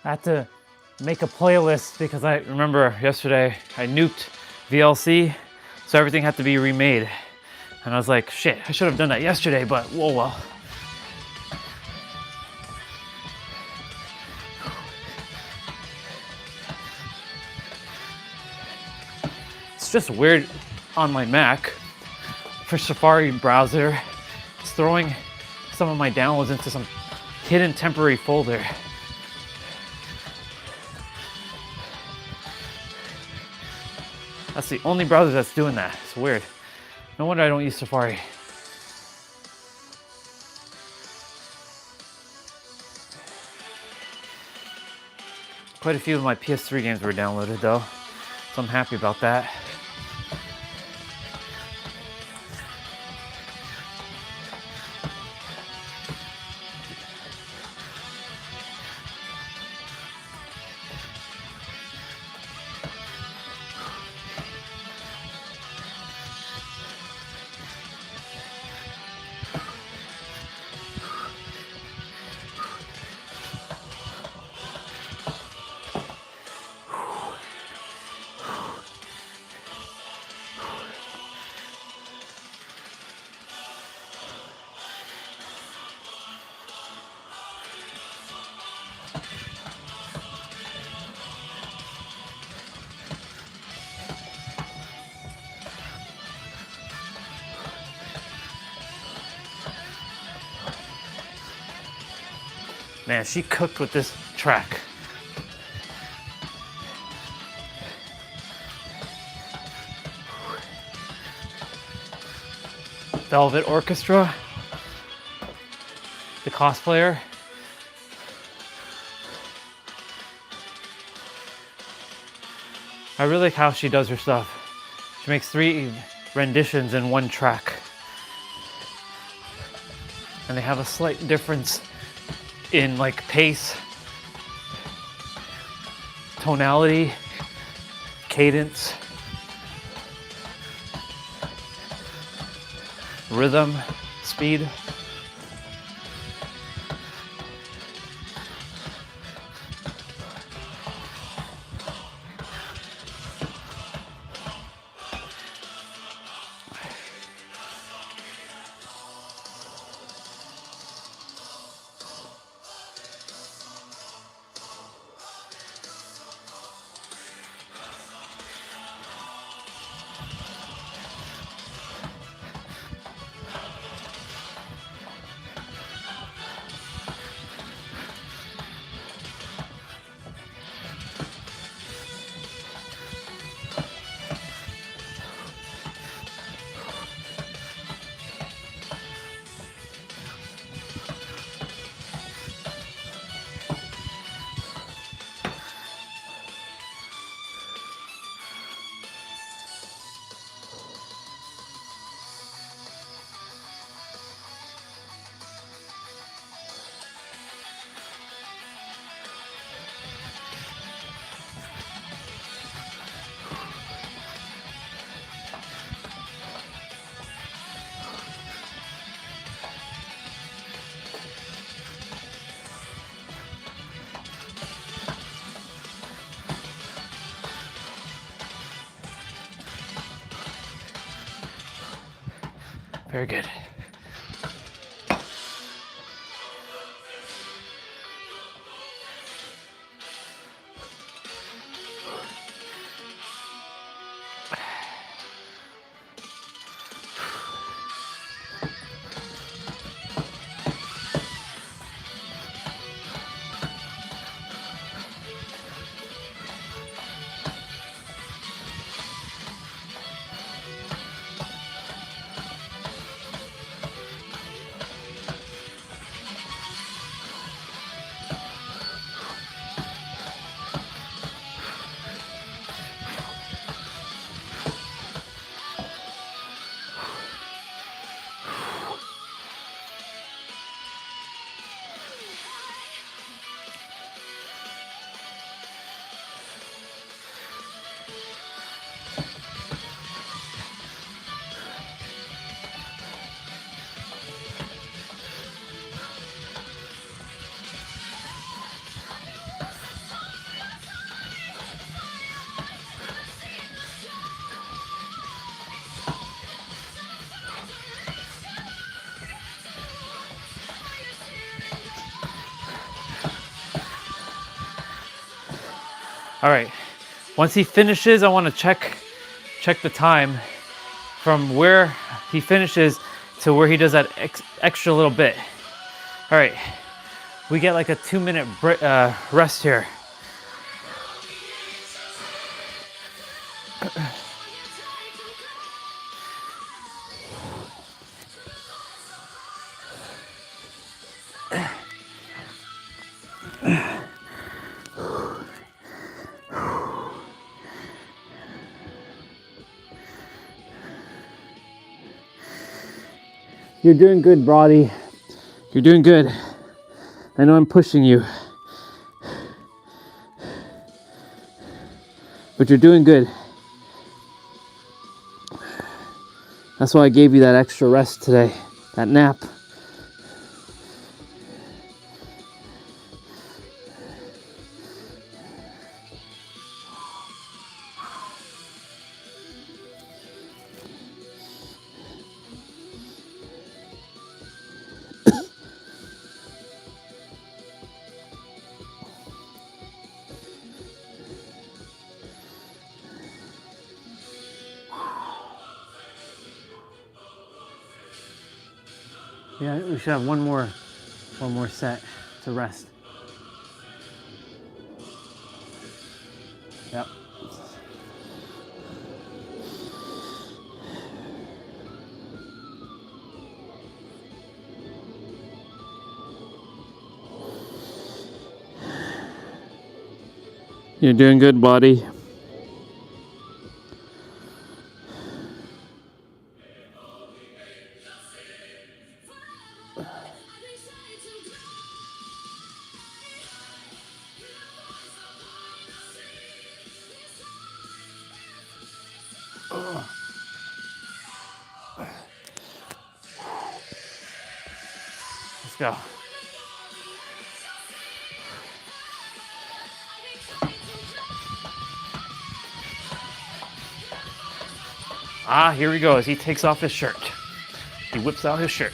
I had to make a playlist because I remember yesterday I nuked VLC, so everything had to be remade. And I was like, shit, I should have done that yesterday, but whoa, well. It's just weird on my Mac for Safari browser. It's throwing some of my downloads into some hidden temporary folder. That's the only browser that's doing that. It's weird. No wonder I don't use Safari. Quite a few of my PS3 games were downloaded though, so I'm happy about that. Man, she cooked with this track. Velvet Orchestra, the cosplayer. I really like how she does her stuff. She makes 3 renditions in one track. And they have a slight difference in like pace, tonality, cadence, rhythm, speed. Very good. All right, once he finishes, I want to check the time from where he finishes to where he does that extra little bit. All right, we get like a 2-minute rest here. You're doing good, Brody. You're doing good. I know I'm pushing you, but you're doing good. That's why I gave you that extra rest today, that nap. Yeah, we should have one more set to rest. Yep. You're doing good, buddy. Let's go. Ah, here he goes. He takes off his shirt. He whips out his shirt.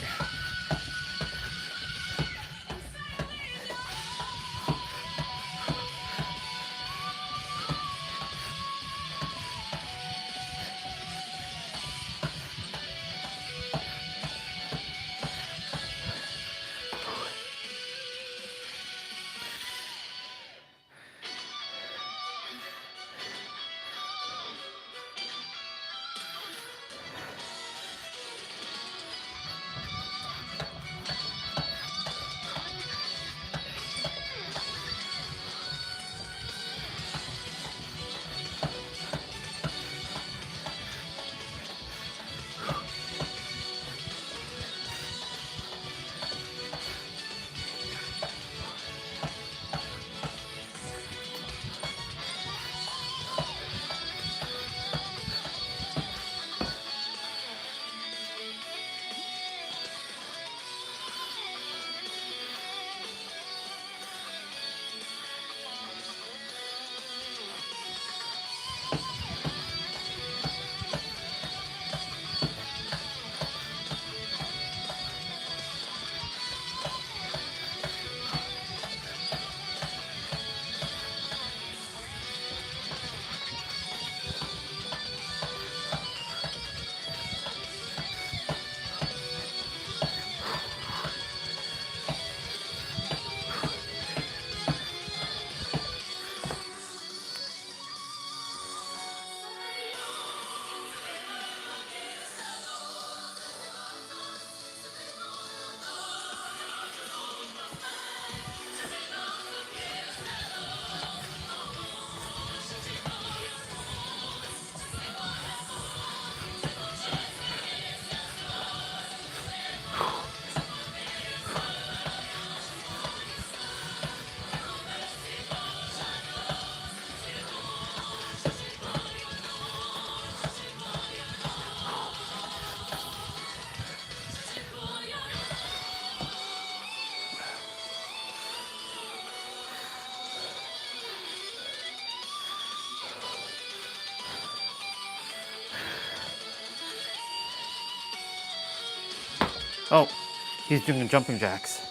Oh, he's doing jumping jacks.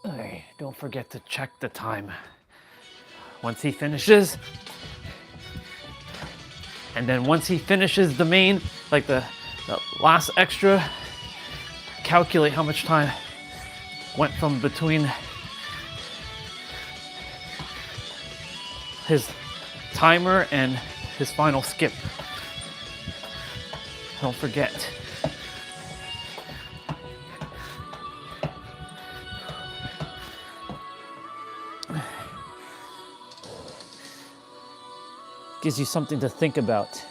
Okay, don't forget to check the time once he finishes. And then once he finishes the main, like the last extra, calculate how much time went from between his timer and his final skip. Don't forget. Gives you something to think about.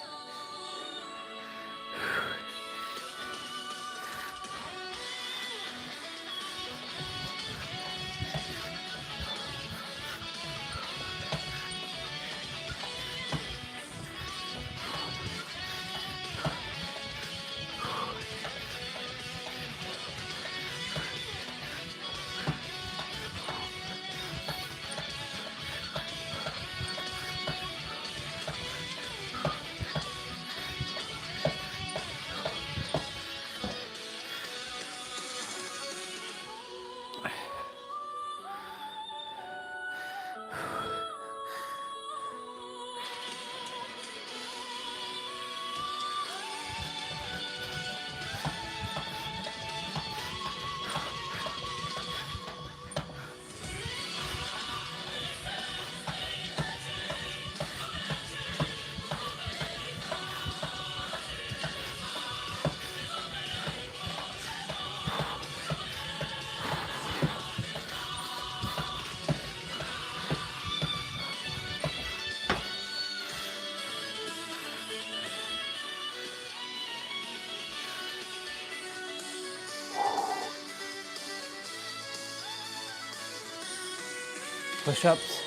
Push-ups.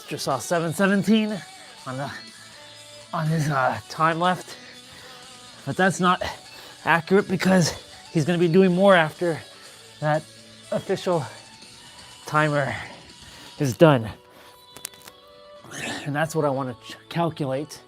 Just saw 7:17 on his time left, but that's not accurate because he's going to be doing more after that official timer is done, and that's what I want to calculate.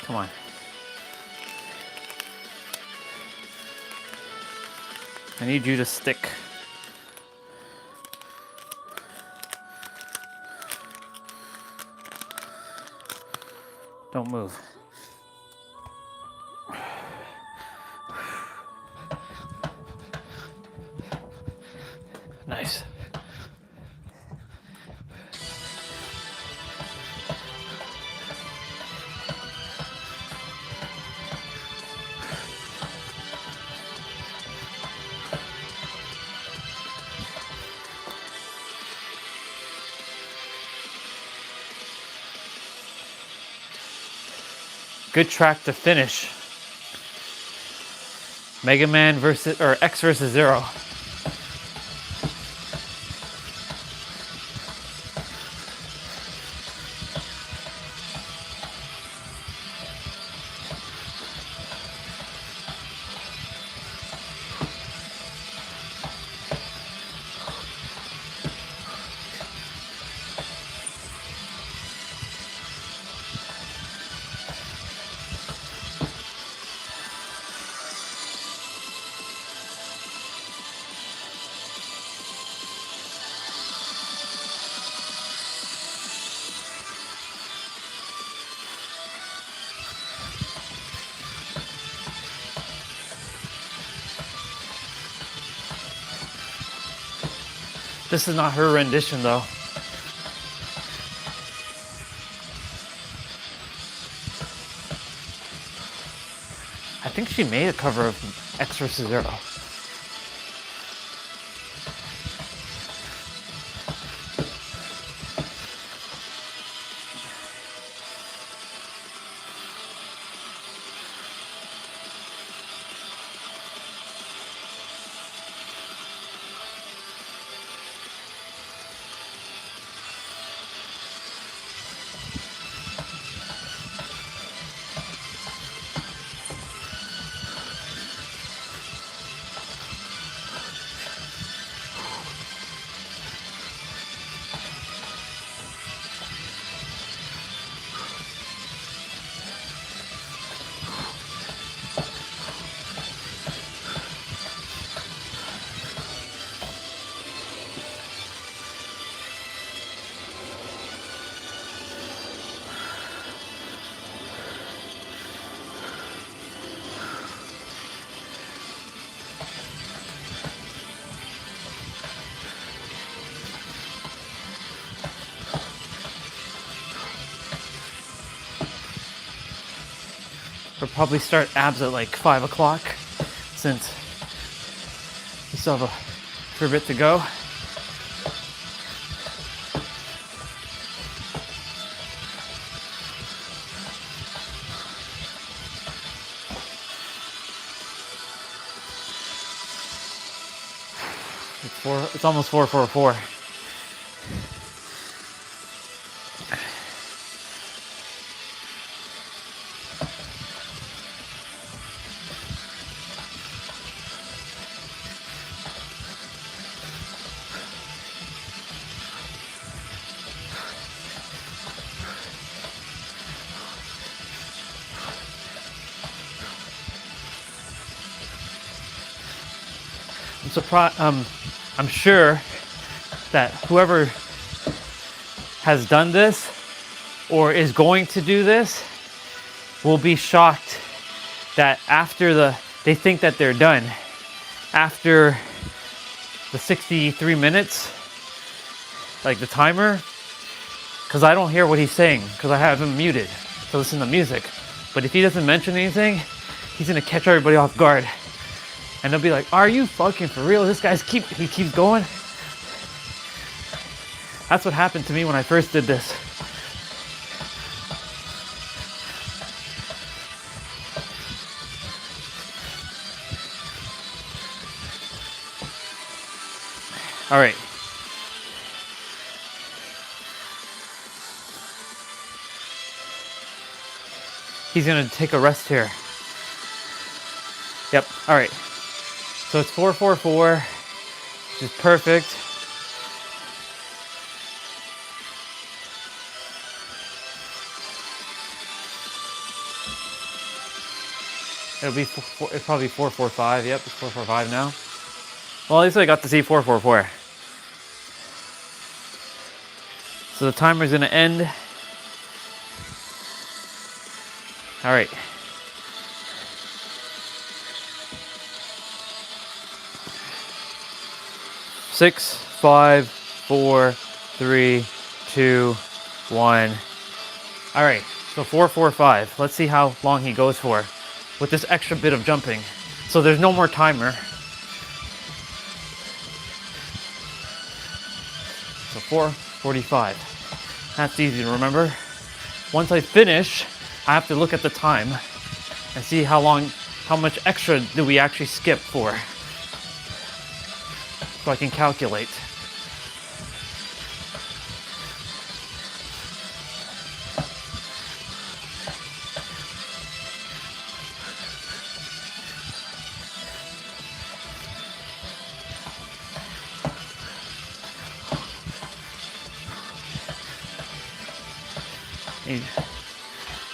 Come on. I need you to stick. Don't move. Nice. Good track to finish. Mega Man versus, or X versus Zero. This is not her rendition though. I think she made a cover of X versus Zero. We'll probably start abs at like 5 o'clock since we still have a fair bit to go. It's almost 4:44. I'm surprised. I'm sure that whoever has done this or is going to do this will be shocked that after they think that they're done after the 63 minutes, like the timer, because I don't hear what he's saying because I have him muted to listen to music. But if he doesn't mention anything, he's gonna catch everybody off guard. And they'll be like, are you fucking for real? This guy's he keeps going. That's what happened to me when I first did this. All right. He's gonna take a rest here. Yep, all right. So it's 4:44, which is perfect. It'll be it's probably 445. Yep, it's 445 now. Well, at least I got to see 444. So the timer's gonna end. All right. Six, 5, 4, 3, 2, 1. All right, so 445. Let's see how long he goes for with this extra bit of jumping. So there's no more timer. So 445. That's easy to remember. Once I finish, I have to look at the time and see how much extra do we actually skip for, so I can calculate.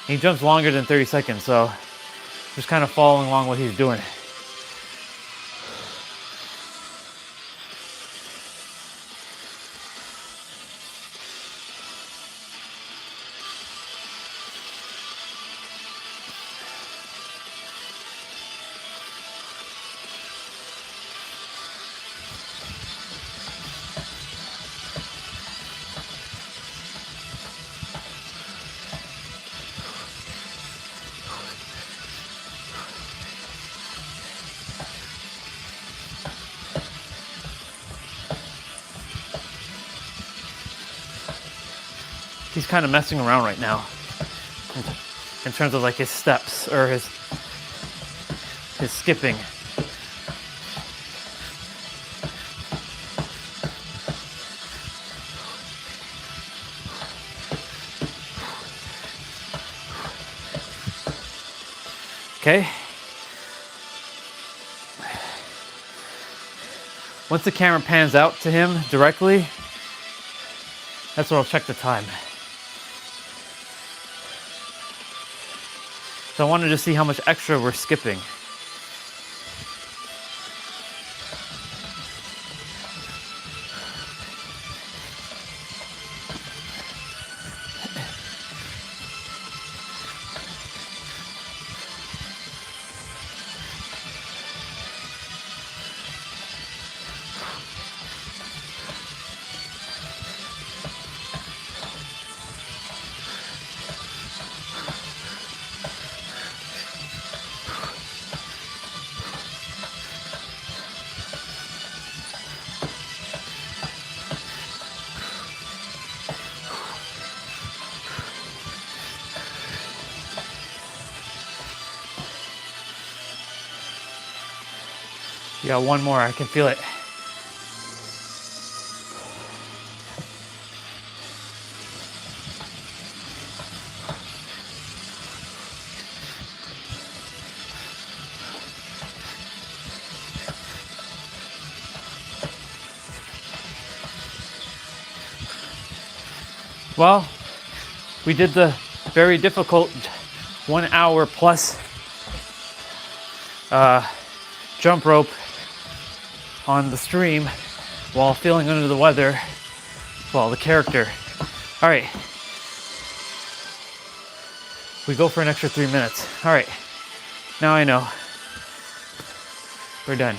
He jumps longer than 30 seconds, so just kind of following along what he's doing. He's kind of messing around right now in terms of like his steps or his skipping. Okay. Once the camera pans out to him directly, that's where I'll check the time. So I wanted to see how much extra we're skipping. You got one more, I can feel it. Well, we did the very difficult 1 hour plus jump rope on the stream while feeling under the weather. Well, the character. All right. We go for an extra 3 minutes. All right. Now I know. We're done.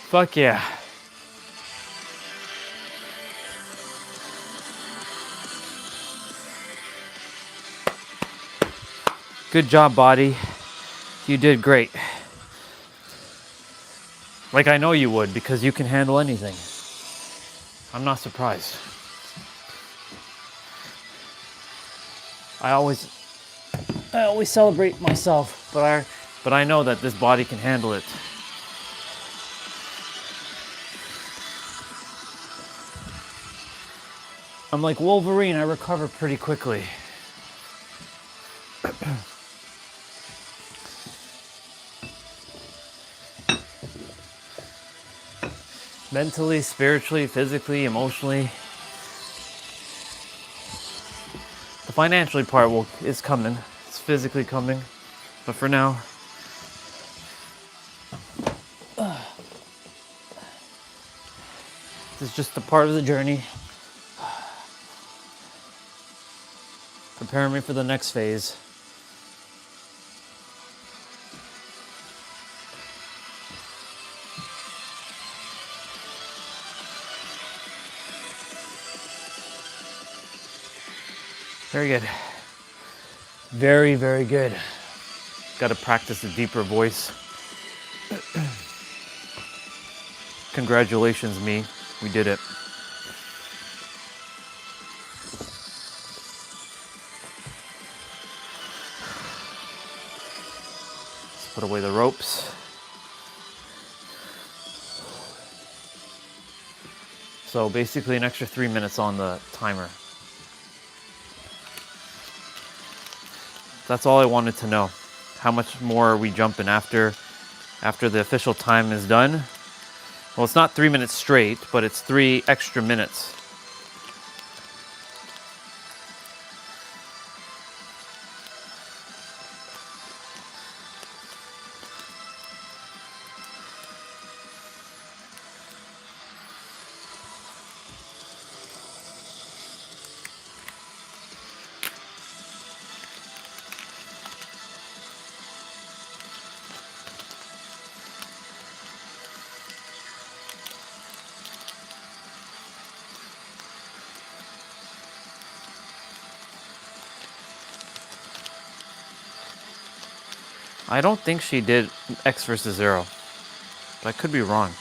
Fuck yeah. Good job, body. You did great. Like I know you would, because you can handle anything. I'm not surprised. I always celebrate myself, but I know that this body can handle it. I'm like Wolverine, I recover pretty quickly. Mentally, spiritually, physically, emotionally. The financially part is coming. It's physically coming. But for now, this is just a part of the journey. Preparing me for the next phase. Very good. Very, very good. Got to practice a deeper voice. Congratulations, me. We did it. Let's put away the ropes. So basically an extra 3 minutes on the timer. That's all I wanted to know. How much more are we jumping after the official time is done? Well, it's not 3 minutes straight, but it's 3 extra minutes. I don't think she did X versus 0, but I could be wrong.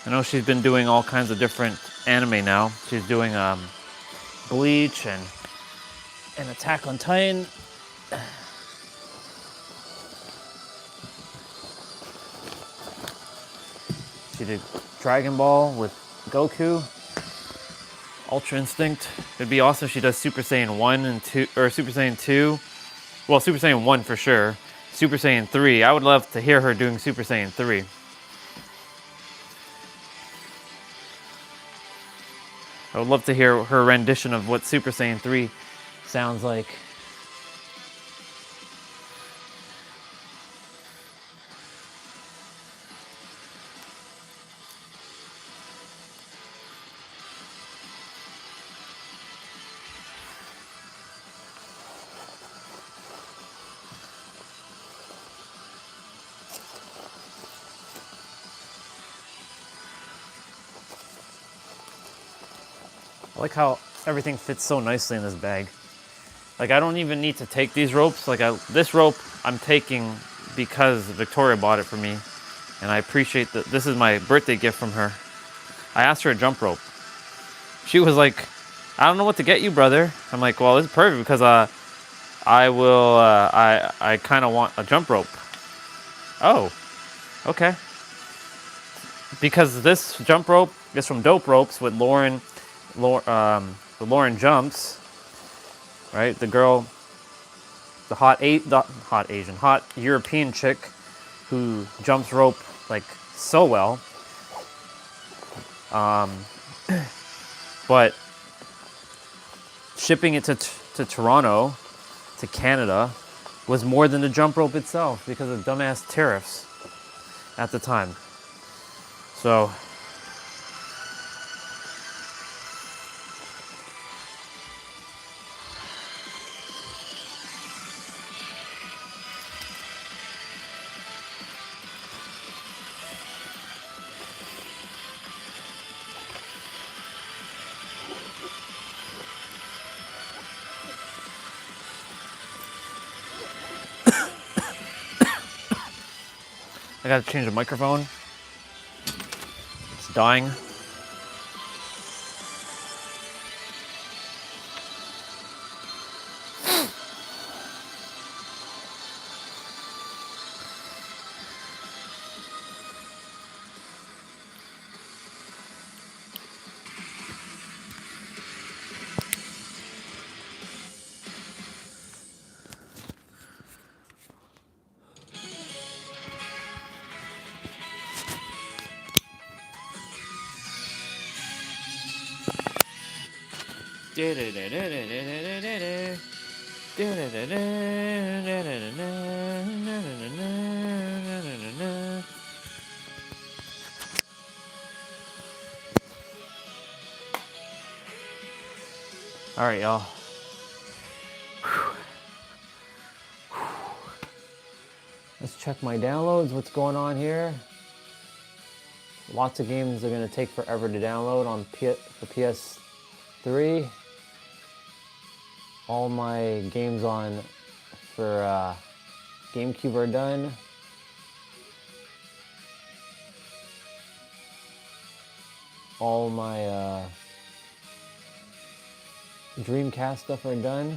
I know she's been doing all kinds of different anime now. She's doing Bleach and Attack on Titan. She did Dragon Ball with Goku. Ultra Instinct. It'd be awesome if she does Super Saiyan 1 and 2, or Super Saiyan 2. Well, Super Saiyan 1 for sure. Super Saiyan 3. I would love to hear her doing Super Saiyan 3. I would love to hear her rendition of what Super Saiyan 3 sounds like. I like how everything fits so nicely in this bag. Like, I don't even need to take these ropes. Like, this rope I'm taking because Victoria bought it for me. And I appreciate that. This is my birthday gift from her. I asked her a jump rope. She was like, I don't know what to get you, brother. I'm like, well, this is perfect because I kind of want a jump rope. Oh, okay. Because this jump rope is from Dope Ropes with Lauren Jumps, right? The girl, the hot European chick who jumps rope like so well. But shipping it to Toronto, to Canada, was more than the jump rope itself because of dumbass tariffs at the time. So I gotta change the microphone. It's dying. All right, y'all. Let's check my downloads. What's going on here? Lots of games are going to take forever to download on for PS3. All my games for GameCube are done. All my Dreamcast stuff are done.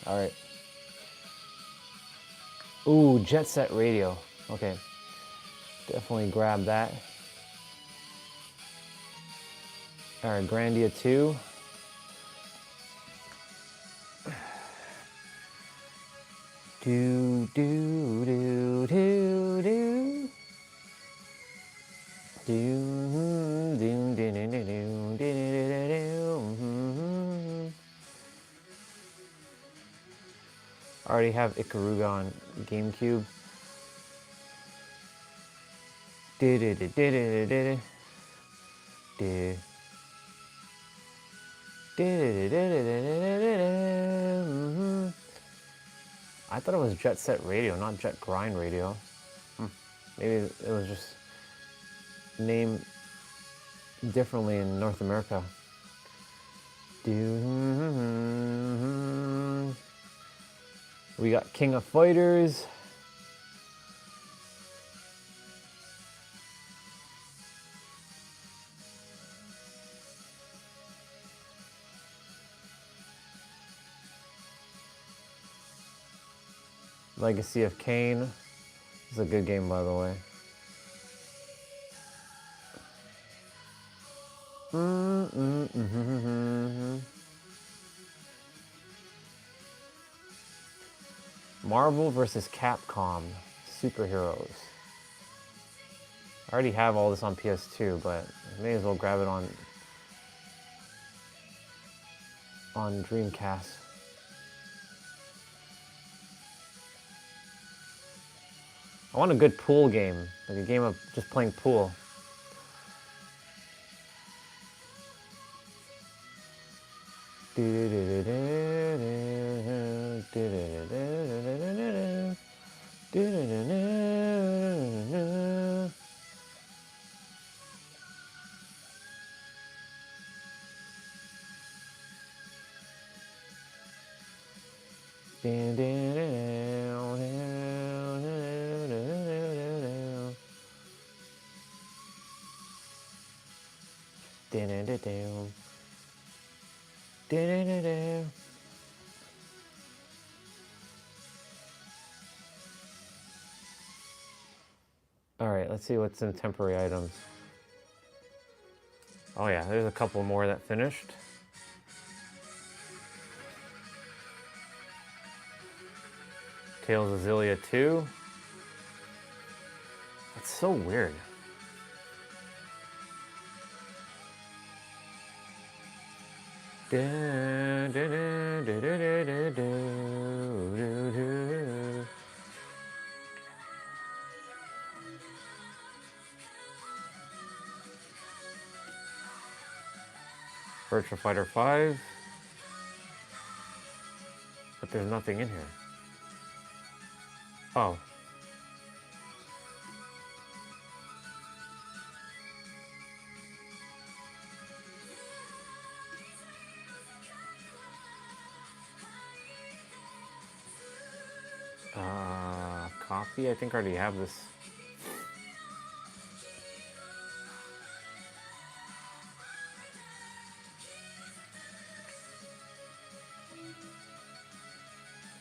All right. Ooh, Jet Set Radio. Okay. Definitely grab that. All right, Grandia 2. Do do do do do. Do do do do do do. I already have Ikaruga on GameCube. I thought it was Jet Set Radio, not Jet Grind Radio. Maybe it was just named differently in North America. We got King of Fighters. Legacy of Kain. It's a good game, by the way. Marvel vs. Capcom. Superheroes. I already have all this on PS2, but I may as well grab it on Dreamcast. I want a good pool game, like a game of just playing pool. All right, let's see what's in temporary items. Oh yeah, there's a couple more that finished. Tales of Zillia 2. That's so weird. Virtua Fighter 5. But there's nothing in here. Oh. Coffee? I think I already have this.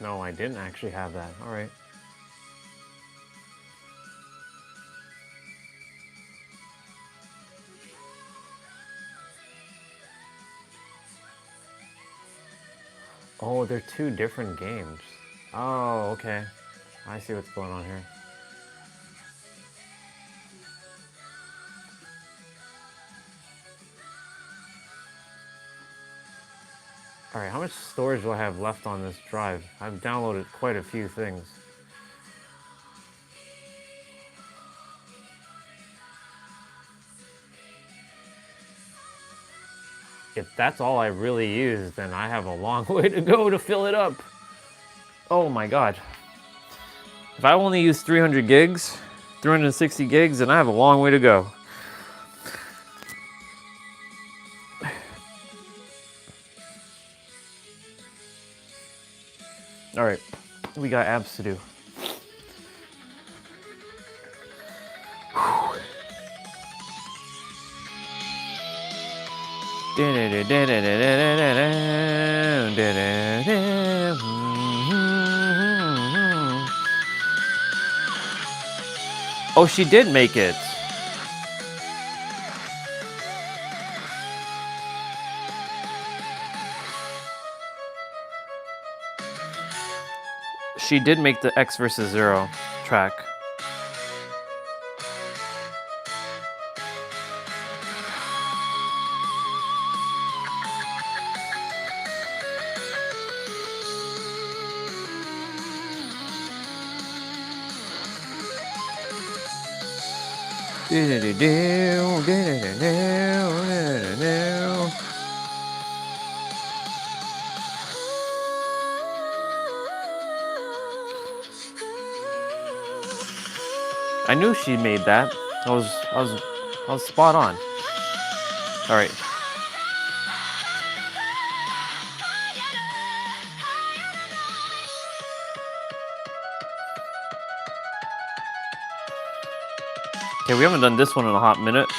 No, I didn't actually have that. All right. Oh, they're two different games. Oh, okay. I see what's going on here. All right, how much storage do I have left on this drive? I've downloaded quite a few things. If that's all I really use, then I have a long way to go to fill it up. Oh my God. If I only use 300 gigs, 360 gigs, then I have a long way to go. All right, we got abs to do. Oh, she did make it. She did make the X versus Zero track. I knew she made that. I was spot on. All right. Okay, we haven't done this one in a hot minute.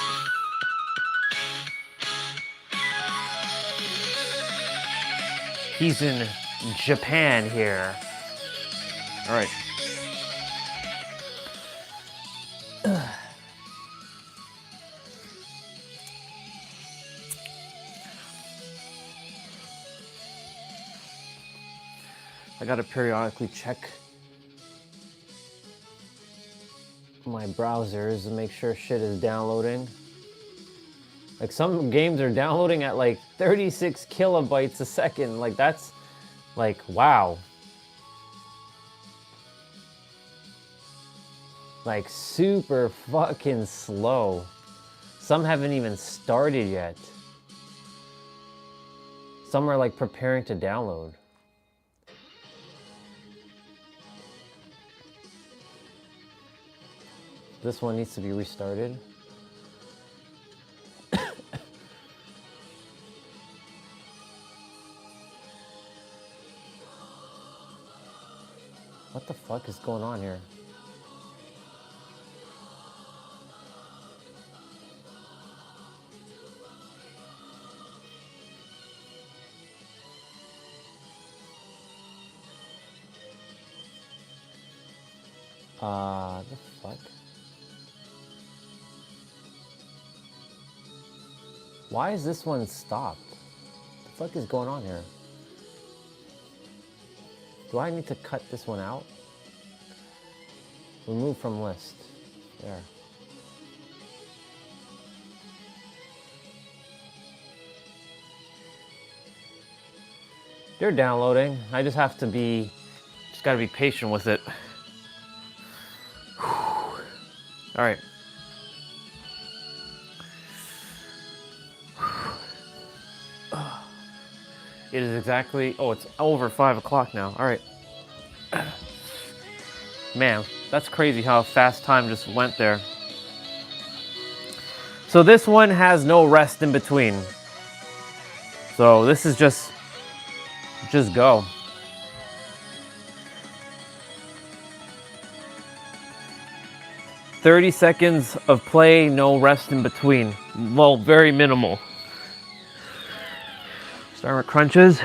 He's in Japan here. All right. I gotta periodically check my browsers and make sure shit is downloading. Like some games are downloading at like 36 kilobytes a second. Like that's like, wow. Like super fucking slow. Some haven't even started yet. Some are like preparing to download. This one needs to be restarted. What the fuck is going on here? The fuck? Why is this one stopped? The fuck is going on here? Do I need to cut this one out? Remove from list. There. They're downloading. I just have to be, just gotta be patient with it. All right. It is exactly, oh, it's over 5 o'clock now. All right. Man, that's crazy how fast time just went there. So this one has no rest in between. So this is just go. 30 seconds of play, no rest in between. Well, very minimal. Start with crunches.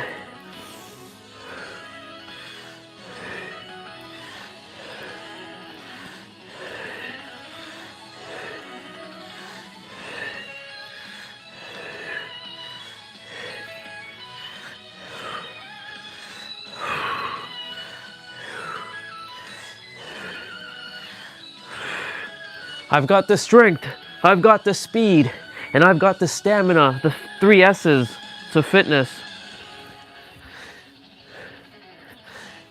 I've got the strength, I've got the speed, and I've got the stamina, the 3 S's to fitness.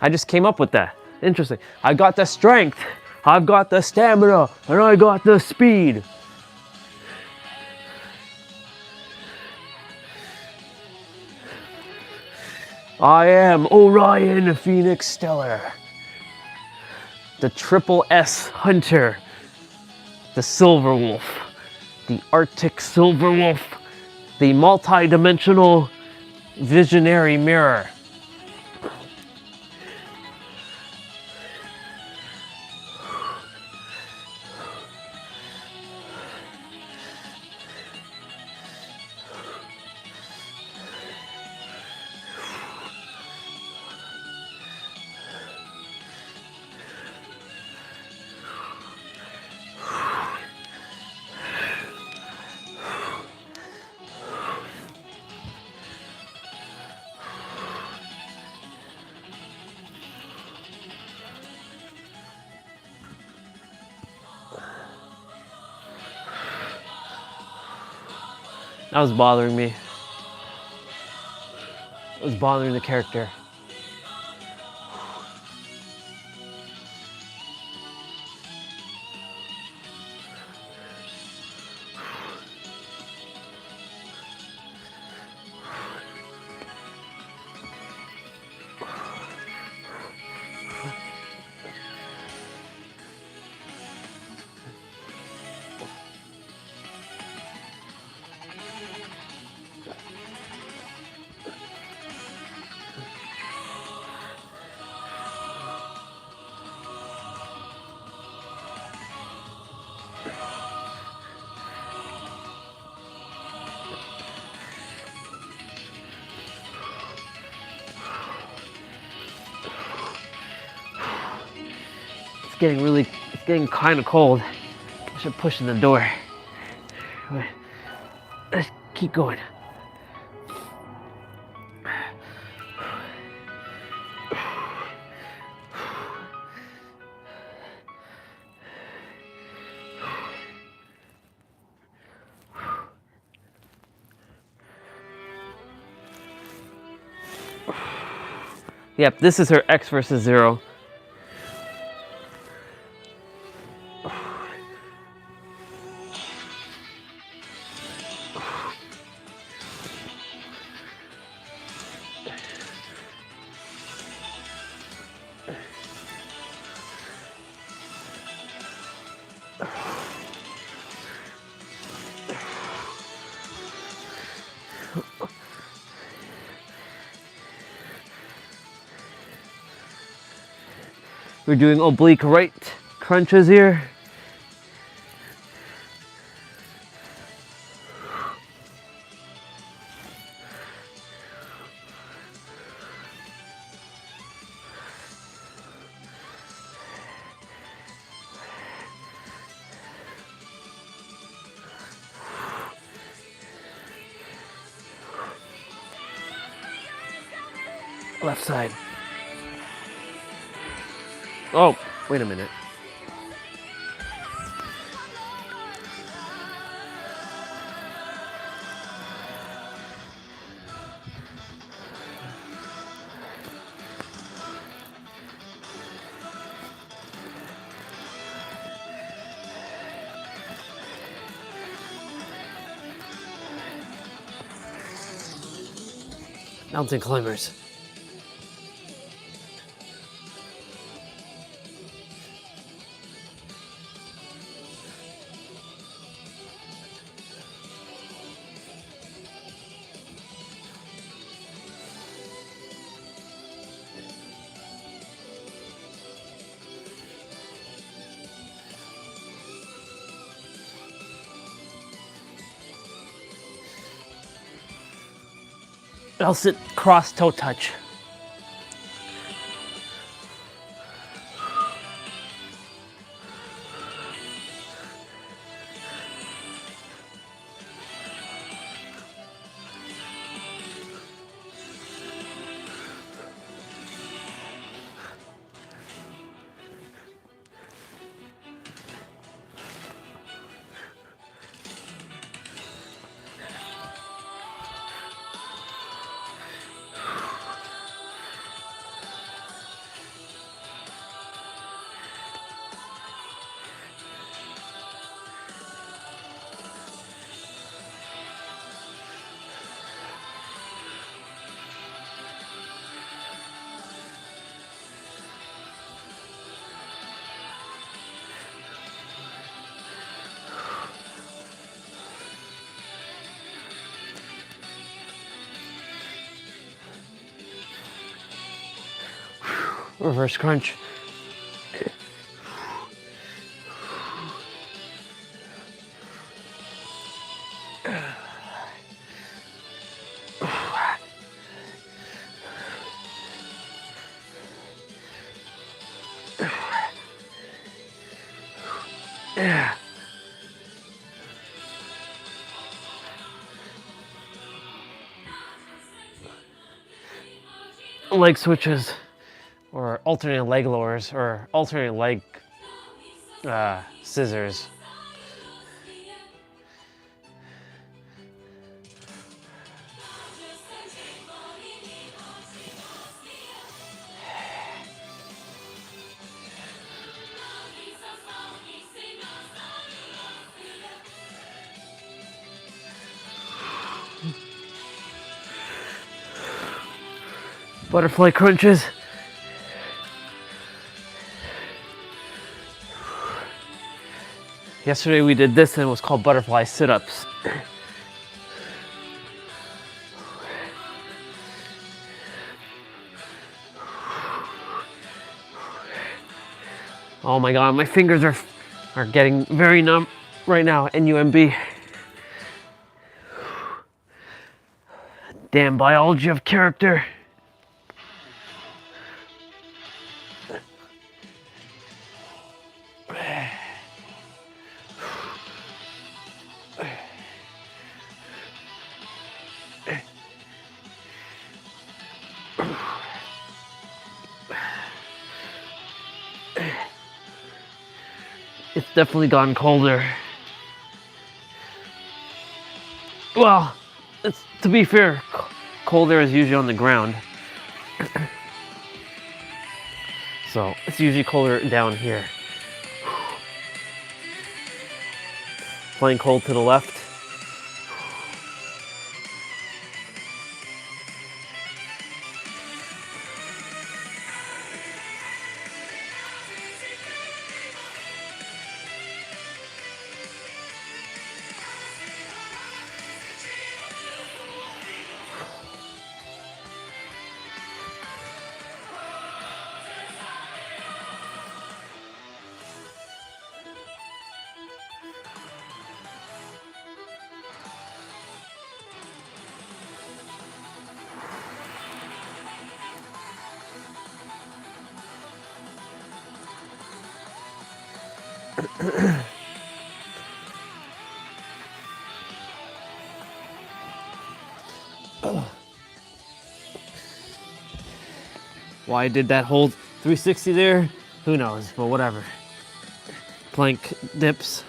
I just came up with that. Interesting. I got the strength, I've got the stamina, and I got the speed. I am Orion Phoenix Stellar, the triple S hunter, the silver wolf, the Arctic silver wolf, the multi-dimensional visionary mirror. That was bothering me. It was bothering the character. It's getting kind of cold. I should push in the door. Let's keep going. Yep, this is her X versus 0. We're doing oblique right crunches here. Left side. Oh, wait a minute. Mountain climbers. I'll sit cross toe touch. Reverse crunch. Leg switches, or alternating leg lowers, or alternating leg scissors. Butterfly crunches. Yesterday we did this and it was called butterfly sit-ups. Oh my god, my fingers are getting very numb right now. NUMB. Damn biology of character. It's definitely gotten colder. Well, to be fair, cold air is usually on the ground. So it's usually colder down here. Playing cold to the left. Why I did that whole 360 there, who knows, but whatever. Plank dips.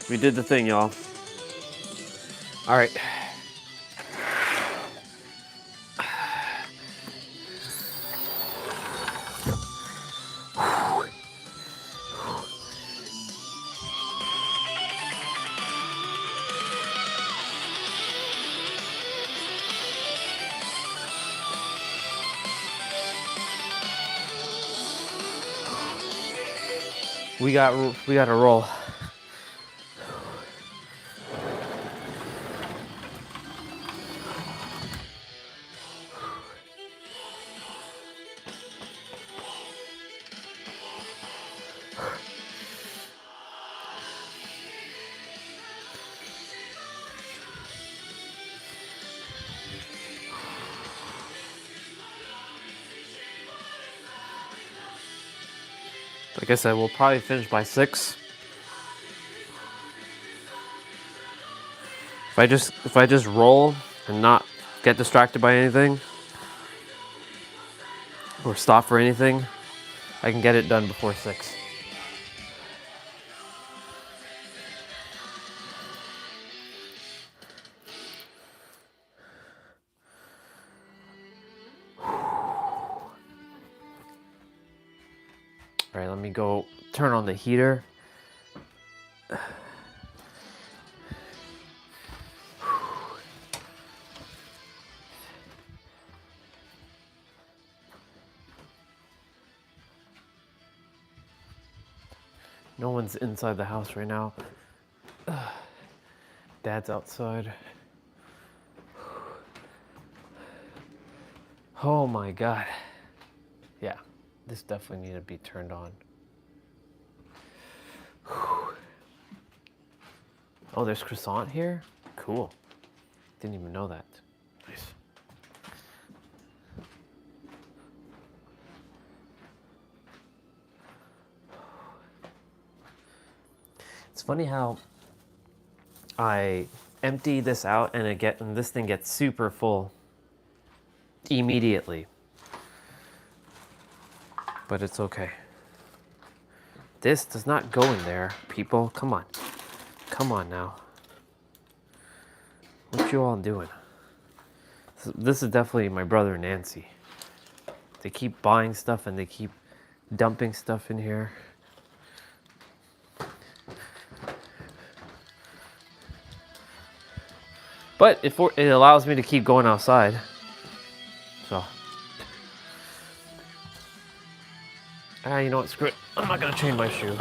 We did the thing, y'all. All right. We got to roll. Like I said, we'll probably finish by 6. If I just roll and not get distracted by anything or stop for anything, I can get it done before 6. All right, let me go turn on the heater. No one's inside the house right now. Dad's outside. Oh my God. Yeah, this definitely needed to be turned on. Oh, there's croissant here? Cool. Didn't even know that. Nice. It's funny how I empty this out and this thing gets super full immediately. But it's okay. This does not go in there, people. Come on. Come on now. What you all doing? This is definitely my brother and Nancy. They keep buying stuff and they keep dumping stuff in here. But it allows me to keep going outside. So. You know what? Screw it. I'm not going to change my shoe.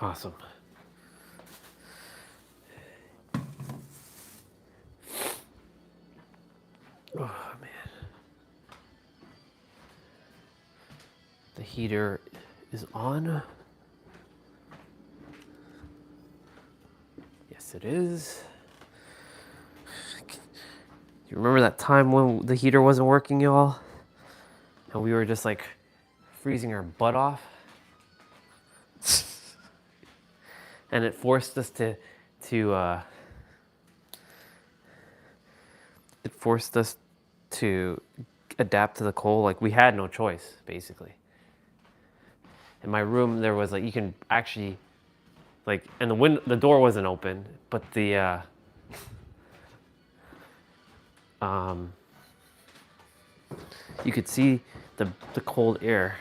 Awesome. Oh, man. The heater is on. Yes, it is. You remember that time when the heater wasn't working, y'all? And we were just like freezing our butt off? and it forced us to it forced us to adapt to the cold. Like, we had no choice, basically. In my room, there was like, you can actually, like, and the door wasn't open, but the you could see the cold air.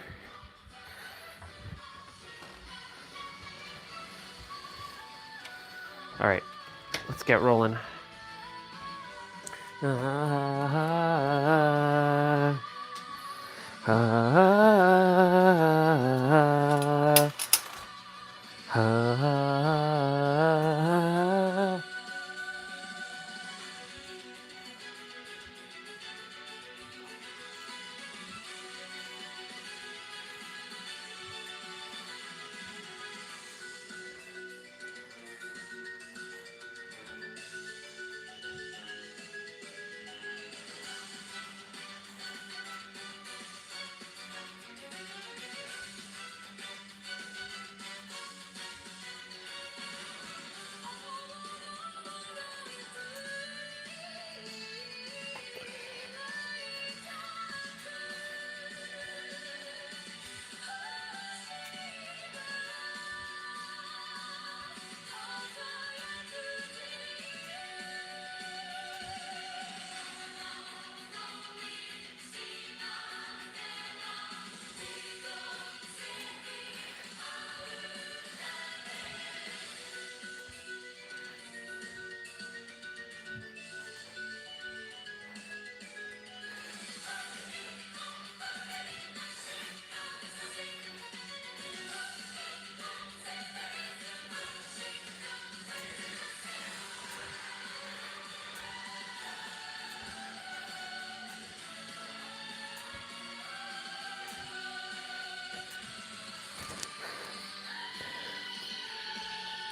All right, let's get rolling.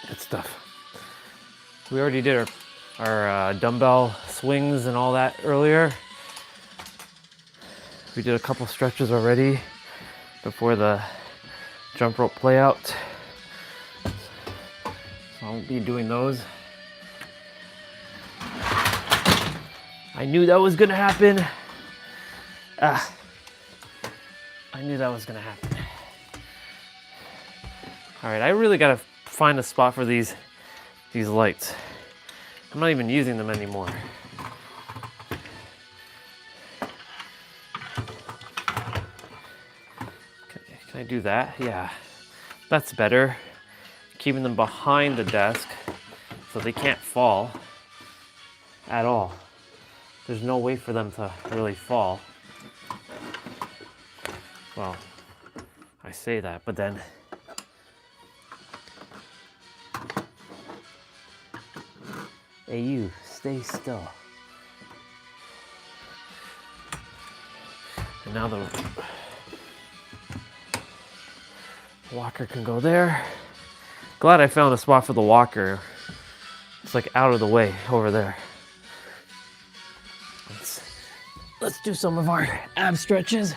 Good stuff. We already did our dumbbell swings and all that earlier. We did a couple stretches already before the jump rope play out. So I won't be doing those. I knew that was gonna happen. I knew that was gonna happen. All right, I really gotta find a spot for these lights. I'm not even using them anymore. Can I do that? Yeah, that's better. Keeping them behind the desk so they can't fall at all. There's no way for them to really fall. Well, I say that, but then hey, you, stay still. And now the walker can go there. Glad I found a spot for the walker. It's like out of the way over there. Let's do some of our ab stretches.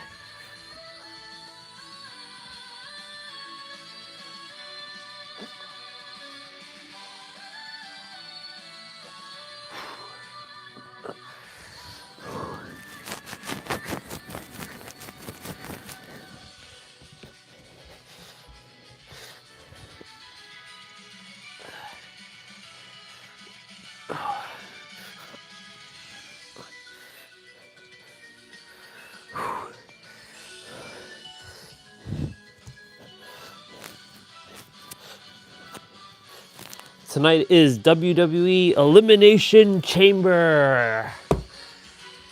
Tonight is WWE Elimination Chamber.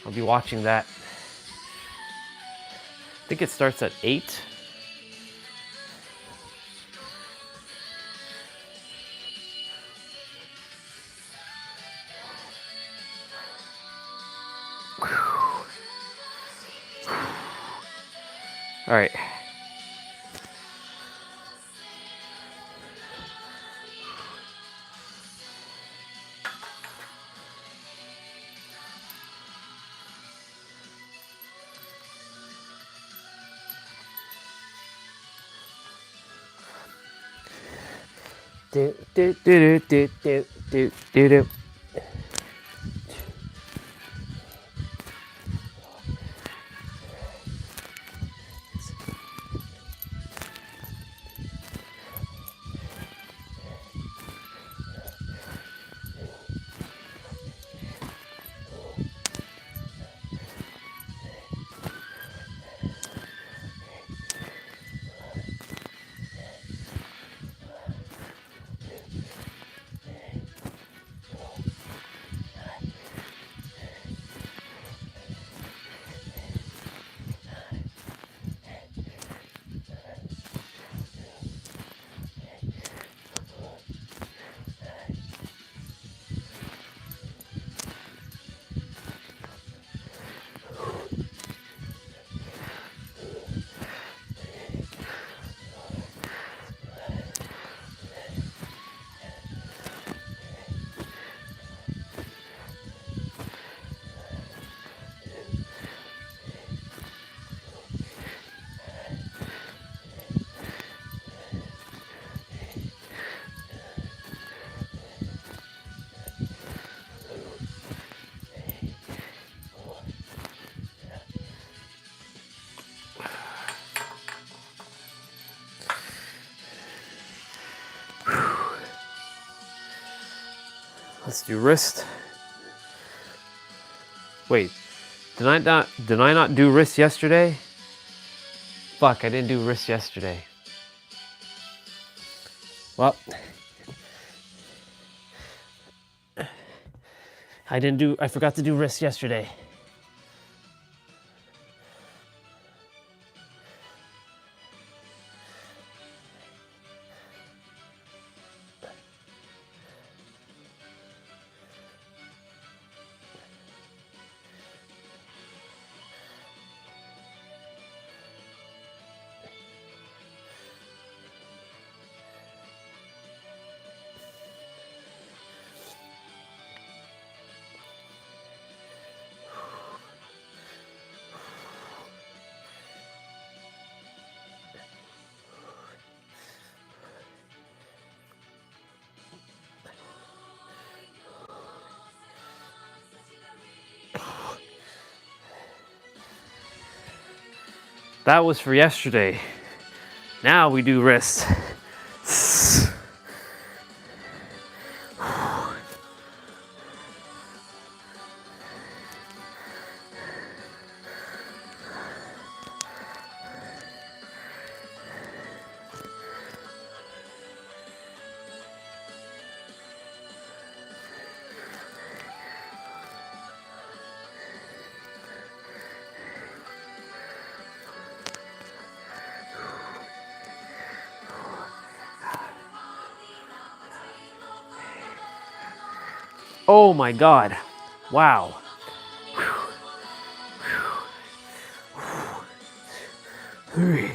I'll be watching that. I think it starts at 8. All right. Do do do do do do do do. Let's do wrist. Wait, did I not do wrist yesterday? Fuck, I didn't do wrist yesterday. Well, I forgot to do wrist yesterday. That was for yesterday. Now we do wrist. Oh my God. Wow. Three.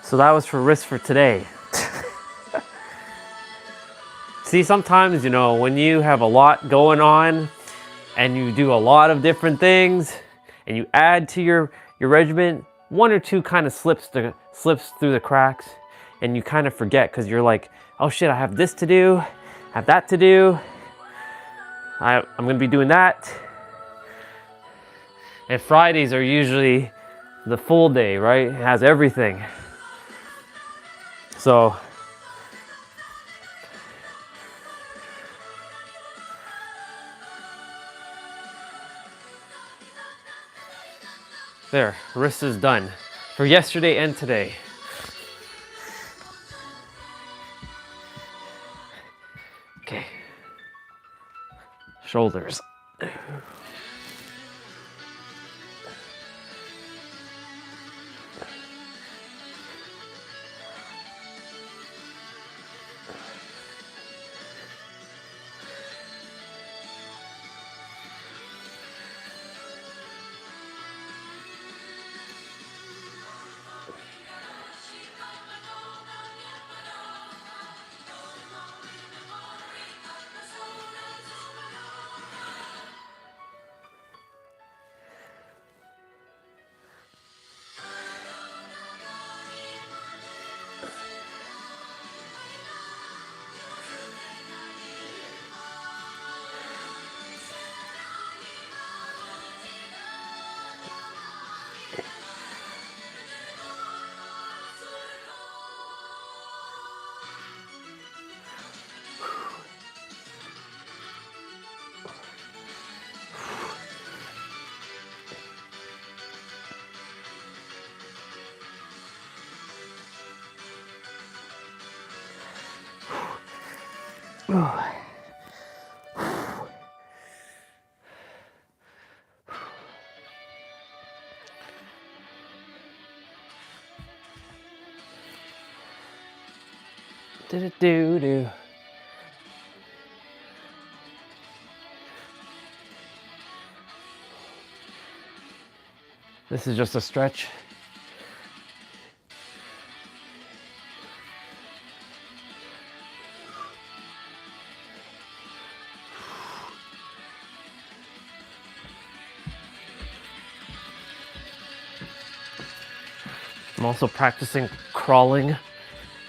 So that was for wrist for today. See, sometimes, you know, when you have a lot going on and you do a lot of different things and you add to your regimen, one or two kind of slips through the cracks and you kind of forget because you're like, oh shit, I have this to do, I have that to do, I'm gonna be doing that. And Fridays are usually the full day, right? It has everything. So there, wrist is done for yesterday and today. Okay, shoulders. Do-do-do-do. This is just a stretch. I'm also practicing crawling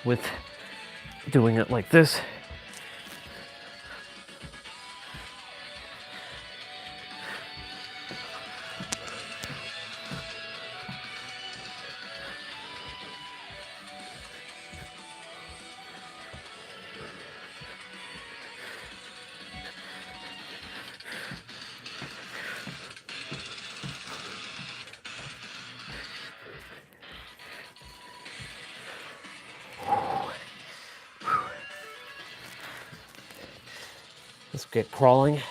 with doing it like this. Let's get crawling.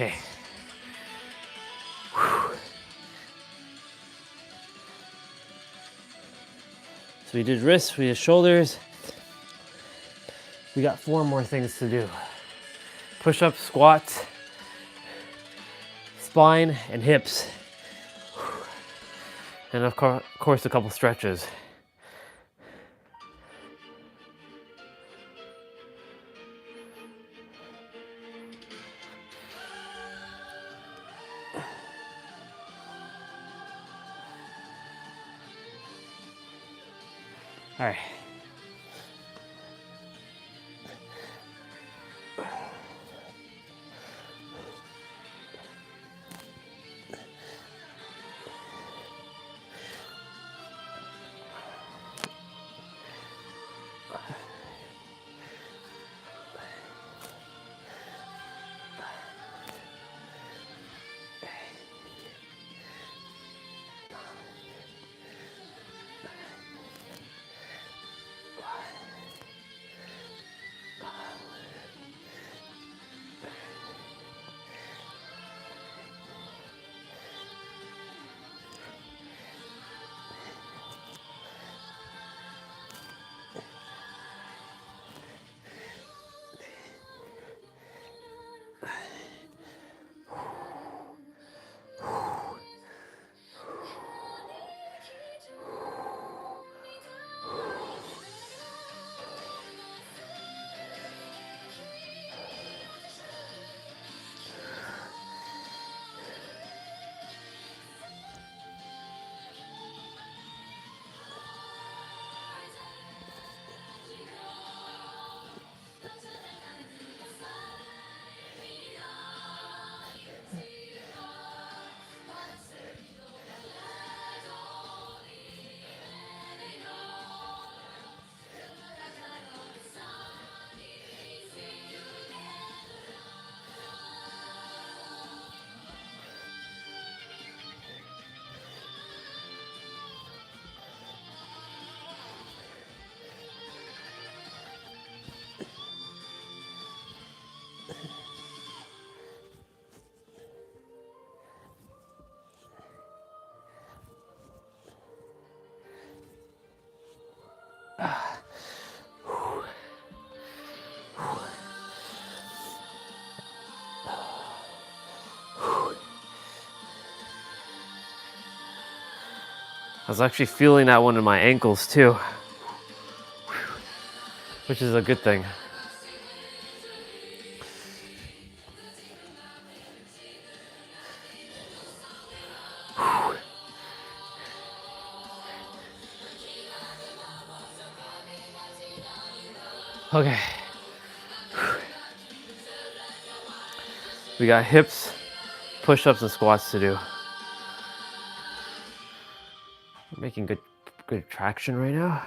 Okay. So we did wrists, we did shoulders. We got 4 more things to do. Push-ups, squats, spine, and hips. And of course, a couple stretches. All right. I was actually feeling that one in my ankles too, which is a good thing. Okay. We got hips, push-ups, and squats to do. We're making good traction right now.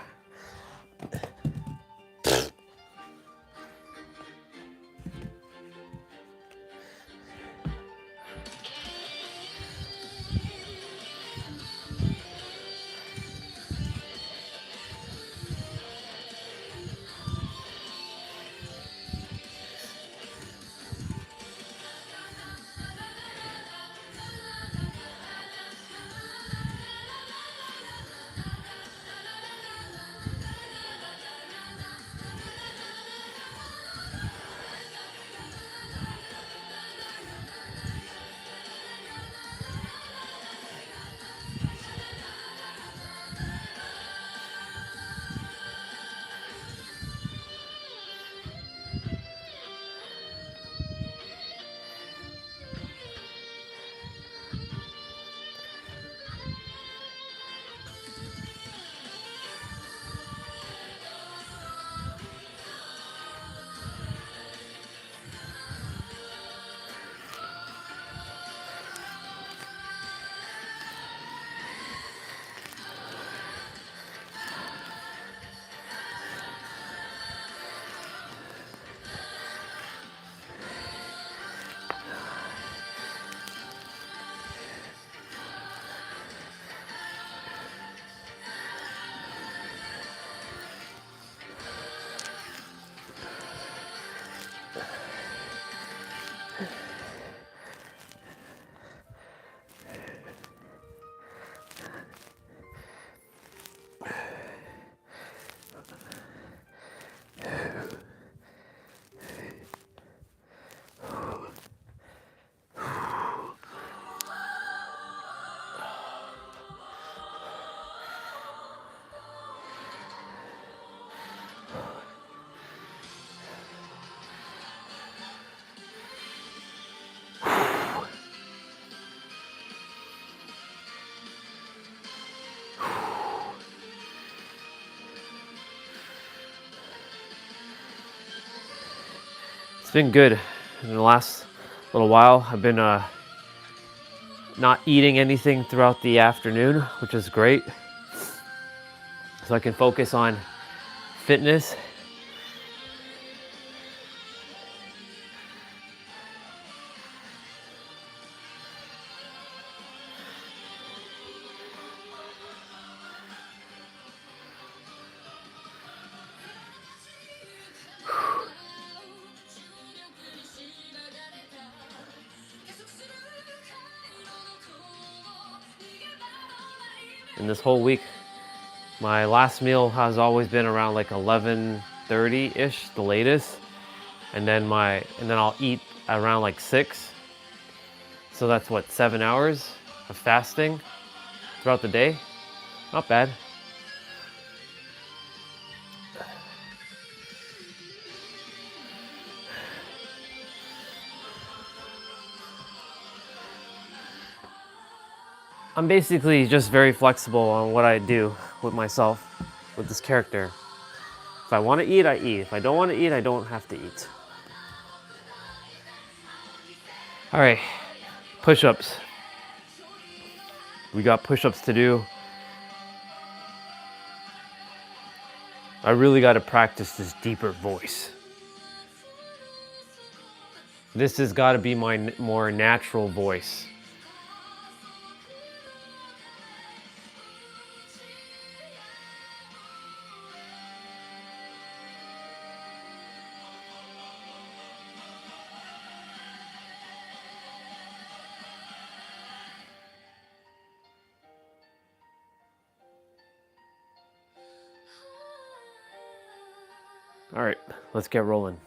It's been good in the last little while. I've been not eating anything throughout the afternoon, which is great. So I can focus on fitness. And this whole week, my last meal has always been around like 11:30-ish, the latest. And then I'll eat around like 6. So that's what, 7 hours of fasting throughout the day. Not bad. I'm basically just very flexible on what I do with myself, with this character. If I want to eat, I eat. If I don't want to eat, I don't have to eat. All right, push-ups. We got push-ups to do. I really got to practice this deeper voice. This has got to be my more natural voice. All right, let's get rolling.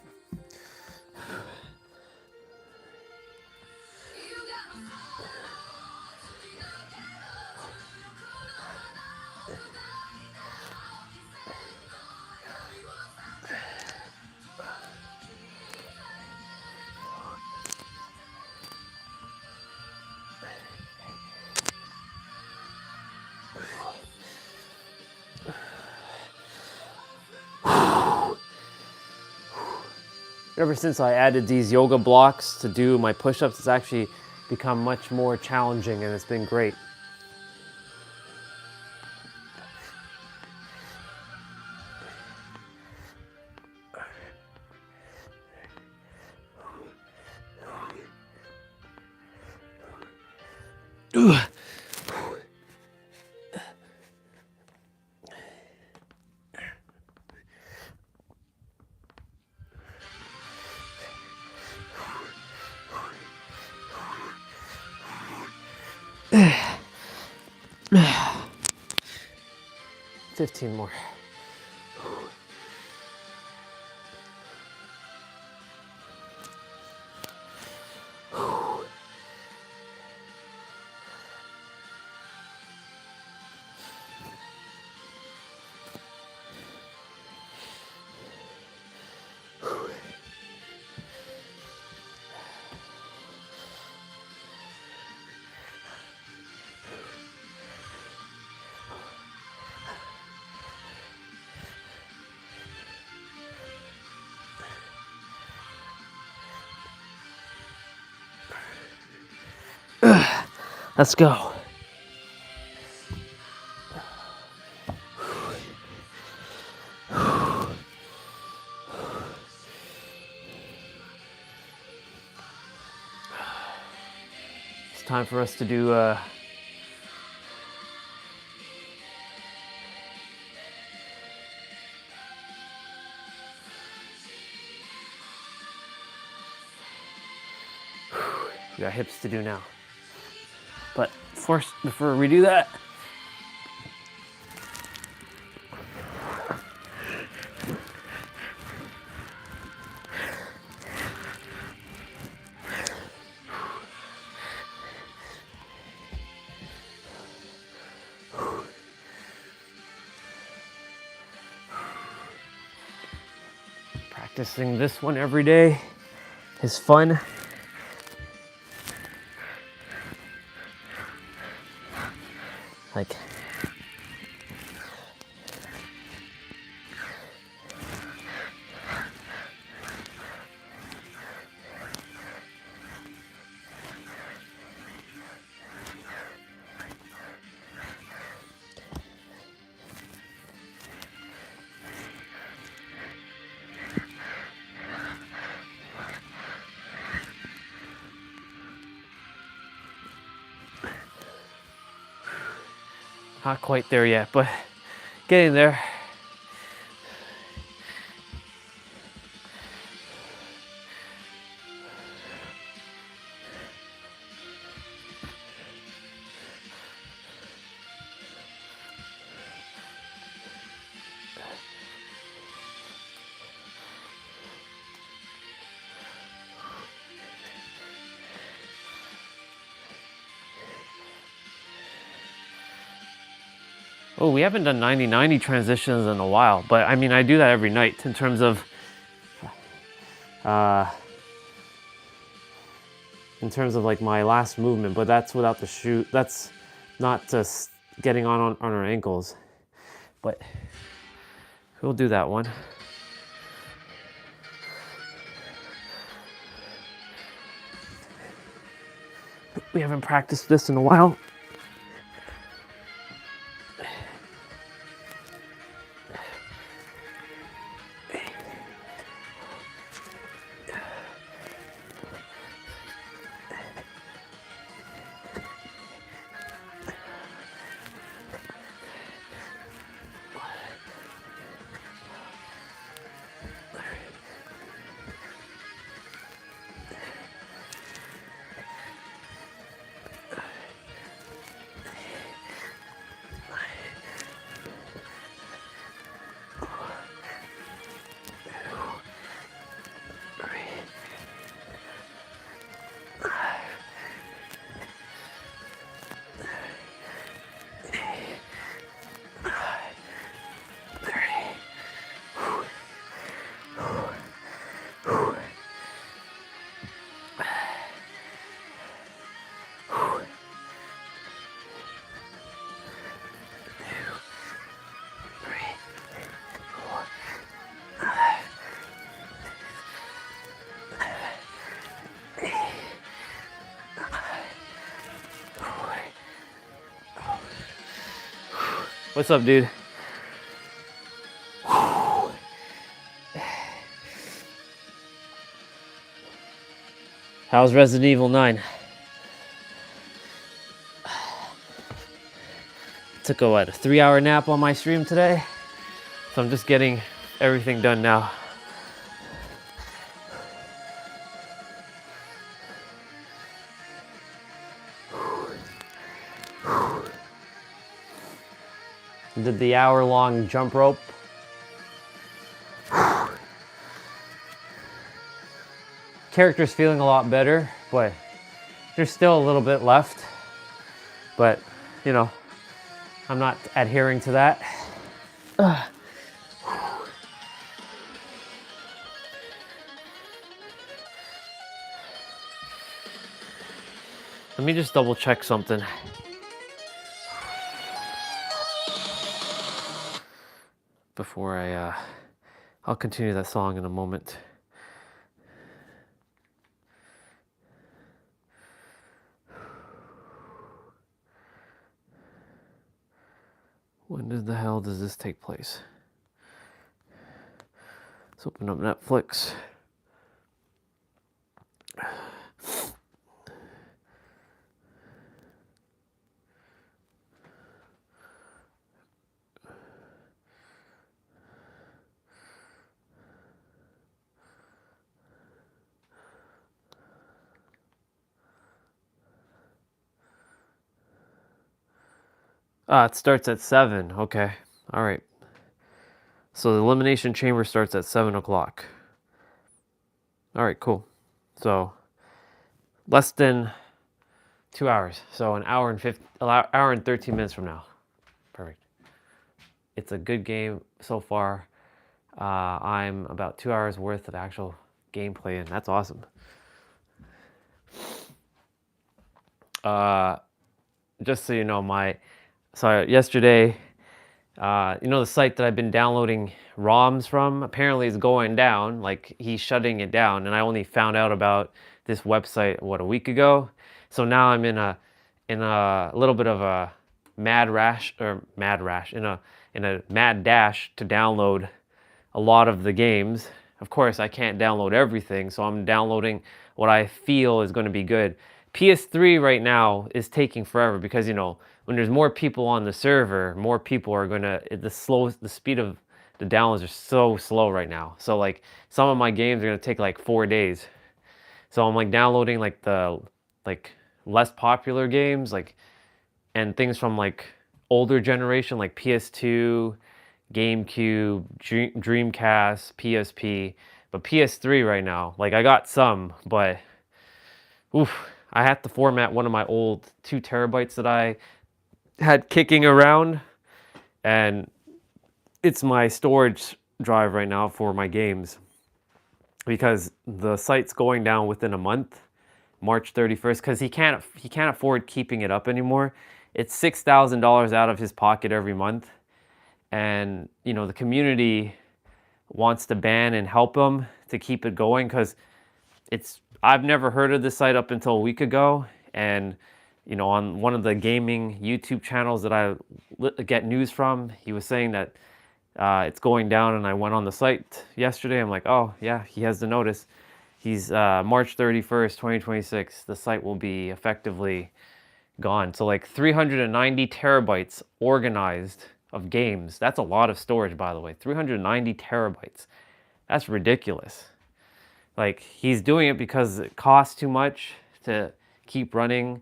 ever since I added these yoga blocks to do my push-ups, it's actually become much more challenging, and it's been great. Ugh. 15 more. Let's go. It's time for us to do we got hips to do now. But first, before we do that, practicing this one every day is fun. Like, not quite there yet, but getting there. Oh, we haven't done 90-90 transitions in a while, but I mean, I do that every night in terms of like my last movement, but that's without the shoe. That's not just getting on our ankles, but we'll do that one. We haven't practiced this in a while. What's up, dude? How's Resident Evil 9? Took a 3-hour nap on my stream today, so I'm just getting everything done now. Did the hour-long jump rope. Character's feeling a lot better, but there's still a little bit left. But, you know, I'm not adhering to that. Let me just double check something. Before I'll continue that song in a moment. When the hell does this take place? Let's open up Netflix. It starts at 7. Okay. All right. So the elimination chamber starts at 7 o'clock. All right, cool. So less than 2 hours. So an hour and 13 minutes from now. Perfect. It's a good game so far. I'm about 2 hours worth of actual gameplay, and that's awesome. Just so you know, yesterday, you know, the site that I've been downloading ROMs from apparently is going down. Like, he's shutting it down, and I only found out about this website a week ago. So now I'm in a little bit of a mad dash to download a lot of the games. Of course, I can't download everything, so I'm downloading what I feel is going to be good. PS3 right now is taking forever because, you know, when there's more people on the server, more people are gonna, the speed of the downloads are so slow right now. So like some of my games are gonna take like 4 days. So I'm like downloading like the less popular games, like, and things from like older generation, like PS2, GameCube, Dreamcast, PSP, but PS3 right now, like I got some, but oof, I have to format one of my old 2 terabytes that I had kicking around, and it's my storage drive right now for my games because the site's going down within a month, March 31st, because he can't afford keeping it up anymore. It's $6,000 out of his pocket every month, and you know the community wants to ban and help him to keep it going because I've never heard of this site up until a week ago, and you know, on one of the gaming YouTube channels that I get news from, he was saying that it's going down, and I went on the site yesterday. I'm like, oh yeah, he has the notice. He's March 31st, 2026, the site will be effectively gone. So like 390 terabytes organized of games. That's a lot of storage, by the way. 390 terabytes. That's ridiculous. Like, he's doing it because it costs too much to keep running.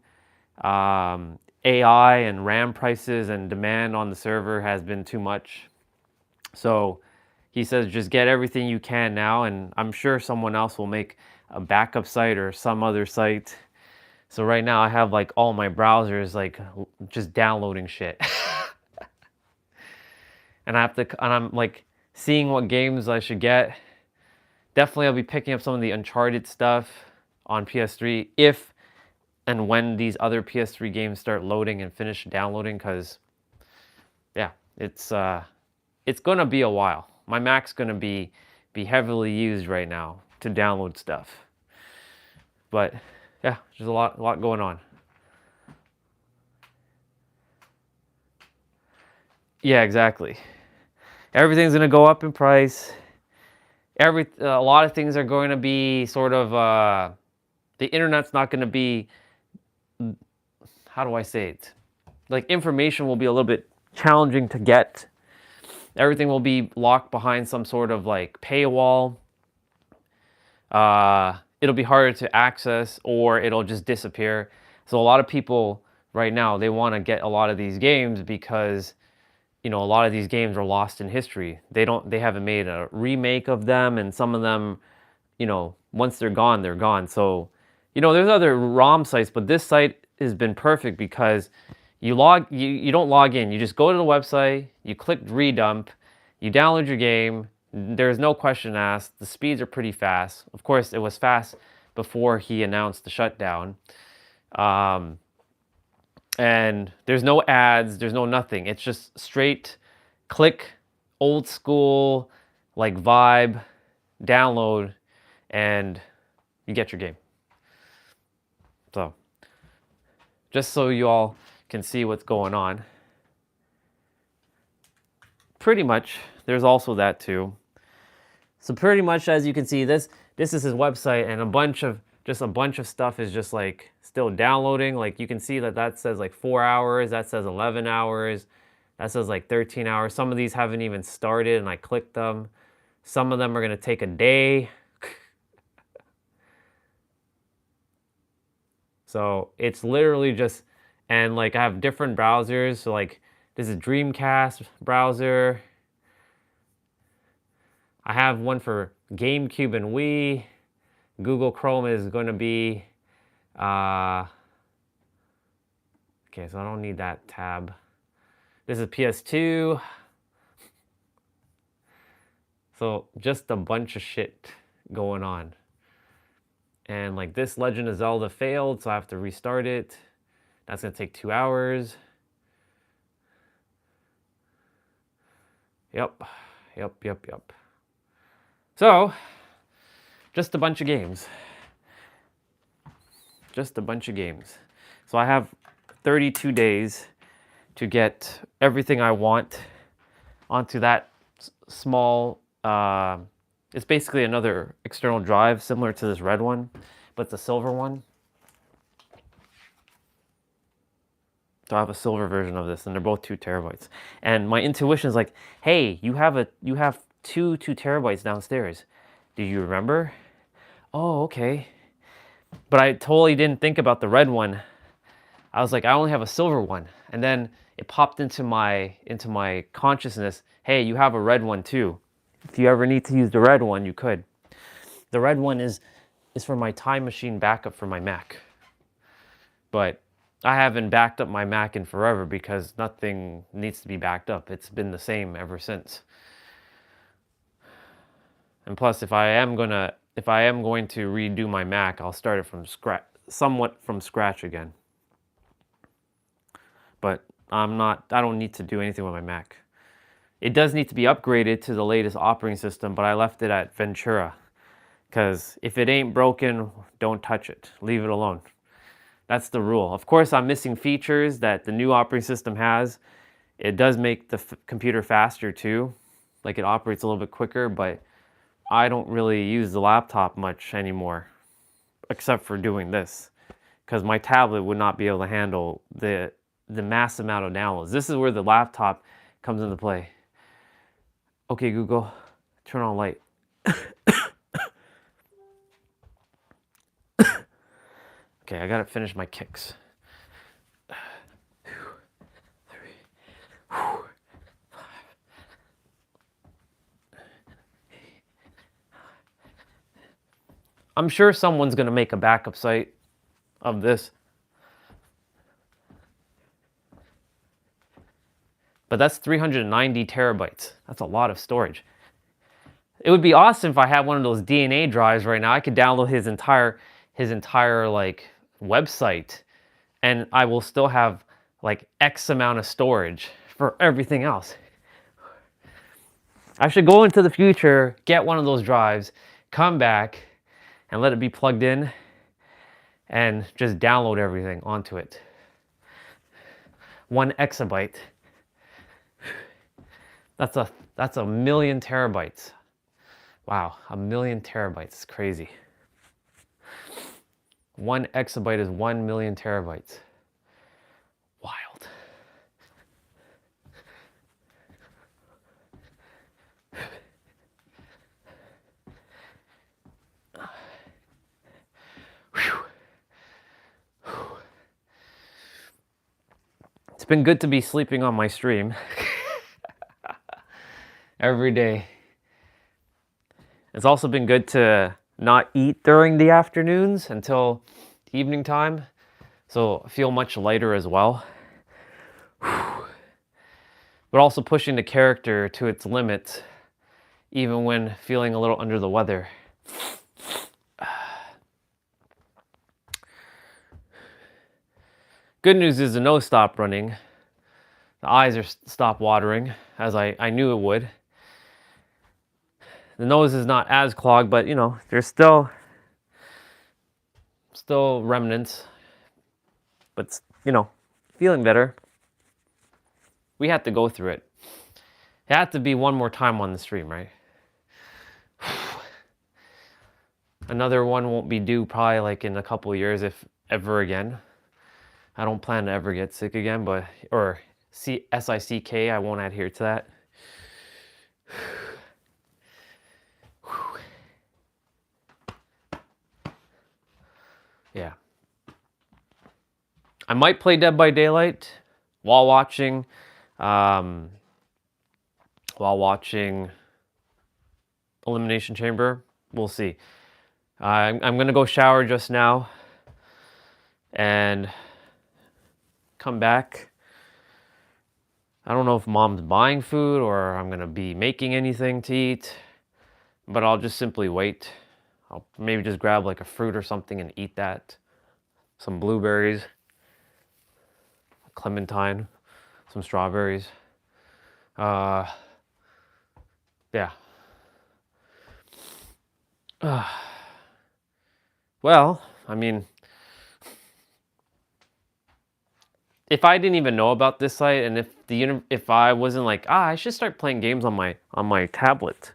AI and RAM prices and demand on the server has been too much. So he says just get everything you can now, and I'm sure someone else will make a backup site or some other site. So right now I have like all my browsers like just downloading shit. And I'm like seeing what games I should get. Definitely I'll be picking up some of the Uncharted stuff on PS3 if and when these other PS3 games start loading and finish downloading, because yeah, it's gonna be a while. My Mac's gonna be heavily used right now to download stuff. But yeah, there's a lot going on. Yeah, exactly. Everything's gonna go up in price. A lot of things are going to be sort of the internet's not going to be, how do I say it? Like information will be a little bit challenging to get. Everything will be locked behind some sort of like paywall. It'll be harder to access or it'll just disappear. So a lot of people right now, they want to get a lot of these games because, you know, a lot of these games are lost in history. They haven't made a remake of them, and some of them, you know, once they're gone, they're gone. So, you know, there's other ROM sites, but this site has been perfect because you don't log in. You just go to the website, you click redump, you download your game. There's no question asked. The speeds are pretty fast. Of course, it was fast before he announced the shutdown. And there's no ads, there's no nothing. It's just straight click, old school, like vibe, download, and you get your game. So, just so you all can see what's going on. Pretty much, there's also that too. So pretty much, as you can see, this is his website, and a bunch of stuff is just like still downloading. Like you can see that says like 4 hours, that says 11 hours, that says like 13 hours. Some of these haven't even started, and I clicked them. Some of them are gonna take a day. So it's literally just, and like I have different browsers. So like this is Dreamcast browser. I have one for GameCube and Wii. Google Chrome is going to be, okay, so I don't need that tab. This is PS2. So just a bunch of shit going on. And like this Legend of Zelda failed, so I have to restart it. That's gonna take 2 hours. Yep. So, just a bunch of games. Just a bunch of games. So I have 32 days to get everything I want onto that small, it's basically another external drive similar to this red one, but it's a silver one. So I have a silver version of this, and they're both 2 terabytes. And my intuition is like, hey, you have 2 terabytes downstairs. Do you remember? Oh, okay. But I totally didn't think about the red one. I was like, I only have a silver one. And then it popped into my consciousness, hey, you have a red one too. If you ever need to use the red one, you could. The red one is for my Time Machine backup for my Mac. But I haven't backed up my Mac in forever because nothing needs to be backed up. It's been the same ever since. And plus, if I am going to redo my Mac, I'll start it from scratch, somewhat from scratch again. But I don't need to do anything with my Mac. It does need to be upgraded to the latest operating system, but I left it at Ventura. Because if it ain't broken, don't touch it. Leave it alone. That's the rule. Of course, I'm missing features that the new operating system has. It does make the computer faster too. Like it operates a little bit quicker, but I don't really use the laptop much anymore, except for doing this. Because my tablet would not be able to handle the mass amount of downloads. This is where the laptop comes into play. Okay, Google, turn on light. Okay, I gotta finish my kicks. I'm sure someone's gonna make a backup site of this. But that's 390 terabytes. That's a lot of storage. It would be awesome if I had one of those DNA drives right now. I could download his entire like website, and I will still have like X amount of storage for everything else. I should go into the future, get one of those drives, come back, and let it be plugged in, and just download everything onto it. 1 exabyte. That's a million terabytes. Wow, a million terabytes. It's crazy. 1 exabyte is 1 million terabytes. Wild. It's been good to be sleeping on my stream every day. It's also been good to not eat during the afternoons until evening time, so I feel much lighter as well. But also pushing the character to its limits, even when feeling a little under the weather. Good news is the nose stopped running. The eyes are stopped watering, as I knew it would. The nose is not as clogged, but you know, there's still remnants. But you know, feeling better. We had to go through it. It had to be one more time on the stream, right? Another one won't be due probably like in a couple of years, if ever again. I don't plan to ever get sick again, but, or S-I-C-K, I won't adhere to that. Yeah. I might play Dead by Daylight while watching Elimination Chamber. We'll see. I'm gonna go shower just now and come back. I don't know if mom's buying food or I'm gonna be making anything to eat, but I'll just simply wait. I'll maybe just grab like a fruit or something and eat that. Some blueberries, a clementine, some strawberries. Yeah. Well, I mean, if I didn't even know about this site, and if I wasn't like, I should start playing games on my tablet,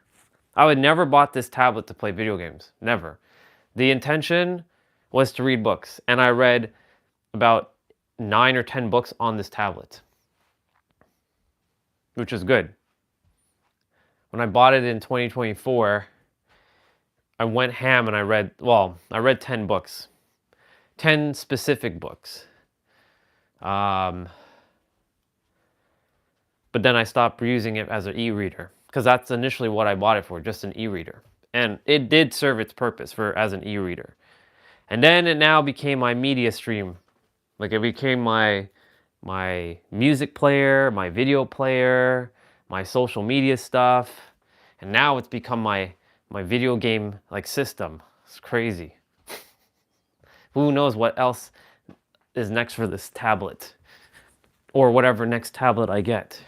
I would never bought this tablet to play video games. Never. The intention was to read books, and I read about 9 or 10 books on this tablet, which is good. When I bought it in 2024, I went ham and I read 10 books. 10 specific books. But then I stopped using it as an e-reader, because that's initially what I bought it for, just an e-reader. And it did serve its purpose as an e-reader. And then it now became my media stream. Like it became my music player, my video player, my social media stuff. And now it's become my video game like system. It's crazy. Who knows what else is next for this tablet, or whatever next tablet I get.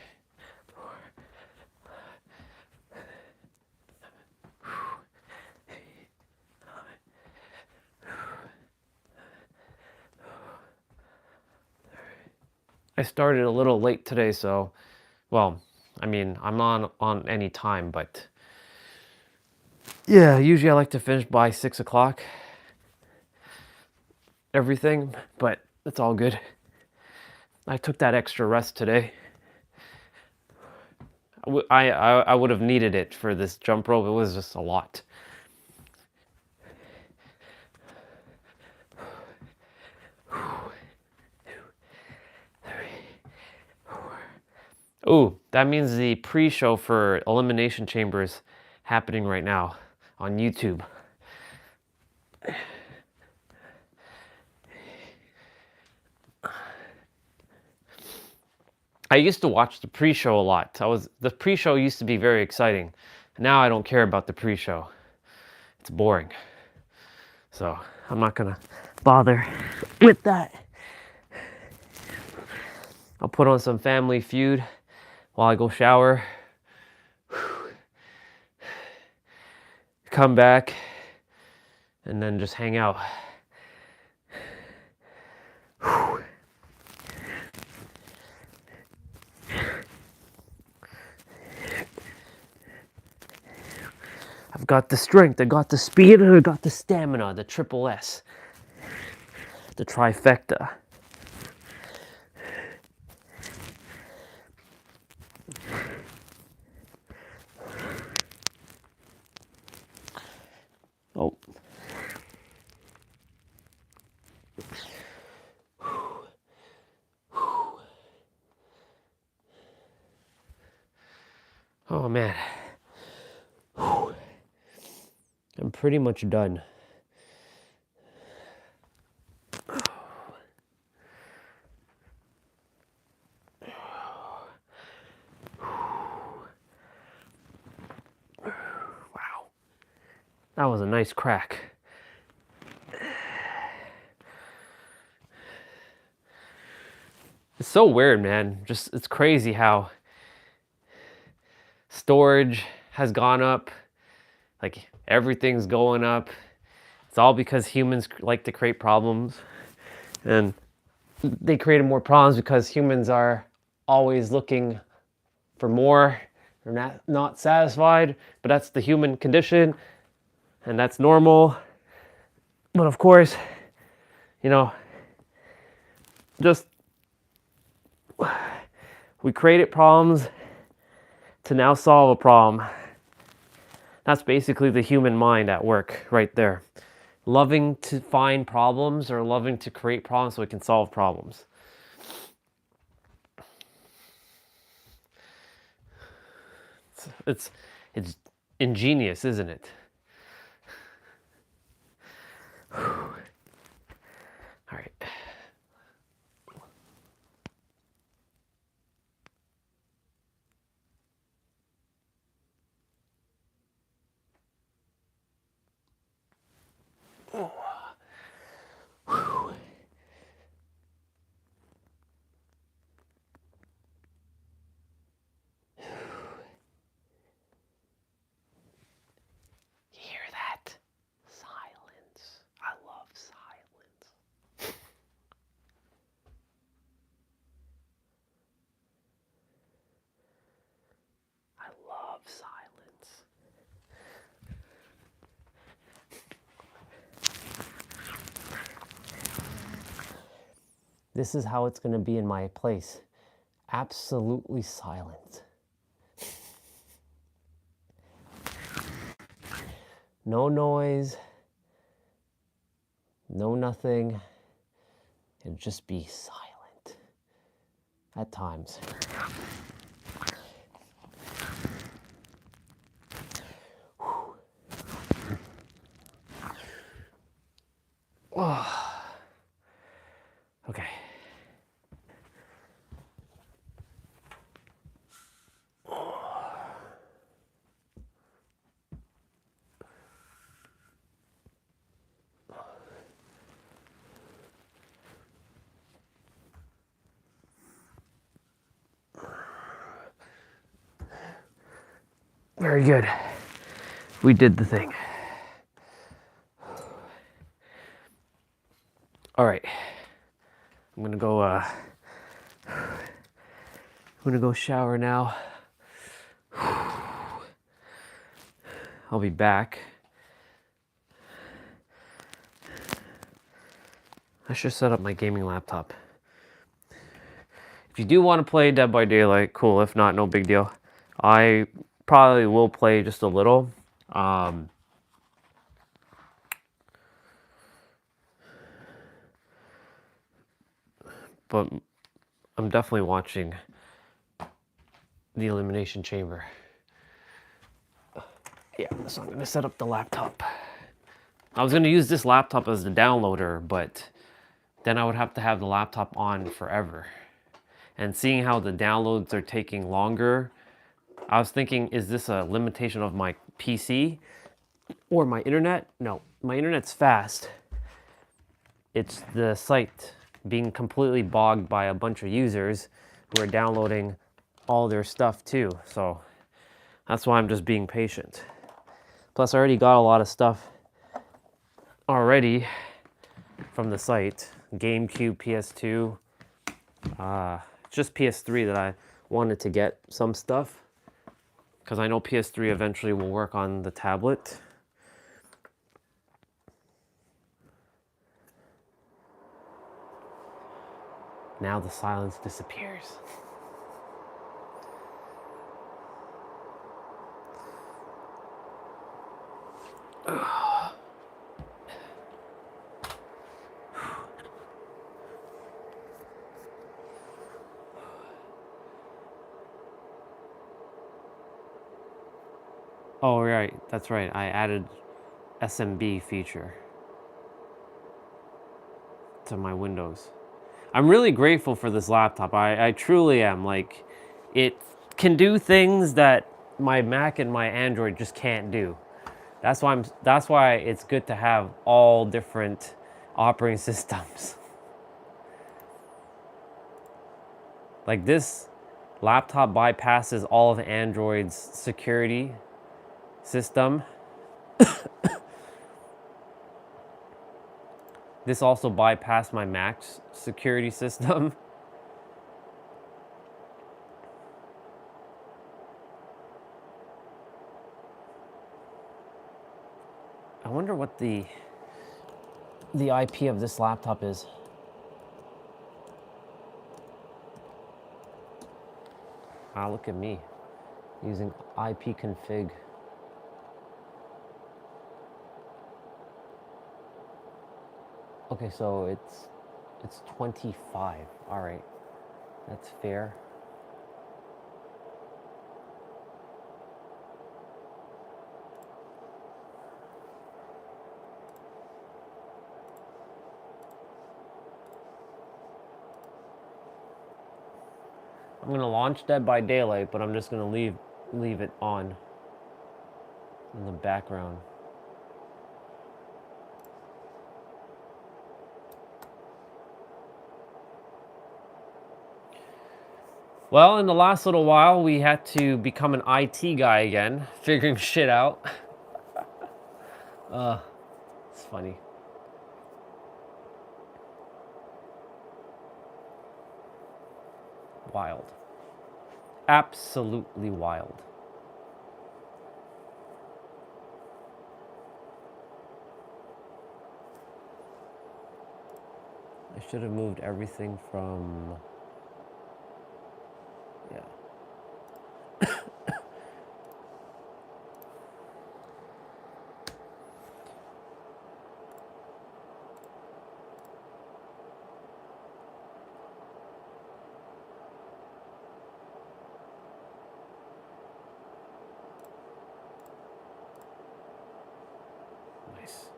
I started a little late today, so, well, I mean, I'm not on any time, but yeah, usually I like to finish by 6 o'clock. Everything, but it's all good. I took that extra rest today. I would have needed it for this jump rope. It was just a lot. Ooh, that means the pre-show for Elimination Chamber is happening right now on YouTube. I used to watch the pre-show a lot. The pre-show used to be very exciting. Now I don't care about the pre-show. It's boring. So I'm not gonna bother with that. I'll put on some Family Feud while I go shower. Come back and then just hang out. I've got the strength, I got the speed, and I got the stamina, the triple S, the trifecta. Oh. Oh man. I'm pretty much done. Wow. That was a nice crack. It's so weird, man. Just, it's crazy how storage has gone up. Like, everything's going up. It's all because humans like to create problems. And they created more problems because humans are always looking for more. They're not satisfied, but that's the human condition, and that's normal. But of course, you know, just we created problems to now solve a problem. That's basically the human mind at work right there. Loving to find problems or loving to create problems so we can solve problems. It's ingenious, isn't it? All right. Oh. Whew. You hear that? Silence. I love silence. I love silence. This is how it's going to be in my place. Absolutely silent. No noise. No nothing. It'll just be silent. At times. Oh. Okay. Very good. We did the thing. All right. I'm gonna go shower now. I'll be back. I should set up my gaming laptop. If you do want to play Dead by Daylight, cool. If not, no big deal. I probably will play just a little. But I'm definitely watching the Elimination Chamber. Yeah, so I'm going to set up the laptop. I was going to use this laptop as the downloader, but then I would have to have the laptop on forever. And seeing how the downloads are taking longer, I was thinking, is this a limitation of my PC or my internet? No, my internet's fast. It's the site being completely bogged by a bunch of users who are downloading all their stuff too. So that's why I'm just being patient. Plus, I already got a lot of stuff already from the site. GameCube, PS2. Just PS3 that I wanted to get some stuff. because I know PS3 eventually will work on the tablet. Now the silence disappears. Oh, right, that's right. I added SMB feature to my Windows. I'm really grateful for this laptop. I truly am. Like, it can do things that my Mac and my Android just can't do. That's why it's good to have all different operating systems. Like, this laptop bypasses all of Android's security system. This also bypassed my Mac's security system. I wonder what the IP of this laptop is. Ah, look at me using ipconfig. Okay, so it's 25. All right, that's fair. I'm gonna launch Dead by Daylight, but I'm just gonna leave it on in the background. Well, in the last little while, we had to become an IT guy again, figuring shit out. It's funny. Wild. Absolutely wild. I should have moved everything from... Yeah. Nice.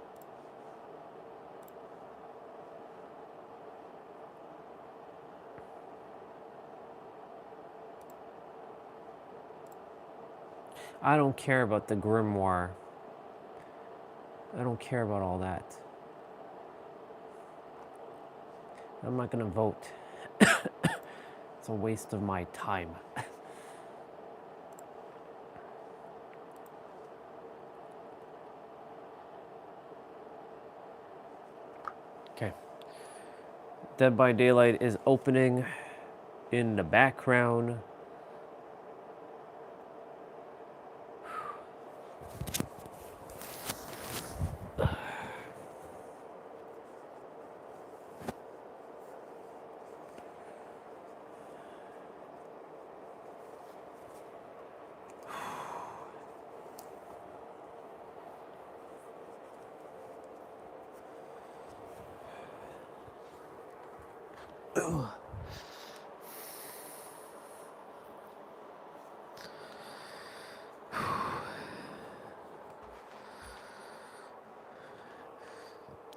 I don't care about the grimoire. I don't care about all that. I'm not gonna vote. It's a waste of my time. Okay. Dead by Daylight is opening in the background.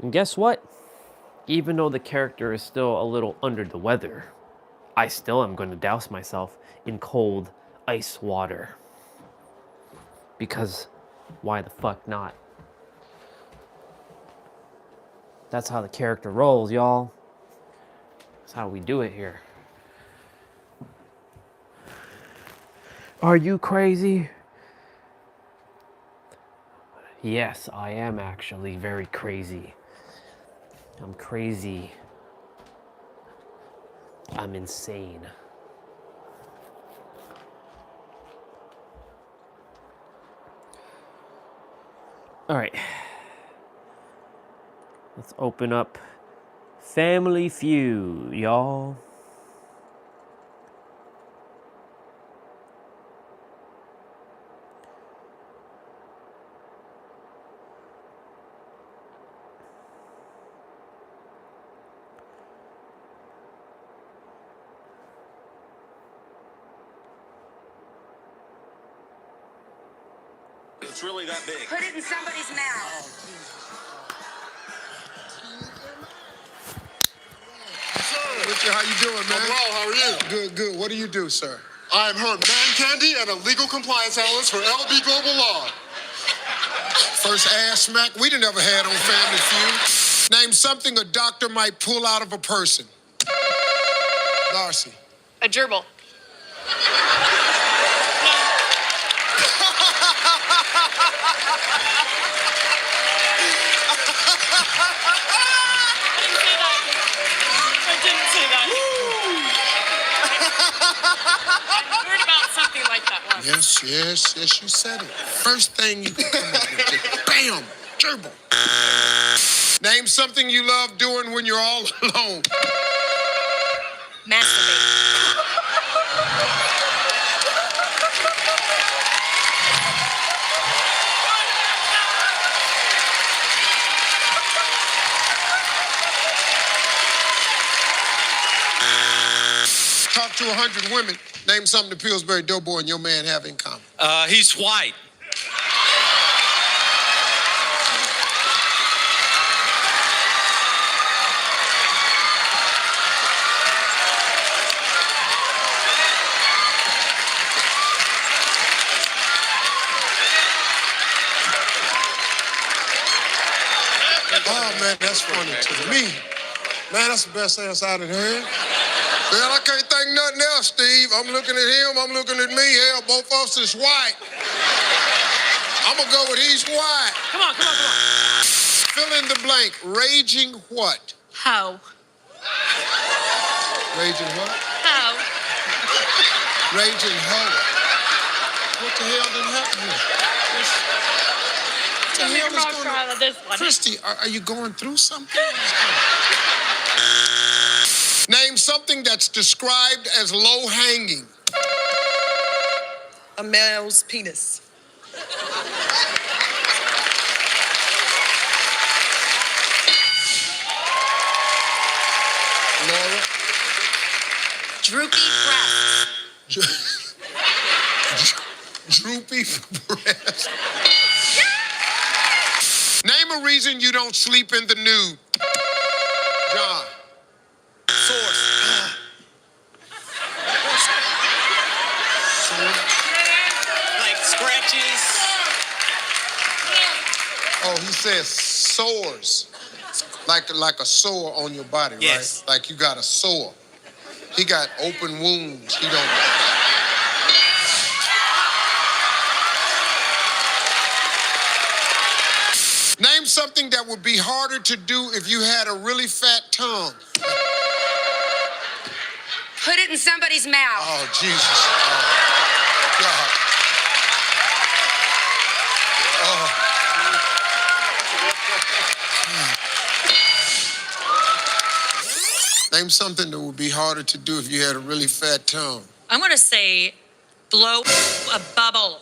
And guess what? Even though the character is still a little under the weather, I still am going to douse myself in cold ice water. Because why the fuck not? That's how the character rolls, y'all. That's how we do it here. Are you crazy? Yes, I am actually very crazy. I'm crazy. I'm insane. All right. Let's open up Family Feud, y'all.
It's really that big.
Put it in somebody's mouth.
Richard, how you doing, man?
I'm well, how are you?
Good, good. What do you do, sir?
I am Herb Man Candy and a legal compliance analyst for LB Global Law.
First ass smack we done ever had on Family Feud. Name something a doctor might pull out of a person. Darcy.
A gerbil. I didn't say that. I heard about something like that once.
Yes, you said it. First thing you can come up with, just bam, gerbil. Name something you love doing when you're all alone.
Masturbate.
Talk to 100 women. Name something the Pillsbury Doughboy and your man have in common.
He's white.
Oh, man, that's funny to me. Man, that's the best answer I'd have heard. Well, I can't think nothing else, Steve. I'm looking at him, I'm looking at me. Hell, both of us is white. I'm gonna go with he's white.
Come on.
Fill in the blank. Raging what?
How?
Raging what?
How?
Raging hoe. What the hell didn't happen here? What the hell is going on?
This one.
Christy, are you going through something? Name something that's described as low-hanging.
A male's penis.
Laura?
Droopy breasts.
Droopy breast. Name a reason you don't sleep in the nude. John.
Source. Like scratches.
Oh, he says sores. Like a sore on your body,
Yes.
right? Like you got a sore. He got open wounds. He don't. Name something that would be harder to do if you had a really fat tongue.
Put it in somebody's mouth.
Oh, Jesus. Oh, God. Oh. Name something that would be harder to do if you had a really fat tongue.
I'm gonna say blow a bubble.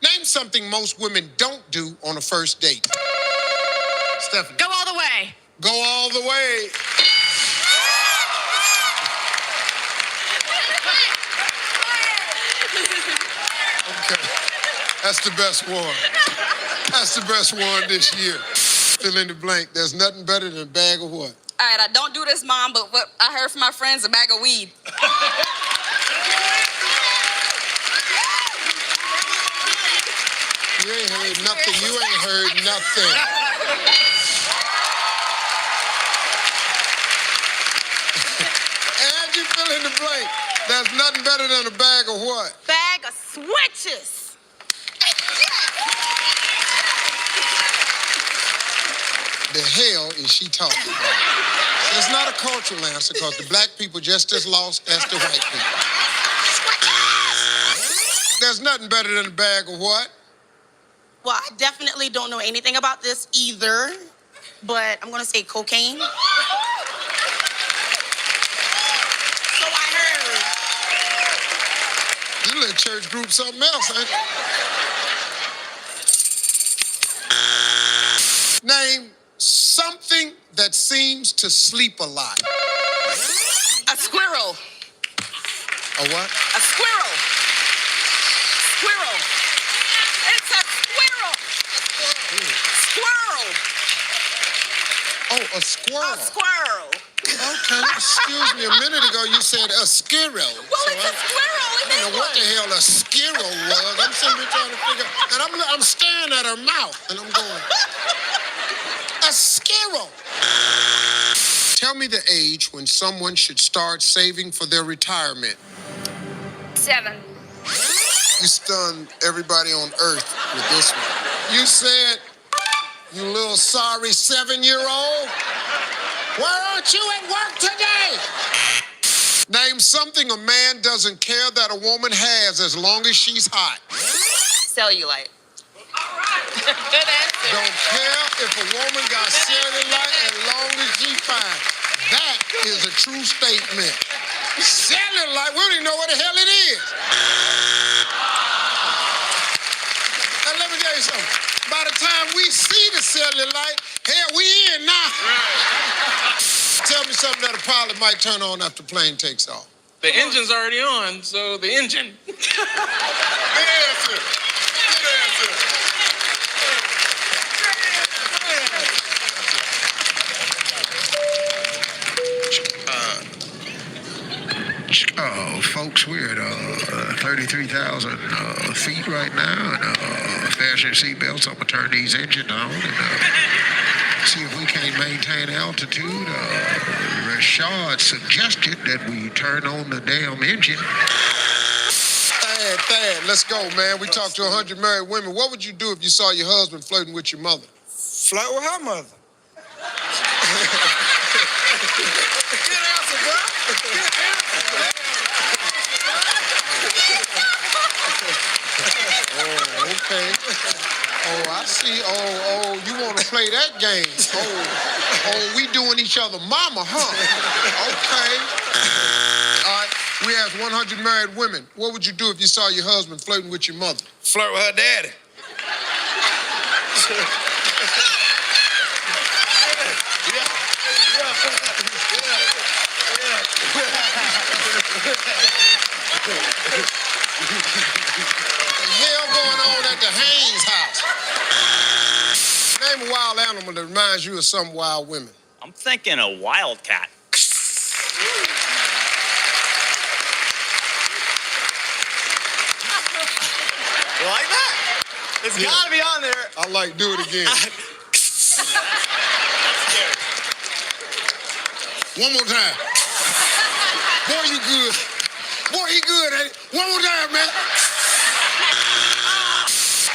Name something most women don't do on a first date. Stephanie.
Go all the way.
Go all the way. Okay. That's the best one. That's the best one this year. Fill in the blank. There's nothing better than a bag of what?
All right, I don't do this, Mom, but what I heard from my friends, a bag of weed.
You ain't heard nothing. You ain't heard nothing. And you fill in the blank. There's nothing better than a bag of what?
Bag of switches.
The hell is she talking about? It's not a cultural answer because the black people just as lost as the white people. There's nothing better than a bag of what?
Well, I definitely don't know anything about this either, but I'm gonna say cocaine. So I heard.
You let church group something else, ain't you? Name something that seems to sleep a lot.
A squirrel.
A what?
A squirrel. Squirrel. It's a squirrel. Squirrel.
Oh, a squirrel.
A squirrel.
Okay, excuse me. A minute ago you said a squirrel.
Well, it's a squirrel.
I don't know what the hell a squirrel was. I'm simply trying to figure. And I'm staring at her mouth, and I'm going. A squirrel. Tell me the age when someone should start saving for their retirement.
7.
You stunned everybody on earth with this one. You said, you little sorry 7-year-old. Why aren't you at work today? Name something a man doesn't care that a woman has as long as she's hot.
Cellulite. Good answer.
Don't care if a woman got cellulite as long as she's fine. That is a true statement. Cellulite, we don't even know what the hell it is. Now let me tell you something. By the time we see the cellulite, hell, we in now. Tell me something that a pilot might turn on after the plane takes off.
The engine's already on, so the engine. Good answer. Good answer.
Folks, we're at 33,000 feet right now, and fasten your seatbelts. I'm gonna turn these engines on and see if we can't maintain altitude. Rashad suggested that we turn on the damn engine. Thad, let's go, man. We talked to 100 married women. What would you do if you saw your husband flirting with your mother?
Flirt with her mother.
Good answer, bro. Good answer.
Oh, okay. Oh, I see. Oh, you want to play that game? Oh, we doing each other mama, huh? Okay. All right. We asked 100 married women. What would you do if you saw your husband flirting with your mother?
Flirt with her daddy.
What the hell going on at the Haynes house? Name a wild animal that reminds you of some wild women.
I'm thinking a wildcat.
You like that? It's gotta be on there.
I like do it again. One more time. Boy, you good. Boy, he good, ain't it? One more time, man.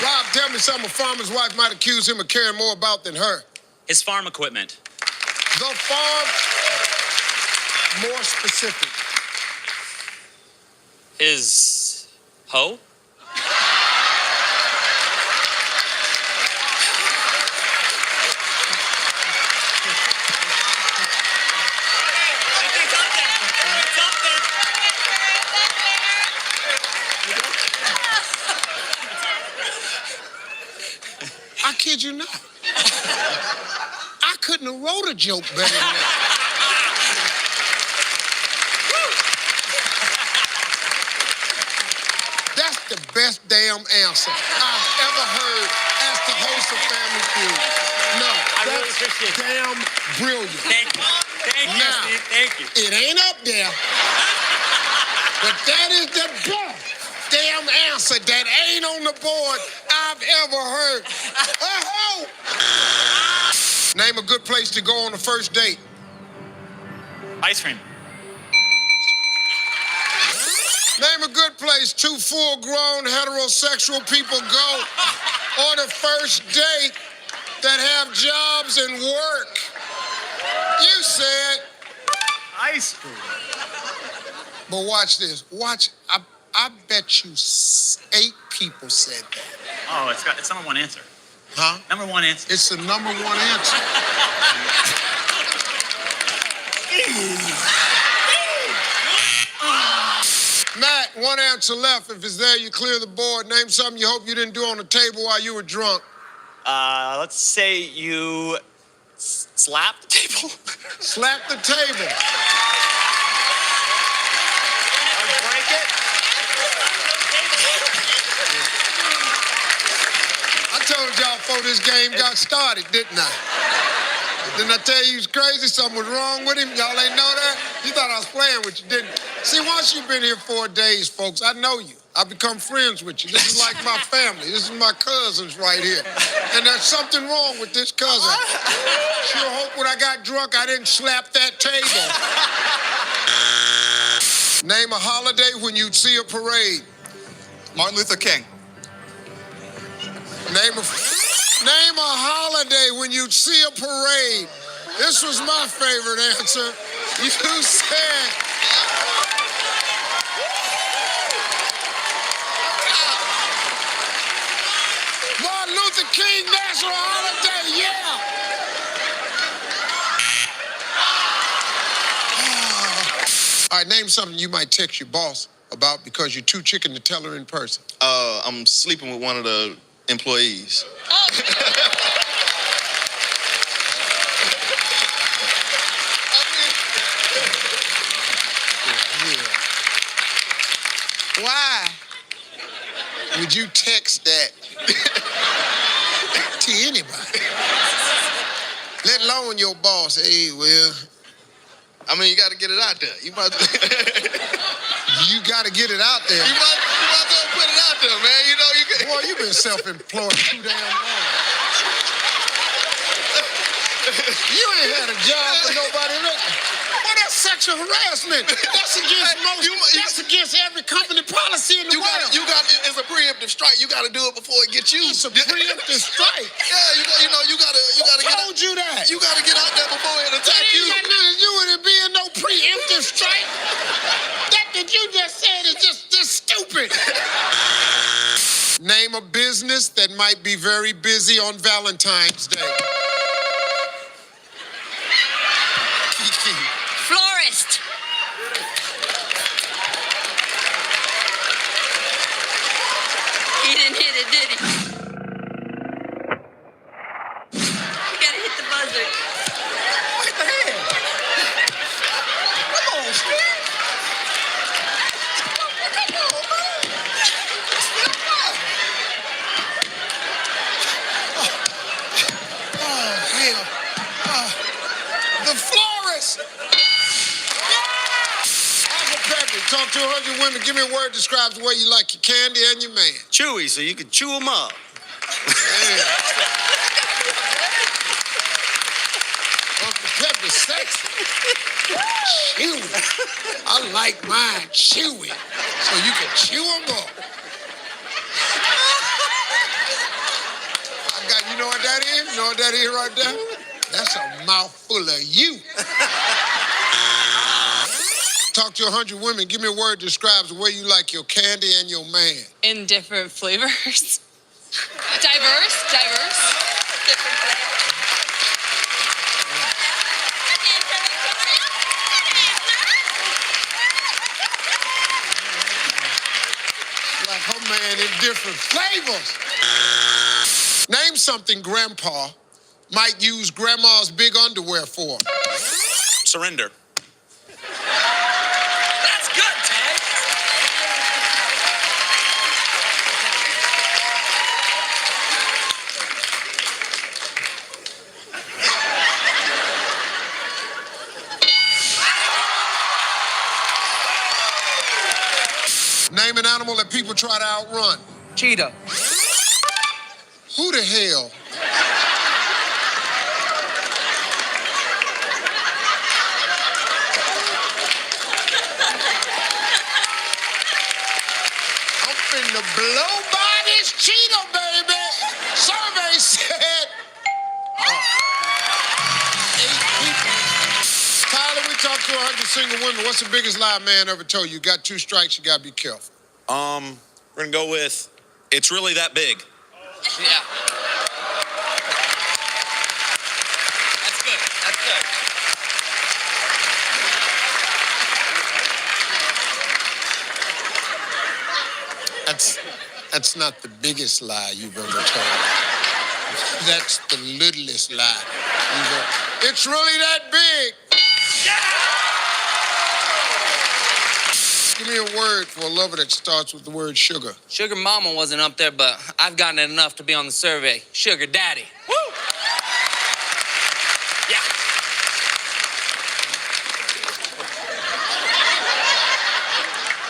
Rob, tell me something a farmer's wife might accuse him of caring more about than her.
His farm equipment.
The farm, more specific.
His hoe?
I kid you not. I couldn't have wrote a joke better than that. That's the best damn answer I've ever heard as the host of Family Feud. No, that's damn brilliant.
Thank you. Thank you,
Now,
Steve. Thank you.
it ain't up there, but that is the best damn answer that ain't on the board I've ever heard. Oh! Name a good place to go on the first date.
Ice cream.
Name a good place two full-grown heterosexual people go on a first date that have jobs and work. You said
ice cream.
But watch this. Watch. I bet you 8 people said that.
Oh, it's number one answer.
Huh?
Number one answer.
It's the number one answer. Matt, one answer left. If it's there, you clear the board. Name something you hope you didn't do on the table while you were drunk.
Let's say you slap the table.
Slap the table.
Break it.
I told y'all before this game got started, didn't I? Didn't I tell you he was crazy? Something was wrong with him? Y'all ain't know that? You thought I was playing with you, didn't you? See, once you've been here 4 days, folks, I know you. I've become friends with you. This is like my family. This is my cousins right here. And there's something wrong with this cousin. Sure hope when I got drunk, I didn't slap that table. Name a holiday when you'd see a parade.
Martin Luther King.
Name a holiday when you'd see a parade. This was my favorite answer. You said... Martin Luther King National Holiday, yeah! All right, name something you might text your boss about because you're too chicken to tell her in person.
I'm sleeping with one of the employees.
Why would you text that to anybody? Let alone your boss. Hey, well,
I mean, you got to get it out there. You got to get
it out there.
You might as well put it out there, man. You know,
Boy, you've been self-employed too damn long. You ain't had a job for nobody. Well, that's sexual harassment. That's against every company policy in the world.
It's a preemptive strike. You got to do it before it gets you.
It's a preemptive strike.
Yeah, you gotta
told you that.
You gotta get out there before it attacks you.
It ain't got nothing to do with it being no preemptive strike. That you just said is just stupid. Name a business that might be very busy on Valentine's Day.
Florist. He didn't hit it, did he? You gotta hit the buzzer.
What the hell? Come on, Steve. Come on, man. Oh, hell. The florist. Talk to 100 women. Give me a word that describes the way you like your candy and your man.
Chewy, so you can chew them up.
Uncle Pepper's sexy. Chewy. I like mine chewy, so you can chew them up. You know what that is? You know what that is right there? That's a mouthful of you. Talk to 100 women. Give me a word that describes the way you like your candy and your man.
In different flavors. Diverse. Different flavors.
Like her man in different flavors. Name something Grandpa might use Grandma's big underwear for.
Surrender.
That's good, Ted.
Name an animal that people try to outrun.
Cheetah.
Who the hell? I'm finna blow by this cheetah, baby. Survey said 8 people. Tyler, we talked to 100 single women, what's the biggest lie a man ever told you? You got 2 strikes, you gotta be careful.
We're gonna go with, it's really that big.
Yeah. That's good. That's good.
That's not the biggest lie you've ever told. That's the littlest lie you've ever. It's really that big. Give me a word for a lover that starts with the word sugar.
Sugar mama wasn't up there, but I've gotten it enough to be on the survey. Sugar daddy. Woo! Yeah.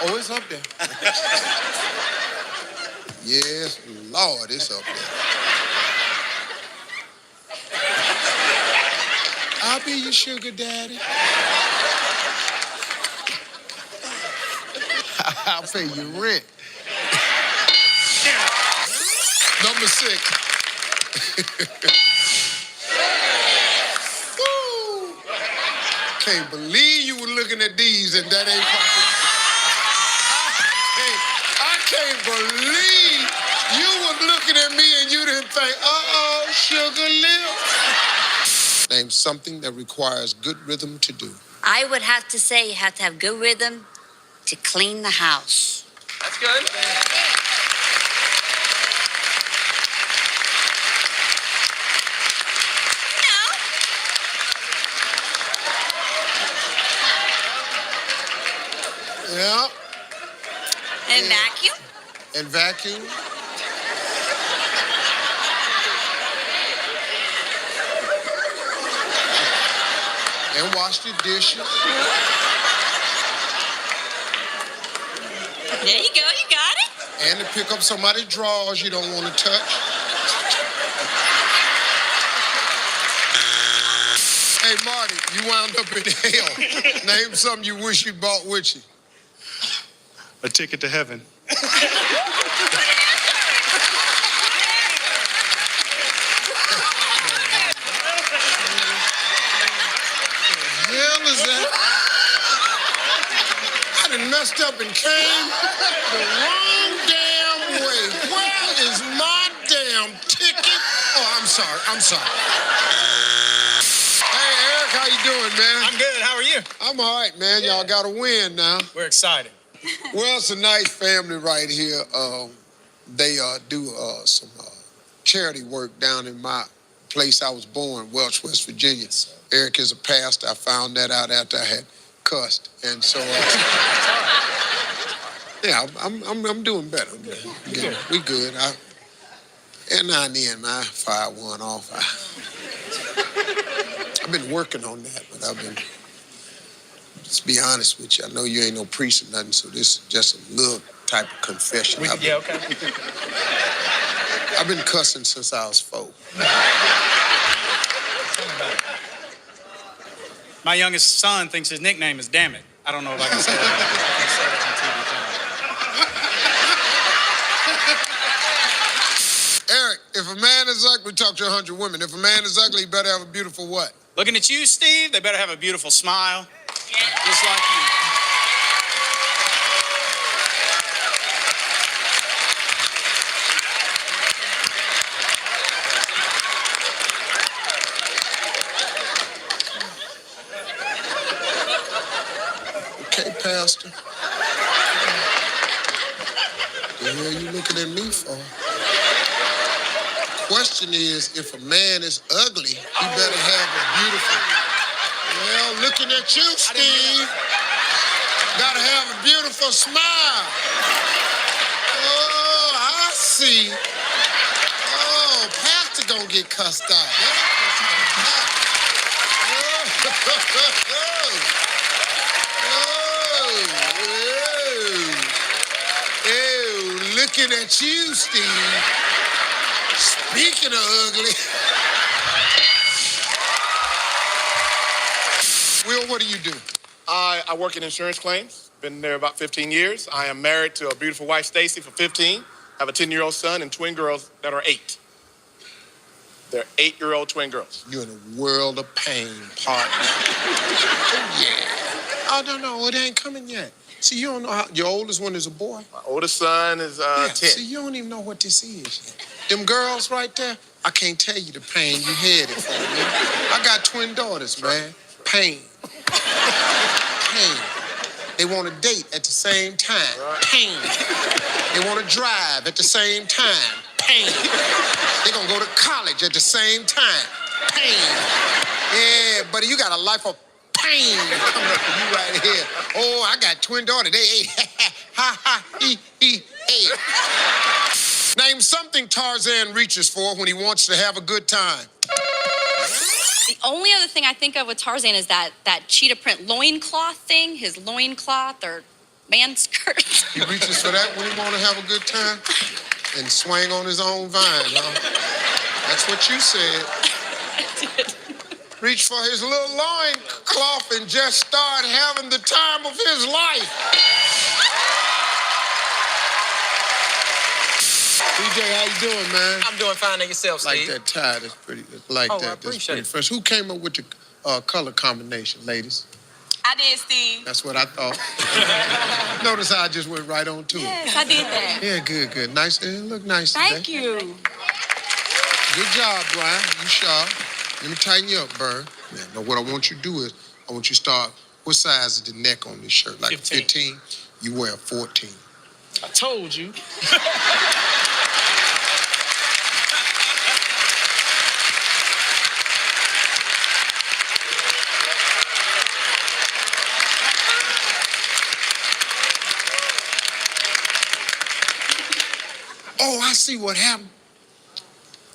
Oh, it's up there. Yes, Lord, it's up there. I'll be your sugar daddy. I'll pay you rent. Number 6. Woo! Can't believe you were looking at these and that ain't popping. I can't believe you were looking at me and you didn't think, uh-oh, sugar lips. Name something that requires good rhythm to do.
I would have to say you have to have good rhythm to clean the house.
That's good.
Yeah.
And vacuum?
And vacuum. And wash the dishes.
There you go, you got it.
And to pick up somebody's drawers you don't want to touch. Hey, Marty, you wound up in hell. Name something you wish you bought with you.
A ticket to heaven.
Hell is that? I done messed up and came the wrong damn way. Where is my damn ticket? Oh, I'm sorry. Hey, Eric, how you doing, man?
I'm good. How are you?
I'm all right, man. Y'all got a win now.
We're excited.
Well, it's a nice family right here. They do some charity work down in my place I was born, Welch, West Virginia. Eric is a pastor. I found that out after I had cussed, and so yeah, I'm doing better. We good. And now and then I fire one off. I've been working on that, but let's be honest with you. I know you ain't no priest or nothing, so this is just a little type of confession.
Yeah, okay.
I've been cussing since I was 4.
My youngest son thinks his nickname is Damn It. I don't know if I can say that.
Eric, if a man is ugly, we talked to 100 women. If a man is ugly, he better have a beautiful what?
Looking at you, Steve, they better have a beautiful smile. Just like you.
Okay, Pastor. The hell you looking at me for? Question is, if a man is ugly, he better have a beautiful. Well, looking at you, Steve, gotta have a beautiful smile. Oh, I see. Oh, Pastor gonna get cussed out. Looking at you, Steve. Speaking of ugly. Will, what do you do?
I work in insurance claims. Been there about 15 years. I am married to a beautiful wife, Stacy, for 15. Have a 10-year-old son and twin girls that are 8. They're 8-year-old twin girls.
You're in a world of pain, partner. Oh, yeah. Oh, no, it ain't coming yet. See, you don't know how, your oldest one is a boy?
My oldest son is 10.
See, you don't even know what this is yet. Them girls right there, I can't tell you the pain you had it for, man. I got twin daughters, man. Pain. Pain. They want to date at the same time. Pain. They want to drive at the same time. Pain. They gonna go to college at the same time. Pain. Yeah, buddy, you got a life of pain coming up for you right here. Oh, I got twin daughters. They ate. Ha ha he ate. Name something Tarzan reaches for when he wants to have a good time.
The only other thing I think of with Tarzan is that cheetah print loincloth thing, his loincloth or man skirt.
He reaches for that when he want to have a good time and swing on his own vine, huh? That's what you said. Reach for his little loincloth and just start having the time of his life. DJ, how you doing, man?
I'm doing fine and yourself, Steve.
Like that tie, that's pretty. Like
Oh,
that,
I
that's
appreciate
pretty
it.
fresh. Who came up with the color combination, ladies?
I did, Steve.
That's what I thought. Notice how I just went right on to it.
Yes, I did that.
Yeah, good. Nice. It look nice today.
Thank you.
Good job, Brian. You sharp. Let me tighten you up, Bird. Now, what I want you to do is, I want you to start, what size is the neck on this shirt? Like 15? You wear a 14.
I told you.
Oh, I see what happened.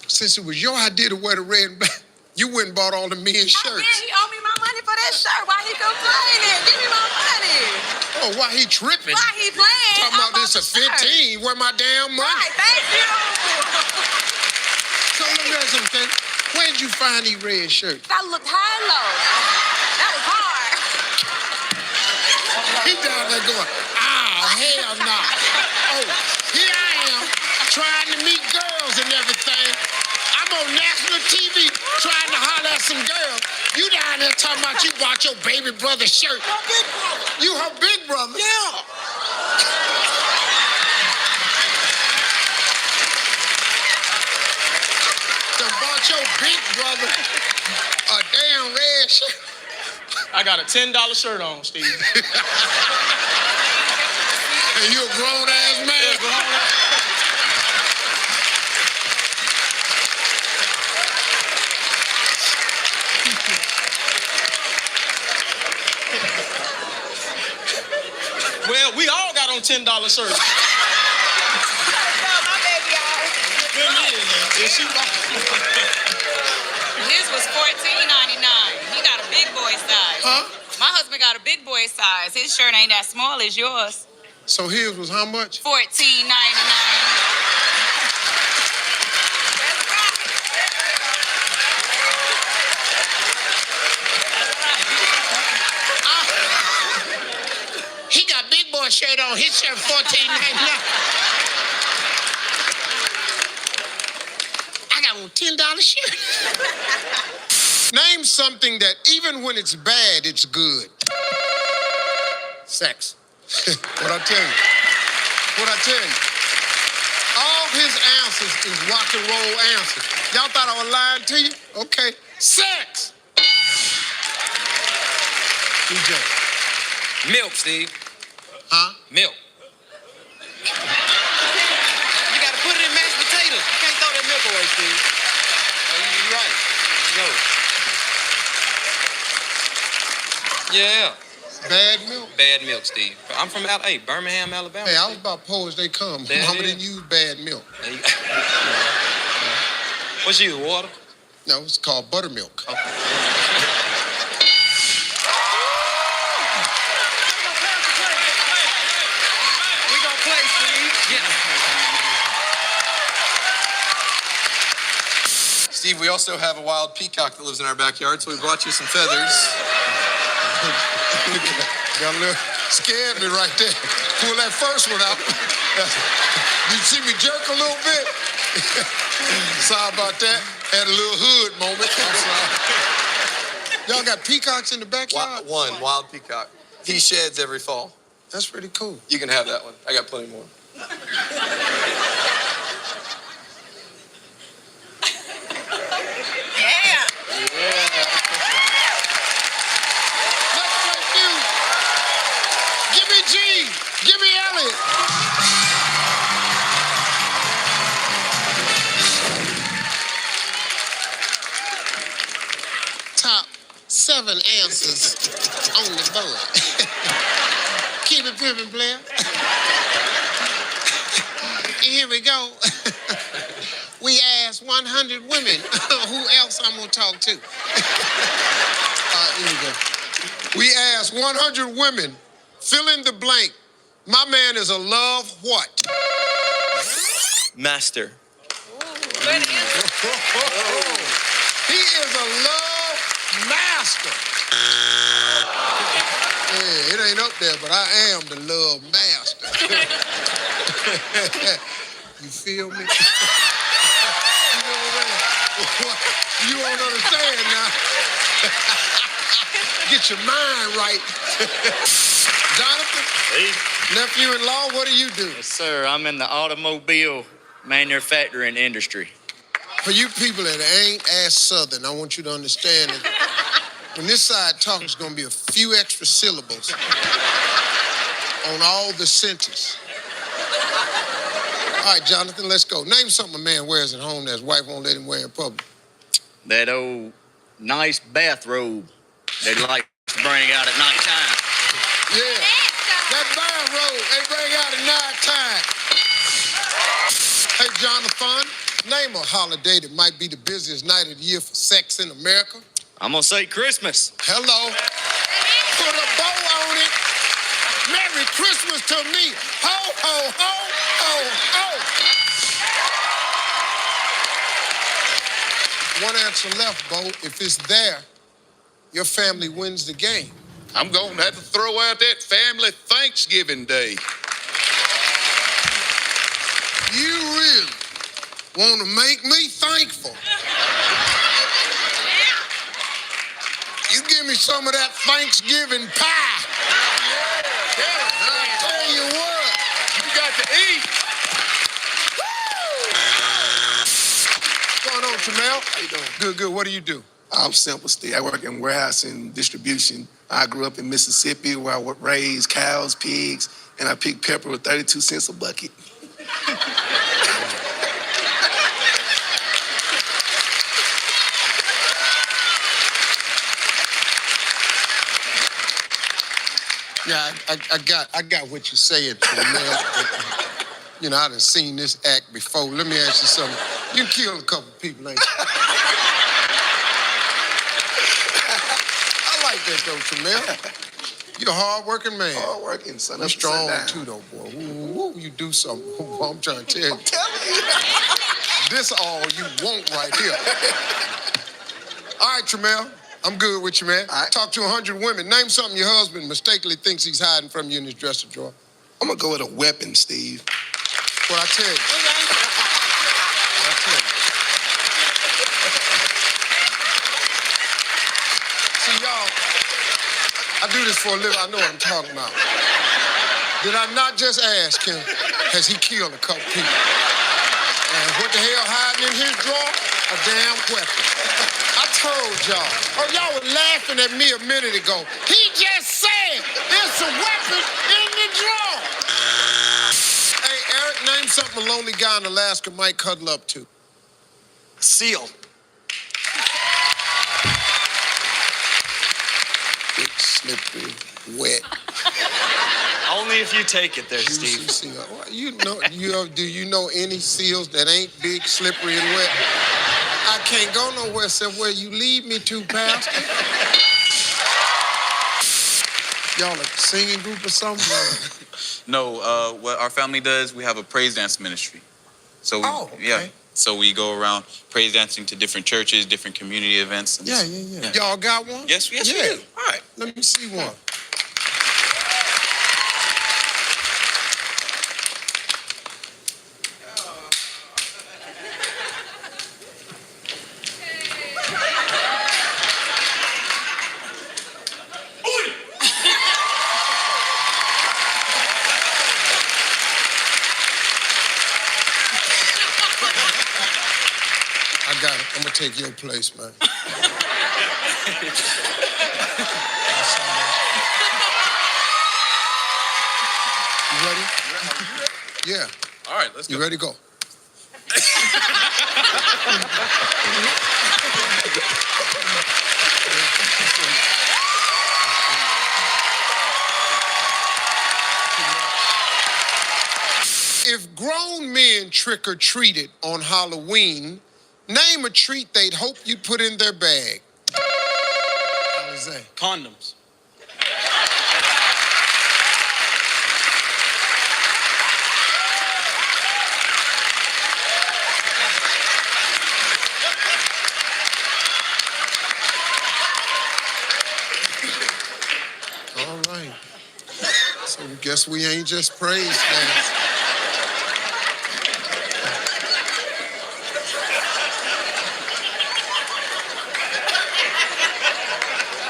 Since it was your idea to wear the red and black, you went and bought all the men's shirts.
Yeah, he owed me my money for that shirt. Why he complaining? Give me my money.
Oh, why he tripping?
Why he playing?
Talking about this a 15, where my damn money?
Right, thank you.
So let me ask you something. Where'd you find these red shirts?
I looked high and low. That was hard.
He down there going, hell no. Oh, here I am, trying to meet girls and everything. I'm on national TV trying to holler at some girls. You down there talking about you bought your baby brother's shirt. My big brother. You her big brother? Yeah. Done bought your big brother a damn red shirt.
I got a $10 shirt on, Steve.
And you a grown-ass man?
Yeah, grown-ass. Well, we all got on $10 shirts.
My baby, y'all.
Good meeting, man. Is she
His was $14.99. He got a big boy size.
Huh?
My husband got a big boy size. His shirt ain't that small as yours.
So his was how much?
$14.99.
He got big boy shirt on. His shirt $14.99. I got on $10 shirt. Name something that even when it's bad, it's good. Sex. What I tell you? All his answers is rock and roll answers. Y'all thought I was lying to you? Okay. Sex. DJ.
Milk, Steve.
Huh?
Milk.
You gotta put it in mashed potatoes. You can't throw that milk away, Steve.
You're right. Go. Yeah.
Bad milk?
Bad milk, Steve. I'm from Birmingham, Alabama.
Hey, I was about poor as they come.
There it
Mama
is.
didn't use bad milk.
What's you, water?
No, it's called buttermilk.
Okay.
We gonna play, Steve.
Steve, we also have a wild peacock that lives in our backyard, so we brought you some feathers.
Got a little scared me right there. Pull that first one out. You see me jerk a little bit? Sorry about that. Had a little hood moment. I'm sorry. Y'all got peacocks in the backyard?
One wild peacock. He sheds every fall.
That's pretty cool.
You can have that one. I got plenty more.
Yeah.
Let's play few. Give me G. Give me Elliot. Top 7 answers on the board. Keep it pimpin', player. Here we go. We asked 100 women. Who else I'm gonna talk to? Here we go. We asked 100 women. Fill in the blank. My man is a love what?
Master.
Good answer.
He is a love master. Yeah, it ain't up there, but I am the love master. You feel me? You know what I'm saying? You won't understand now. Get your mind right. Jonathan?
Hey.
Nephew-in-law, what do you do?
Yes, sir. I'm in the automobile manufacturing industry.
For you people that ain't as Southern, I want you to understand that when this side talks, there's going to be a few extra syllables on all the sentences. All right, Jonathan, let's go. Name something a man wears at home that his wife won't let him wear in public.
That old nice bathrobe that he likes to bring out at nighttime.
Yeah, that bathrobe they bring out at nighttime. Hey, Jonathan, name a holiday that might be the busiest night of the year for sex in America.
I'm gonna say Christmas.
Hello. Put a bow on it. Merry Christmas to me. Ho, ho, ho, ho, ho. One answer left, Bo. If it's there, your family wins the game.
I'm going to have to throw out that family Thanksgiving Day.
You really want to make me thankful? You give me some of that Thanksgiving pie. I'll tell you what.
You got to eat.
What's going on, Jamel?
How you doing?
Good, good. What do you do?
I'm simple, Steve. I work in warehouse and distribution. I grew up in Mississippi where I raised cows, pigs, and I picked pepper with 32 cents a bucket.
Yeah, I got what you're saying, man. You know, I done seen this act before. Let me ask you something. You killed a couple people, ain't you? I like that though, Jamel. You're a hard-working man.
Hard-working, son.
You're strong too, though, boy. Ooh, you do something. I'm trying to tell you.
I'm telling you.
This all you want right here. All right, Jamel. I'm good with you, man.
All right.
Talk to 100 women. Name something your husband mistakenly thinks he's hiding from you in his dresser drawer.
I'm gonna go with a weapon, Steve.
What I tell you. What I tell you. See, y'all, I do this for a living. I know what I'm talking about. Did I not just ask him, has he killed a couple people? And what the hell hiding in his drawer? A damn weapon. I told y'all. Oh, y'all were laughing at me a minute ago. He just said there's a weapon in the drawer. Hey, Eric, name something a lonely guy in Alaska might cuddle up to.
Seal.
Big, slippery, wet.
Only if you take it there,
Juicy
Steve.
seal. You know, do you know any seals that ain't big, slippery, and wet? I can't go nowhere except where you lead me to, Pastor. Y'all a singing group or something?
No, what our family does, we have a praise dance ministry. So we, yeah, so we go around praise dancing to different churches, different community events. And
Yeah. Y'all got one?
Yes, we do.
All right, let me see one. take your place, man. You ready? Yeah.
All right, let's go.
You ready? Go. If grown men trick-or-treated on Halloween, name a treat they'd hope you'd put in their bag. How was that?
Condoms.
All right. So guess we ain't just praise fans.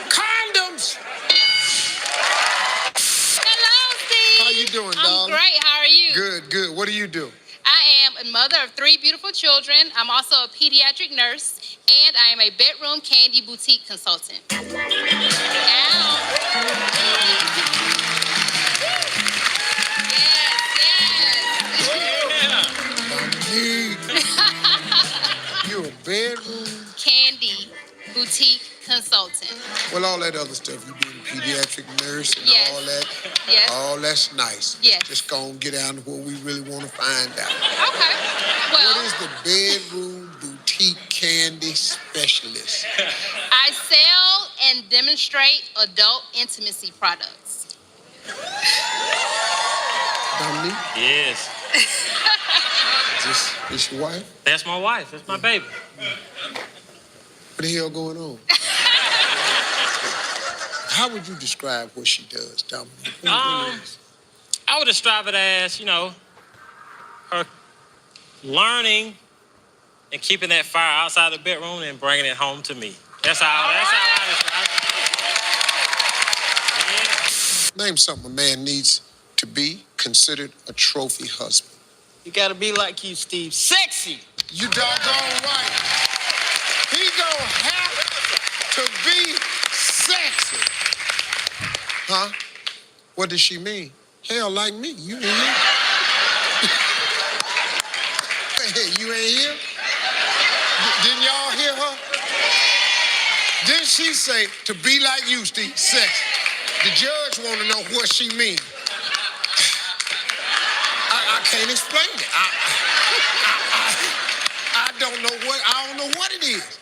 Condoms!
Hello, Steve.
How you doing,
I'm
darling?
great. How are you?
Good, good. What do you do?
I am a mother of 3 beautiful children. I'm also a pediatric nurse, and I am a bedroom candy boutique consultant.
You a bedroom?
Candy boutique consultant.
Well, all that other stuff, you being a pediatric nurse and
Yes.
all that.
Yes.
All that's nice.
Yes.
Let's just go and get down to what we really want to find out.
Okay. Well,
What is the bedroom boutique candy specialist?
I sell and demonstrate adult intimacy products.
Dominique,
Yes.
is this your wife?
That's my wife. That's my baby.
What the hell going on? How would you describe what she does, Dominique?
I would describe it as, her learning and keeping that fire outside the bedroom and bringing it home to me. That's how I describe it.
Name something a man needs to be considered a trophy husband.
You gotta be like you, Steve. Sexy.
You doggone right. He gonna have to be sexy. Huh? What does she mean? Hell, like me. You ain't here. Hey, you ain't here? Didn't y'all hear her? Didn't she say, to be like you, Steve, sexy? The judge want to know what she mean. I can't explain it. I don't know what it is.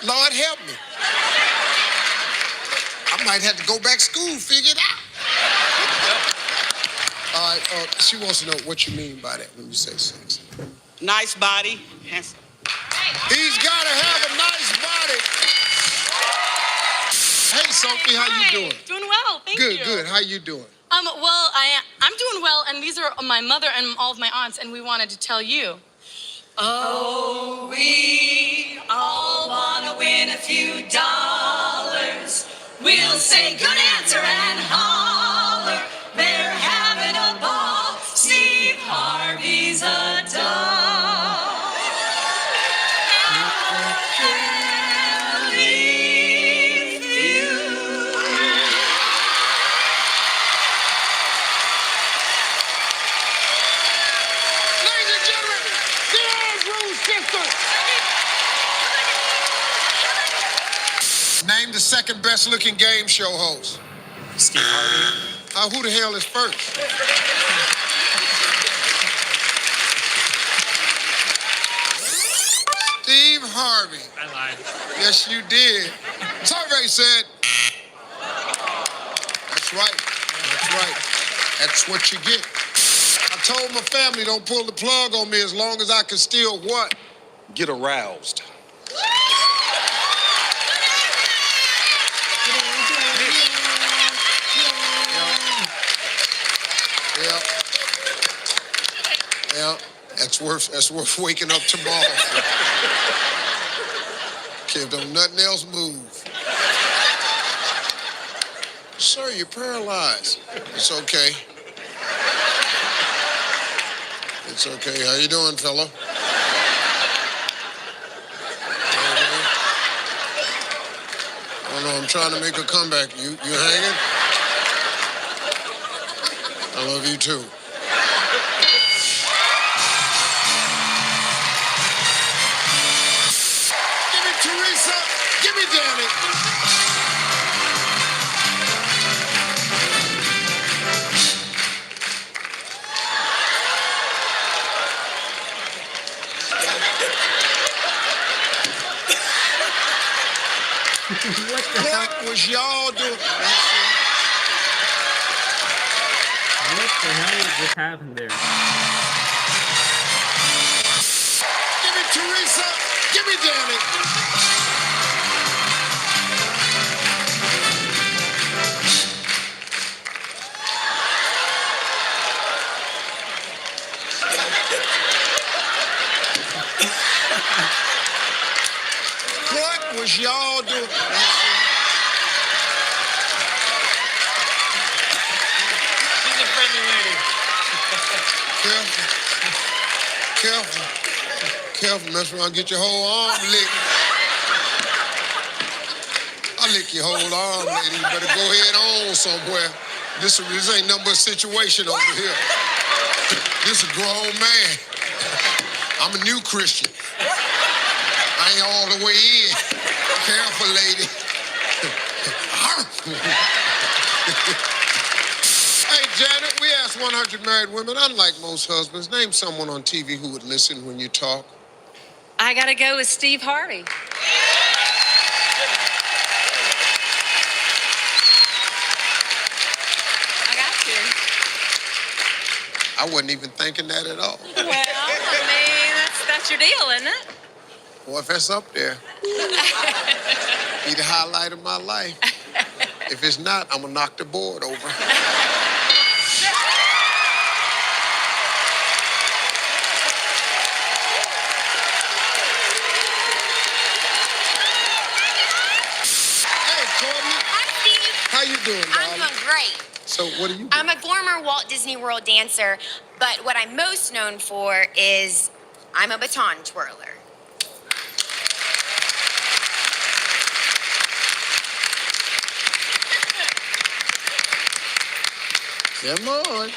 Lord help me. I might have to go back to school, figure it out. All right, she wants to know what you mean by that when you say sex.
Nice body. Handsome.
He's got to have a nice body. Hey, Sophie, how you doing?
Doing well, thank you.
Good, good. How you doing?
Well, I'm doing well, and these are my mother and all of my aunts, and we wanted to tell you.
Oh, we all want to win a few dollars. We'll say good answer and holler. They're having a ball. Steve Harvey's a doll.
Name the second best looking game show host.
Steve Harvey.
Who the hell is first? Steve Harvey.
I lied.
Yes, you did. Survey said. That's right. That's right. That's what you get. I told my family don't pull the plug on me as long as I can still what?
Get aroused.
Yeah, that's worth waking up tomorrow. Kid, don't nothing else move. Sir, you're paralyzed. It's okay. It's okay. How you doing, fella? don't know. I'm trying to make a comeback. You hanging? I love you too. Give me Teresa. Give me Janet. What was y'all doing?
What the hell just happened there?
Give me Teresa. Give me Janet. What was y'all doing?
She's a friendly lady.
Careful. Careful, mess around, get your whole arm licked. I'll lick your whole arm, lady. You better go head on somewhere. This ain't nothing but a situation over here. This a grown man. I'm a new Christian. I ain't all the way in. Careful, lady. Hey, Janet, we asked 100 married women, unlike most husbands, name someone on TV who would listen when you talk.
I gotta go with Steve Harvey. I got you.
I wasn't even thinking that at all.
Well, I mean, that's your deal, isn't it?
Well, if that's up there, be the highlight of my life. If it's not, I'm gonna knock the board over. How you doing, darling?
I'm doing great.
So what do you do?
I'm a former Walt Disney World dancer, but what I'm most known for is I'm a baton twirler.
Come on.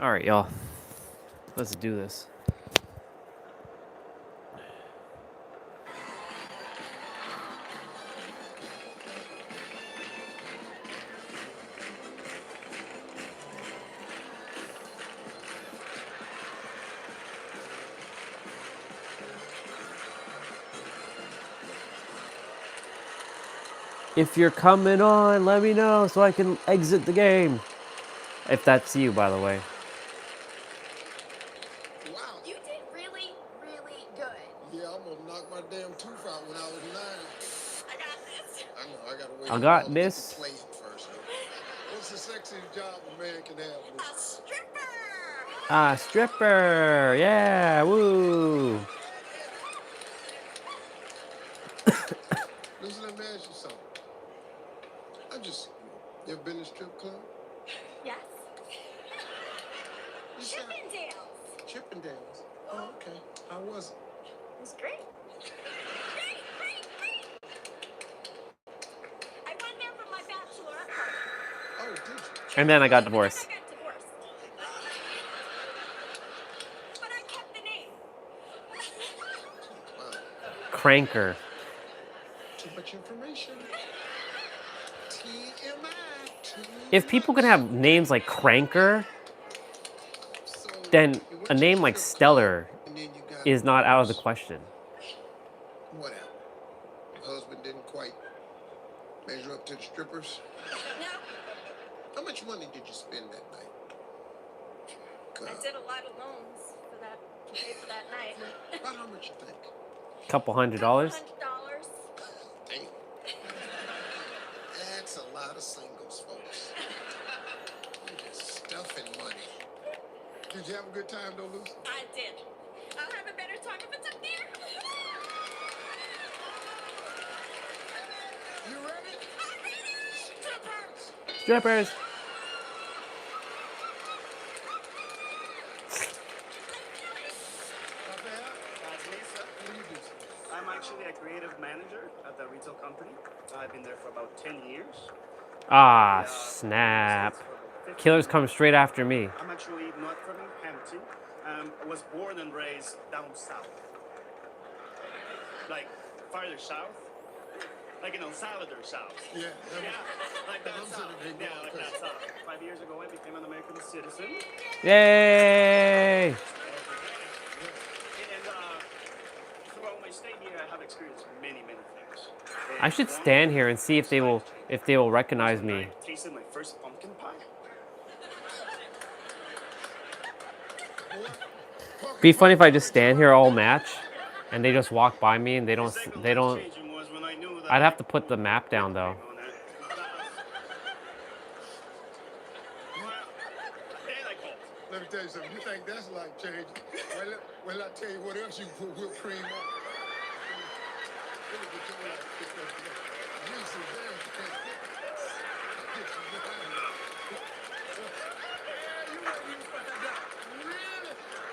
All right, y'all. Let's do this. If you're coming on, let me know so I can exit the game. If that's you, by the way.
Wow. You did really, really good.
Yeah, I'm gonna knock my damn tooth out when I was 9.
I got this.
I know, I gotta wait.
I got this.
Play it first. What's the sexiest job a man can have?
A stripper.
Ah, stripper. Yeah, woo.
Listen, let me ask you something. You ever been to a strip club?
Yes. Chippendales.
Chippendales. Oh, okay. How was it?
It was great. Great. I went there for my bachelorette party.
Oh, did you?
And then I got divorced.
I got divorced. But I kept the name.
Cranker.
Too much information. TMI.
If people can have names like Cranker, then a name like Stellar is not out of the question.
Whatever. Your husband didn't quite measure up to the strippers. How much money did you spend that night?
I did a lot of loans for that to pay for that night.
About how much you think?
Couple $100.
$100.
Damn. That's a lot of singles, folks. You're just stuffing money. Did you have a good time, though, Lucy?
I did. I'll have a better time if it's up there.
You ready? Strippers!
Strippers.
I'm actually a creative manager at the retail company. I've been there for about 10 years.
Ah, snap. Killers come straight after me.
I'm actually not from Hampton. I was born and raised down south. Like farther south. Like in El Salvador south.
Yeah.
Like that south. Yeah, like that south. 5 years ago, I became an American citizen.
Yay!
And throughout my stay here, I have experienced many things.
I should stand here and see if they will recognize me.
I tasted my first pumpkin pie.
Be funny if I just stand here all match and they just walk by me and they don't. I'd have to put the map down though.
Let me tell you something. You think that's life changing? Well, I tell you what else you can put whipped cream on.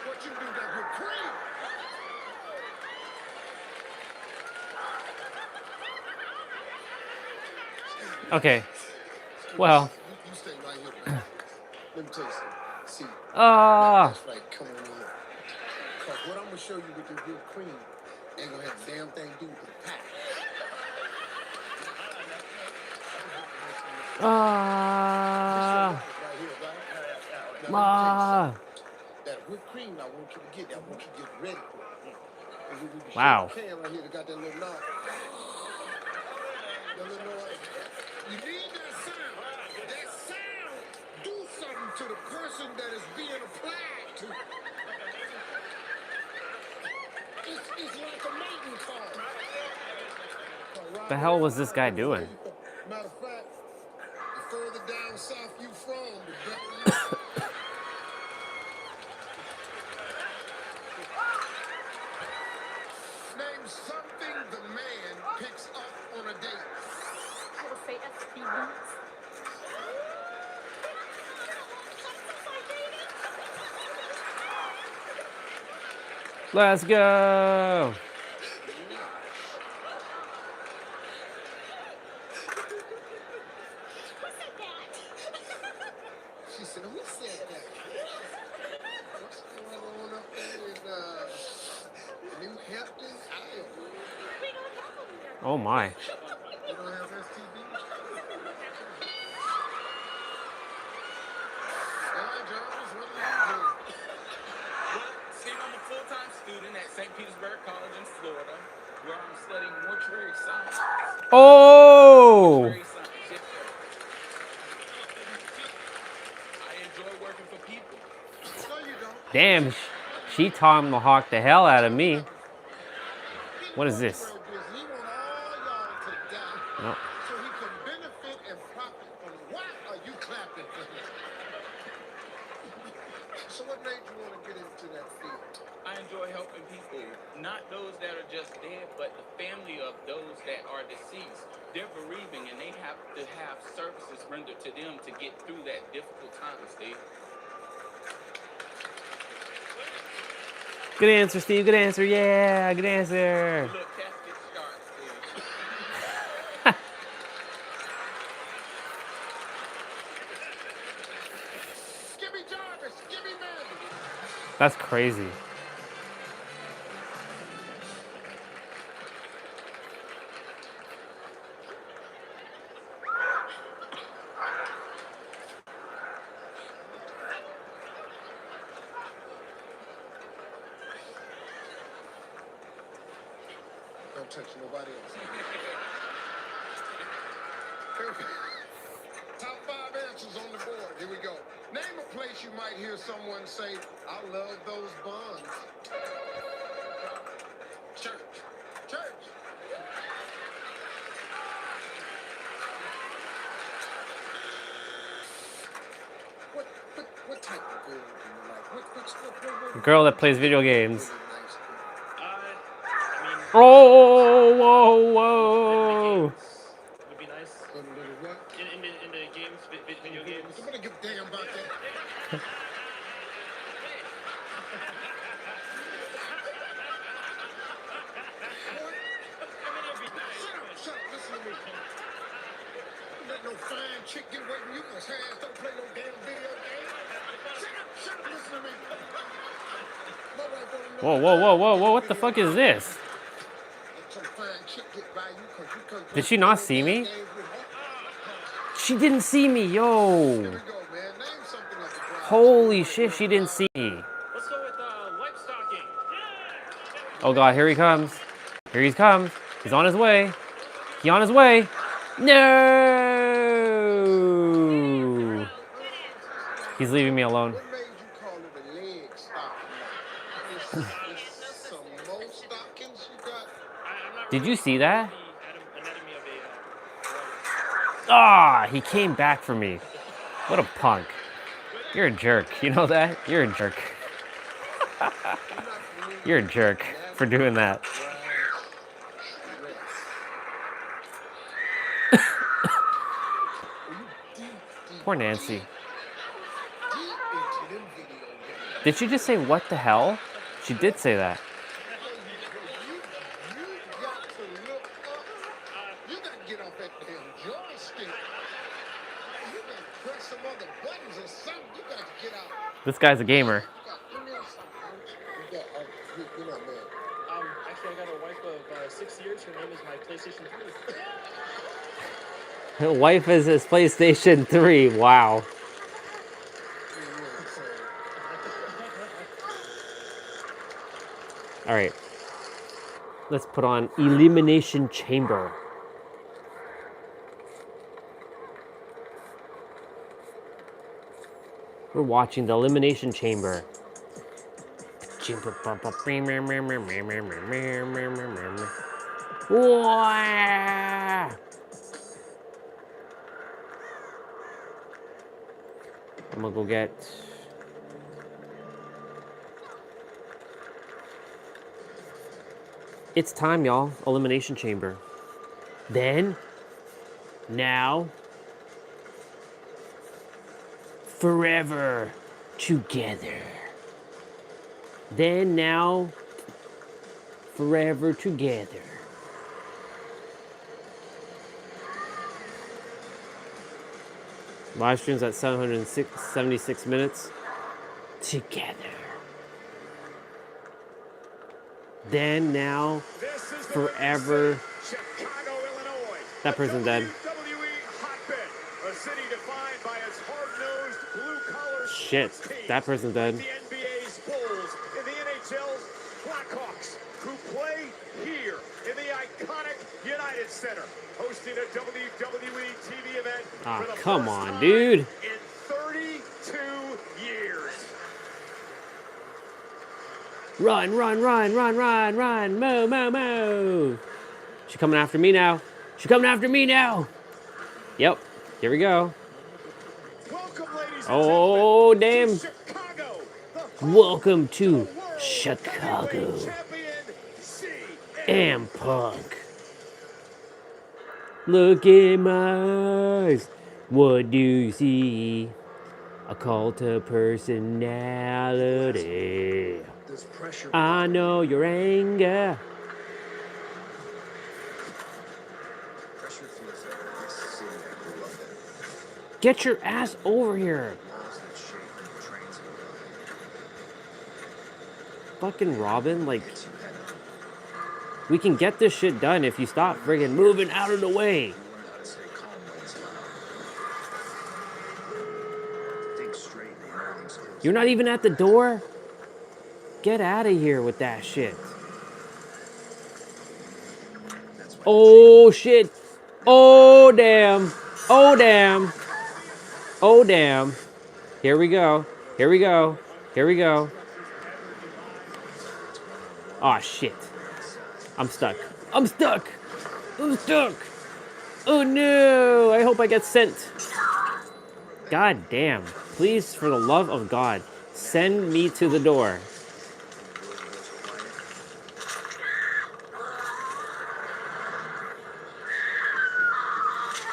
What you do that whipped cream?
Okay. Well.
You stay right here, man. Let me tell you something. See.
Ah.
That's right. Come on in. Because what I'm going to show you with this whipped cream ain't going to have a damn thing to do with the pie.
Ah.
That whipped cream I want you to get. I want you to get ready for it.
Wow.
Can right here, got that little knob. That little knob. You need that sound. That sound. Do something to the person that is being applied to. It's like a mating call.
The hell was this guy doing?
Matter of fact, the further down south you from, the better you. Name something the man picks up on a date.
I would say ST boots.
Let's go.
She said, who said that? What's going on up there in New Hampton, Iowa?
Oh my.
You don't have STD? Jones, what do you do?
Steve, I'm a full-time student at St. Petersburg College in Florida, where I'm studying mortuary science.
Oh.
Mortuary science, yes, sir. I enjoy working for people.
No, you don't.
Damn. She tomahawked the hell out of me. What is this? No.
So he can benefit and profit from what are you clapping for him? So what made you want to get into that field?
I enjoy helping people, not those that are just dead, but the family of those that are deceased. They're bereaving and they have to have services rendered to them to get through that difficult time, Steve.
Good answer, Steve. Good answer. Yeah, good answer.
Look, casket sharp, Steve.
Give me Jarvis. Give me Mandy.
That's crazy.
touch nobody else. Top 5 answers on the board. Here we go. Name a place you might hear someone say, I love those buns. Church. Church. What type of girl do you like?
Girl that plays video games. Oh, whoa, whoa.
Would be nice. In the games, video games.
I'm gonna give a damn about that. Shut up, listen to me. Don't let no fine chick get away from you, cause her ass don't play no damn video game. Shut up, listen to me. My wife don't know.
Whoa, whoa, whoa, whoa, whoa, what the fuck is this?
Some fine chick get by you, cause you come
Did she not see me? She didn't see me, yo. Holy shit, she didn't see me.
Let's go with wipe stocking.
Oh god, here he comes. Here he comes. He's on his way. He's on his way. No! He's leaving me alone.
What made you call it a leg stocking? Some more stockings you got?
Did you see that? Ah, he came back for me. What a punk. You're a jerk. You know that? You're a jerk. You're a jerk for doing that. Poor Nancy. Did she just say what the hell? She did say that.
You gotta get off that damn joystick. You gotta press some other buttons or something. You gotta get out.
This guy's a gamer.
Actually, I got a wife of 6 years. Her name is my PlayStation 3.
Wife is his PlayStation 3. Wow. All right. Let's put on Elimination Chamber. We're watching the Elimination Chamber. Wah! I'm gonna go get... It's time, y'all. Elimination Chamber. Then, now, forever together. Then, now, forever together. Live streams at 76 minutes. Together. Then, now, forever. That person's dead. Shit, that person's dead.
The NBA's Bulls and the NHL's Blackhawks, who play here in the iconic United Center, hosting a WWE TV event
Ah,
for the
come
first
on,
time
dude.
in 32 years.
Run, run, run, run, run, run. Moo, moo, moo. She coming after me now. She coming after me now. Yep, here we go. Oh, damn. Welcome to Chicago. And Punk. Look in my eyes. What do you see? A cult of personality. I know your anger. Get your ass over here. Fucking Robin, like, we can get this shit done if you stop friggin' moving out of the way. You're not even at the door? Get out of here with that shit. Oh, shit. Oh, damn. Oh, damn. Oh, damn. Here we go. Here we go. Here we go. Oh, shit. I'm stuck. I'm stuck. I'm stuck. Oh, no. I hope I get sent. God damn. Please, for the love of God, send me to the door.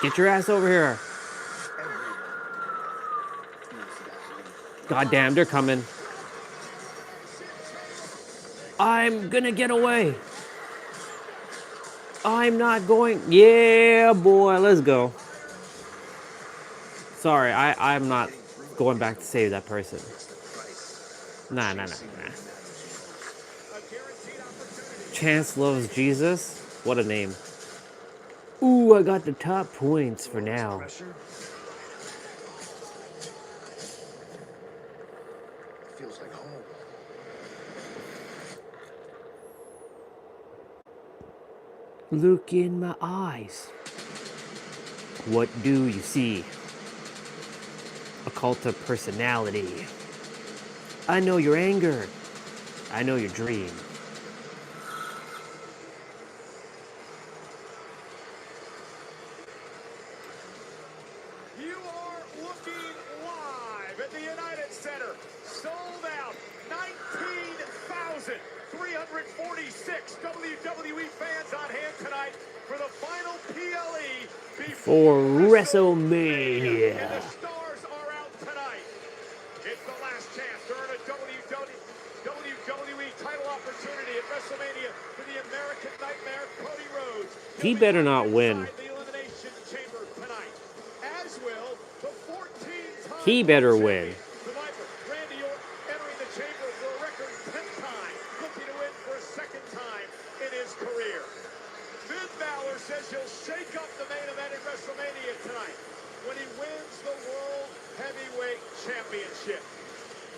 Get your ass over here. God damn, they're coming. I'm gonna get away. I'm not going. Yeah, boy, let's go. Sorry, I'm not going back to save that person. Nah. Chance loves Jesus. What a name. Ooh, I got the top points for now.
Feels like home.
Look in my eyes. What do you see? A cult of personality. I know your anger. I know your dream.
You are looking live at the United Center. Sold out. 19,346 WWE fans on hand tonight for the final PLE
For WrestleMania.
And the stars are out tonight. It's the last chance to earn a WWE title opportunity at WrestleMania for the American Nightmare, Cody Rhodes.
He better not win.
The Elimination Chamber tonight. As will the 14-time
He better win.
The Viper, Randy Orton, entering the chamber for a record 10 times, looking to win for a second time in his career. Finn Balor says he'll shake up the main event at WrestleMania tonight when he wins the World Heavyweight Championship.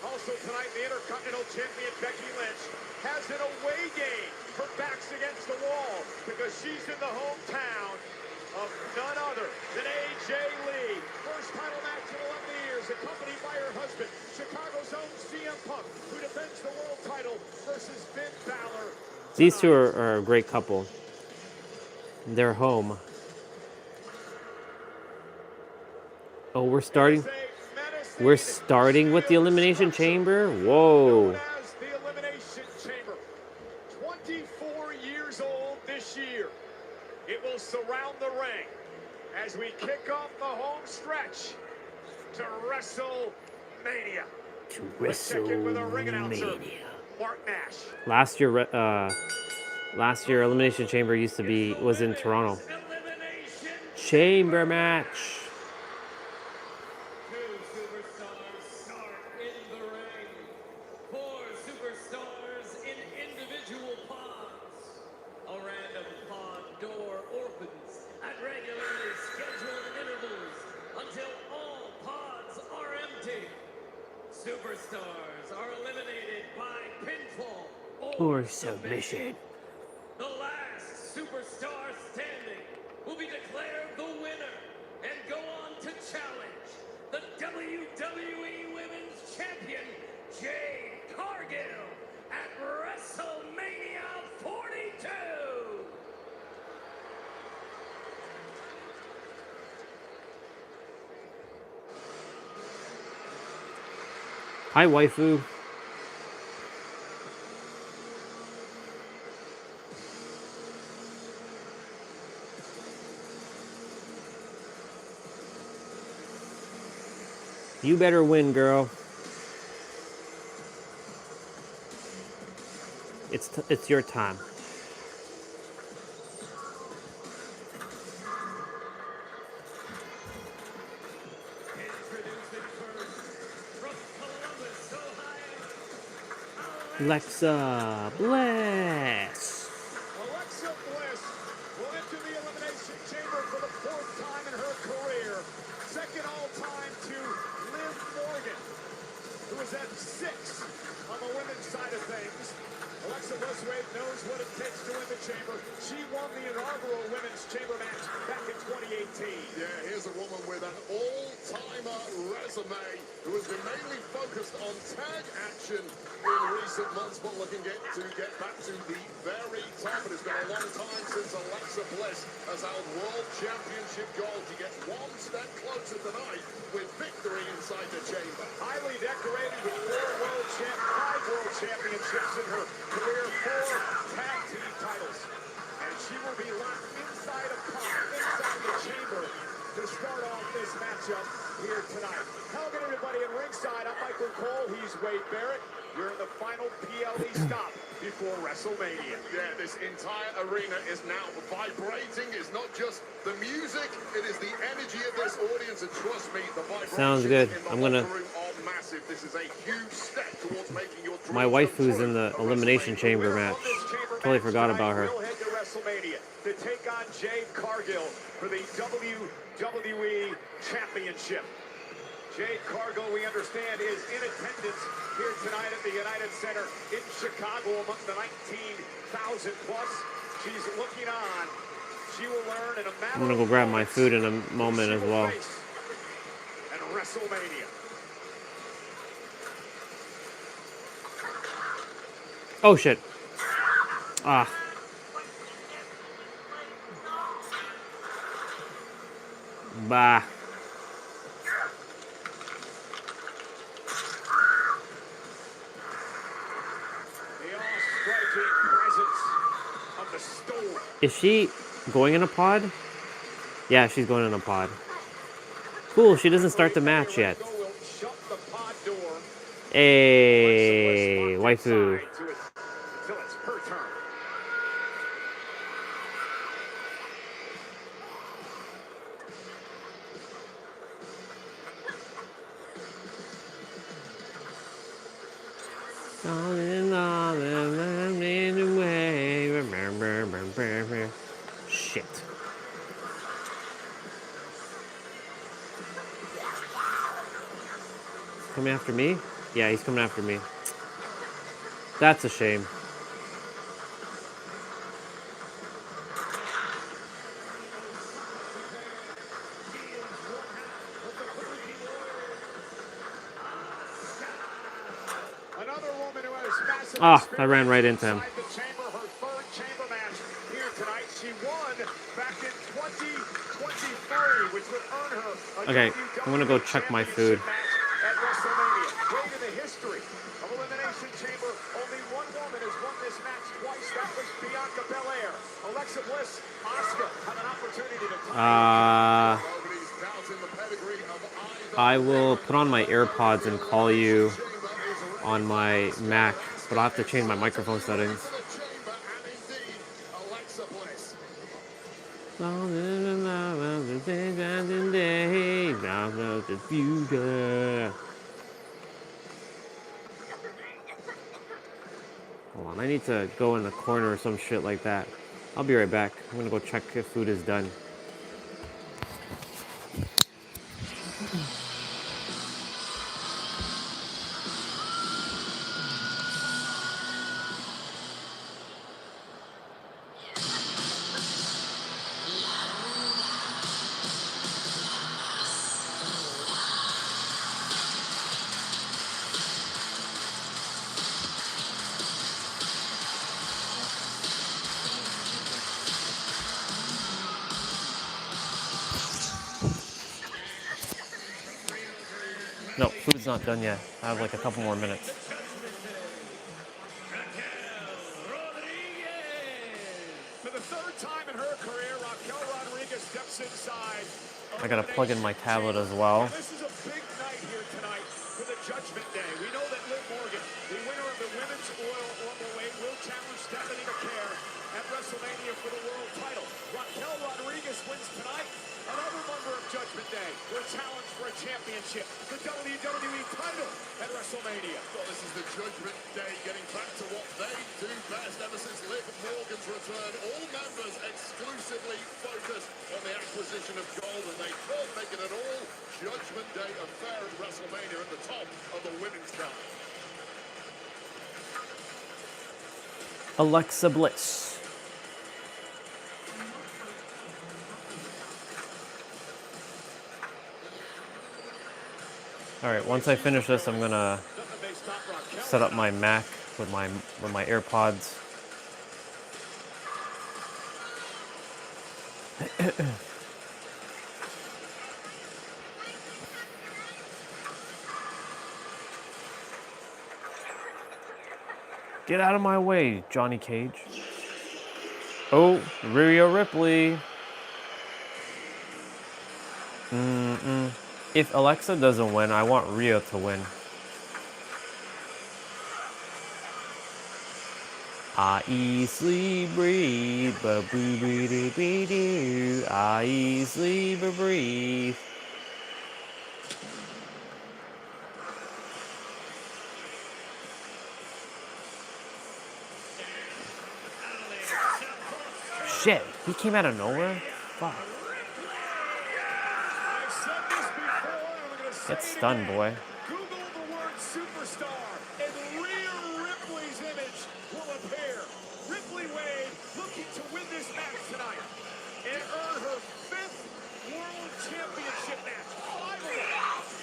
Also tonight, the Intercontinental Champion Becky Lynch has an away game for backs against the wall because she's in the hometown of none other than AJ Lee. First title match in 11 years, accompanied by her husband, Chicago's own CM Punk, who defends the world title versus Finn Balor.
These two are a great couple. They're home. Oh, we're starting. We're starting with the Elimination Chamber? Whoa.
As the Elimination Chamber, 24 years old this year. It will surround the ring as we kick off the home stretch to WrestleMania.
To
Let's check in with our ring announcer,
WrestleMania.
Mark Nash.
Last year Elimination Chamber was in Toronto. Chamber match.
Superstars are eliminated by pinfall
Or submission.
The last superstar standing will be declared the winner and go on to challenge the WWE Women's Champion, Jade Cargill, at WrestleMania 42.
Hi, waifu. You better win, girl. It's your time. Alexa Bliss.
Alexa Bliss will enter the Elimination Chamber for the 4th time in her career. Second all-time to Liv Morgan, who is at 6 on the women's side of things. Alexa Bliss knows what it takes to win the chamber. She won won the inaugural women's chamber match back in 2018.
Yeah, here's a woman with an all-timer resume who has been mainly focused on tag action in recent months, but looking to get back to the very top. It has been a long time since Alexa Bliss has held World Championship gold. She gets one step closer tonight with victory inside the chamber.
Highly decorated with five world championships in her career, 4 tag team titles. And she will be locked inside a pod, inside the chamber, to start off this matchup here tonight. Hello again, everybody in ringside. I'm Michael Cole. He's Wade Barrett. You're in the final PLE stop before WrestleMania.
Yeah, this entire arena is now vibrating. It's not just the music, it is the energy of this audience. And trust me, the vibration
Sounds good.
in the
I'm gonna.
locker room are massive. This is a huge step towards making your dreams
My wife, who's in the elimination chamber match, totally forgot about her.
We'll head to WrestleMania to take on Jade Cargill for the WWE Championship. Jade Cargill, we understand, is in attendance here tonight at the United Center in Chicago among the 19,000 plus. She's looking on. She will learn in a matter
I'm gonna go grab my food in a moment as well.
at WrestleMania.
Oh shit. Ah. Bah. Is she going in a pod? Yeah, she's going in a pod. Cool, she doesn't start the match yet. Hey, waifu. Shit. Coming after me? Yeah, he's coming after me. That's a shame. Ah, I ran right into him. Okay, I'm gonna go check my food. I will put on my AirPods and call you on my Mac, but I'll have to change my microphone settings. The future. Hold on, I need to go in the corner or some shit like that. I'll be right back. I'm gonna go check if food is done. No, food's not done yet. I have like a couple more minutes.
For the third time in her career, Raquel Rodriguez steps inside.
I gotta plug in my tablet as well.
This is a big night here tonight for the Judgment Day. We know that Liv Morgan, the winner of the women's Royal Rumble weight, will challenge Stephanie McCare at WrestleMania for the world title. Raquel Rodriguez wins tonight. Another member of Judgment Day will challenge for a championship, the WWE title at WrestleMania.
Well, this is the Judgment Day getting back to what they do best ever since Liv Morgan's return. All members exclusively focused on the acquisition of gold, and they can't make it at all. Judgment Day affair at WrestleMania at the top of the women's card.
Alexa Bliss. All right, once I finish this, I'm gonna set up my Mac with my AirPods. Get out of my way, Johnny Cage. Oh, Rhea Ripley. If Alexa doesn't win, I want Rhea to win. I eat, sleep, breathe, ba boo boo doo boo doo. I eat, sleep, breathe. Shit, he came out of nowhere? Fuck. Get stunned, boy.
Google the word superstar, and Rhea Ripley's image will appear. Ripley Wade looking to win this match tonight and earn her 5th World Championship match, finally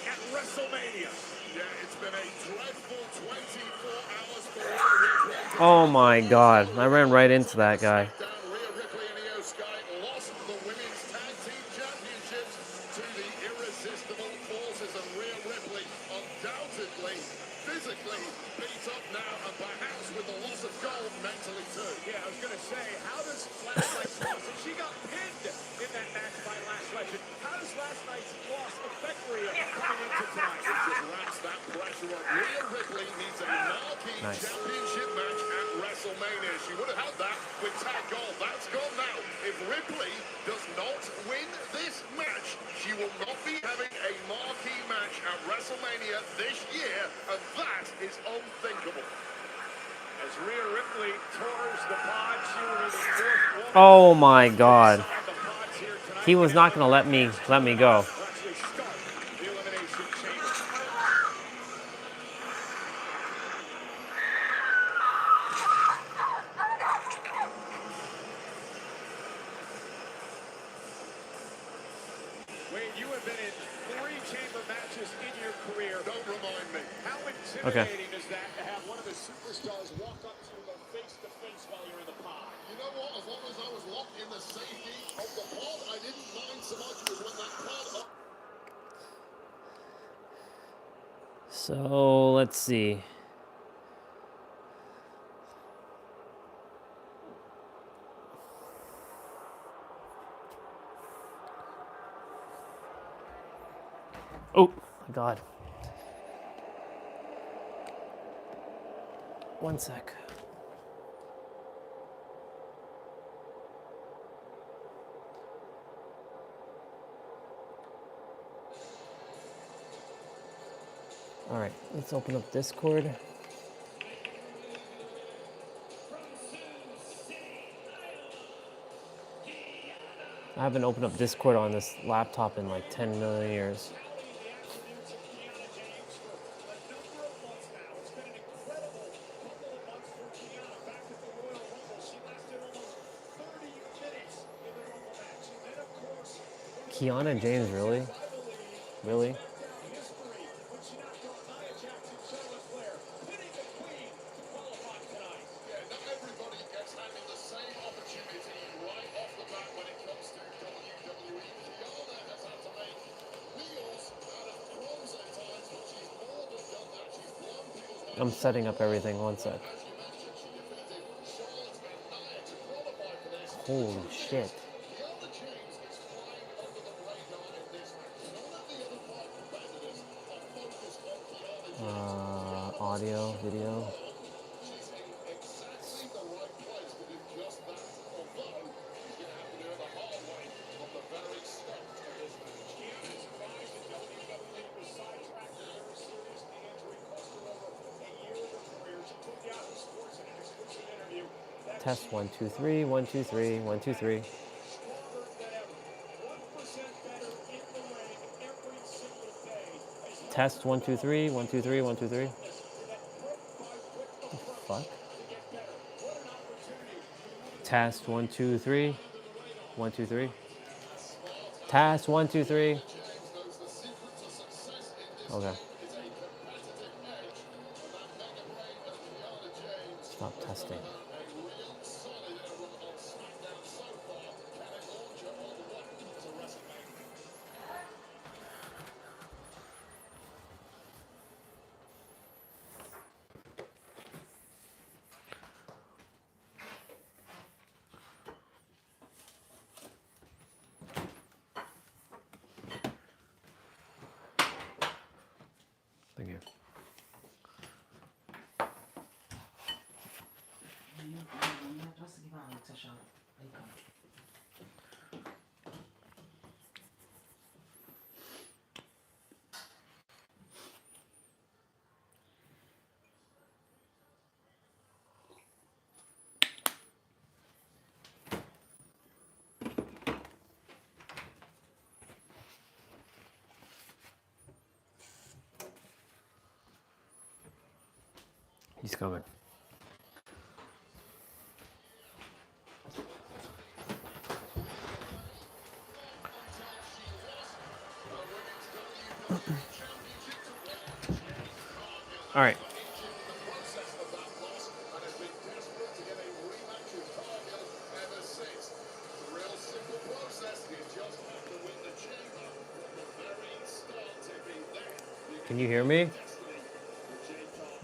at WrestleMania.
Yeah, it's been a dreadful 24 hours for Rhea Ripley.
Oh my god, I ran right into that guy.
Rhea Ripley and Io Sky lost the women's tag team championships to the irresistible forces of Rhea Ripley. Undoubtedly, physically beat up now, and perhaps with the loss of gold, mentally too.
Yeah, I was going to say, how does last night's loss, and she got pinned in that match by Last Legend, how does last night's loss affect Rhea coming into tonight?
It just wraps that pressure on. Rhea Ripley needs a marquee championship match at WrestleMania. She would have had that with tag gold. That's gone now. If Ripley does not win this match, she will not be having a marquee match at WrestleMania this year, and that is unthinkable.
As Rhea Ripley tours the pod, she will be the 4th woman.
Oh my god. He was not gonna let me go.
Actually start the Elimination Chamber. Wade, you have been in 3 chamber matches in your career.
Don't remind me.
How intimidating is that to have one of the superstars walk up to you face-to-face while you're in the pod?
You know what? As long as I was locked in the safety of the pod, I didn't mind so much. It was when that pod...
So, let's see. Oh, my God. One sec. All right, let's open up Discord. I haven't opened up Discord on this laptop in like 10 million years. Kiana James, really? Really? I'm setting up everything, one sec. Holy shit. Audio, video. Test 1 2 3 1 2 3 1 2 3. Test 1 2 3 1 2 3 1 2 3. The fuck? Test 1 2 3 1 2 3. Test 1 2 3. Okay. Stop testing. Thank you. He's coming. All right. Can you hear me?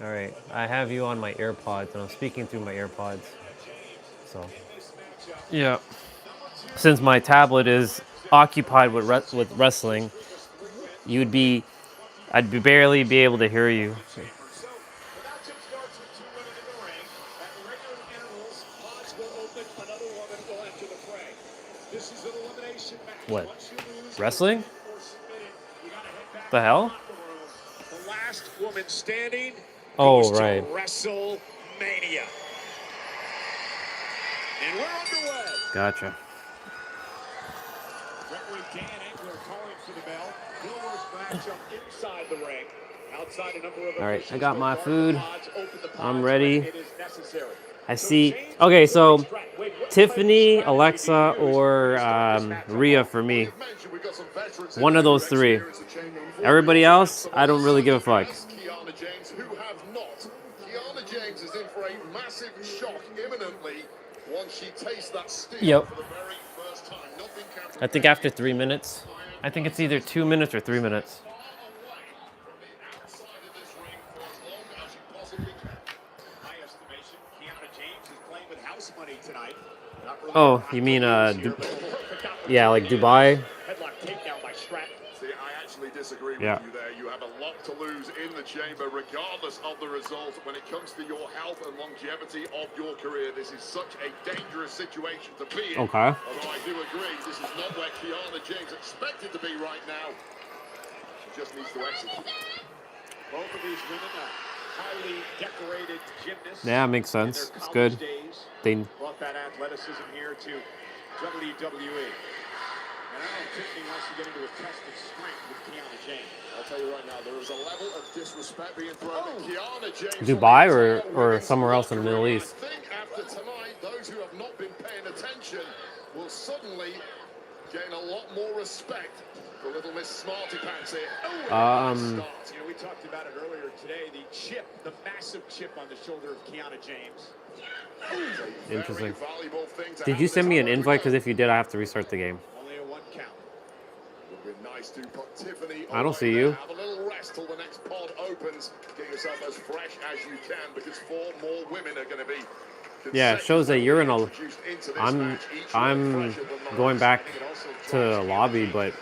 All right. I have you on my AirPods, and I'm speaking through my AirPods. So, yeah. Since my tablet is occupied with wrestling, I'd barely be able to hear you. What? Wrestling? The hell?
The last woman standing
Oh,
goes
right.
to WrestleMania. And we're underway.
Gotcha.
Referee Dan Engler calling for the bell. Gilmore's matchup inside the ring. Outside a number of
All right, I
officials
got
go
my
guard
food.
the pods, open the pods
I'm
when
ready.
it is necessary.
I see. Okay, so Tiffany, Alexa, or Rhea for me. One of those three. Everybody else, I don't really give a fuck.
Kiana James, who have not. Kiana James is in for a massive shock imminently once she tastes that steel
Yep.
for the very first time. Nothing can
I think after 3 minutes. I think it's either 2 minutes or 3 minutes. Oh, you mean yeah, like Dubai?
See, I actually disagree with
Yeah.
you there. You have a lot to lose in the chamber, regardless of the result. When it comes to your health and longevity of your career, this is such a dangerous situation to be in.
Okay.
Although I do agree, this is not where Kiana James expected to be right now. She just needs to execute.
Both of these women are highly decorated gymnasts.
Yeah, it makes sense. It's good. They
Brought that athleticism here to WWE. And I don't think Tiffany wants to get into a test of strength with Kiana James.
I'll tell you right now, there is a level of disrespect being thrown at Kiana James.
Dubai or somewhere else in the Middle East.
I think after tonight, those who have not been paying attention will suddenly gain a lot more respect for little Miss Smarty Pants here.
You know, we talked about it earlier today. The chip, the massive chip on the shoulder of Kiana James.
Interesting. Did you send me an invite? Because if you did, I have to restart the game.
Only a one count.
Would be nice to put Tiffany
I don't see
away
you.
there. Have a little rest till the next pod opens. Get yourself as fresh as you can, because 4 more women are going to be.
Yeah, it shows that you're in a. I'm going back to the lobby, but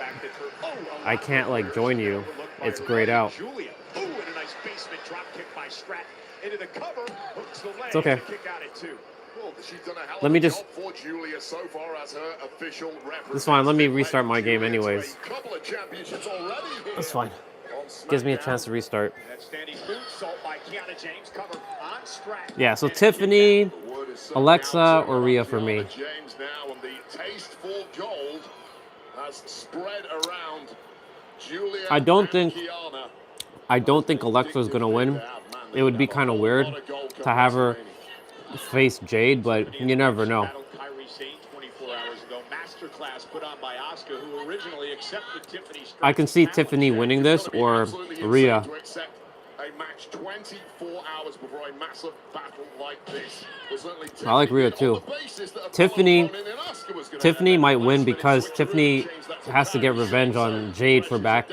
I can't like join you. It's grayed out.
Julia. Ooh, and a nice basement drop kick by Stratton. Into the cover, hooks the leg.
It's okay.
Kick out at 2.
Well, she's done a hell of
Let me
a
just.
job for Julia so far as her official
It's fine. Let me restart my game anyways.
couple of championships already here.
That's fine. Gives me a chance to restart.
That standing moonsault by Kiana James, cover on Stratton.
Yeah, so Tiffany, Alexa, or Rhea for me.
James now, and the taste for gold has spread around. Julia
I don't
and
think
Kiana.
Alexa's gonna win. It would be kind of weird to have her face Jade, but you never know.
Kyrie Sane 24 hours ago. Masterclass put on by Asuka, who provisionally accepted Tiffany
I can see Tiffany winning this or Rhea.
To accept a match 24 hours before a massive battle like this. Well, certainly
I like Rhea too. Tiffany might win because Tiffany has to get revenge on Jade for back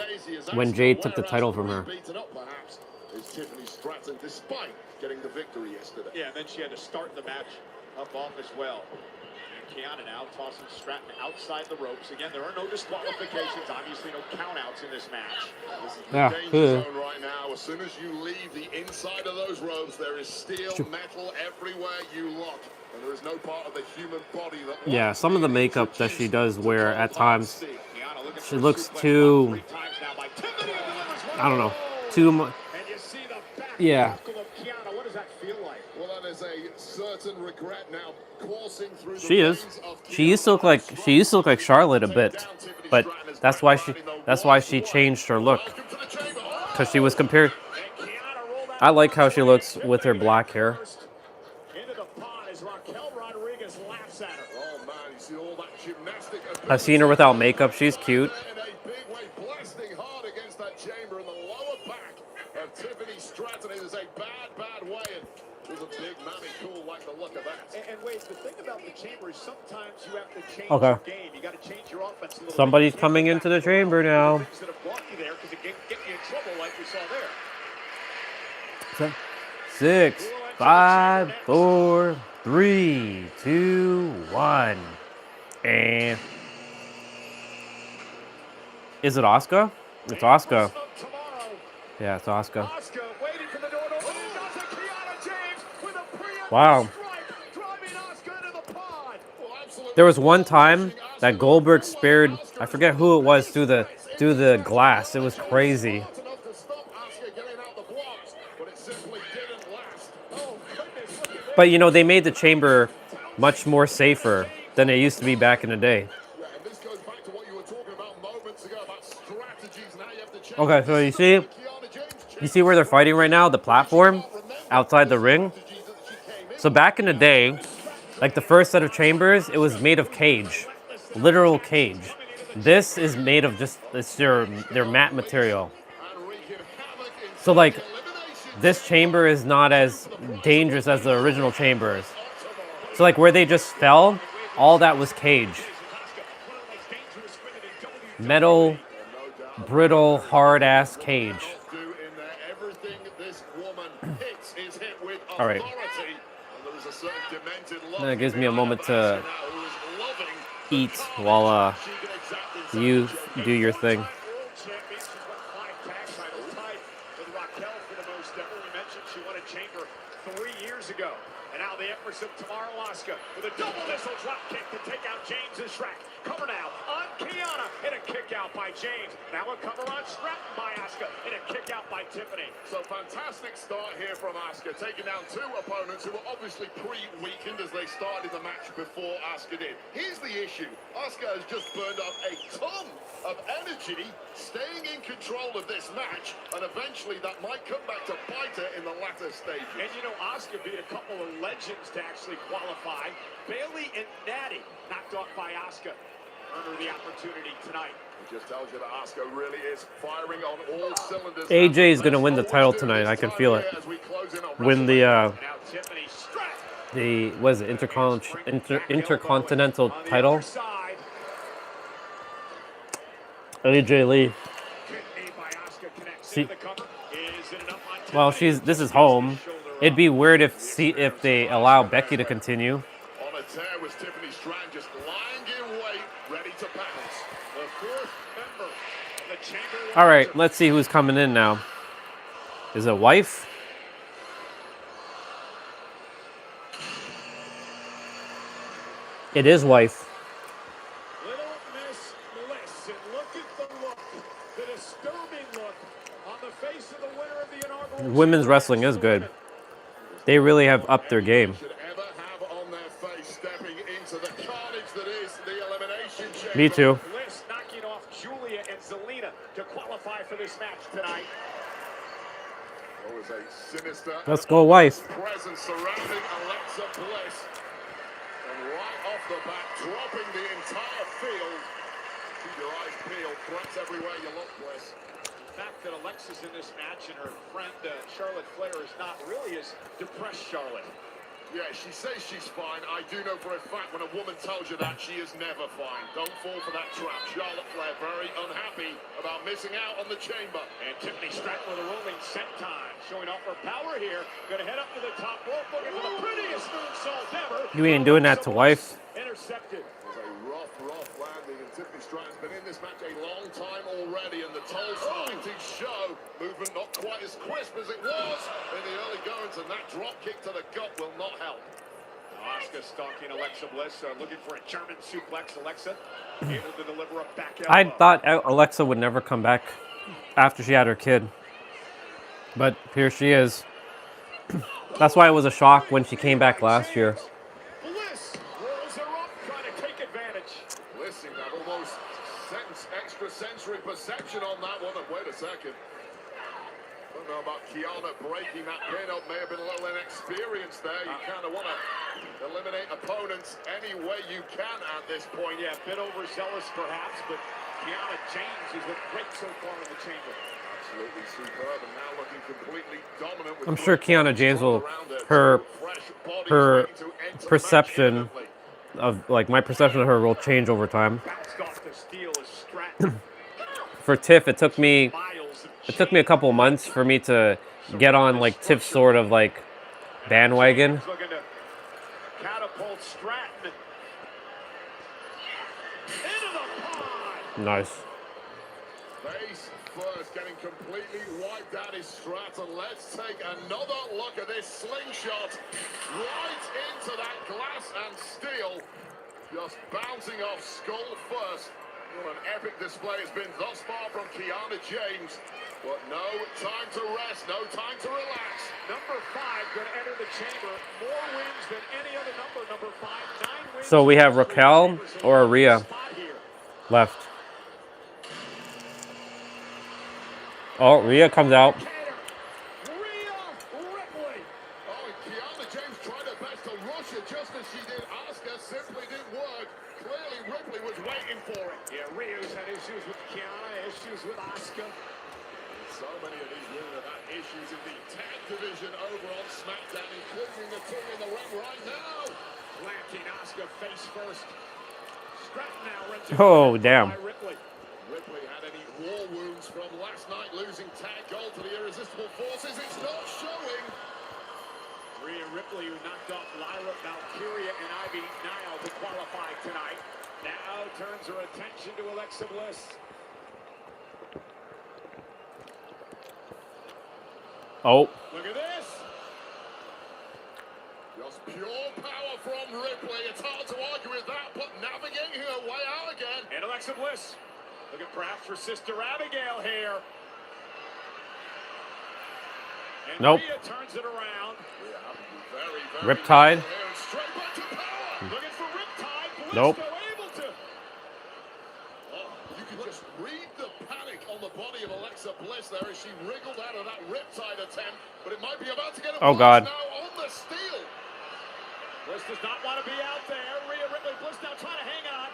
when Jade took the title from her.
Beaten up, perhaps, is Tiffany Stratton, despite getting the victory yesterday.
Yeah, and then she had to start the match up off as well. And Kiana now tossing Stratton outside the ropes. Again, there are no disqualifications, obviously no countouts in this match.
This is
Yeah.
the danger zone right now. As soon as you leave the inside of those ropes, there is steel, metal everywhere you look. And there is no part of the human body that
Yeah, some of the makeup that she does wear at times, she looks too, I don't know, too much. Yeah.
What does that feel like?
Well, that is a certain regret now coursing through
She is. She used to look like Charlotte a bit, but that's why she changed her look, because she was compared. I like how she looks with her black hair.
Into the pond as Raquel Rodriguez laughs at her.
Oh man, you see all that gymnastic
I've seen her without makeup. She's cute.
in a big way, blasting hard against that chamber in the lower back of Tiffany Stratton. It is a bad way. It was a big mammy cool, like the look of that.
And wait, the thing about the chamber is sometimes you have to change
Okay.
your game. You got to change your offense a little
Somebody's
bit.
coming into the chamber now.
Things that have brought you there because it can get you in trouble like we saw there.
6, 5, 4, 3, 2, 1. And is it Asuka? It's Asuka. Yeah, it's Asuka.
Asuka waiting for the door to open. And does it. Kiana James with a preemptive
Wow.
strike, driving Asuka into the pod.
There was one time that Goldberg spared, I forget who it was, through the glass. It was crazy. But you know, they made the chamber much more safer than it used to be back in the day. Okay, so you see where they're fighting right now? The platform outside the ring. So back in the day, like the first set of chambers, it was made of cage, literal cage. This is made of just, it's their mat material. So like, this chamber is not as dangerous as the original chambers. So like where they just fell, all that was cage. Metal, brittle, hard-ass cage. All right. That gives me a moment to eat while you do your thing.
She won a chamber 3 years ago. And now the Empress of Tomorrow, Asuka, with a double missile drop kick to take out James' Shrek. Cover now on Kiana, and a kick out by James. Now a cover on Stratton by Asuka, and a kick out by Tiffany.
So fantastic start here from Asuka, taking down two opponents who were obviously pre-weakened as they started the match before Asuka did. Here's the issue. Asuka has just burned up a ton of energy, staying in control of this match, and eventually that might come back to bite her in the latter stages.
And you know, Asuka beat a couple of legends to actually qualify. Bailey and Natty knocked off by Asuka. Earn her the opportunity tonight.
It just tells you that Asuka really is firing on all cylinders.
AJ is gonna win the title tonight. I can feel it. Win the what is it, intercontinental title. AJ Lee. See, well, this is home. It'd be weird if they allow Becky to continue.
On a tear was Tiffany Stratton just lying in wait, ready to pounce. The fourth member of the chamber.
All right, let's see who's coming in now. Is it wife? It is wife.
Little Miss Bliss, and look at the look, the disturbing look on the face of the winner of the inaugural.
Women's wrestling is good. They really have upped their game. Me too.
Bliss knocking off Julia and Zelina to qualify for this match tonight.
Let's go, wife.
Presence surrounding Alexa Bliss. And right off the bat, dropping the entire field. Keep your eyes peeled. Threats everywhere you look, Bliss.
The fact that Alexa's in this match and her friend Charlotte Flair is not really as depressed Charlotte.
Yeah, she says she's fine. I do know for a fact when a woman tells you that, she is never fine. Don't fall for that trap. Charlotte Flair very unhappy about missing out on the chamber.
And Tiffany Stratton with a rolling senton, showing off her power here. Gonna head up to the top rope, looking for the prettiest moonsault ever.
You ain't doing that to wife.
Intercepted.
It was a rough landing, and Tiffany Stratton's been in this match a long time already, and the toll's starting to show. Movement not quite as crisp as it was in the early goings, and that drop kick to the gut will not help.
Asuka stalking Alexa Bliss, looking for a German suplex. Alexa able to deliver a back elbow.
I thought Alexa would never come back after she had her kid, but here she is. That's why it was a shock when she came back last year.
Bliss rolls her up, trying to take advantage.
Bliss seemed to have almost extrasensory perception on that one, and wait a second. Don't know about Kiana breaking that pin up. May have been a little inexperienced there. You kind of want to eliminate opponents any way you can at this point.
Yeah, a bit overzealous perhaps, but Kiana James has looked great so far in the chamber.
Absolutely superb, and now looking completely dominant.
I'm sure Kiana James will, her perception of, like, my perception of her will change over time. For Tiff, it took me a couple months for me to get on, like, Tiff's sort of, like, bandwagon.
Looking to catapult Stratton into the pond.
Nice.
Face first, getting completely wiped out his Stratton. Let's take another look at this slingshot right into that glass and steel, just bouncing off skull first. What an epic display has been thus far from Kiana James. But no time to rest, no time to relax.
Number 5 going to enter the chamber. More wins than any other number. Number 5, 9 wins.
So we have Raquel or Rhea left. Oh, Rhea comes out.
Rhea Ripley.
Oh, and Kiana James tried her best to rush it just as she did. Asuka simply didn't work. Clearly Ripley was waiting for it.
Yeah, Rhea's had issues with Kiana, issues with Asuka.
So many of these women have had issues in the tag division over on SmackDown, including the two in the ring right now.
Planting Asuka face first. Stratton now runs
Oh, damn.
Ripley.
Ripley had any war wounds from last night, losing tag gold to the Irresistible Forces. It's not showing.
Rhea Ripley, who knocked off Lyra Valkyria and Ivy Nile to qualify tonight, now turns her attention to Alexa Bliss.
Oh.
Look at this.
Just pure power from Ripley. It's hard to argue with that, but navigating her way out again.
And Alexa Bliss. Looking perhaps for Sister Abigail here. And
Nope.
Rhea turns it around.
Very
Riptide.
straight back to power.
Looking for Riptide. Bliss
Nope.
still able to.
Oh, you can just read the panic on the body of Alexa Bliss there as she wriggled out of that Riptide attempt, but it might be about to get a
Oh, God.
now on the steel.
Bliss does not want to be out there. Rhea Ripley, Bliss now trying to hang on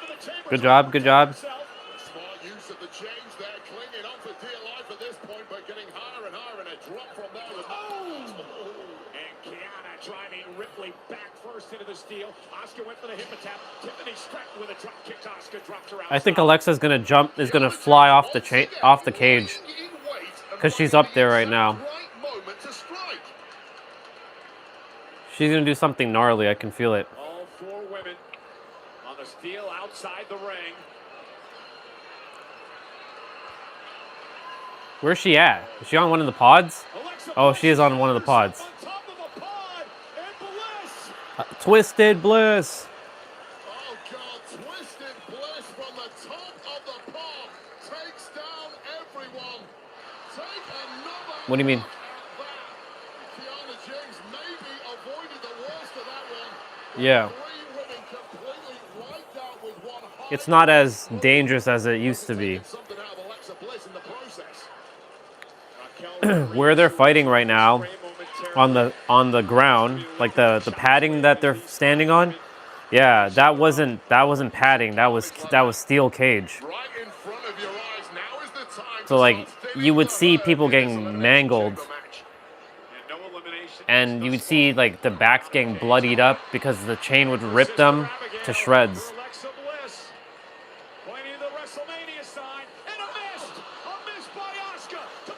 to the chamber.
Good job, good job.
Smart use of the change there, clinging on for dear life at this point, but getting higher and higher, and a drop from there with
And Kiana driving Ripley back first into the steel. Asuka went for the hip tap. Tiffany Stratton with a drop kick. Asuka dropped her out.
I think Alexa's gonna jump, is gonna fly off the cage, because she's up there right now.
moment to strike.
She's gonna do something gnarly. I can feel it.
All 4 women on the steel outside the ring.
Where's she at? Is she on one of the pods? Oh, she is on one of the pods.
On top of a pod, and Bliss.
Twisted Bliss.
Oh, God, Twisted Bliss from the top of the pod takes down everyone. Take another.
What do you mean?
Kiana James maybe avoided the worst of that one.
Yeah.
3 women completely wiped out with one hard.
It's not as dangerous as it used to be.
Something out of Alexa Bliss in the process.
Where they're fighting right now, on the ground, like the padding that they're standing on, Yeah, that wasn't padding. That was steel cage. So like you would see people getting mangled, and you would see like the backs getting bloodied up because the chain would rip them to shreds.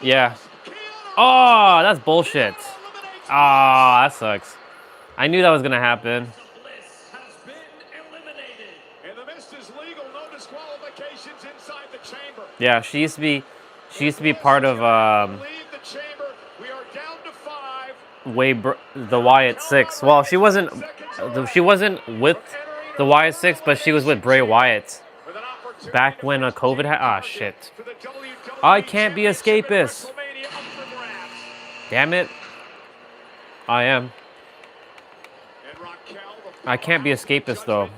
Yeah. Oh, that's bullshit. Ah, that sucks. I knew that was gonna happen. Yeah, she used to be part of the Wyatt Six. Well, she wasn't with the Wyatt Six, but she was with Bray Wyatt back when COVID had. Ah, shit. I can't be escapist. Damn it. I am. I can't be escapist though.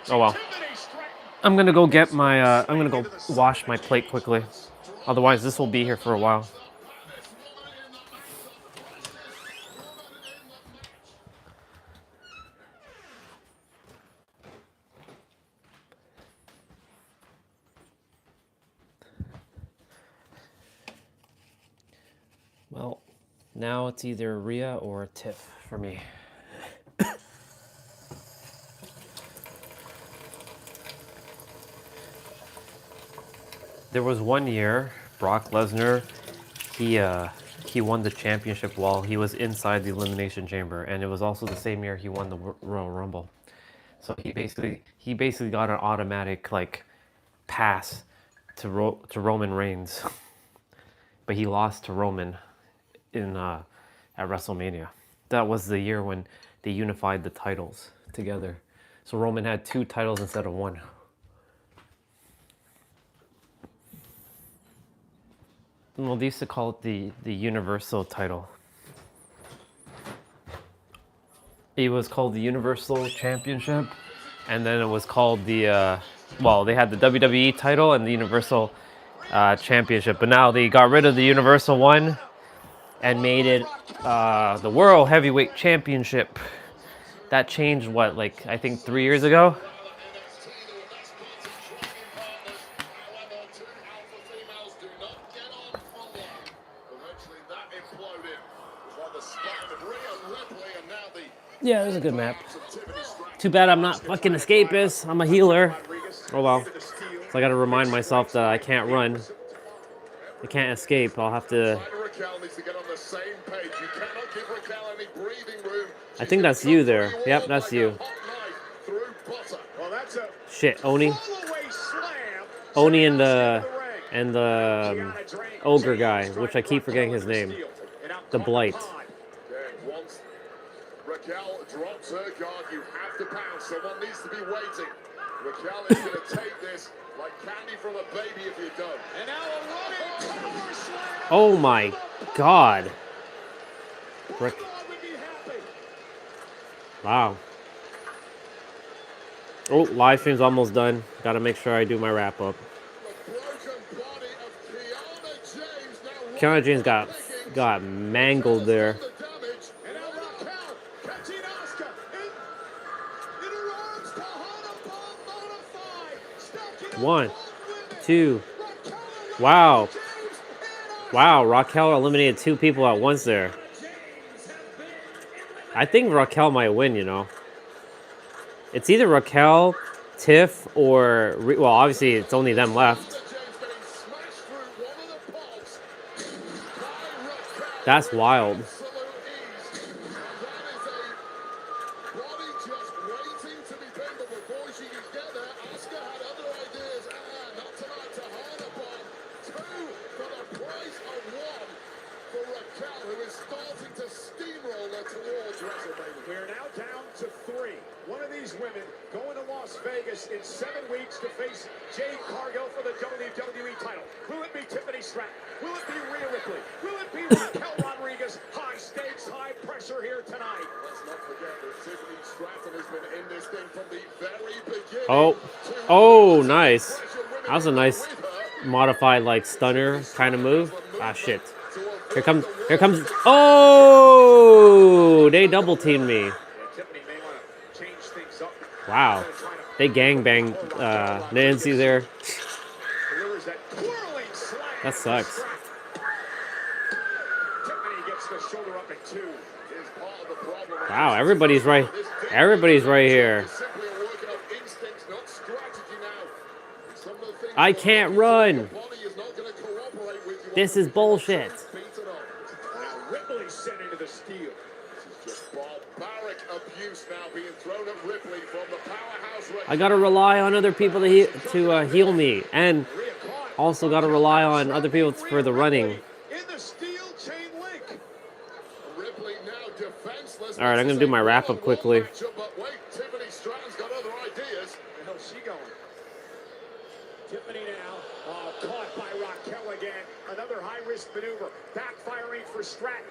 Oh well. I'm gonna go get my. I'm gonna go wash my plate quickly. Otherwise, this will be here for a while. Well, now it's either Rhea or Tiff for me. There was one year, Brock Lesnar, he won the championship while he was inside the Elimination Chamber, and it was also the same year he won the Royal Rumble. So he basically got an automatic like pass to Roman Reigns, but he lost to Roman in at WrestleMania. That was the year when they unified the titles together. So Roman had 2 titles instead of 1. Well, they used to call it the Universal title. It was called the Universal Championship, and then it was called the, well, they had the WWE title and the Universal Championship, but now they got rid of the Universal one and made it the World Heavyweight Championship. That changed, what, like, I think 3 years ago? Yeah, it was a good map. Too bad I'm not fucking escapist. I'm a healer. Oh well. So I gotta remind myself that I can't run. I can't escape. I'll have to... I think that's you there. Yep, that's you. Shit, Oni. Oni and the ogre guy, which I keep forgetting his name. The Blight.
Raquel drops her guard. You have to pounce. Someone needs to be waiting. Raquel is going to take this like candy from a baby if you don't. And now a running power slam.
Oh my god. Wow. Oh, live stream's almost done. Gotta make sure I do my wrap up. Kiana James got mangled there. One, two. Wow. Wow, Raquel eliminated 2 people at once there. I think Raquel might win, you know. It's either Raquel, Tiff, or... Well, obviously, it's only them left. That's wild.
We're now down to 3. One of these women going to Las Vegas in 7 weeks to face Jade Cargill for the WWE title. Will it be Tiffany Stratton? Will it be Rhea Ripley? Will it be Raquel Rodriguez? High stakes, high pressure here tonight. Let's not forget that Tiffany Stratton has been in this thing from the very beginning.
Oh, nice. That was a nice modified, like, stunner kind of move. Ah, shit. Here comes, oh, they double teamed me. Wow. They gangbanged Nancy there.
Delivers that twirling slam.
That sucks.
Tiffany gets the shoulder up at 2. Is part of the problem.
Wow, everybody's right. Everybody's right here.
Simply a working of instincts, not strategy now. Some of the things
I can't run.
your body is not going to cooperate with you.
This is bullshit.
Beaten up.
Now Ripley sent into the steel.
This is just barbaric abuse now being thrown at Ripley from the powerhouse.
I gotta rely on other people to heal me, and also gotta rely on other people for the running.
In the steel chain link.
Ripley now defenseless.
All right, I'm gonna do my wrap up quickly.
But wait, Tiffany Stratton's got other ideas.
Where the hell's she going? Tiffany now, caught by Raquel again. Another high-risk maneuver. Backfiring for Stratton.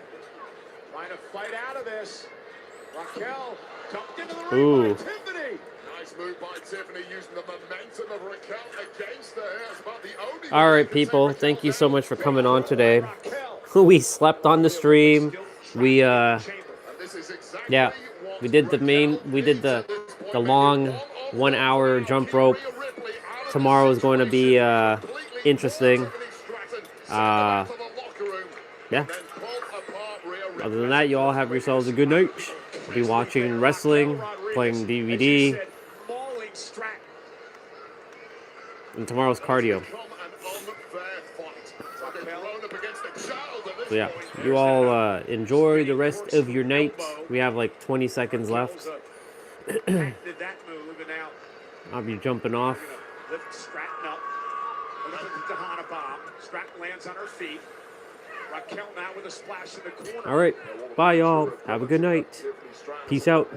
Trying to fight out of this. Raquel dumped into the ring by Tiffany.
Nice move by Tiffany using the momentum of Raquel against her. It's about the only
All right, people, thank you so much for coming on today. We slept on the stream. We yeah, we did the long 1 hour jump rope. Tomorrow is going to be interesting. Yeah. Other than that, you all have yourselves a good night. I'll be watching wrestling, playing DVD, and tomorrow's cardio. So yeah, you all enjoy the rest of your night. We have like 20 seconds left. I'll be jumping off.
Lift Stratton up. The Tahana bomb. Stratton lands on her feet. Raquel now with a splash in the corner.
All right, bye y'all. Have a good night. Peace out.